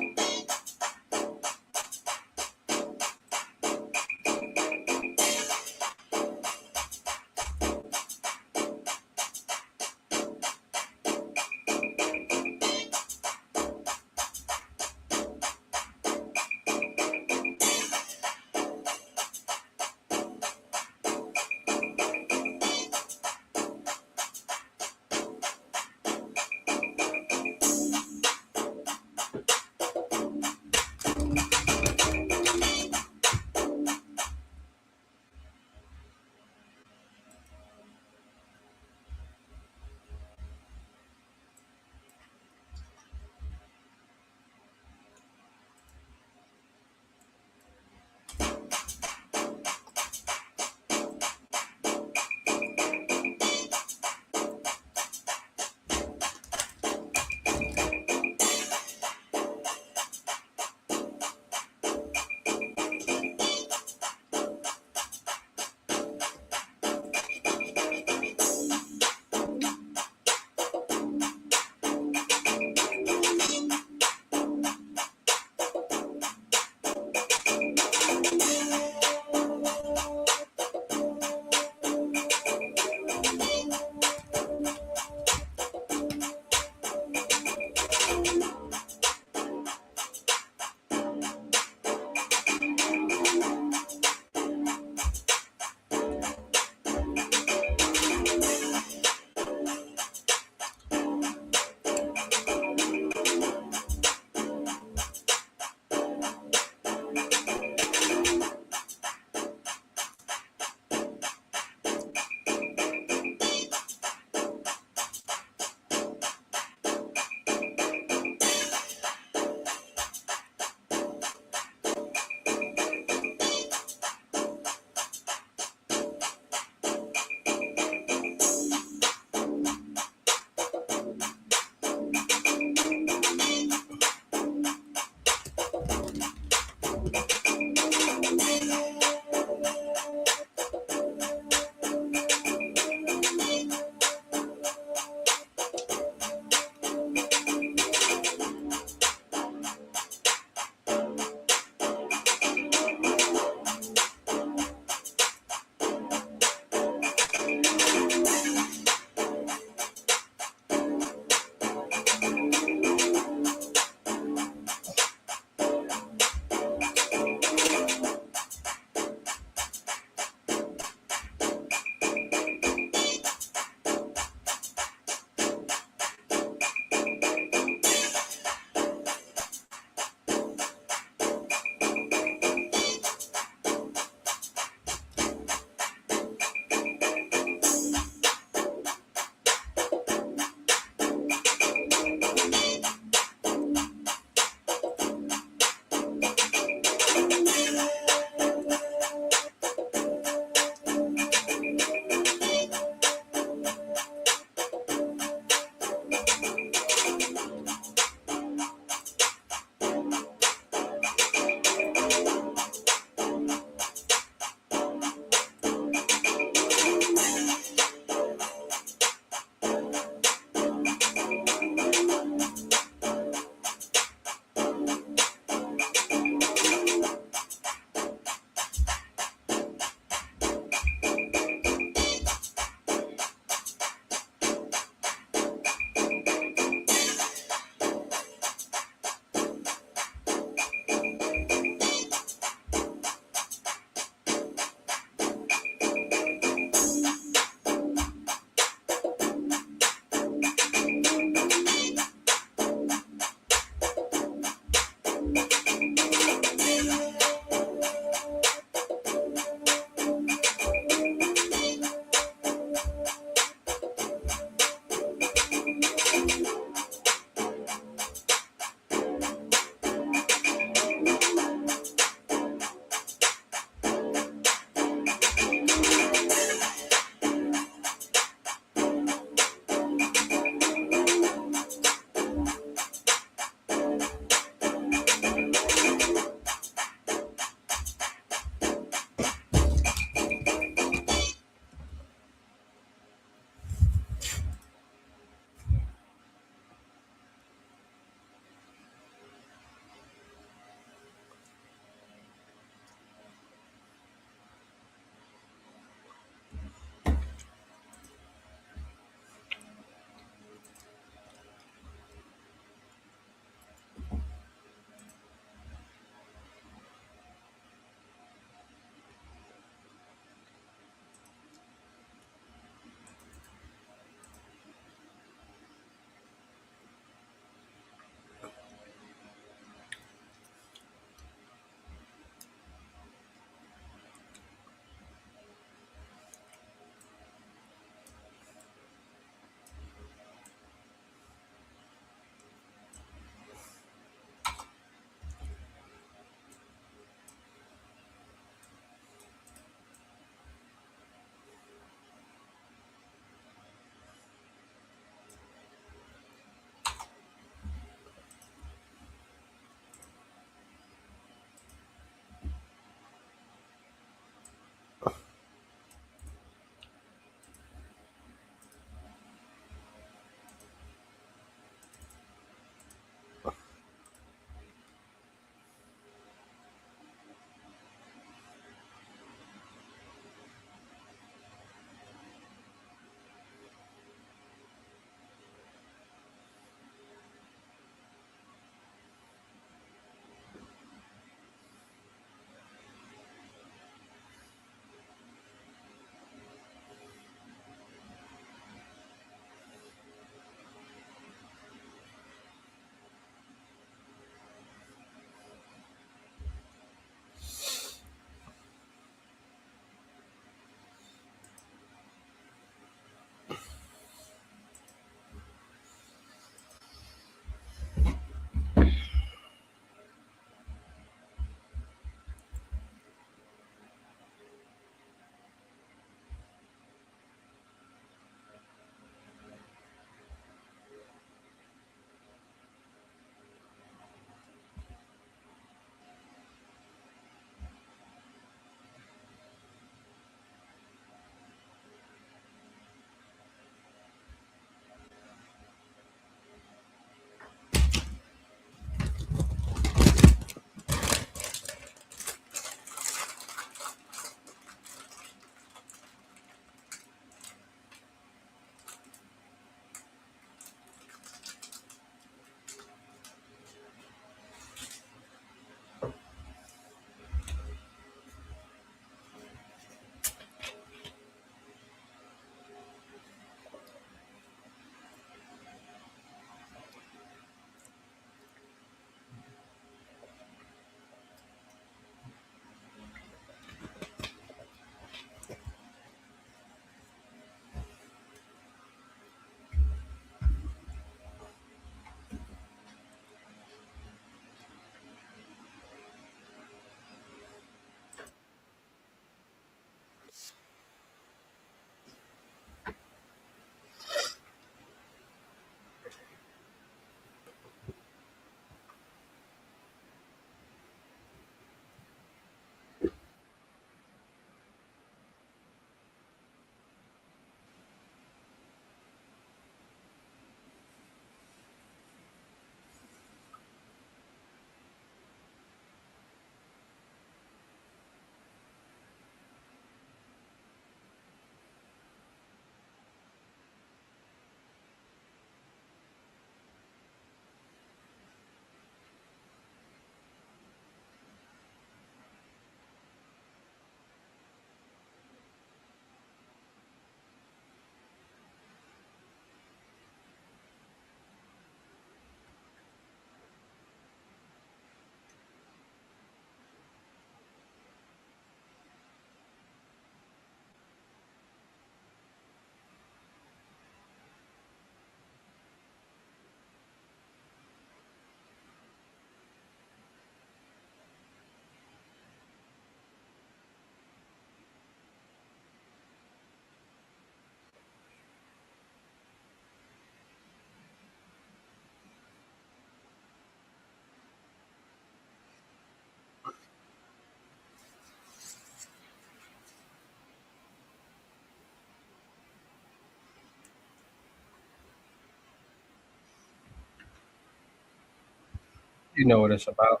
You know what it's about.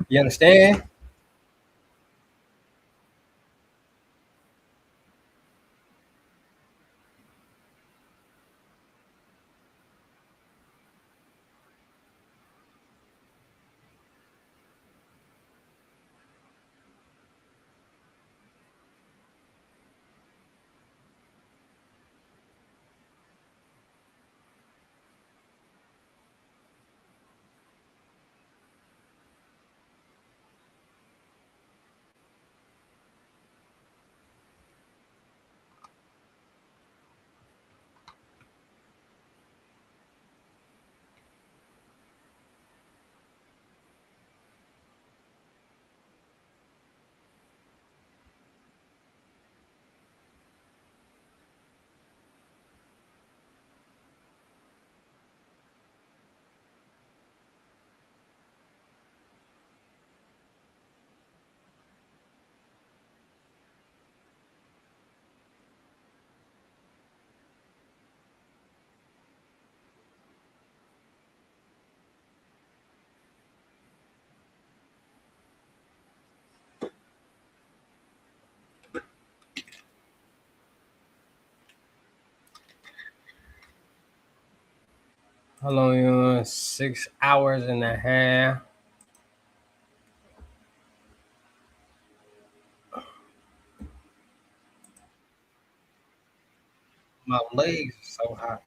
You understand? How long you on? 6 hours and a half. My legs are so hot.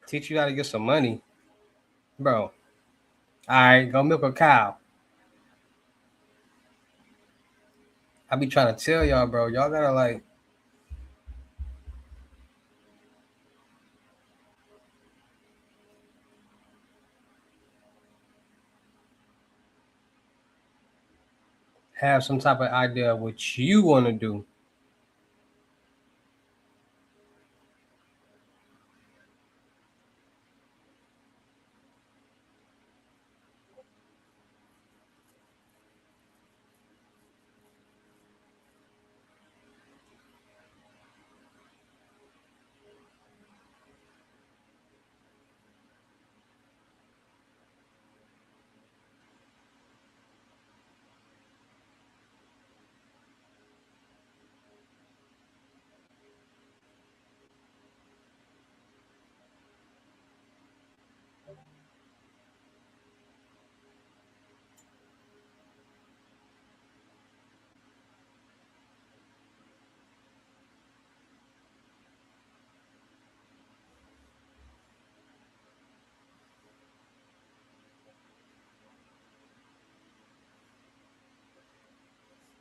Teach you how to get some money, bro. All right, go milk a cow. I be trying to tell y'all, bro. Y'all gotta like have some type of idea of what you want to do.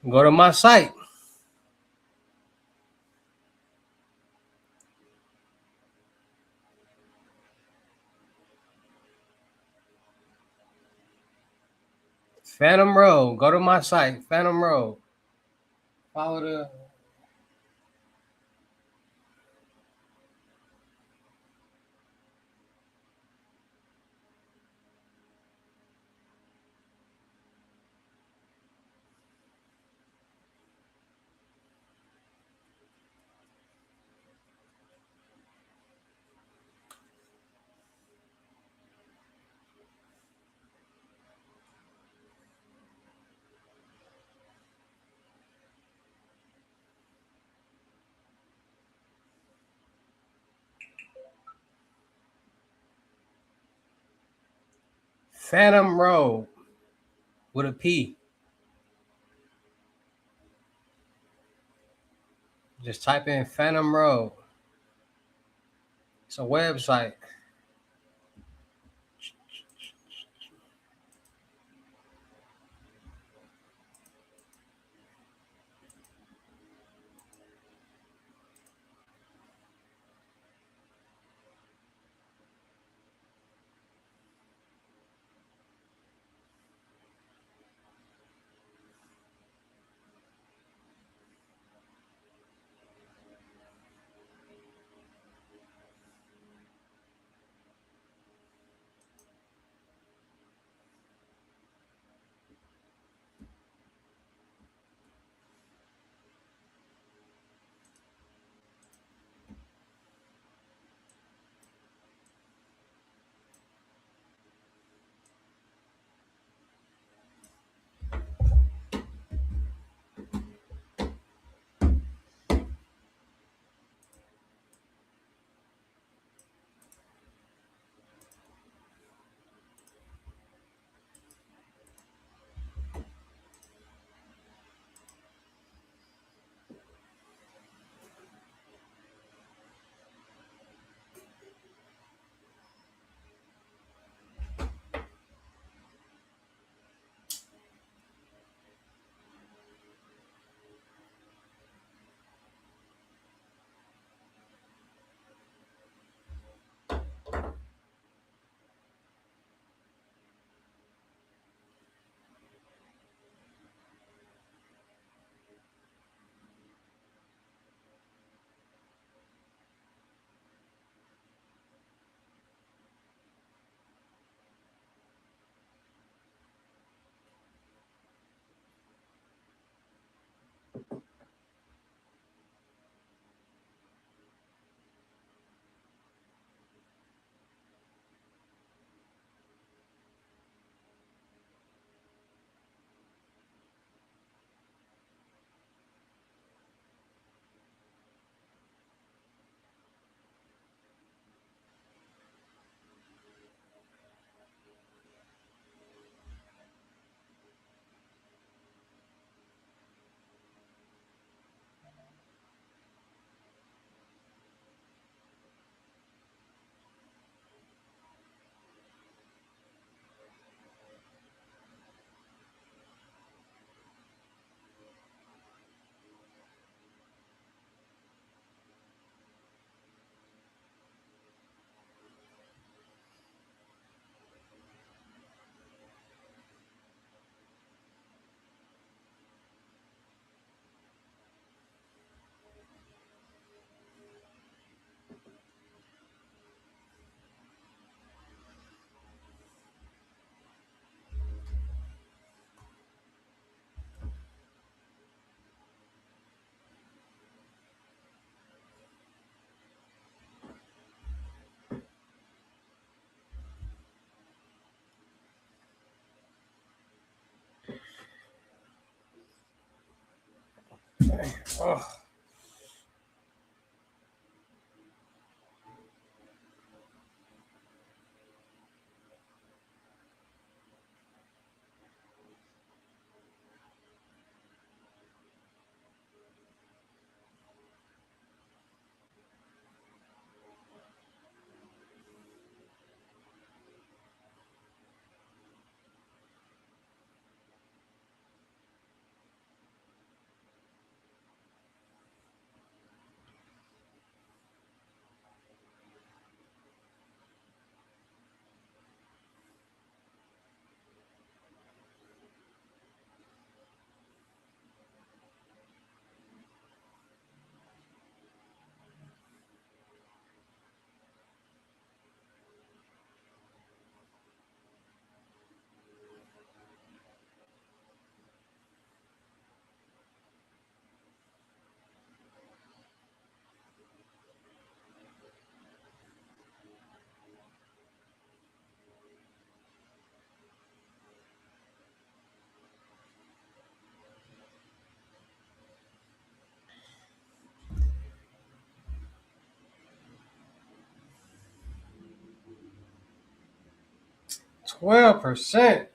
Go to my site. Phantom Road. Go to my site. Phantom Road. Follow the. Phantom Road with a P. Just type in Phantom Road. It's a website. Oh. %.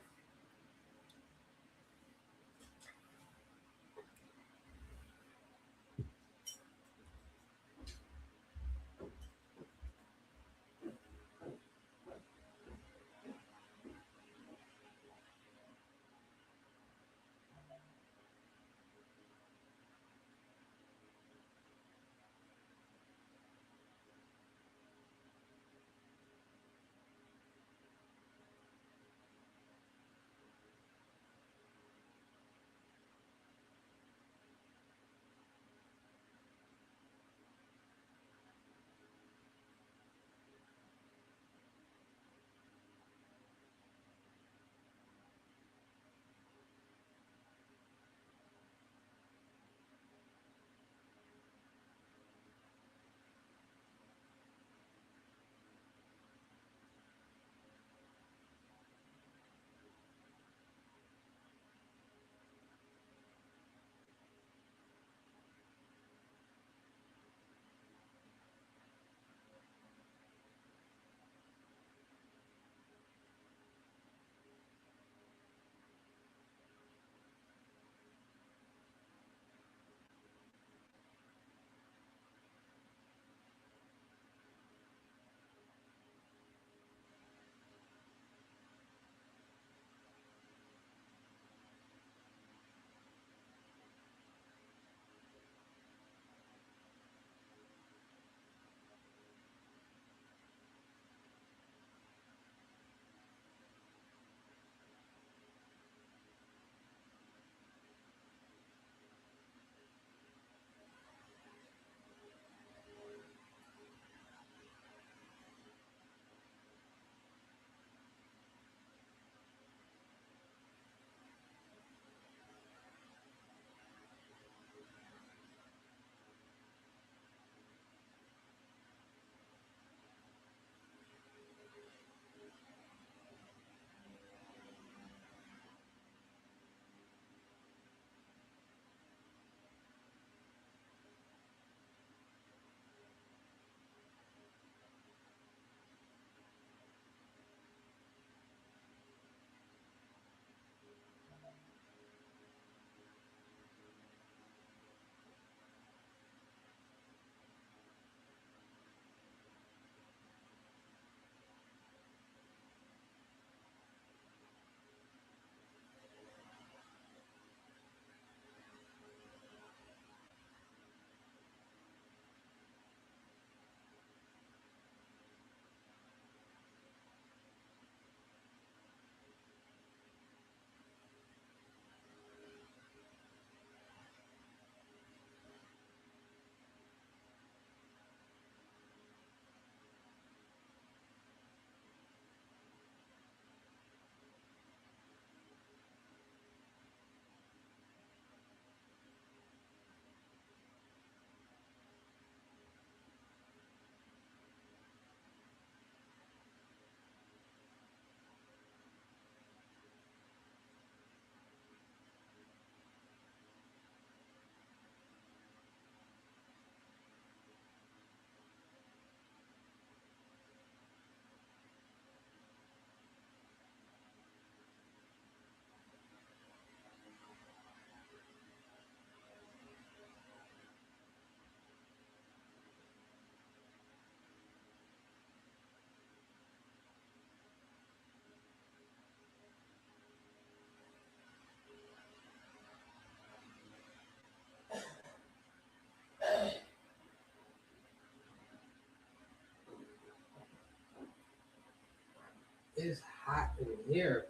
It's hot in here.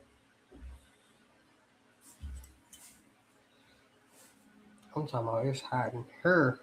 I'm talking about it's hot in here.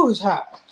Ooh, it's hot.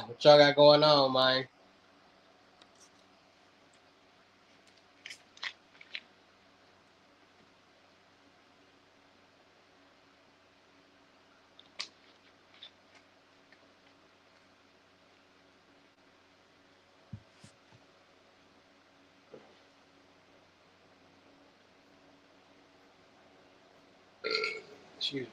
What y'all got going on, man? Excuse me.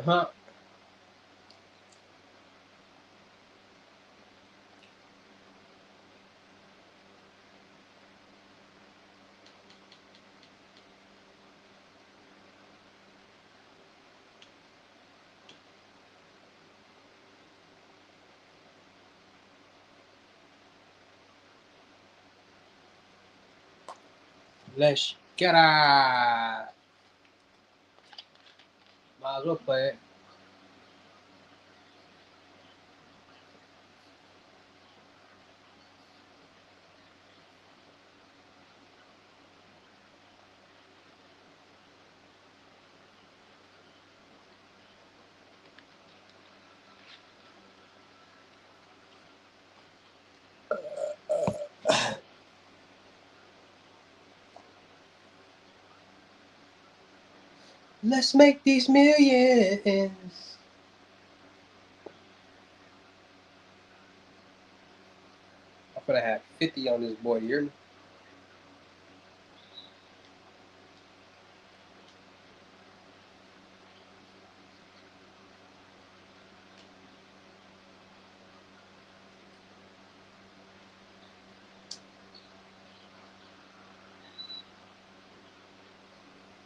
Huh? Let's get it. Might as well play it. Let's make these millions. I'm gonna have 50 on this boy, you hear me?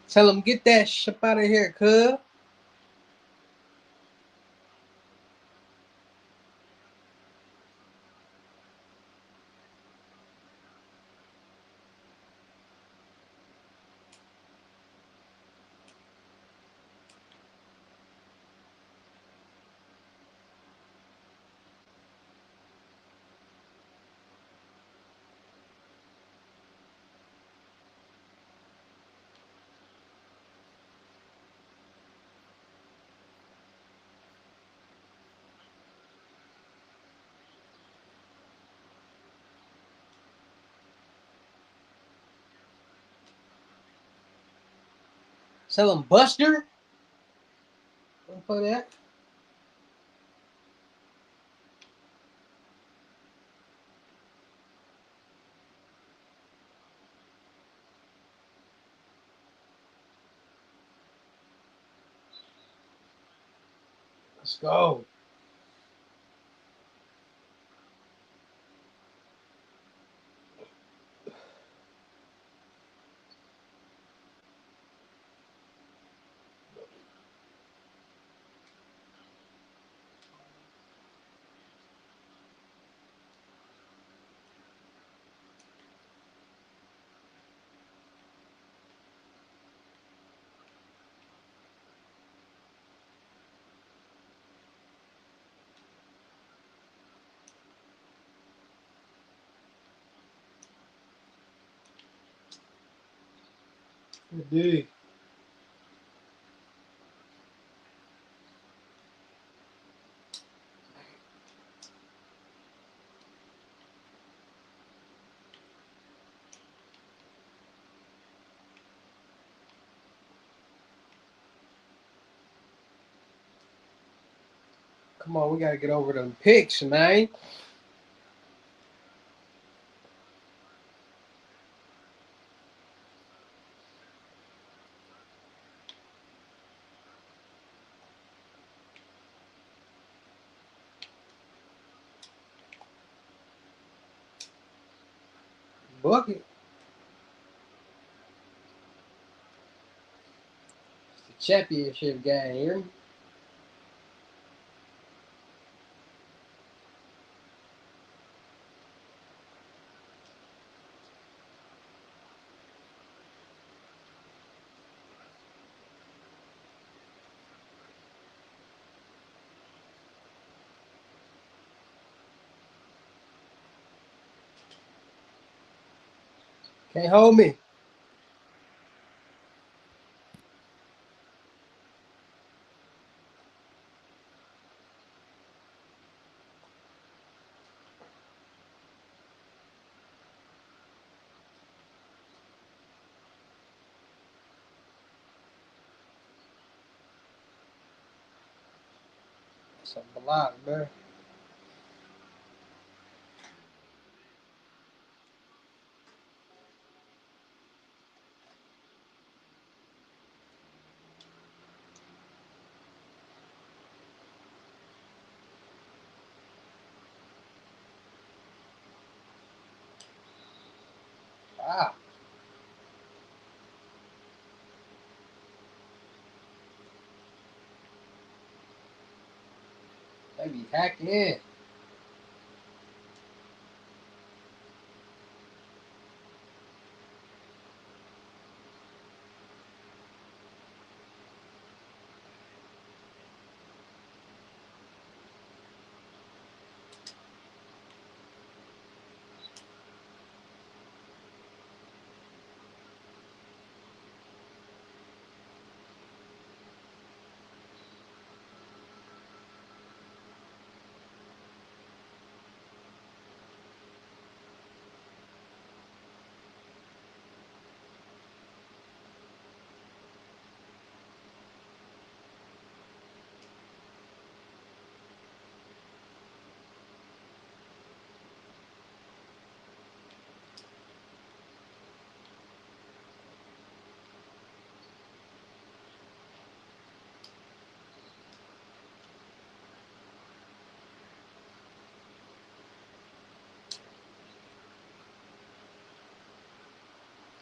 Tell him get that shit out of here, cuz. Tell him Buster. Don't play that. Let's go. Dude. Come on, we gotta get over them picks, man. Bucket. It's the championship game here. Can't hold me. That's a lot, man. I be hacked in.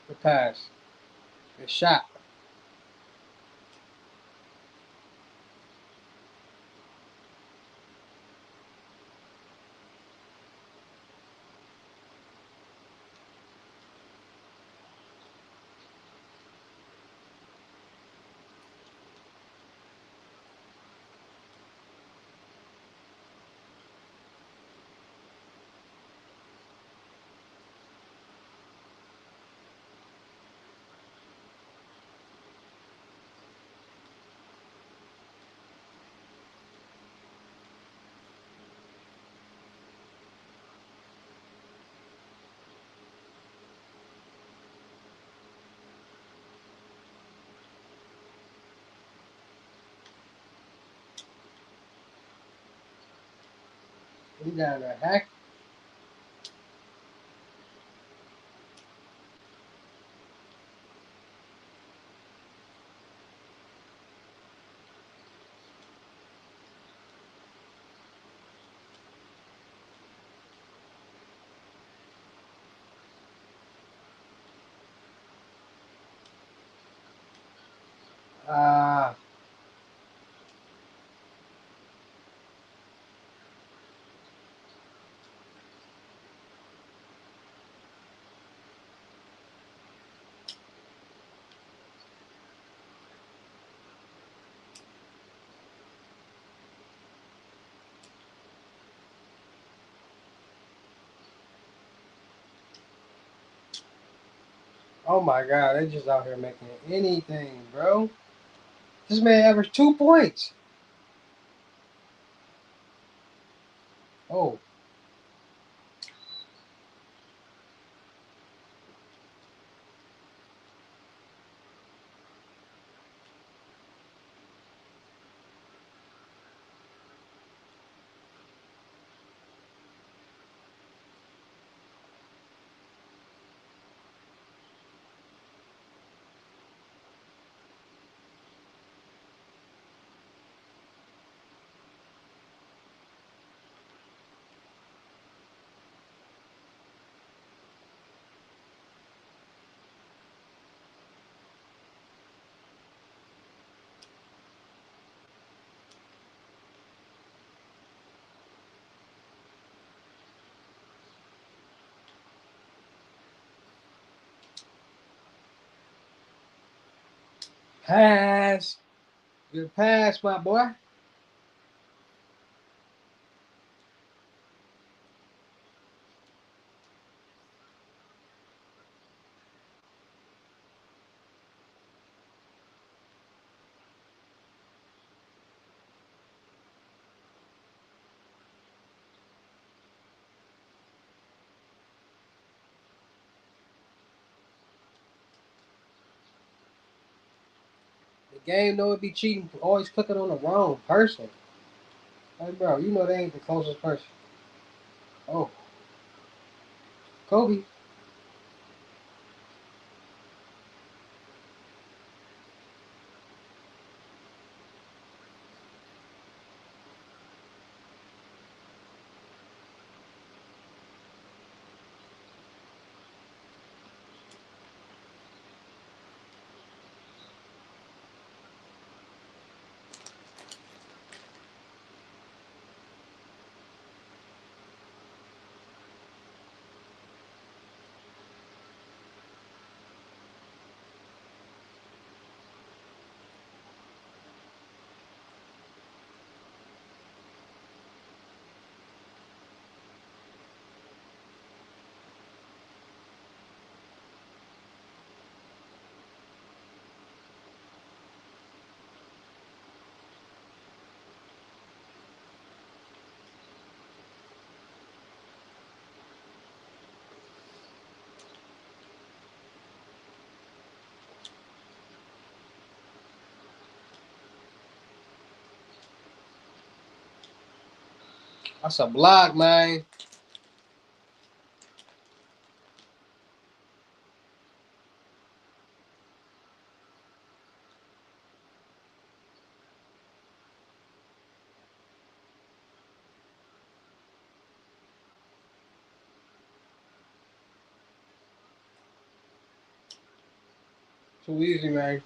Good pass. Good shot. He down there hack. Ah. Oh my God, they just out here making anything, bro. This man averaged 2 points. Oh. Pass. Good pass, my boy. The game know it be cheating, always clicking on the wrong person. Like, bro, you know they ain't the closest person. Oh, Kobe. That's a block, man. Too easy, man.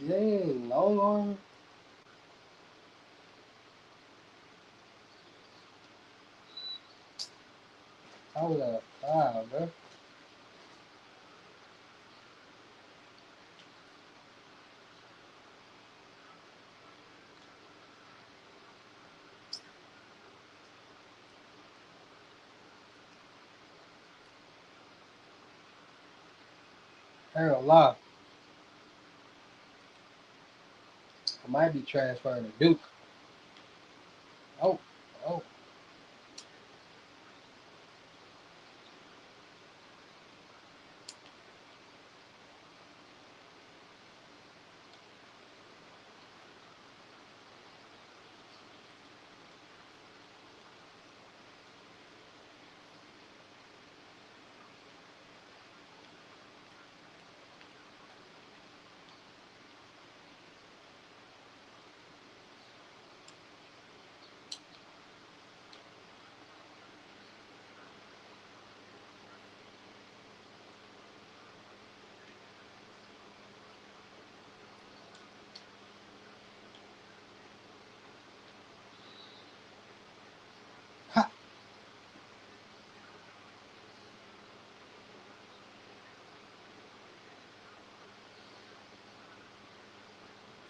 Dang, long arm. How was that? Wow, bro. I ain't gonna lie. I might be transferring to Duke. Oh, oh.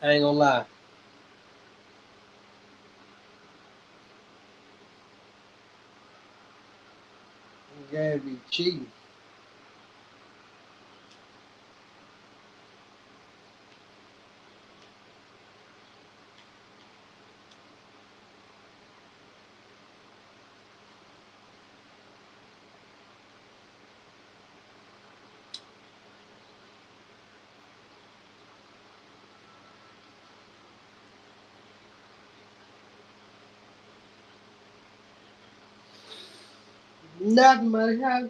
I ain't gonna lie. You gotta be cheating. Nothing but how.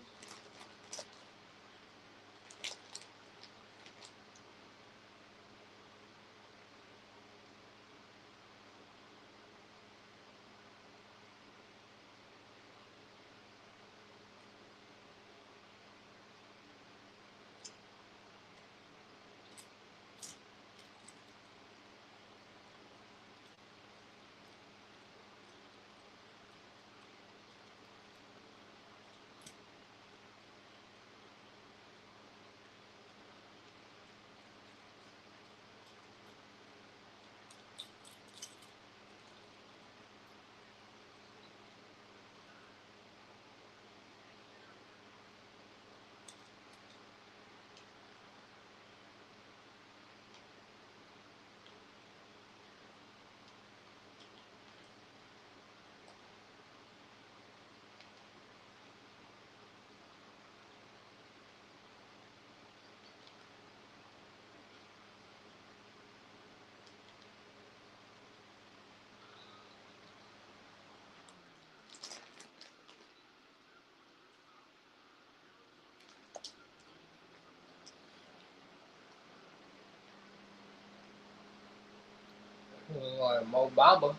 Like Mo Bamba.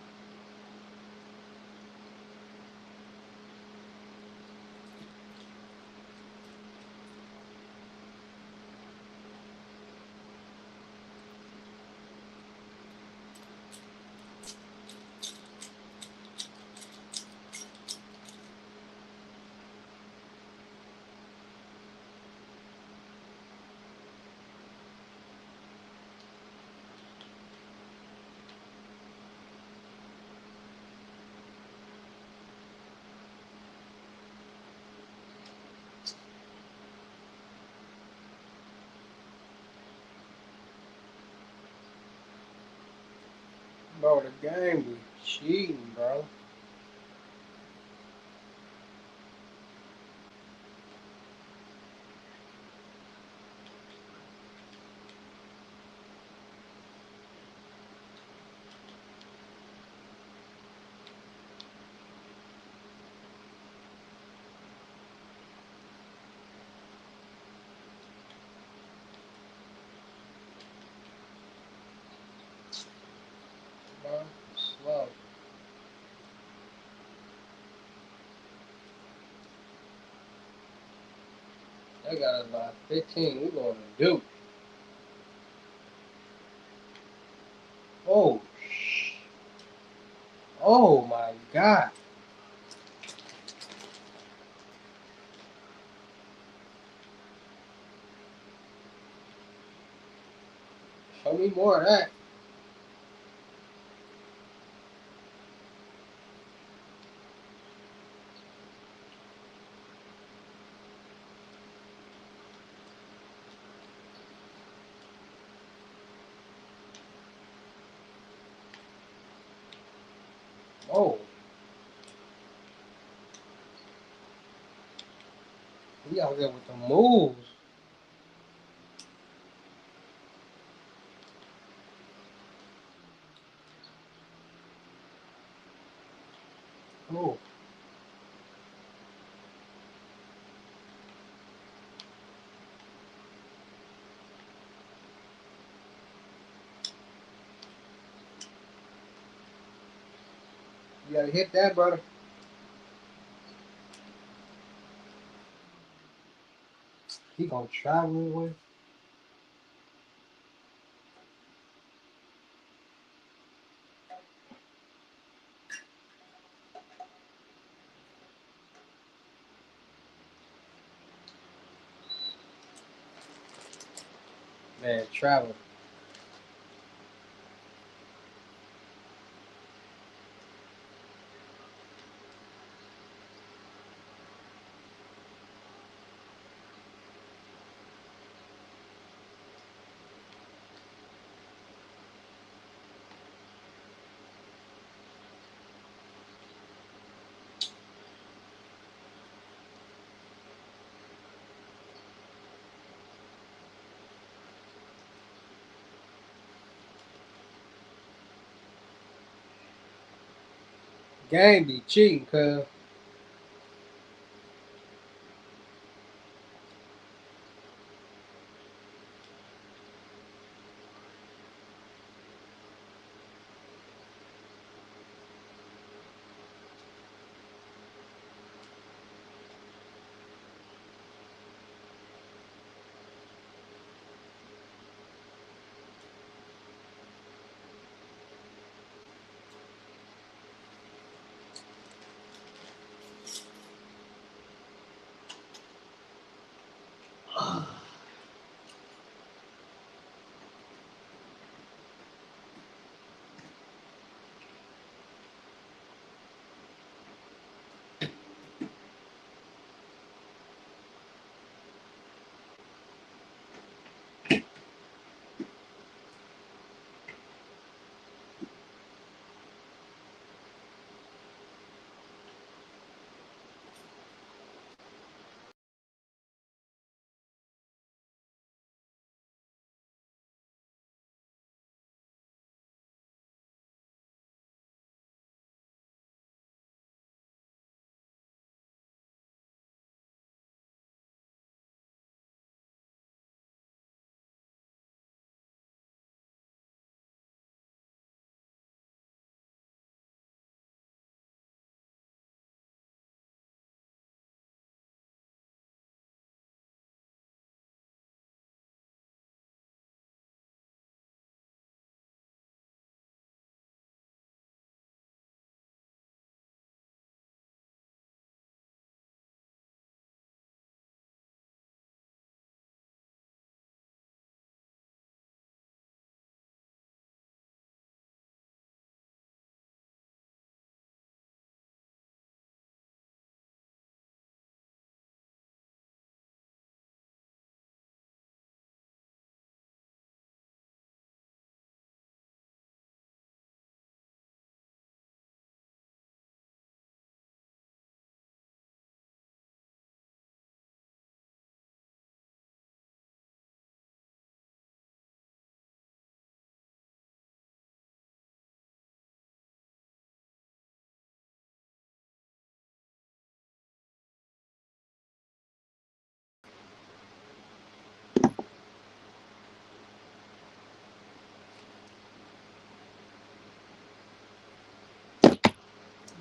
Bro, the game be cheating, bro. Bro, slow. They got us by 15. We going to Duke. Oh, oh my God. Show me more of that. Oh, he out there with the moves. Oh, you gotta hit that, brother. He gonna travel with. Man, travel. Game be cheating, cuz.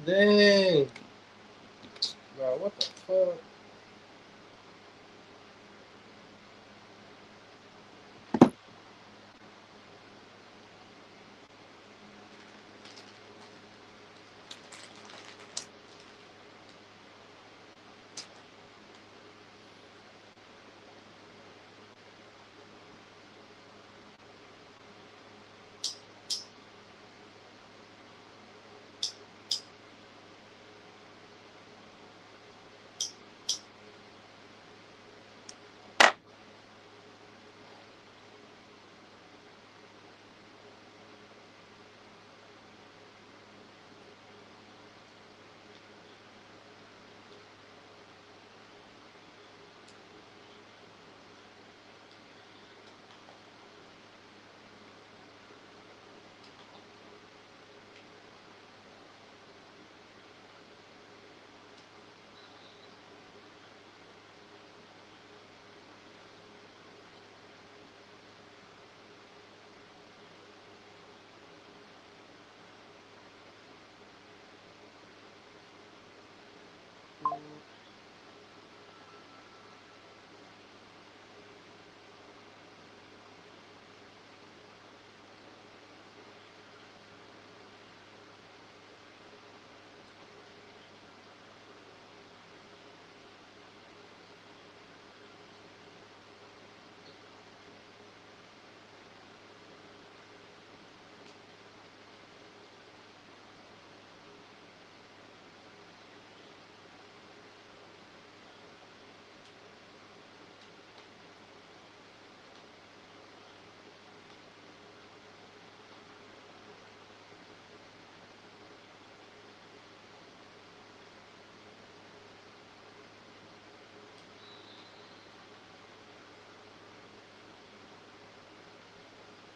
Dang. Bro, what the fuck?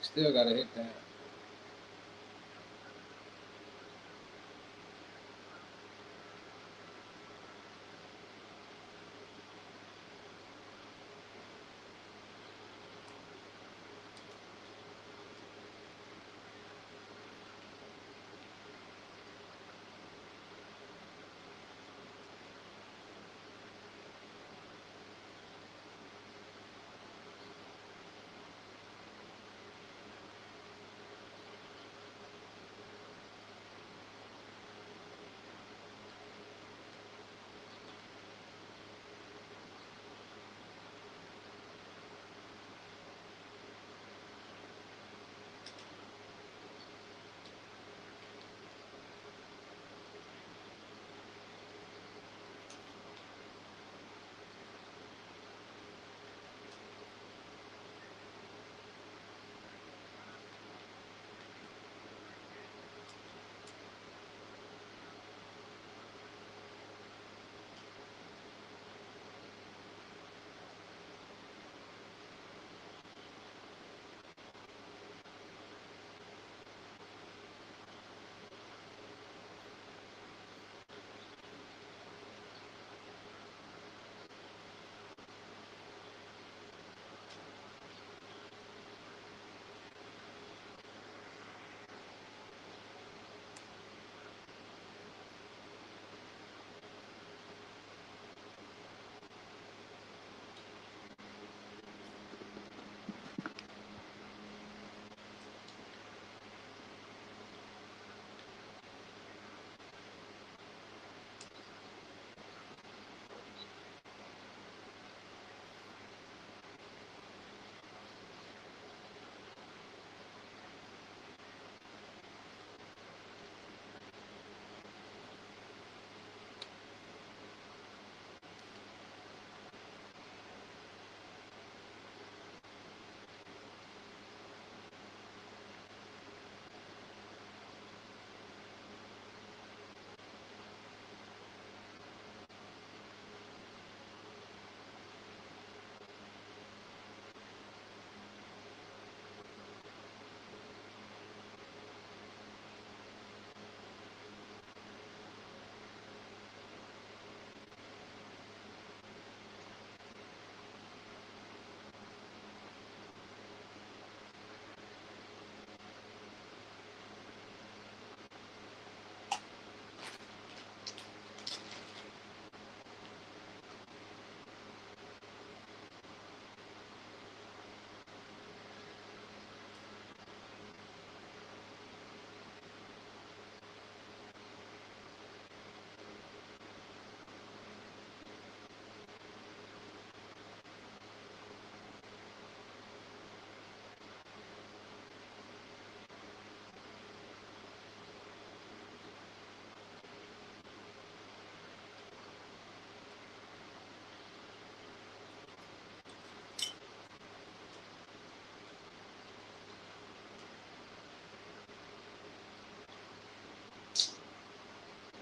Still gotta hit that.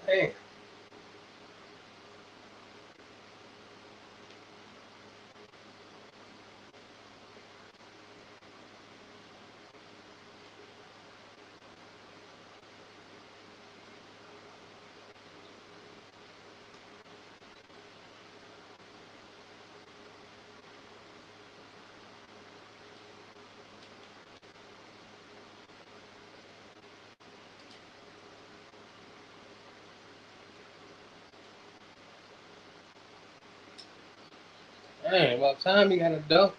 Hey. Dang, about time you got a dunk.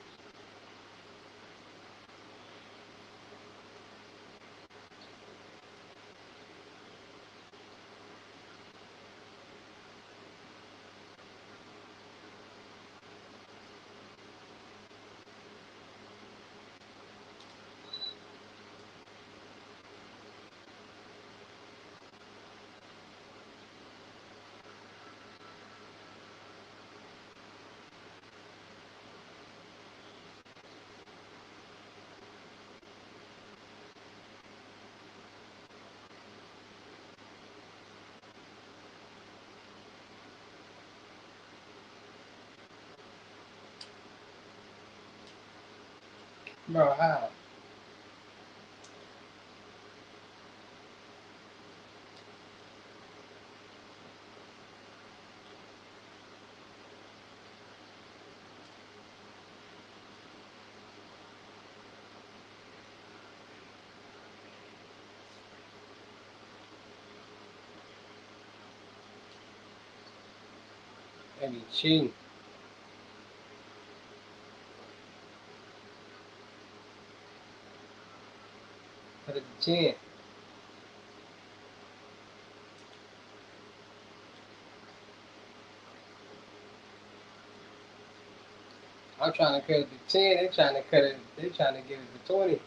Bro, how? That be cheating. Put it to 10. I'm trying to cut it to 10. They trying to cut it. They trying to get it to 20.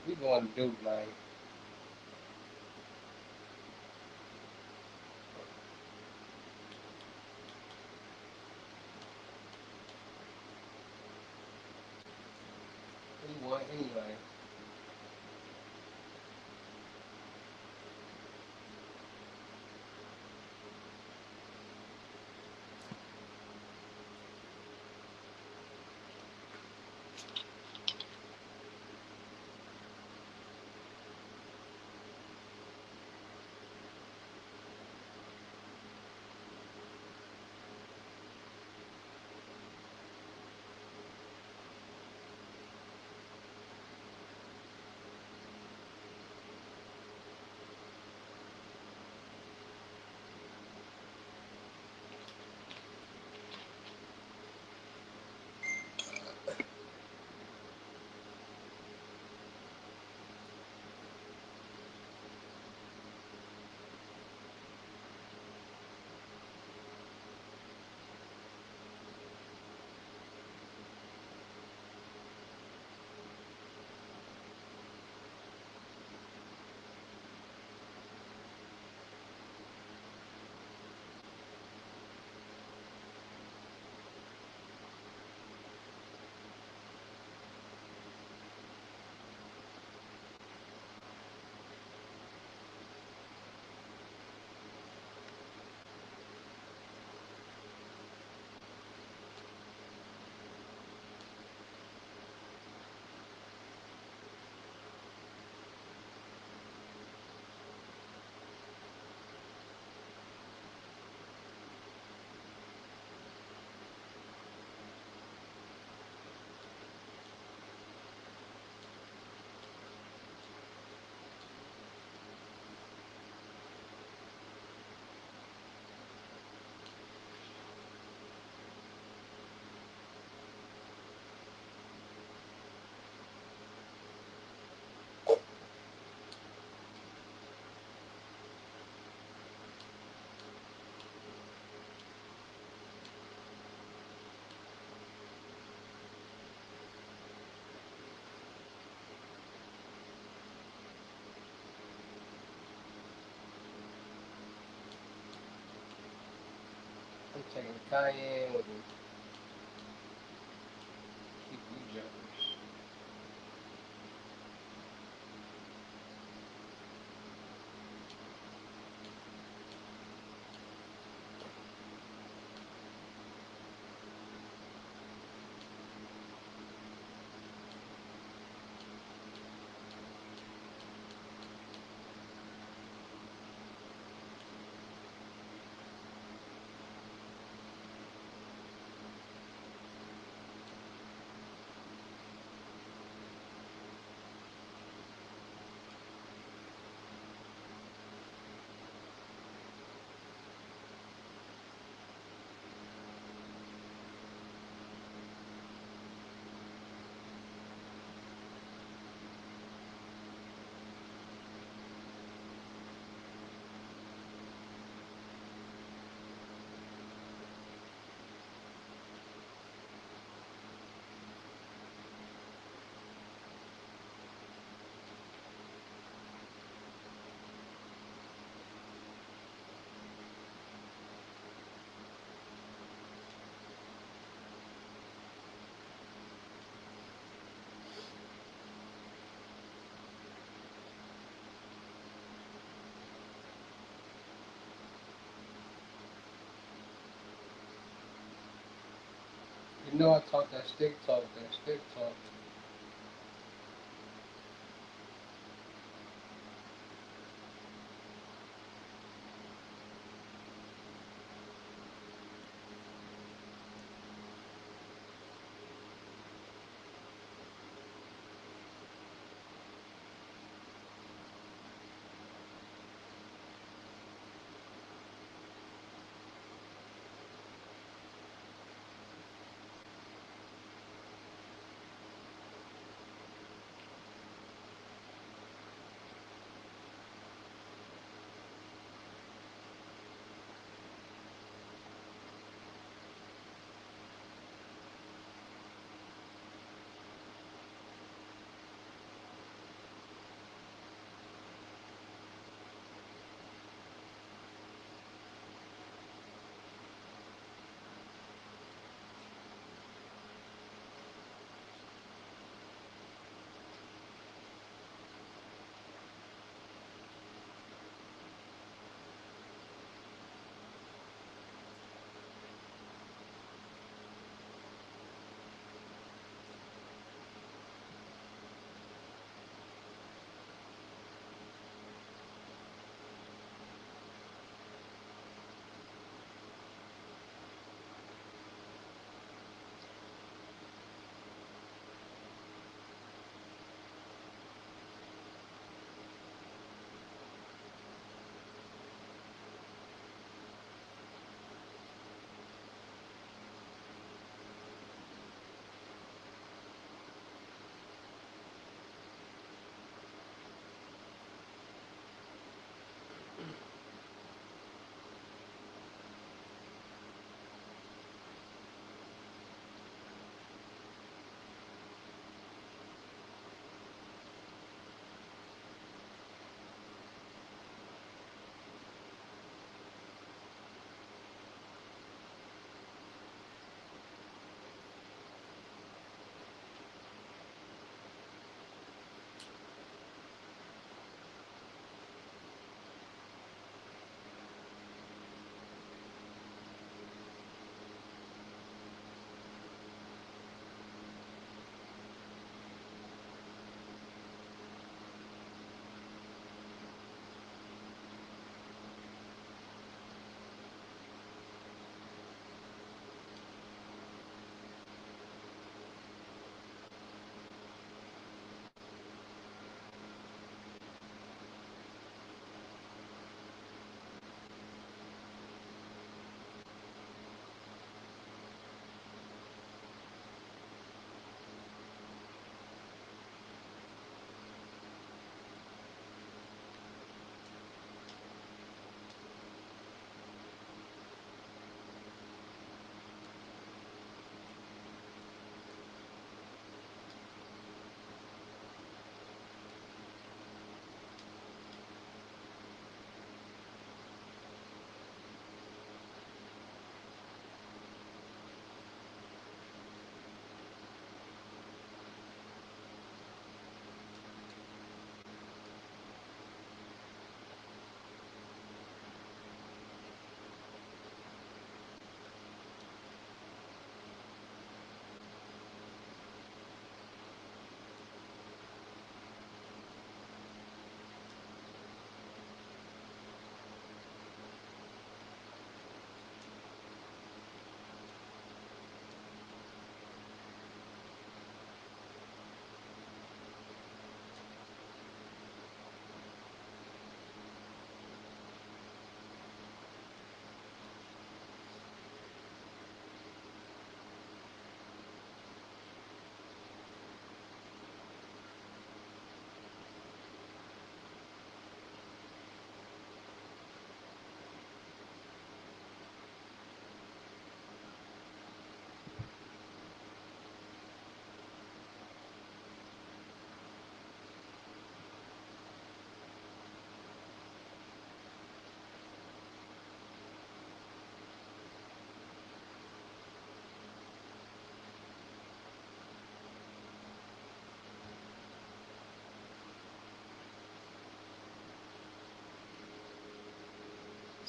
We going to Duke, man. We won anyway. I'm taking the Cayenne with me. Keep you jokers. You know I talk that stick talk, that stick talk.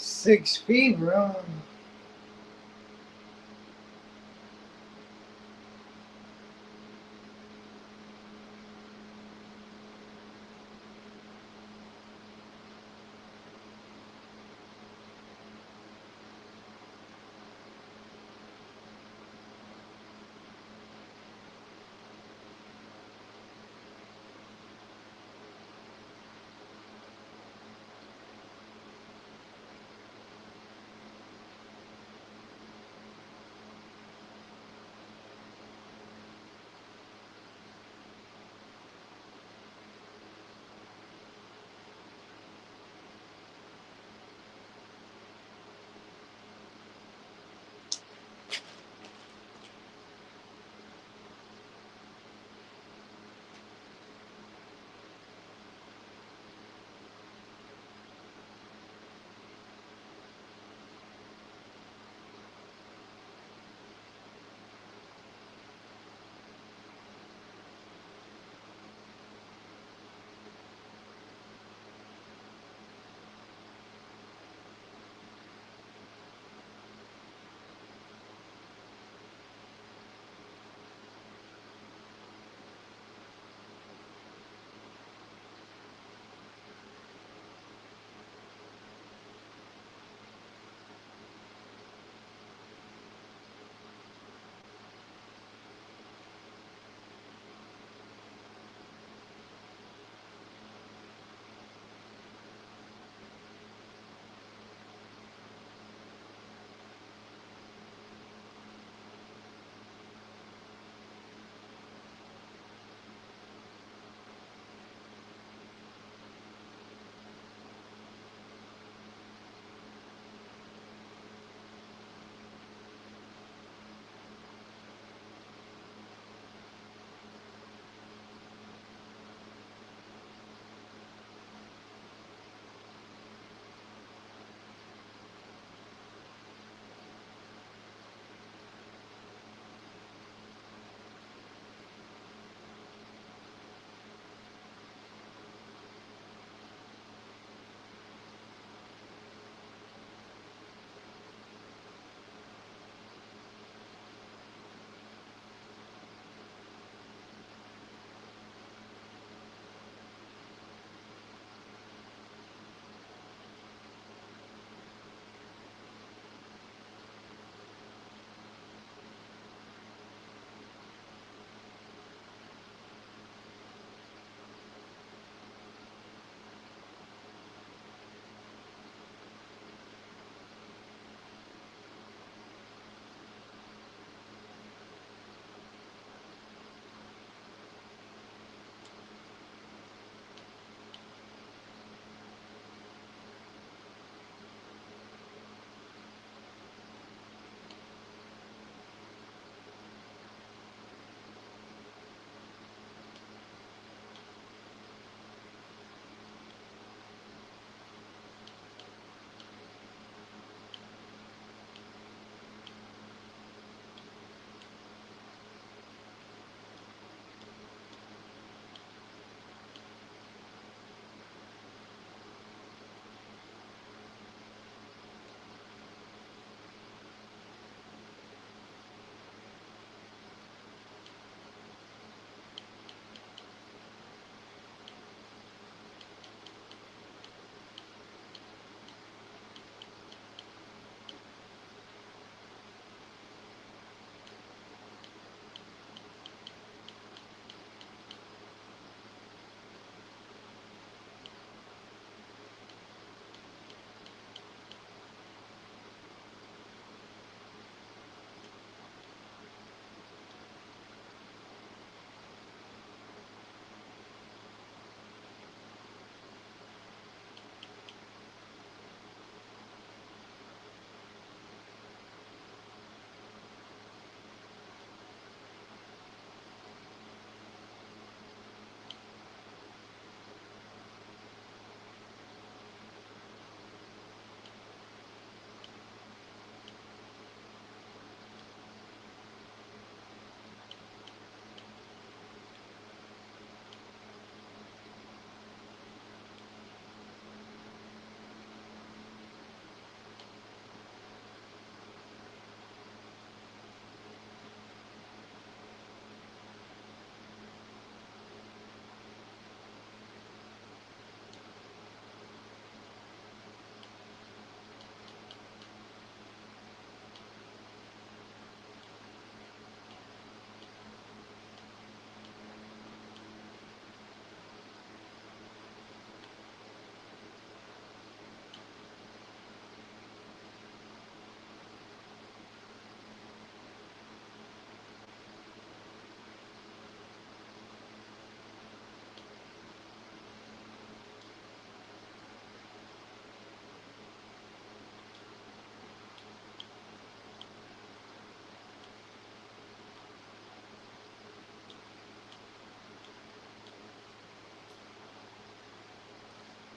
6 feet, bro.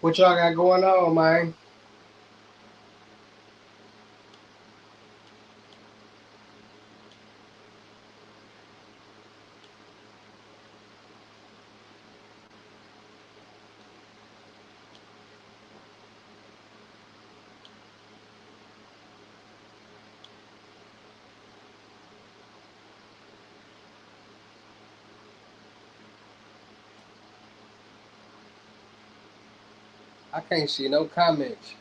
What y'all got going on, man? I can't see no comments.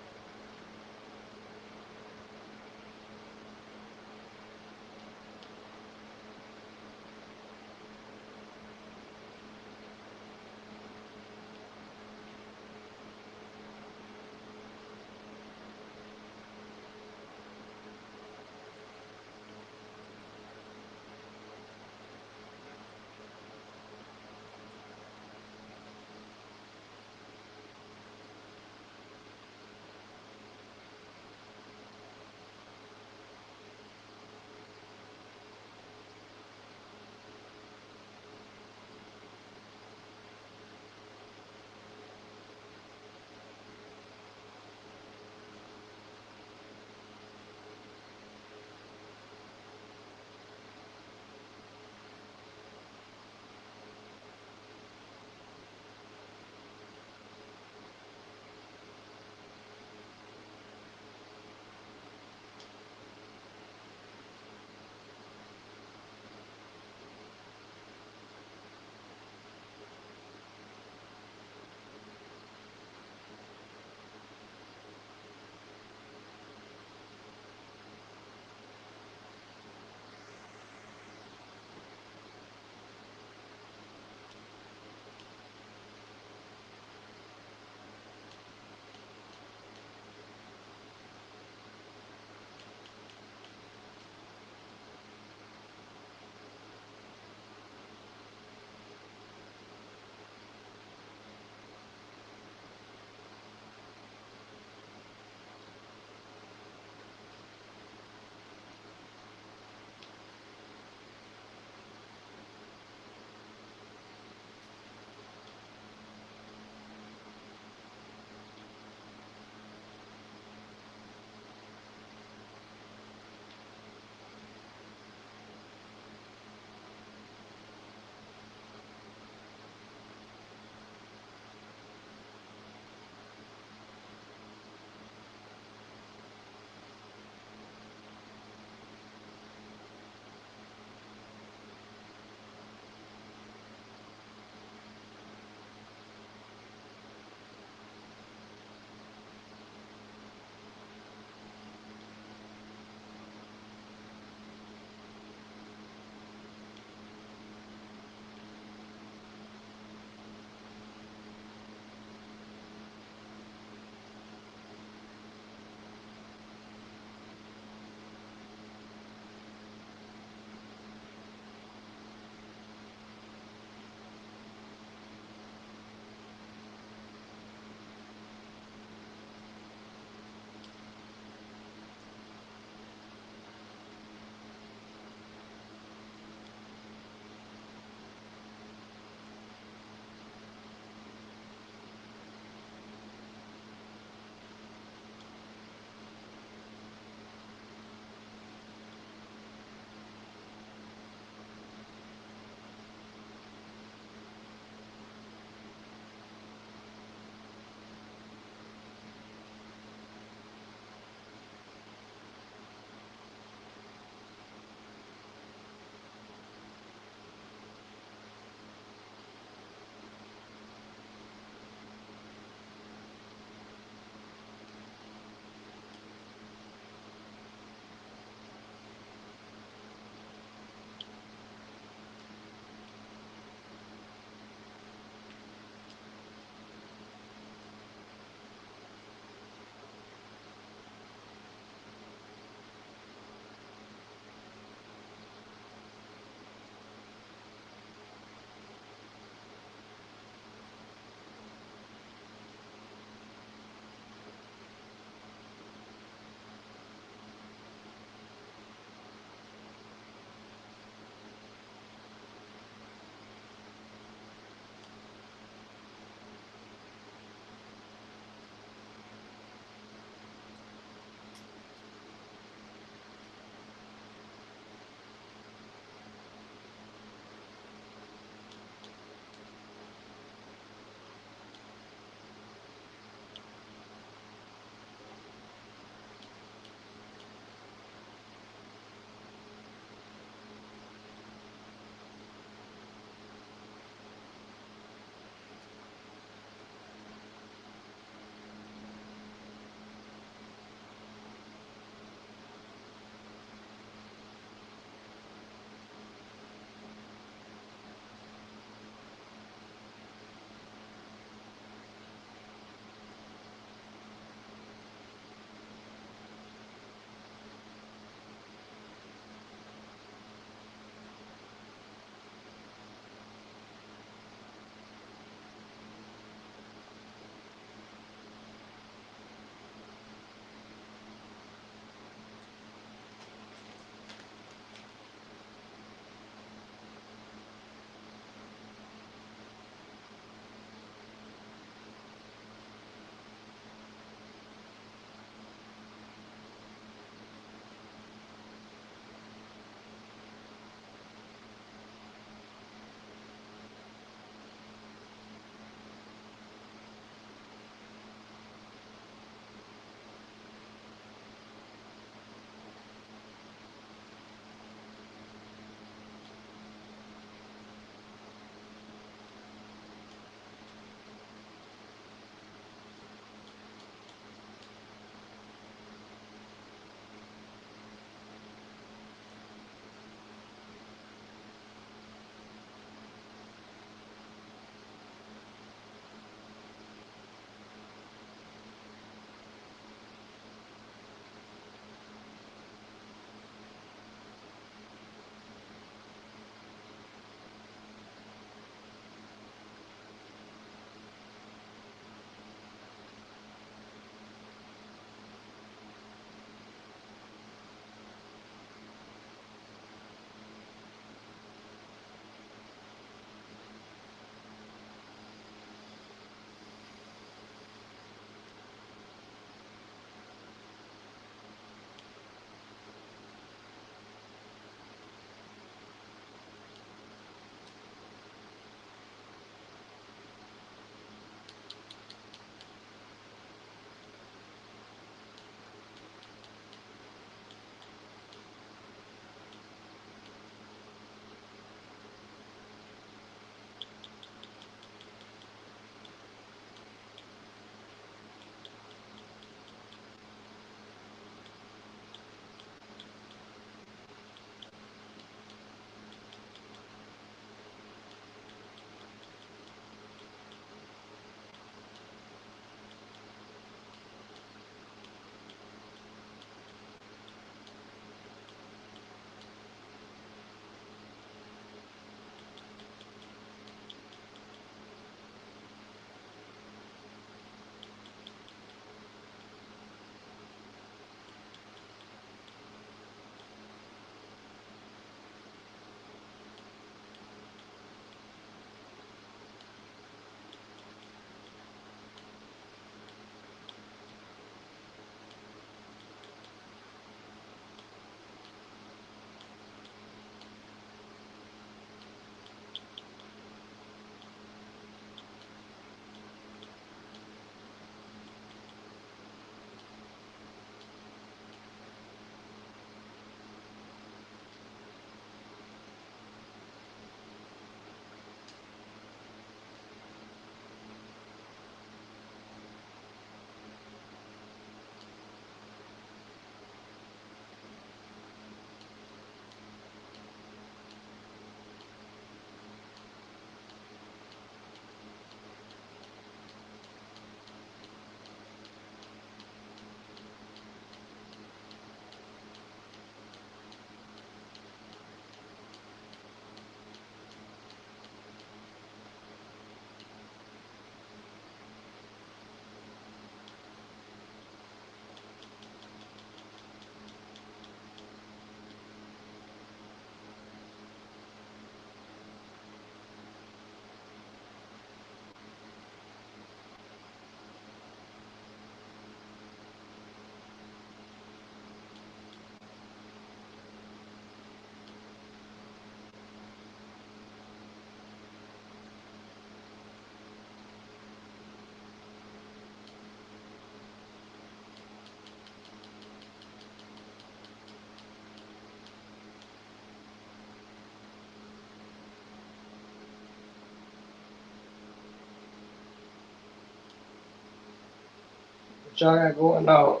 y'all got going on?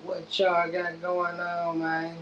What y'all got going on, man?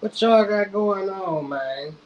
What y'all got going on, man?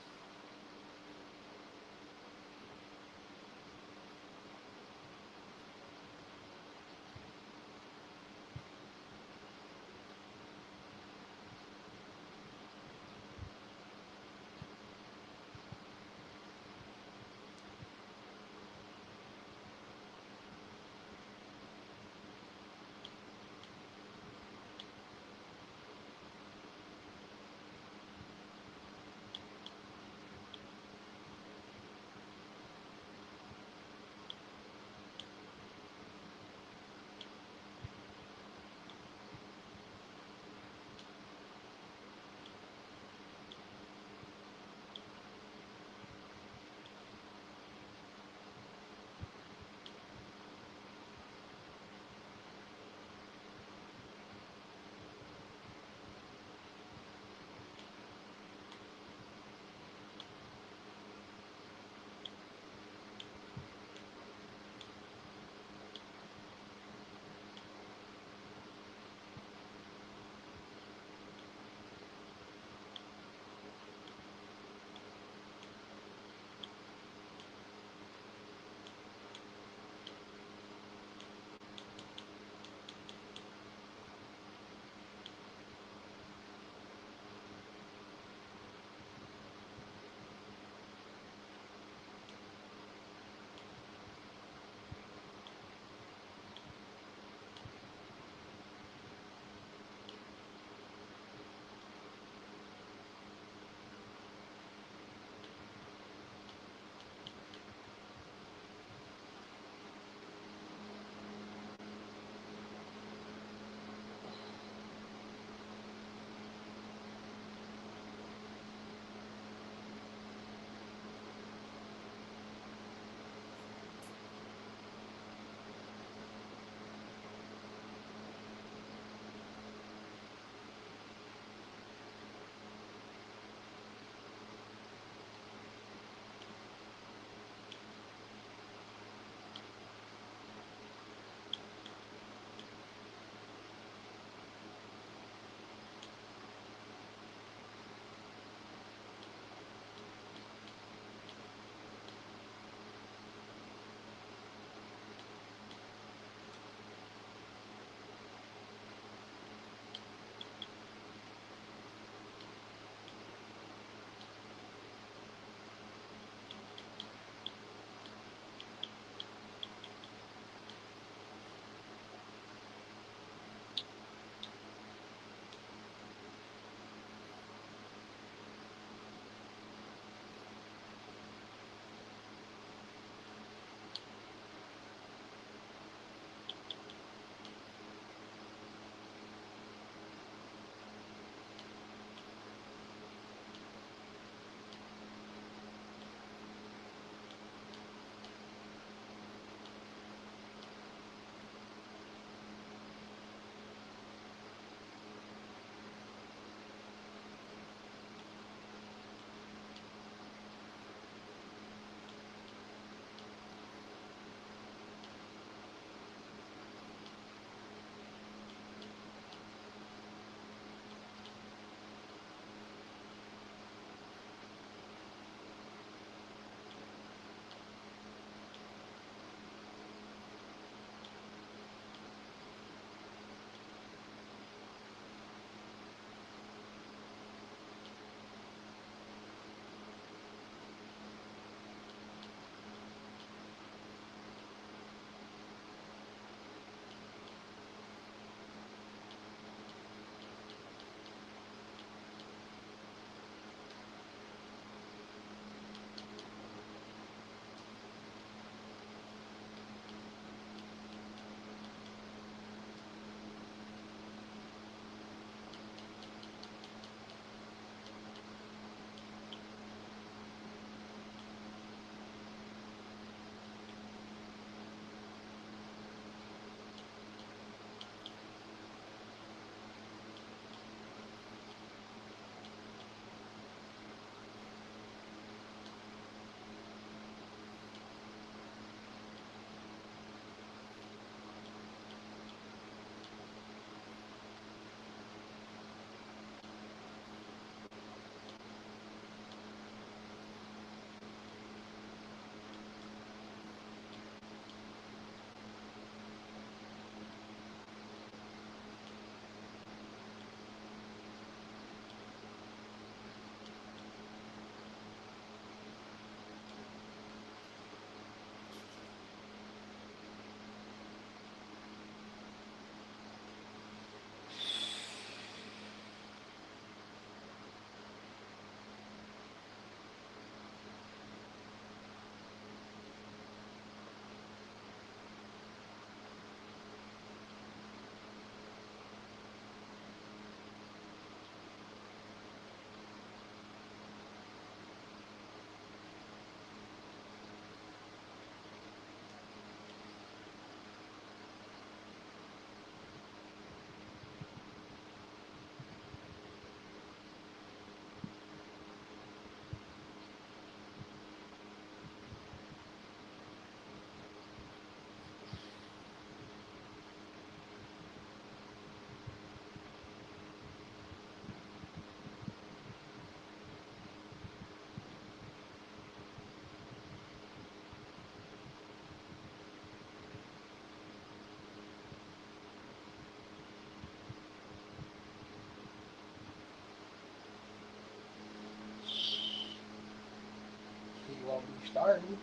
Starting.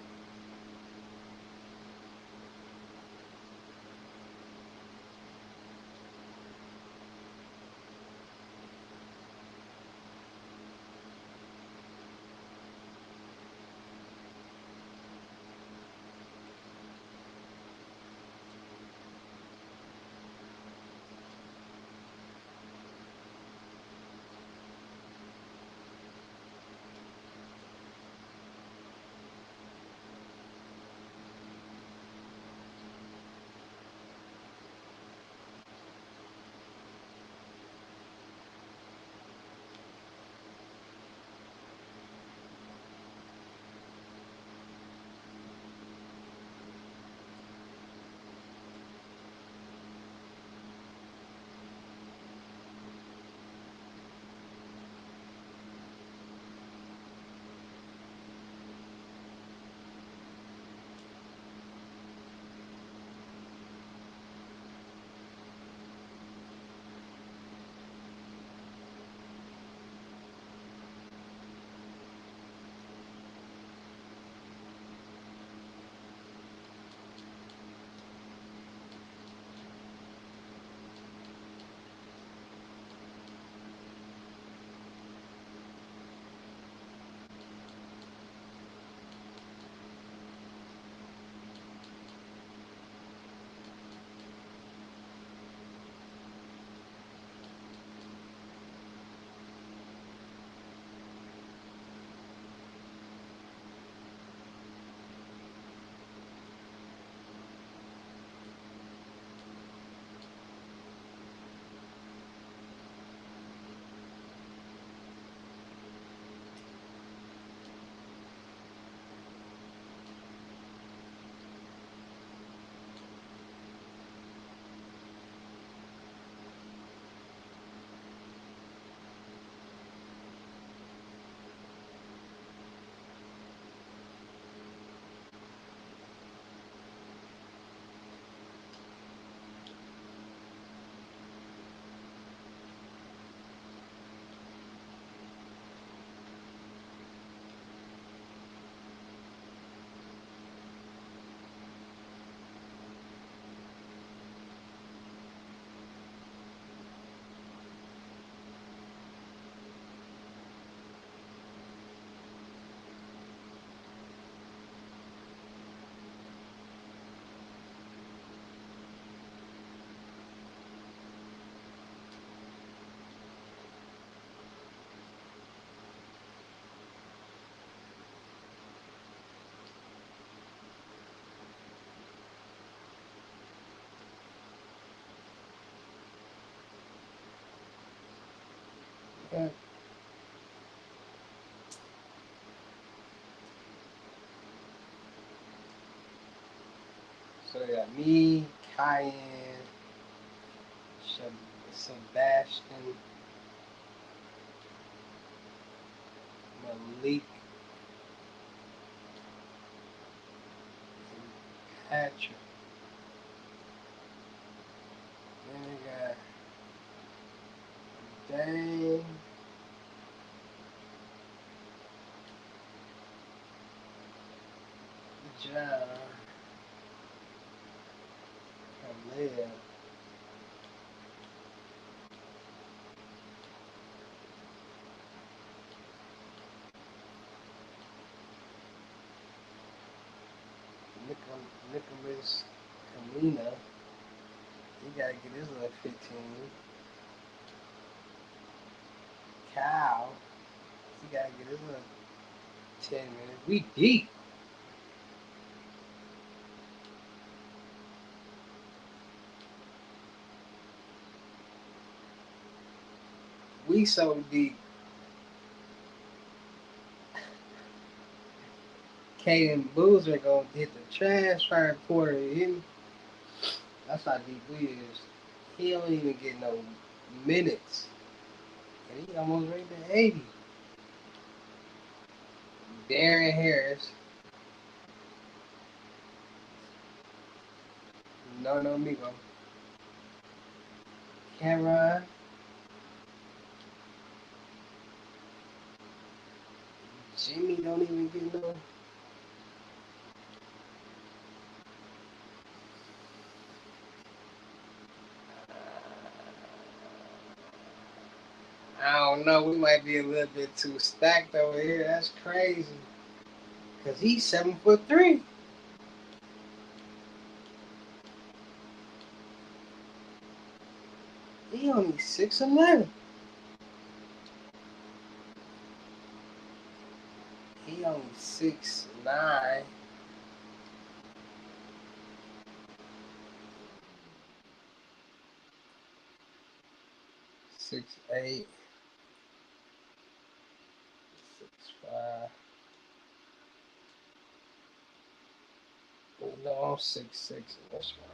Yeah. So yeah, me, Cayenne, Sebastian, Malik, and Patrick. Then we got Dane, John, Khalil, Nicholas, Kamina. He gotta get his little 15. Cal, he gotta get his little 10 minutes. We deep. We so deep. Caden Boozer gonna hit the transfer portal. That's how deep we is. He don't even get no minutes. And he almost right to 80. Darren Harris. No amigo. Cameron. Jimmy don't even get no. don't know. We might be a little bit too stacked over here. That's crazy. Cause he's 7'3". He only 6'11". He only 6'9". 6'8". 6'5". No, I'm 6'6" in this one.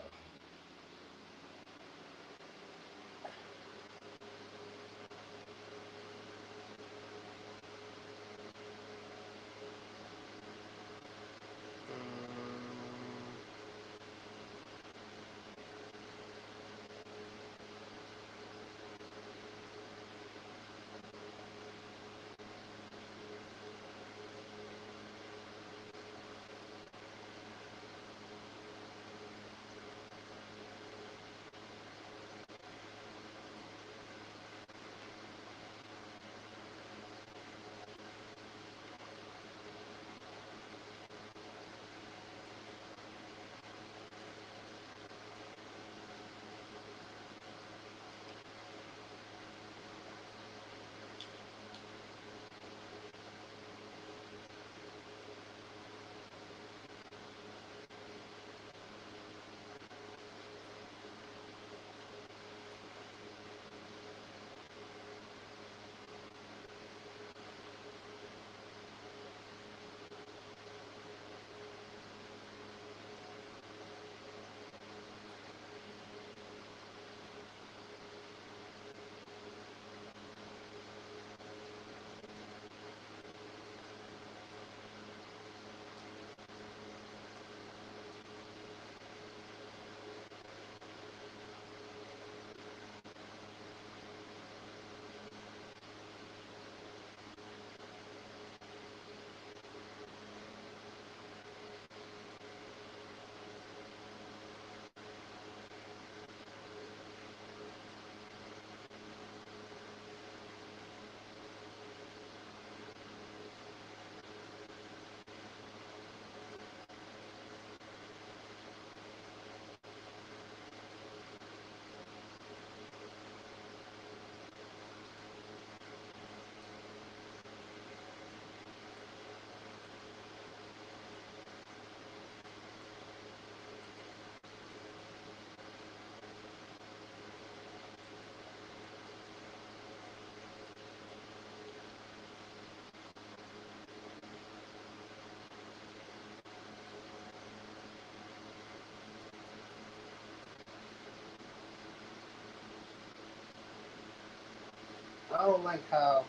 I don't like how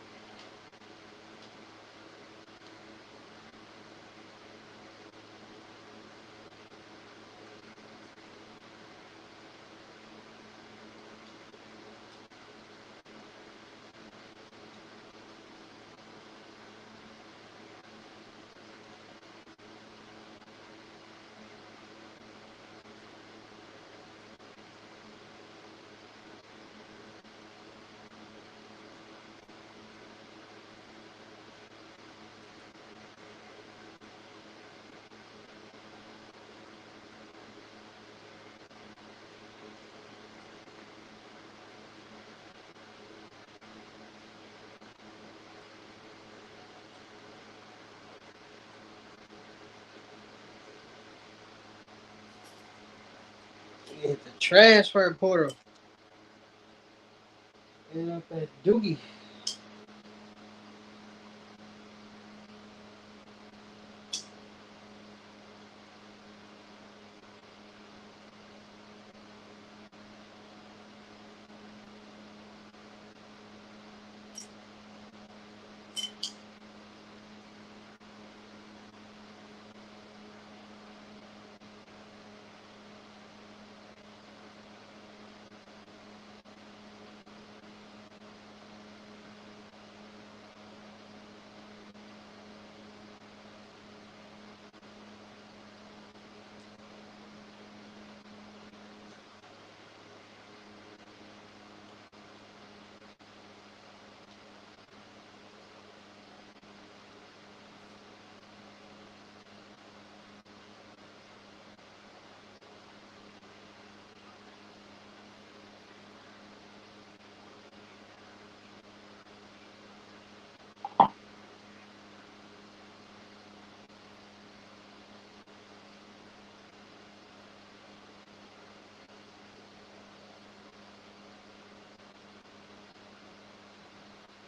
he hit the transfer portal. End up at Doogie.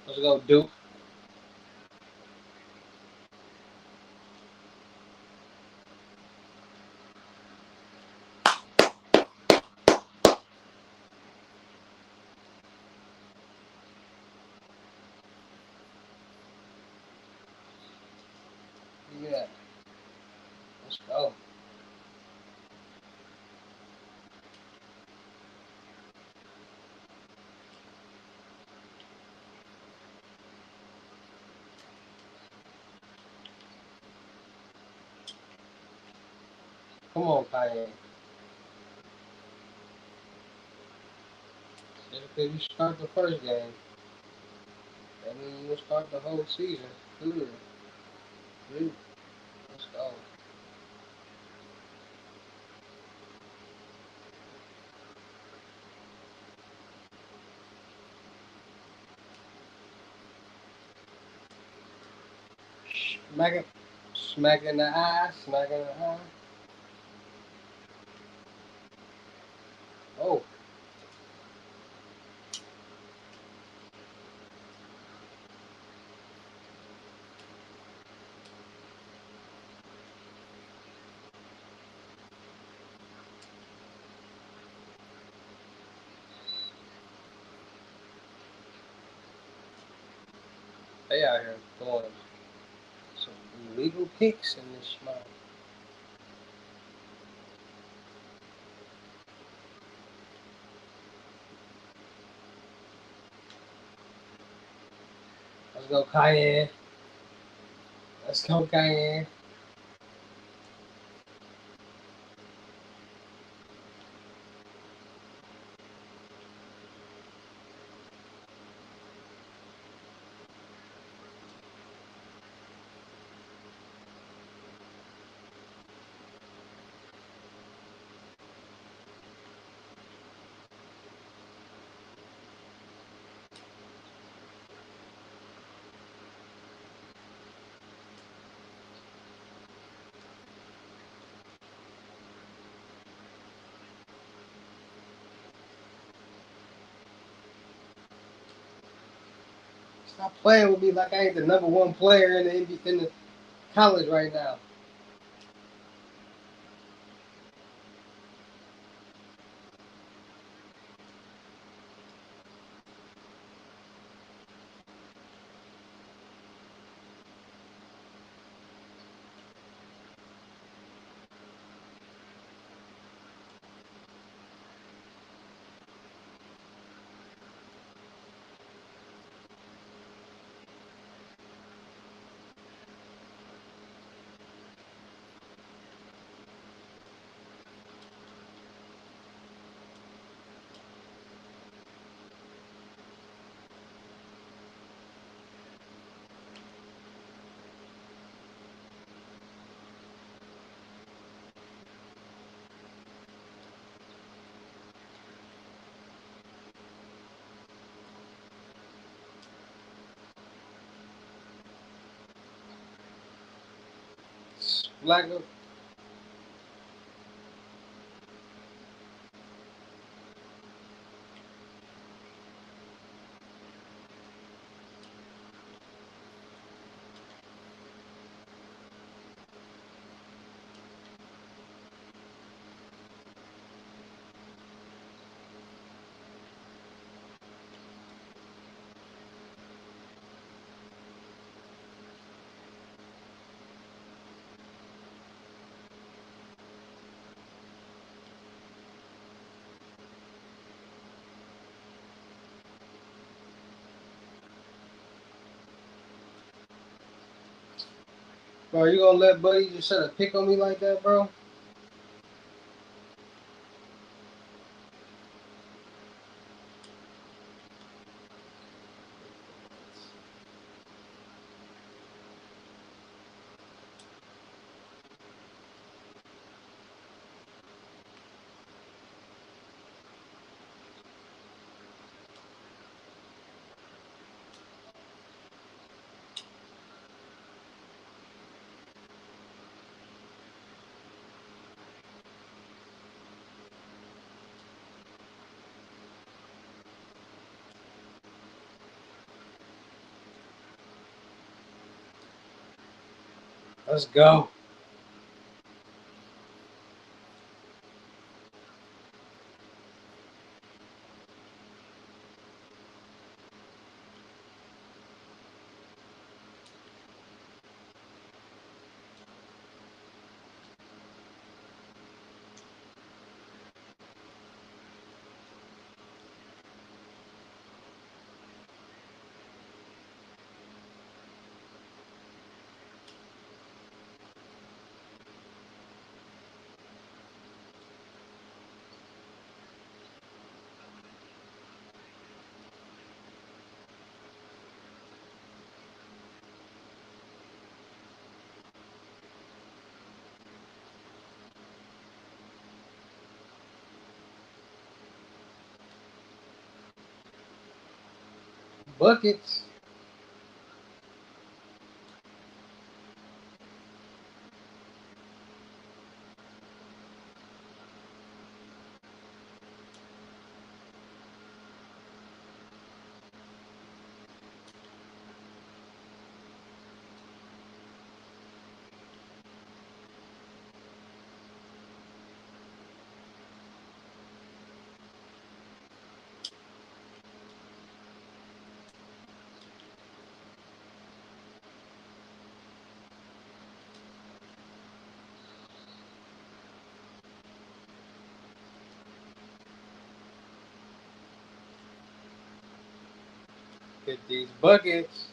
Let's go, Duke. Yeah. Let's go. Come on, Kanye. Just because you start the first game, that means you'll start the whole season. Good. Good. Let's go. Smack it. Smack in the eye. Smack in the eye. Oh. They out here throwing some illegal kicks in this mouth. Let's go, Kanye. Let's go, Kanye. Stop playing with me like I ain't the number one player in the college right now. Black. Bro, you gonna let Buddy just try to pick on me like that, bro? Let's go. Buckets. Get these buckets.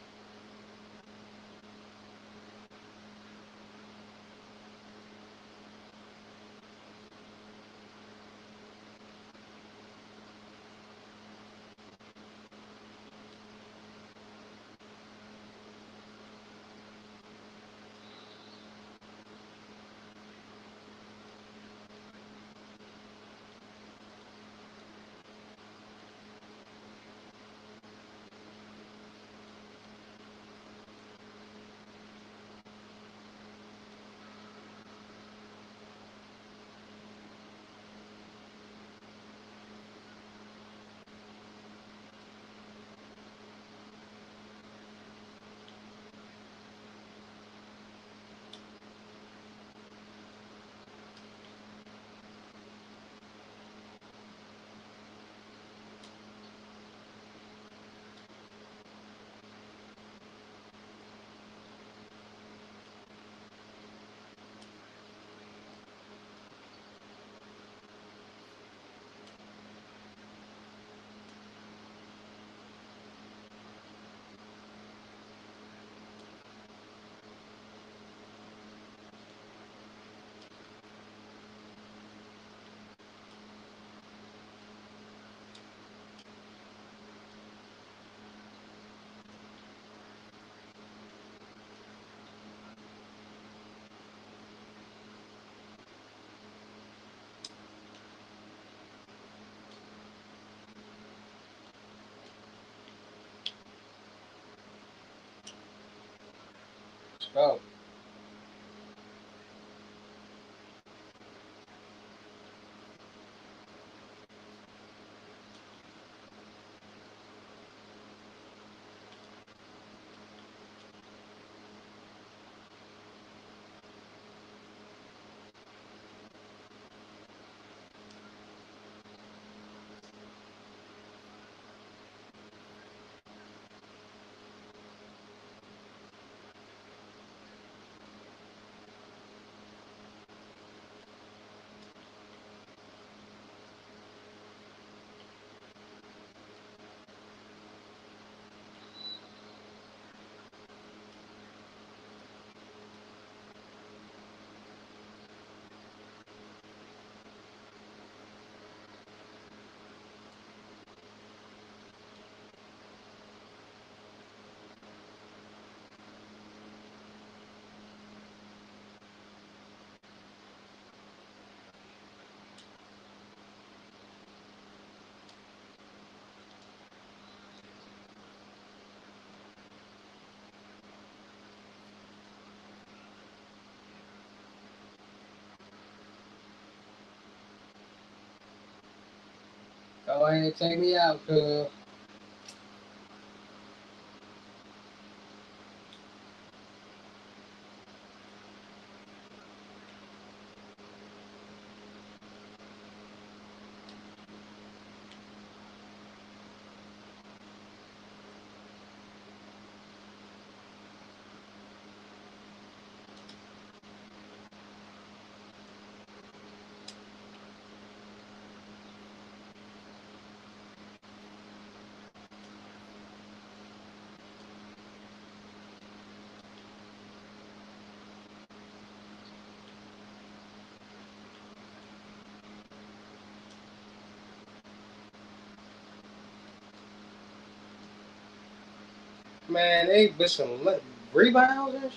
Let's go. Go ahead and take me out, cuz. Man, they with some rebounders.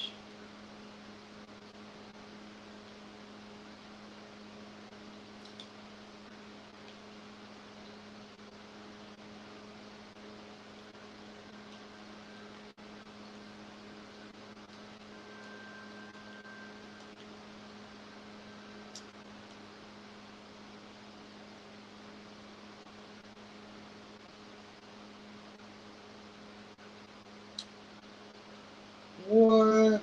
What?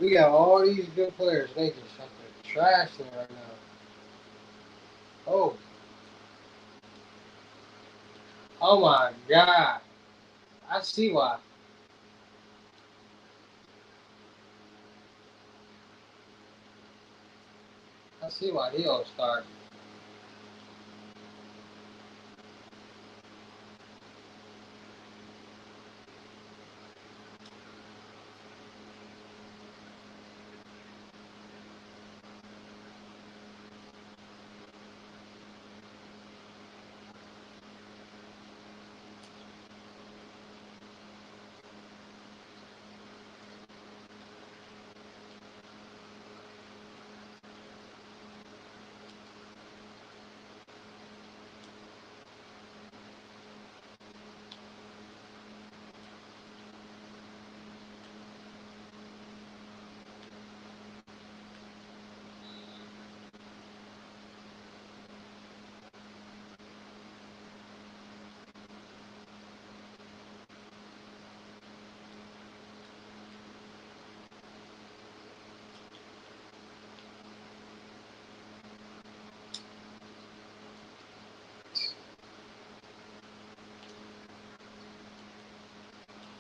We got all these good players. They just something trash there right now. Oh, oh my God! I see why. I see why he don't start.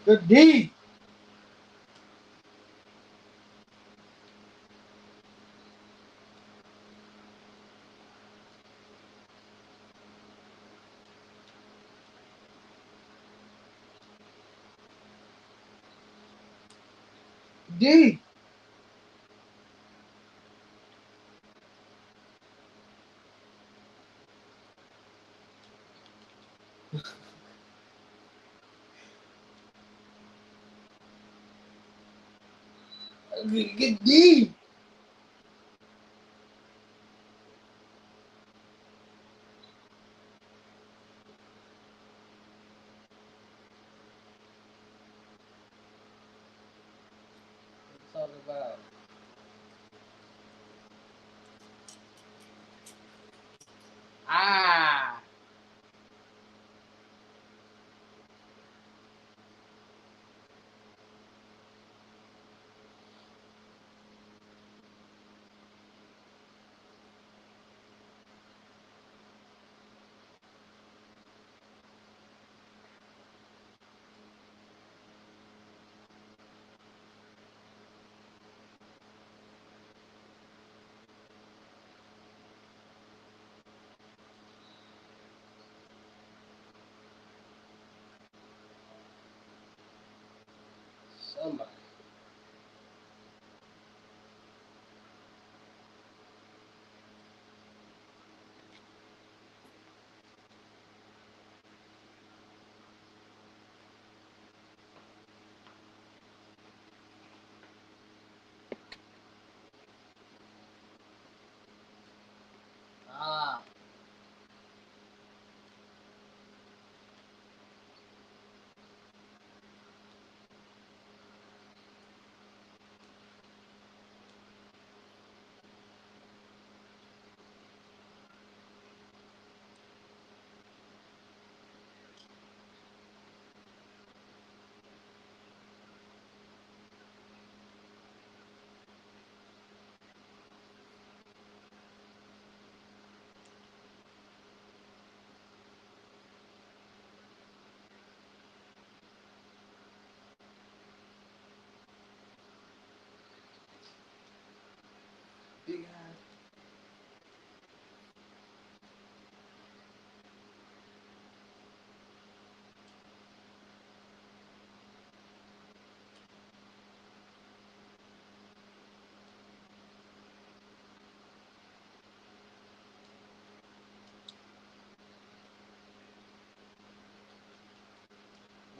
Good D. D. Good D. What you talking about? Ah.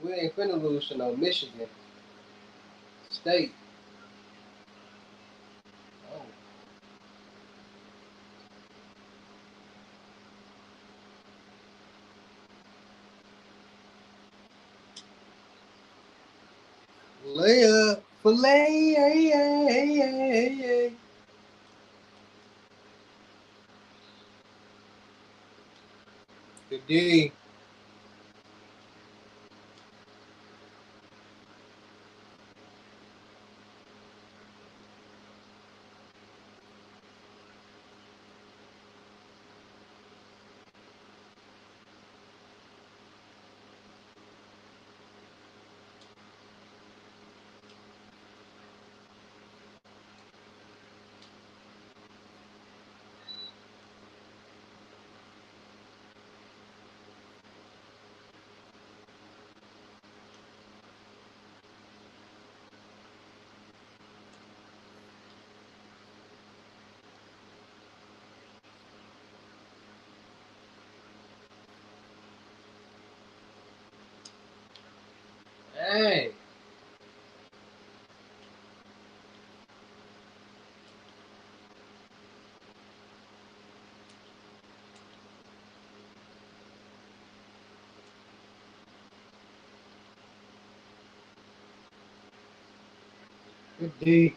We ain't finna lose to no Michigan State. Oh. Layup, filet. Good D. Hey. Good D.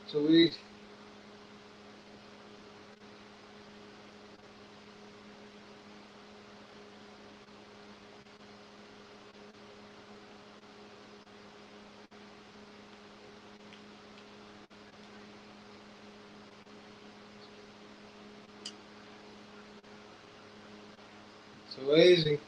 So we so easy.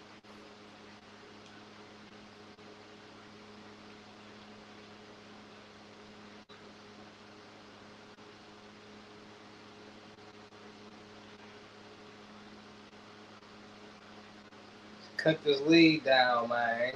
cut this lead down, man.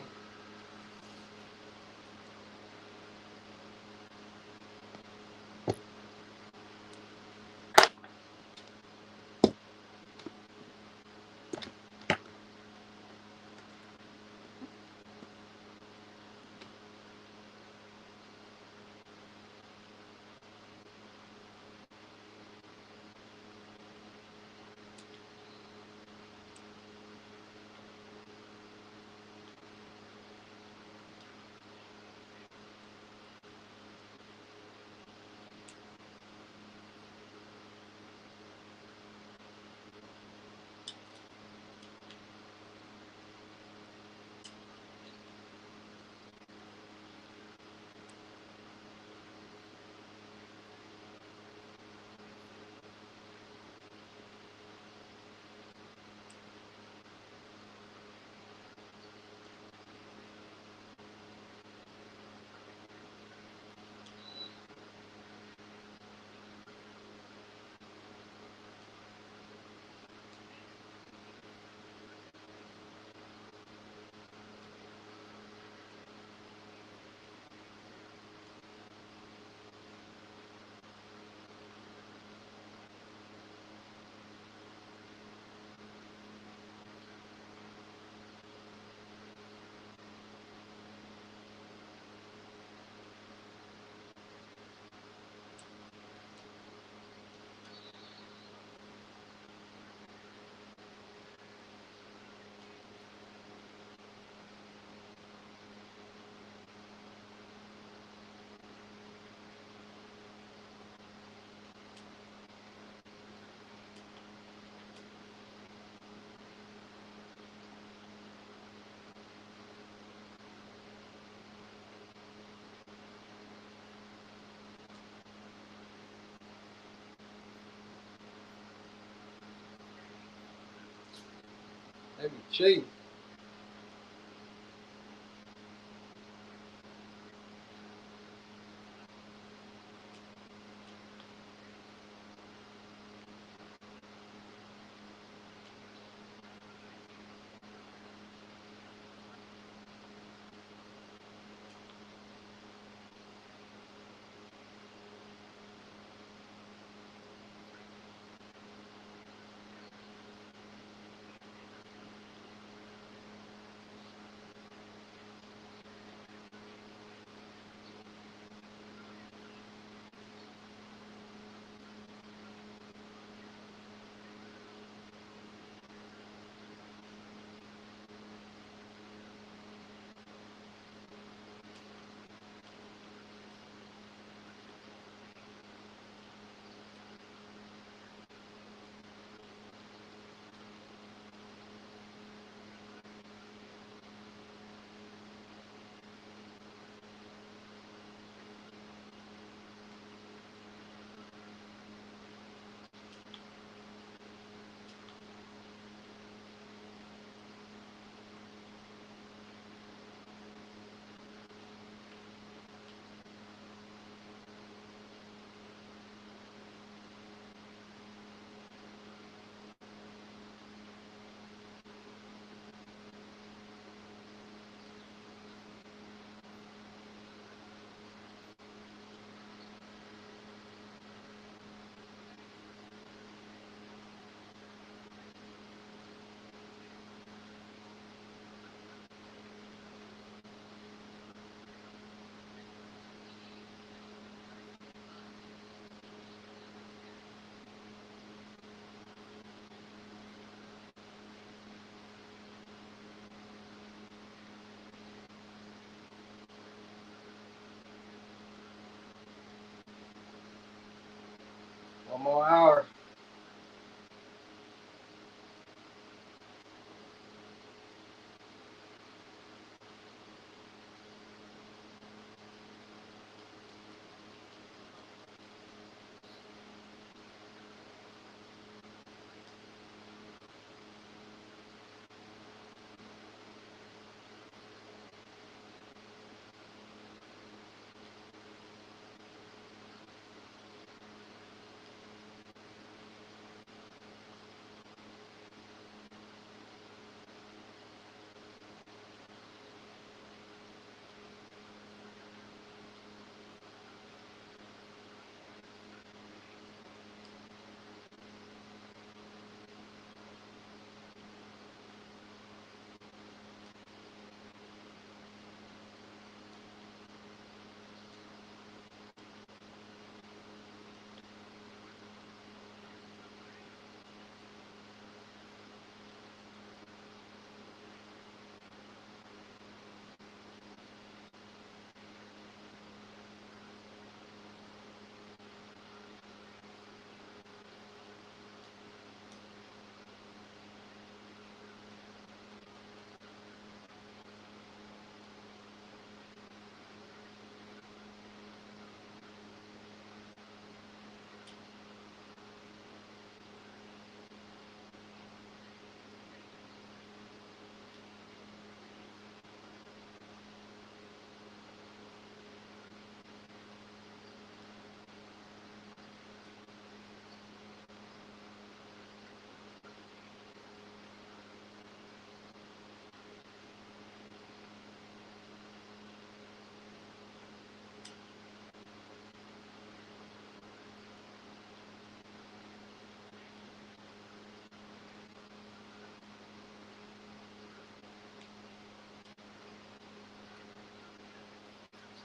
Let me cheat. One more hour.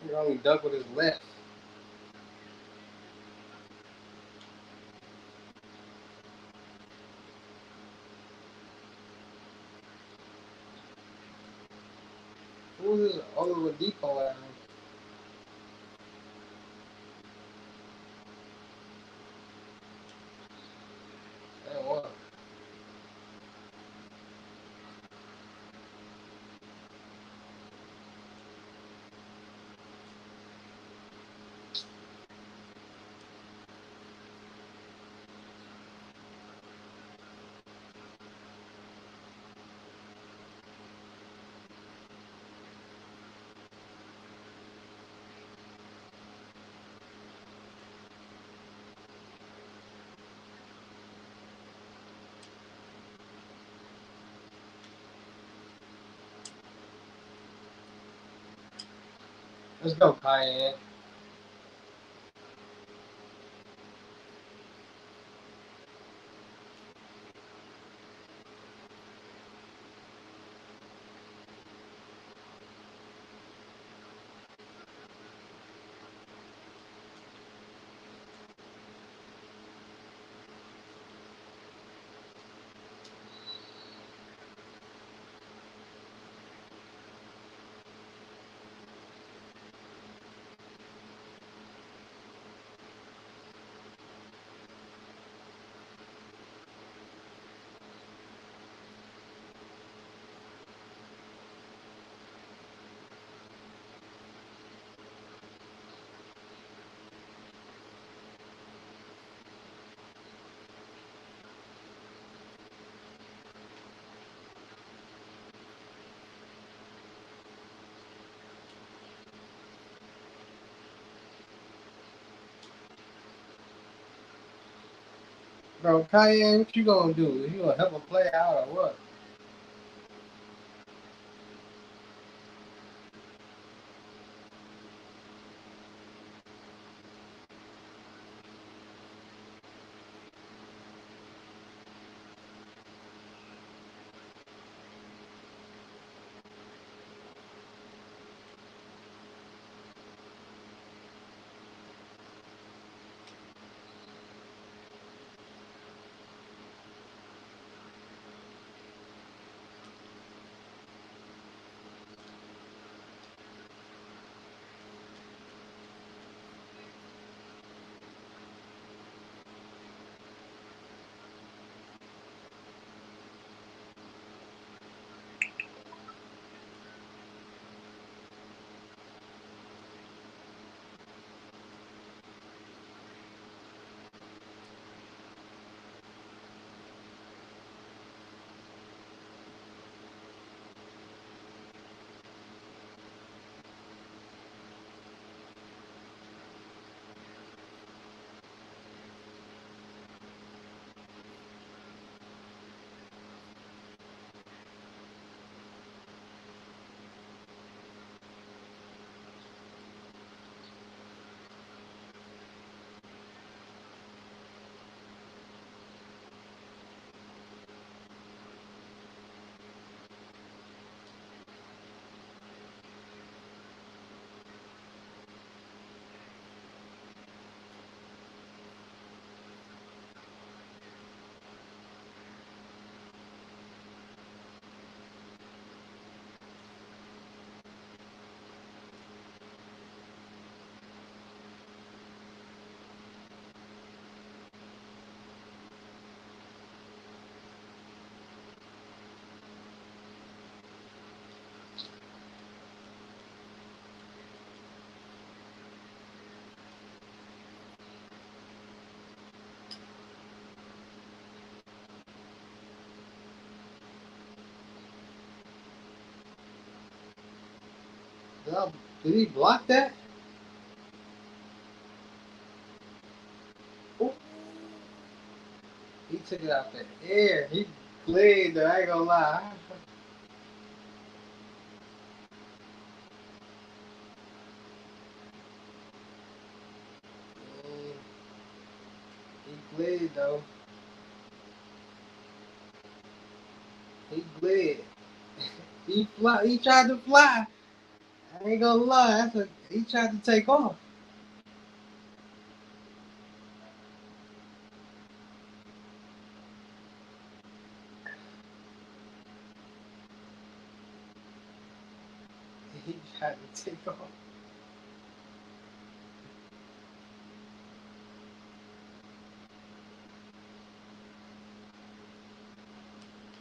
He only duck with his left. Who was this Oliver Depot at? That what? Let's go, Cayenne. Bro, Cayenne, what you gonna do? You gonna help him play out or what? Did he block that? Ooh. He took it out the air. He played though, I ain't gonna lie. He played though. He played. He tried to fly. I ain't gonna lie, that's what he tried to take off. He tried to take off.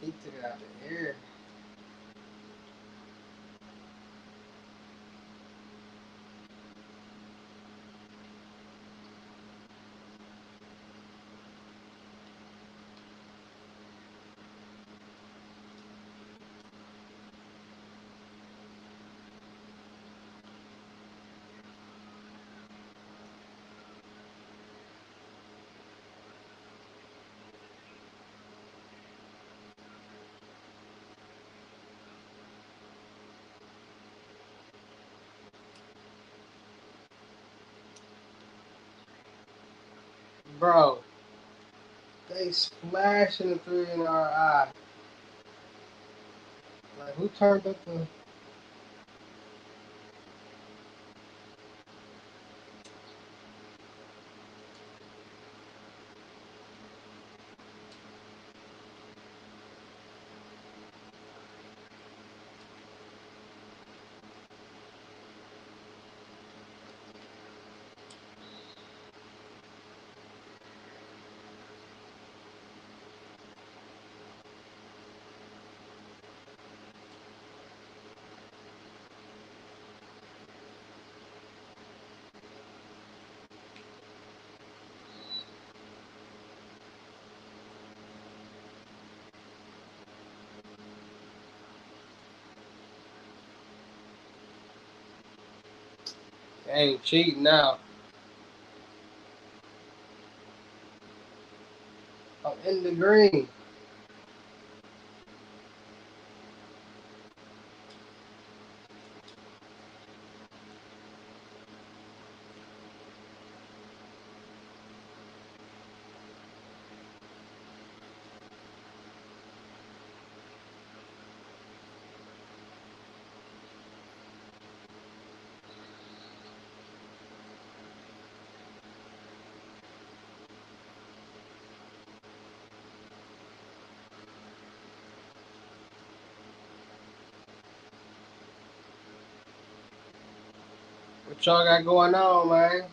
He took it out the air. Bro, they splashing the three in our eye. Like, who turned up the... They ain't cheating now. I'm in the green. What y'all got going on, man?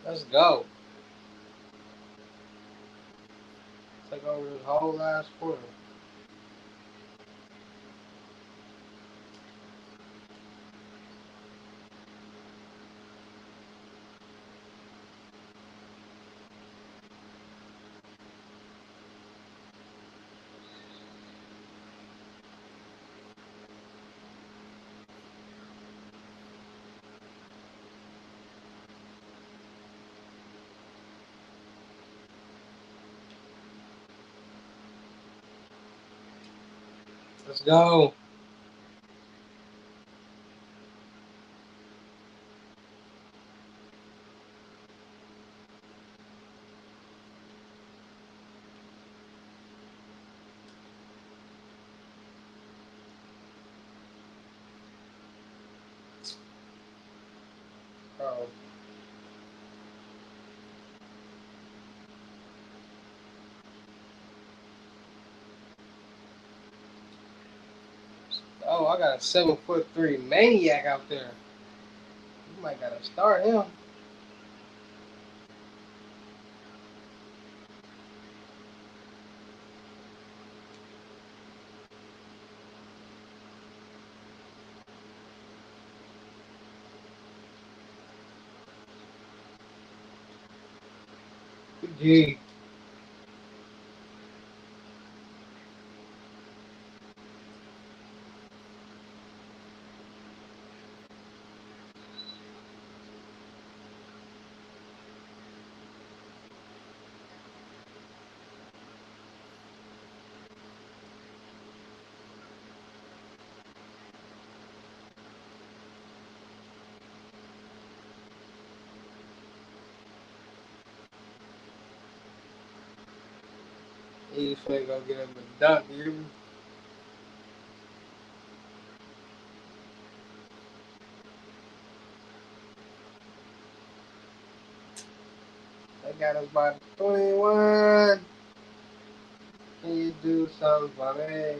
Let's go. Take over this whole last quarter. Let's go. Oh. Oh, I got a 7'3" maniac out there. You might gotta start him. Gee. He's finna go get him a dunk, you hear me? They got us by 21. Can you do something for me?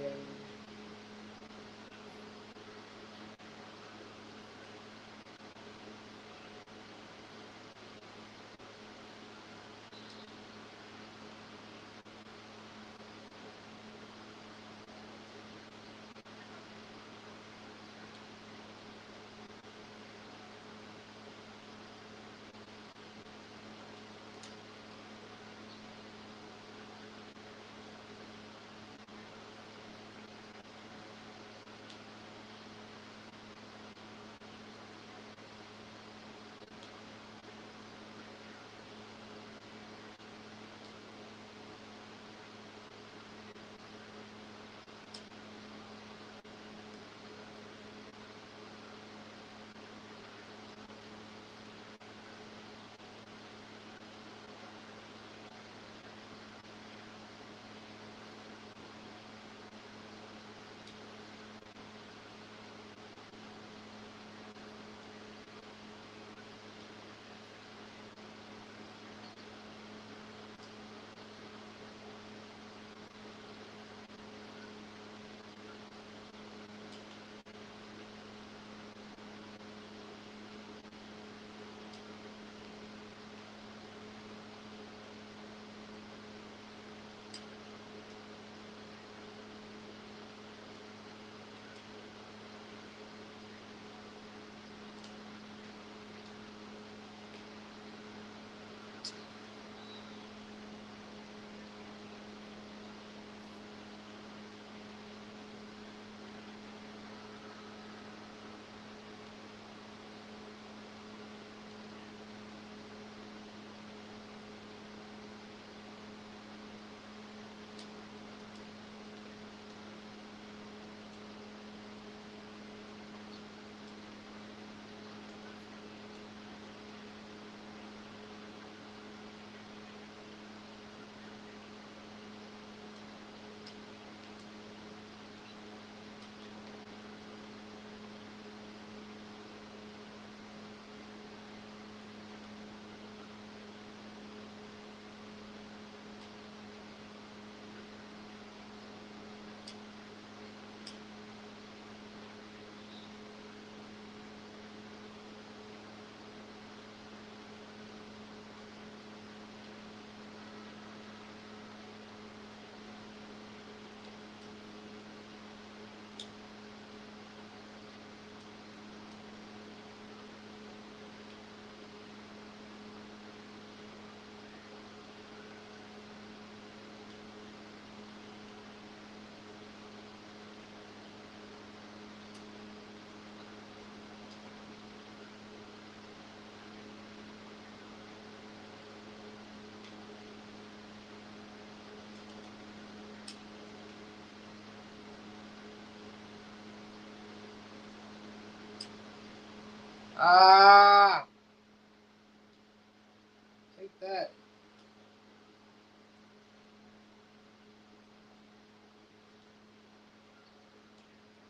Ah, take that.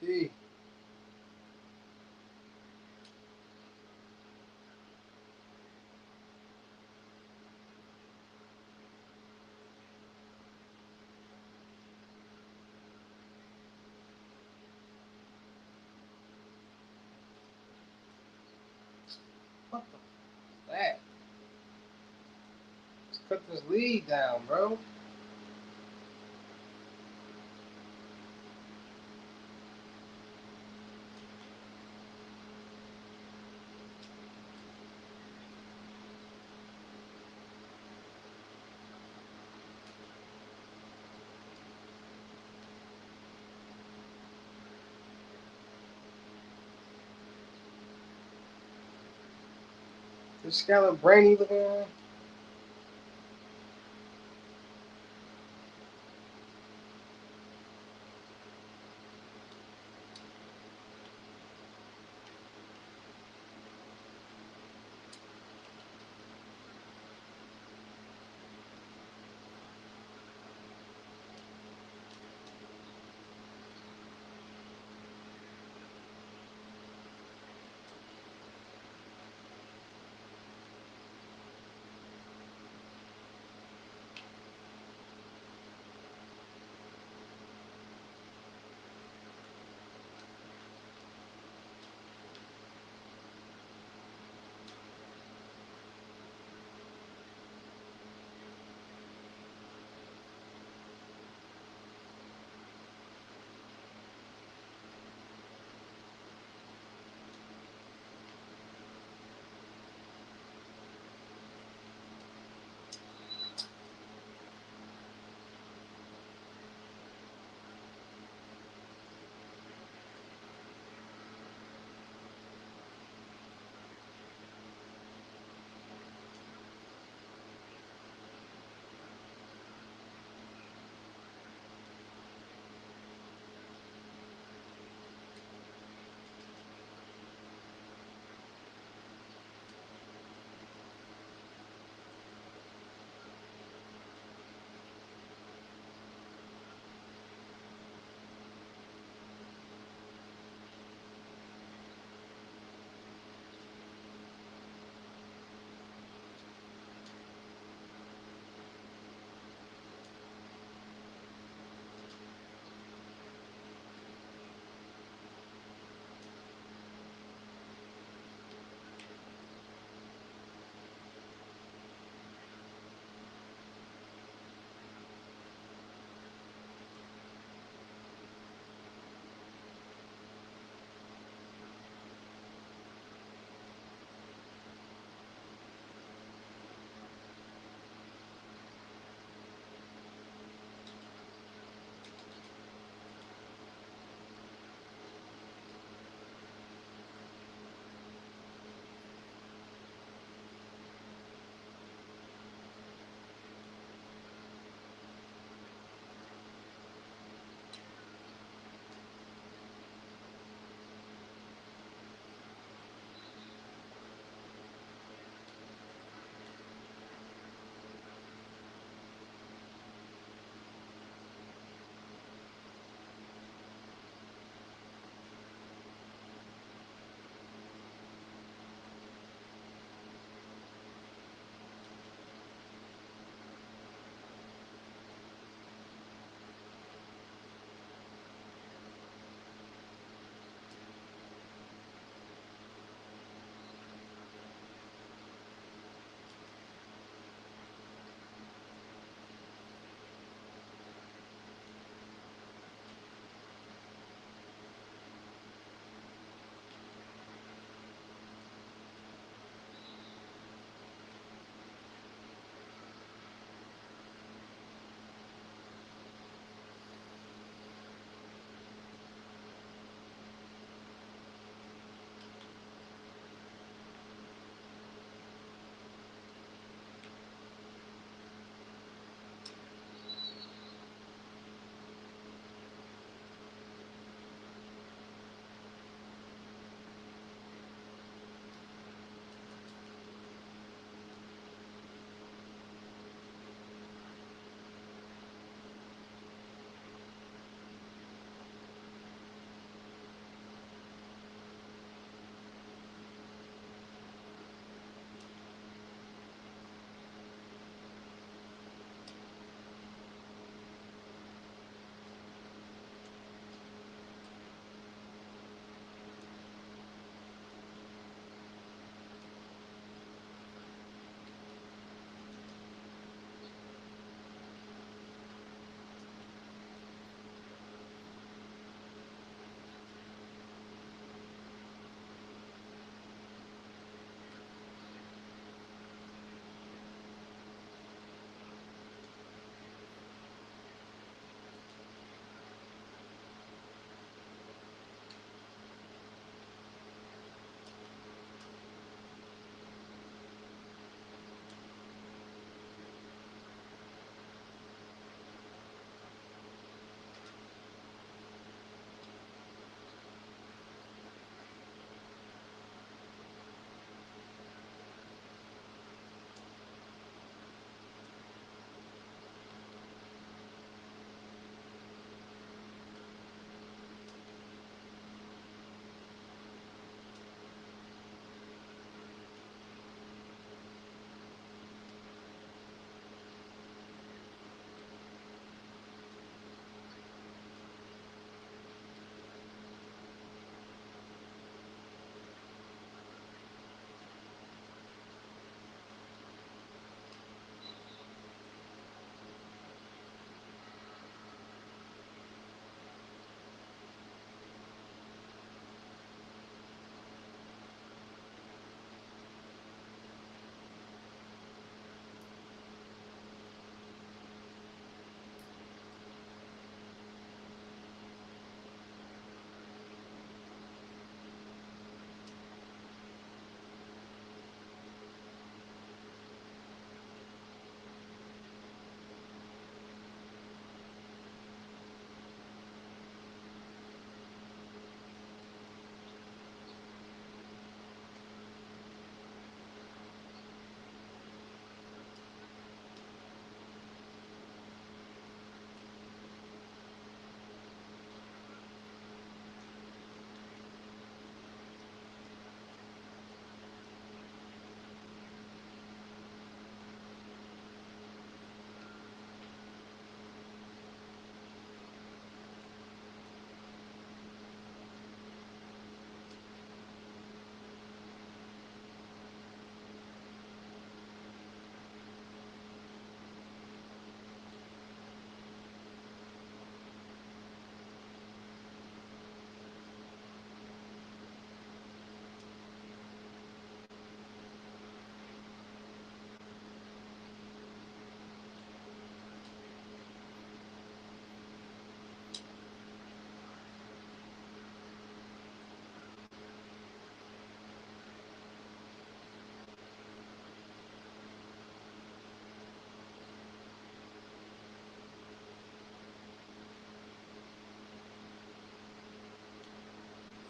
D. What the f- that? Let's cut this lead down, bro. This guy look brainy looking at.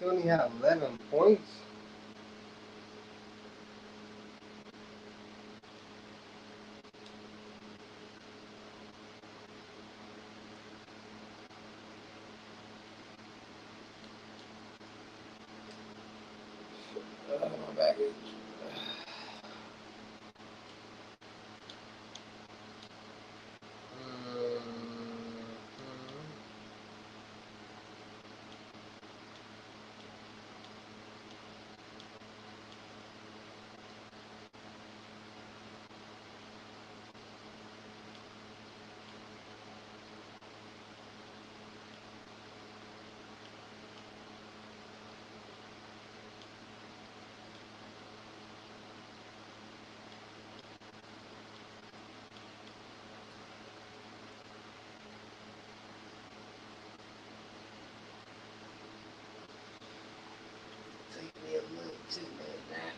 He only had 11 points. My baggage. Take me a little too much.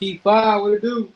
Keep fire, what it do?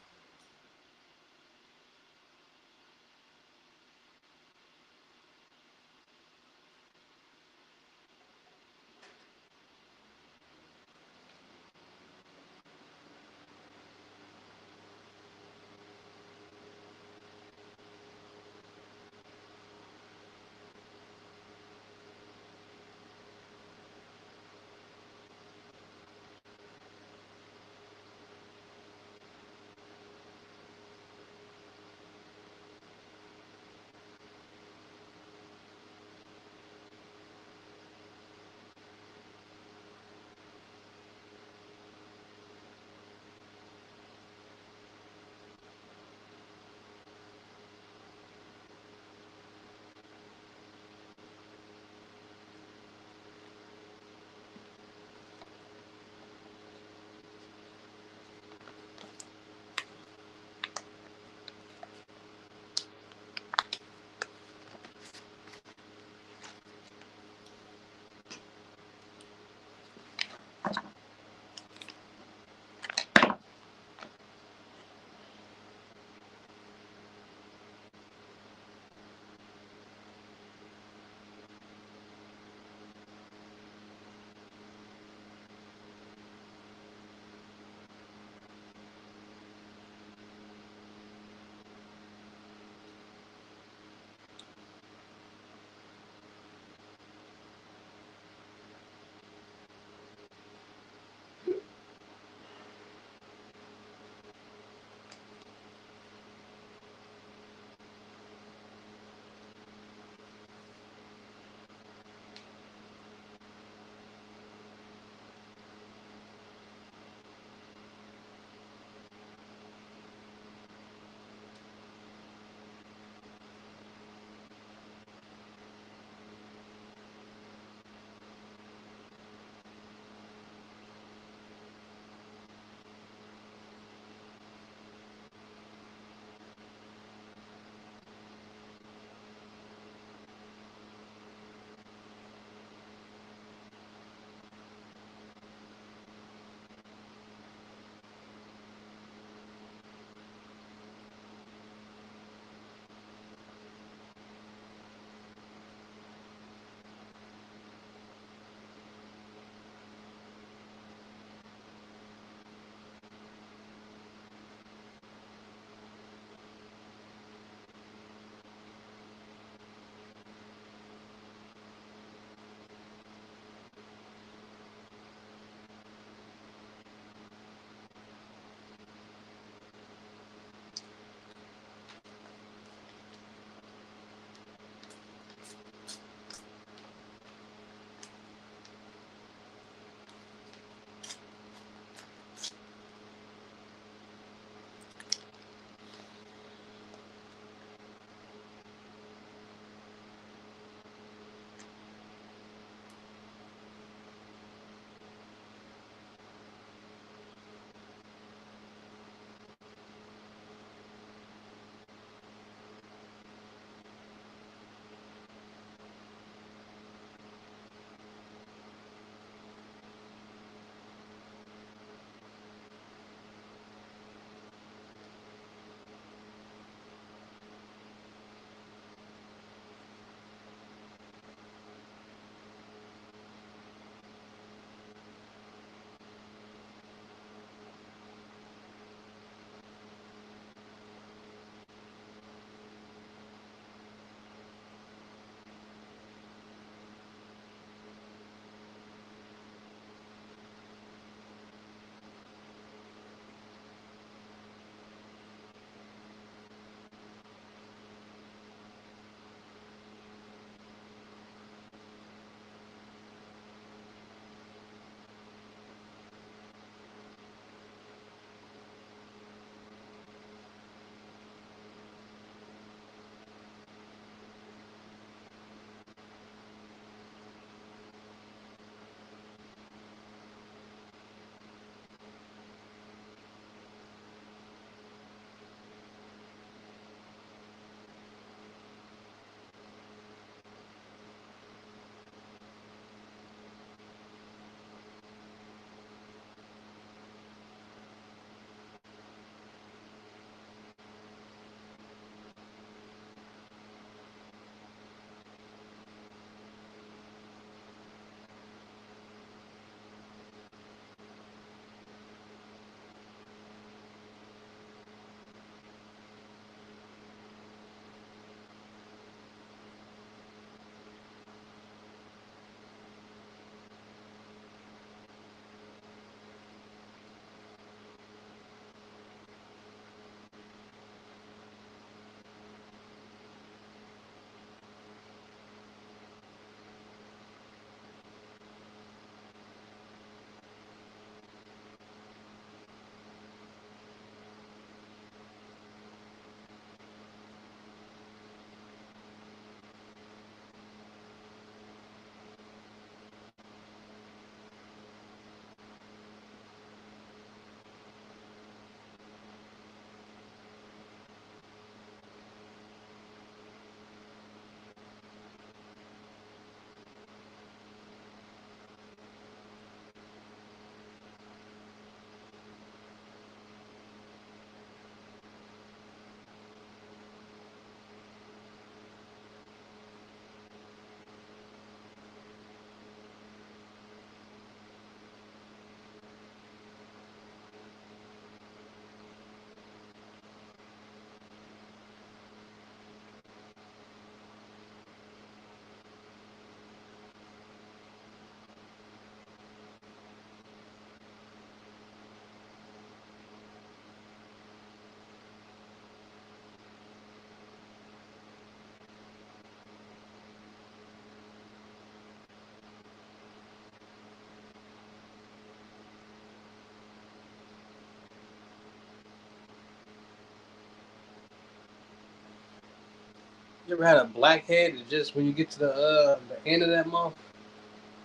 You ever had a blackhead that just when you get to the end of that month,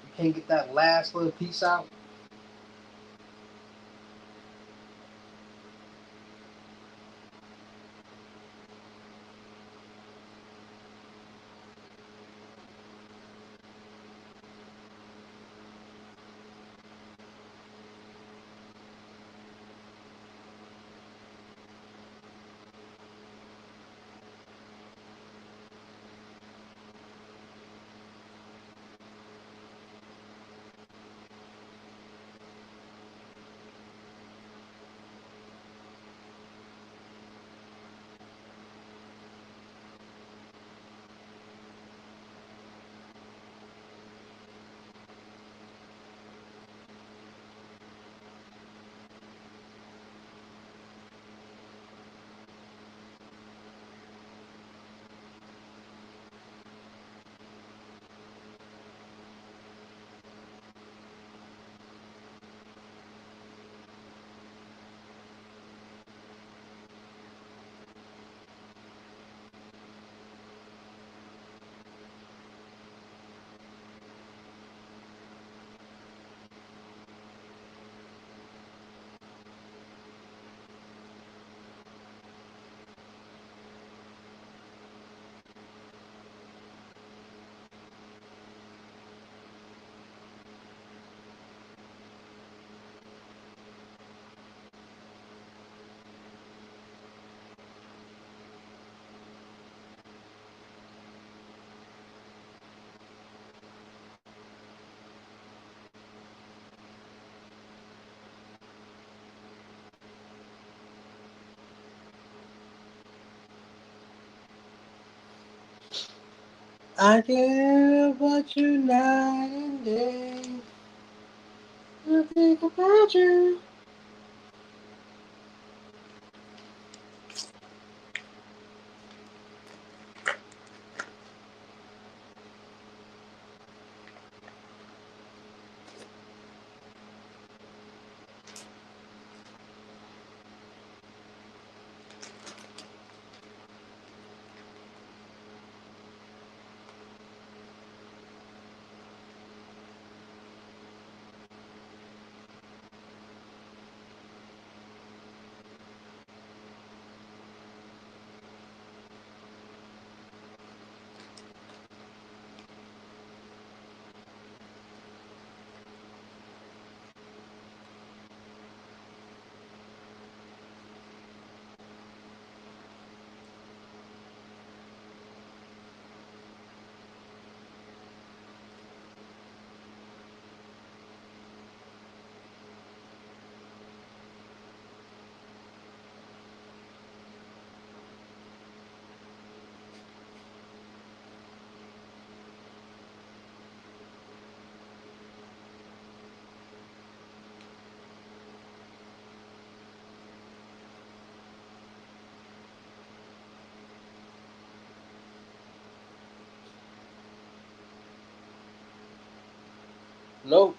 you can't get that last little piece out? I care about you night and day. I think about you. Nope.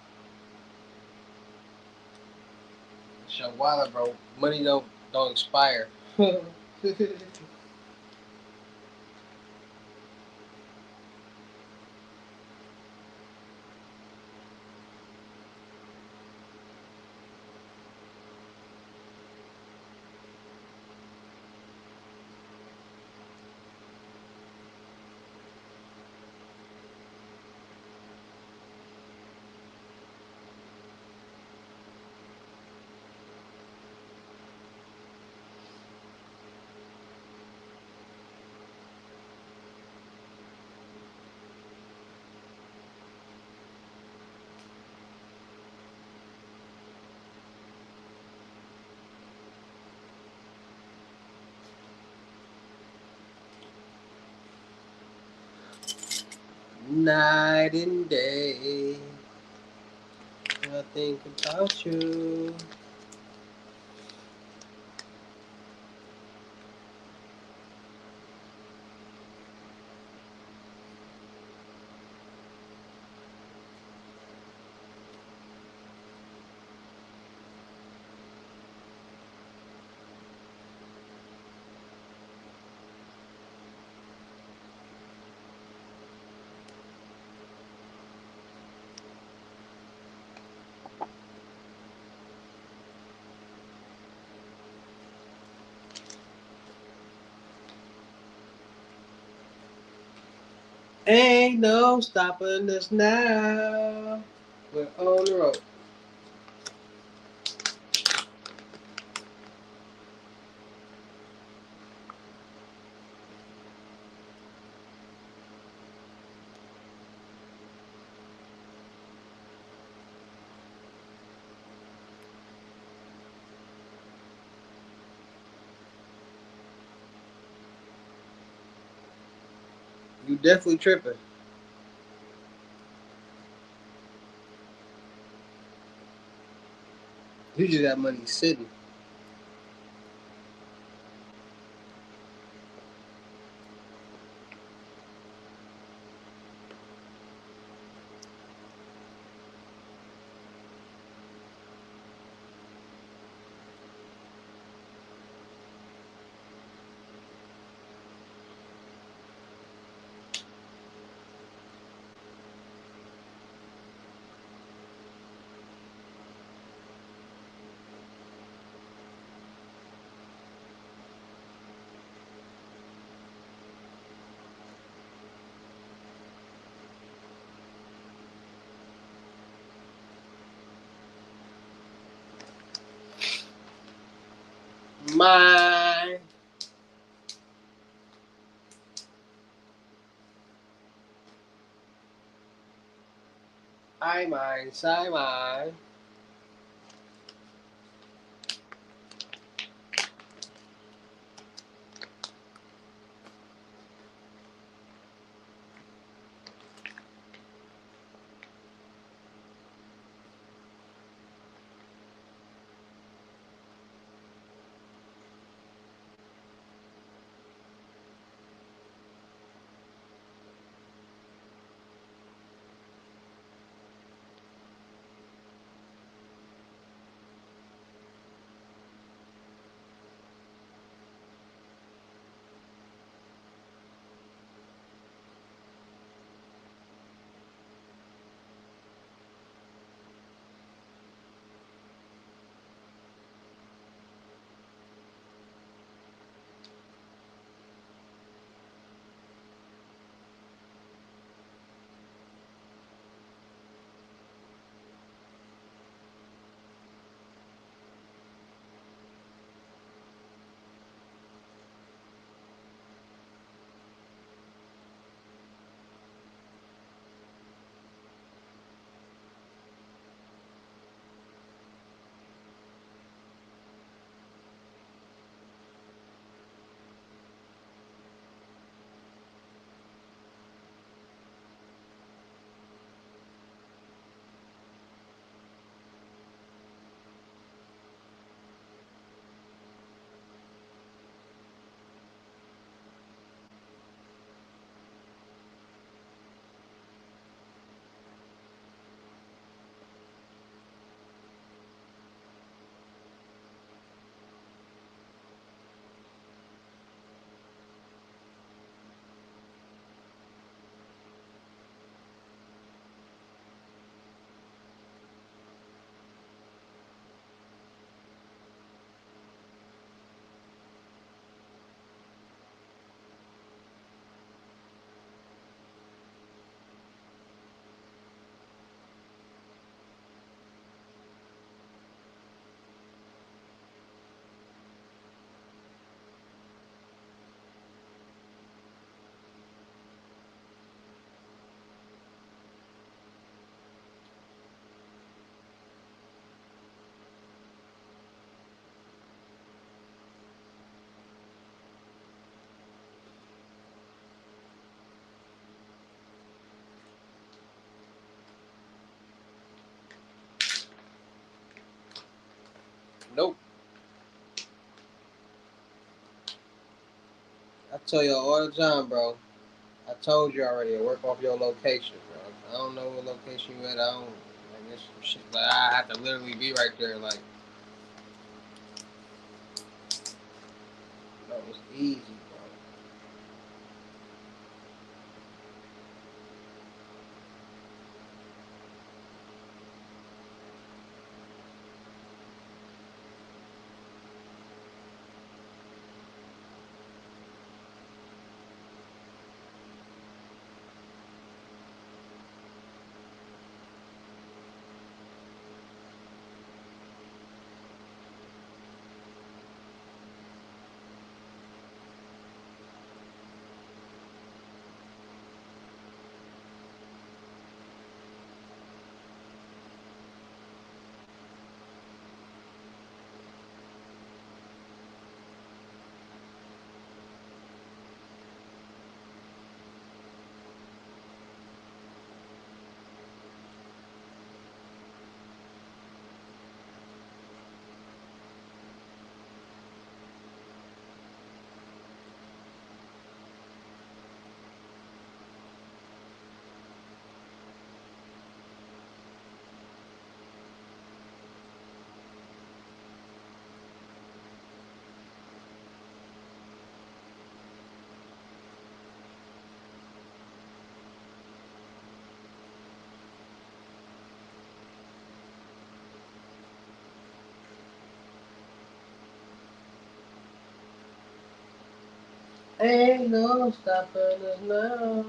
Shawala, bro. Money don't expire. Night and day, I think about you. Ain't no stopping us now. We're on the road. You definitely tripping. You just got money sitting. My. I mine, side mine. Nope. I tell you all the time, bro. I told you already. I work off your location, bro. I don't know what location you at. I don't. Like this shit. Like I have to literally be right there. Like that was easy, bro. Ain't no stopping us now.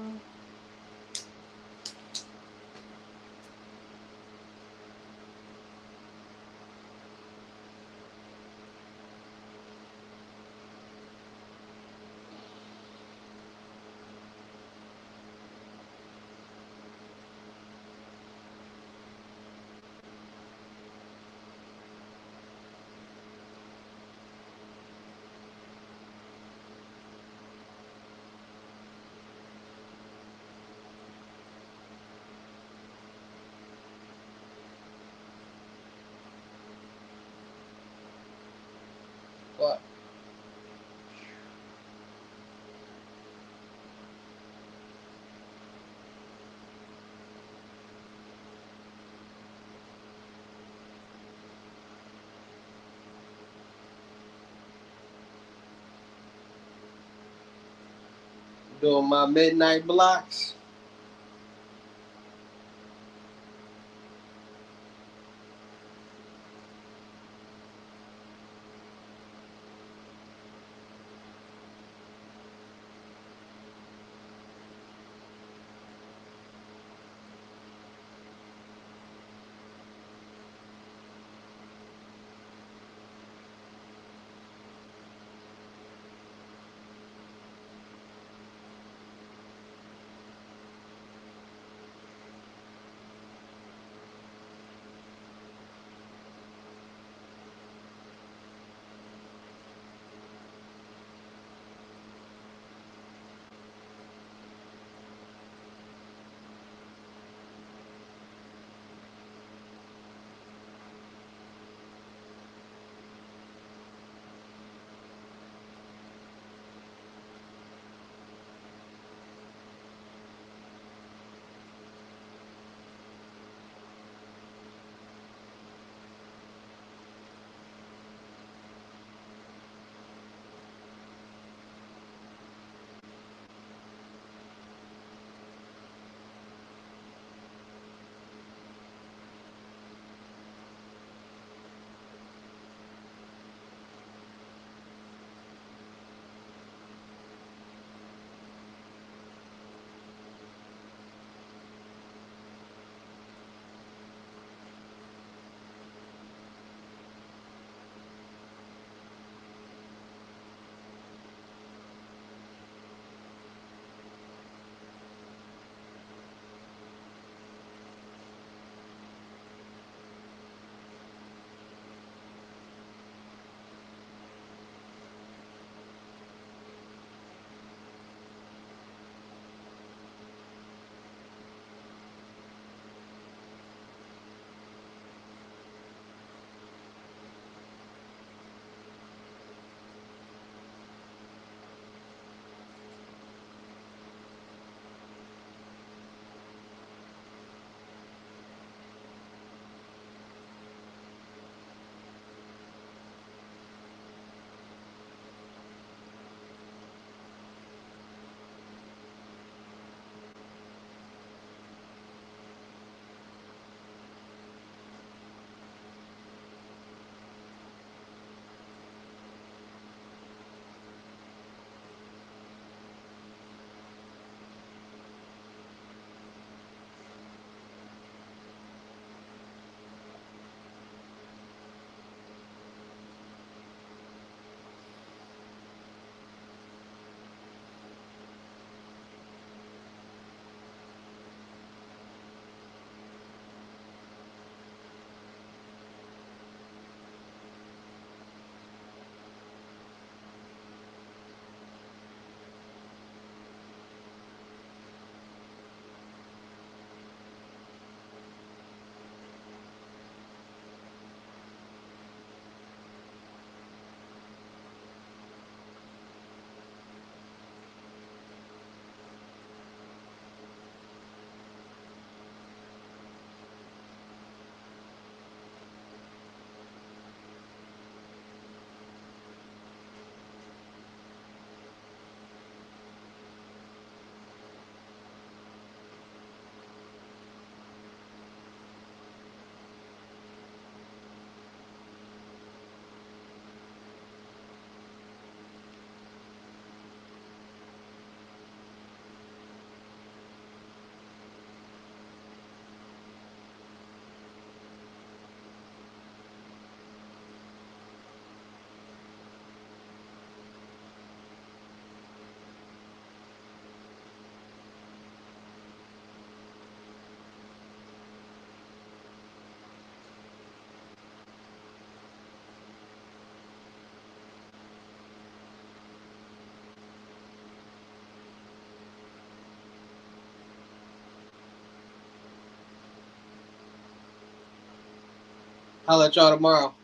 What? Doing my midnight blocks. Holla at y'all tomorrow.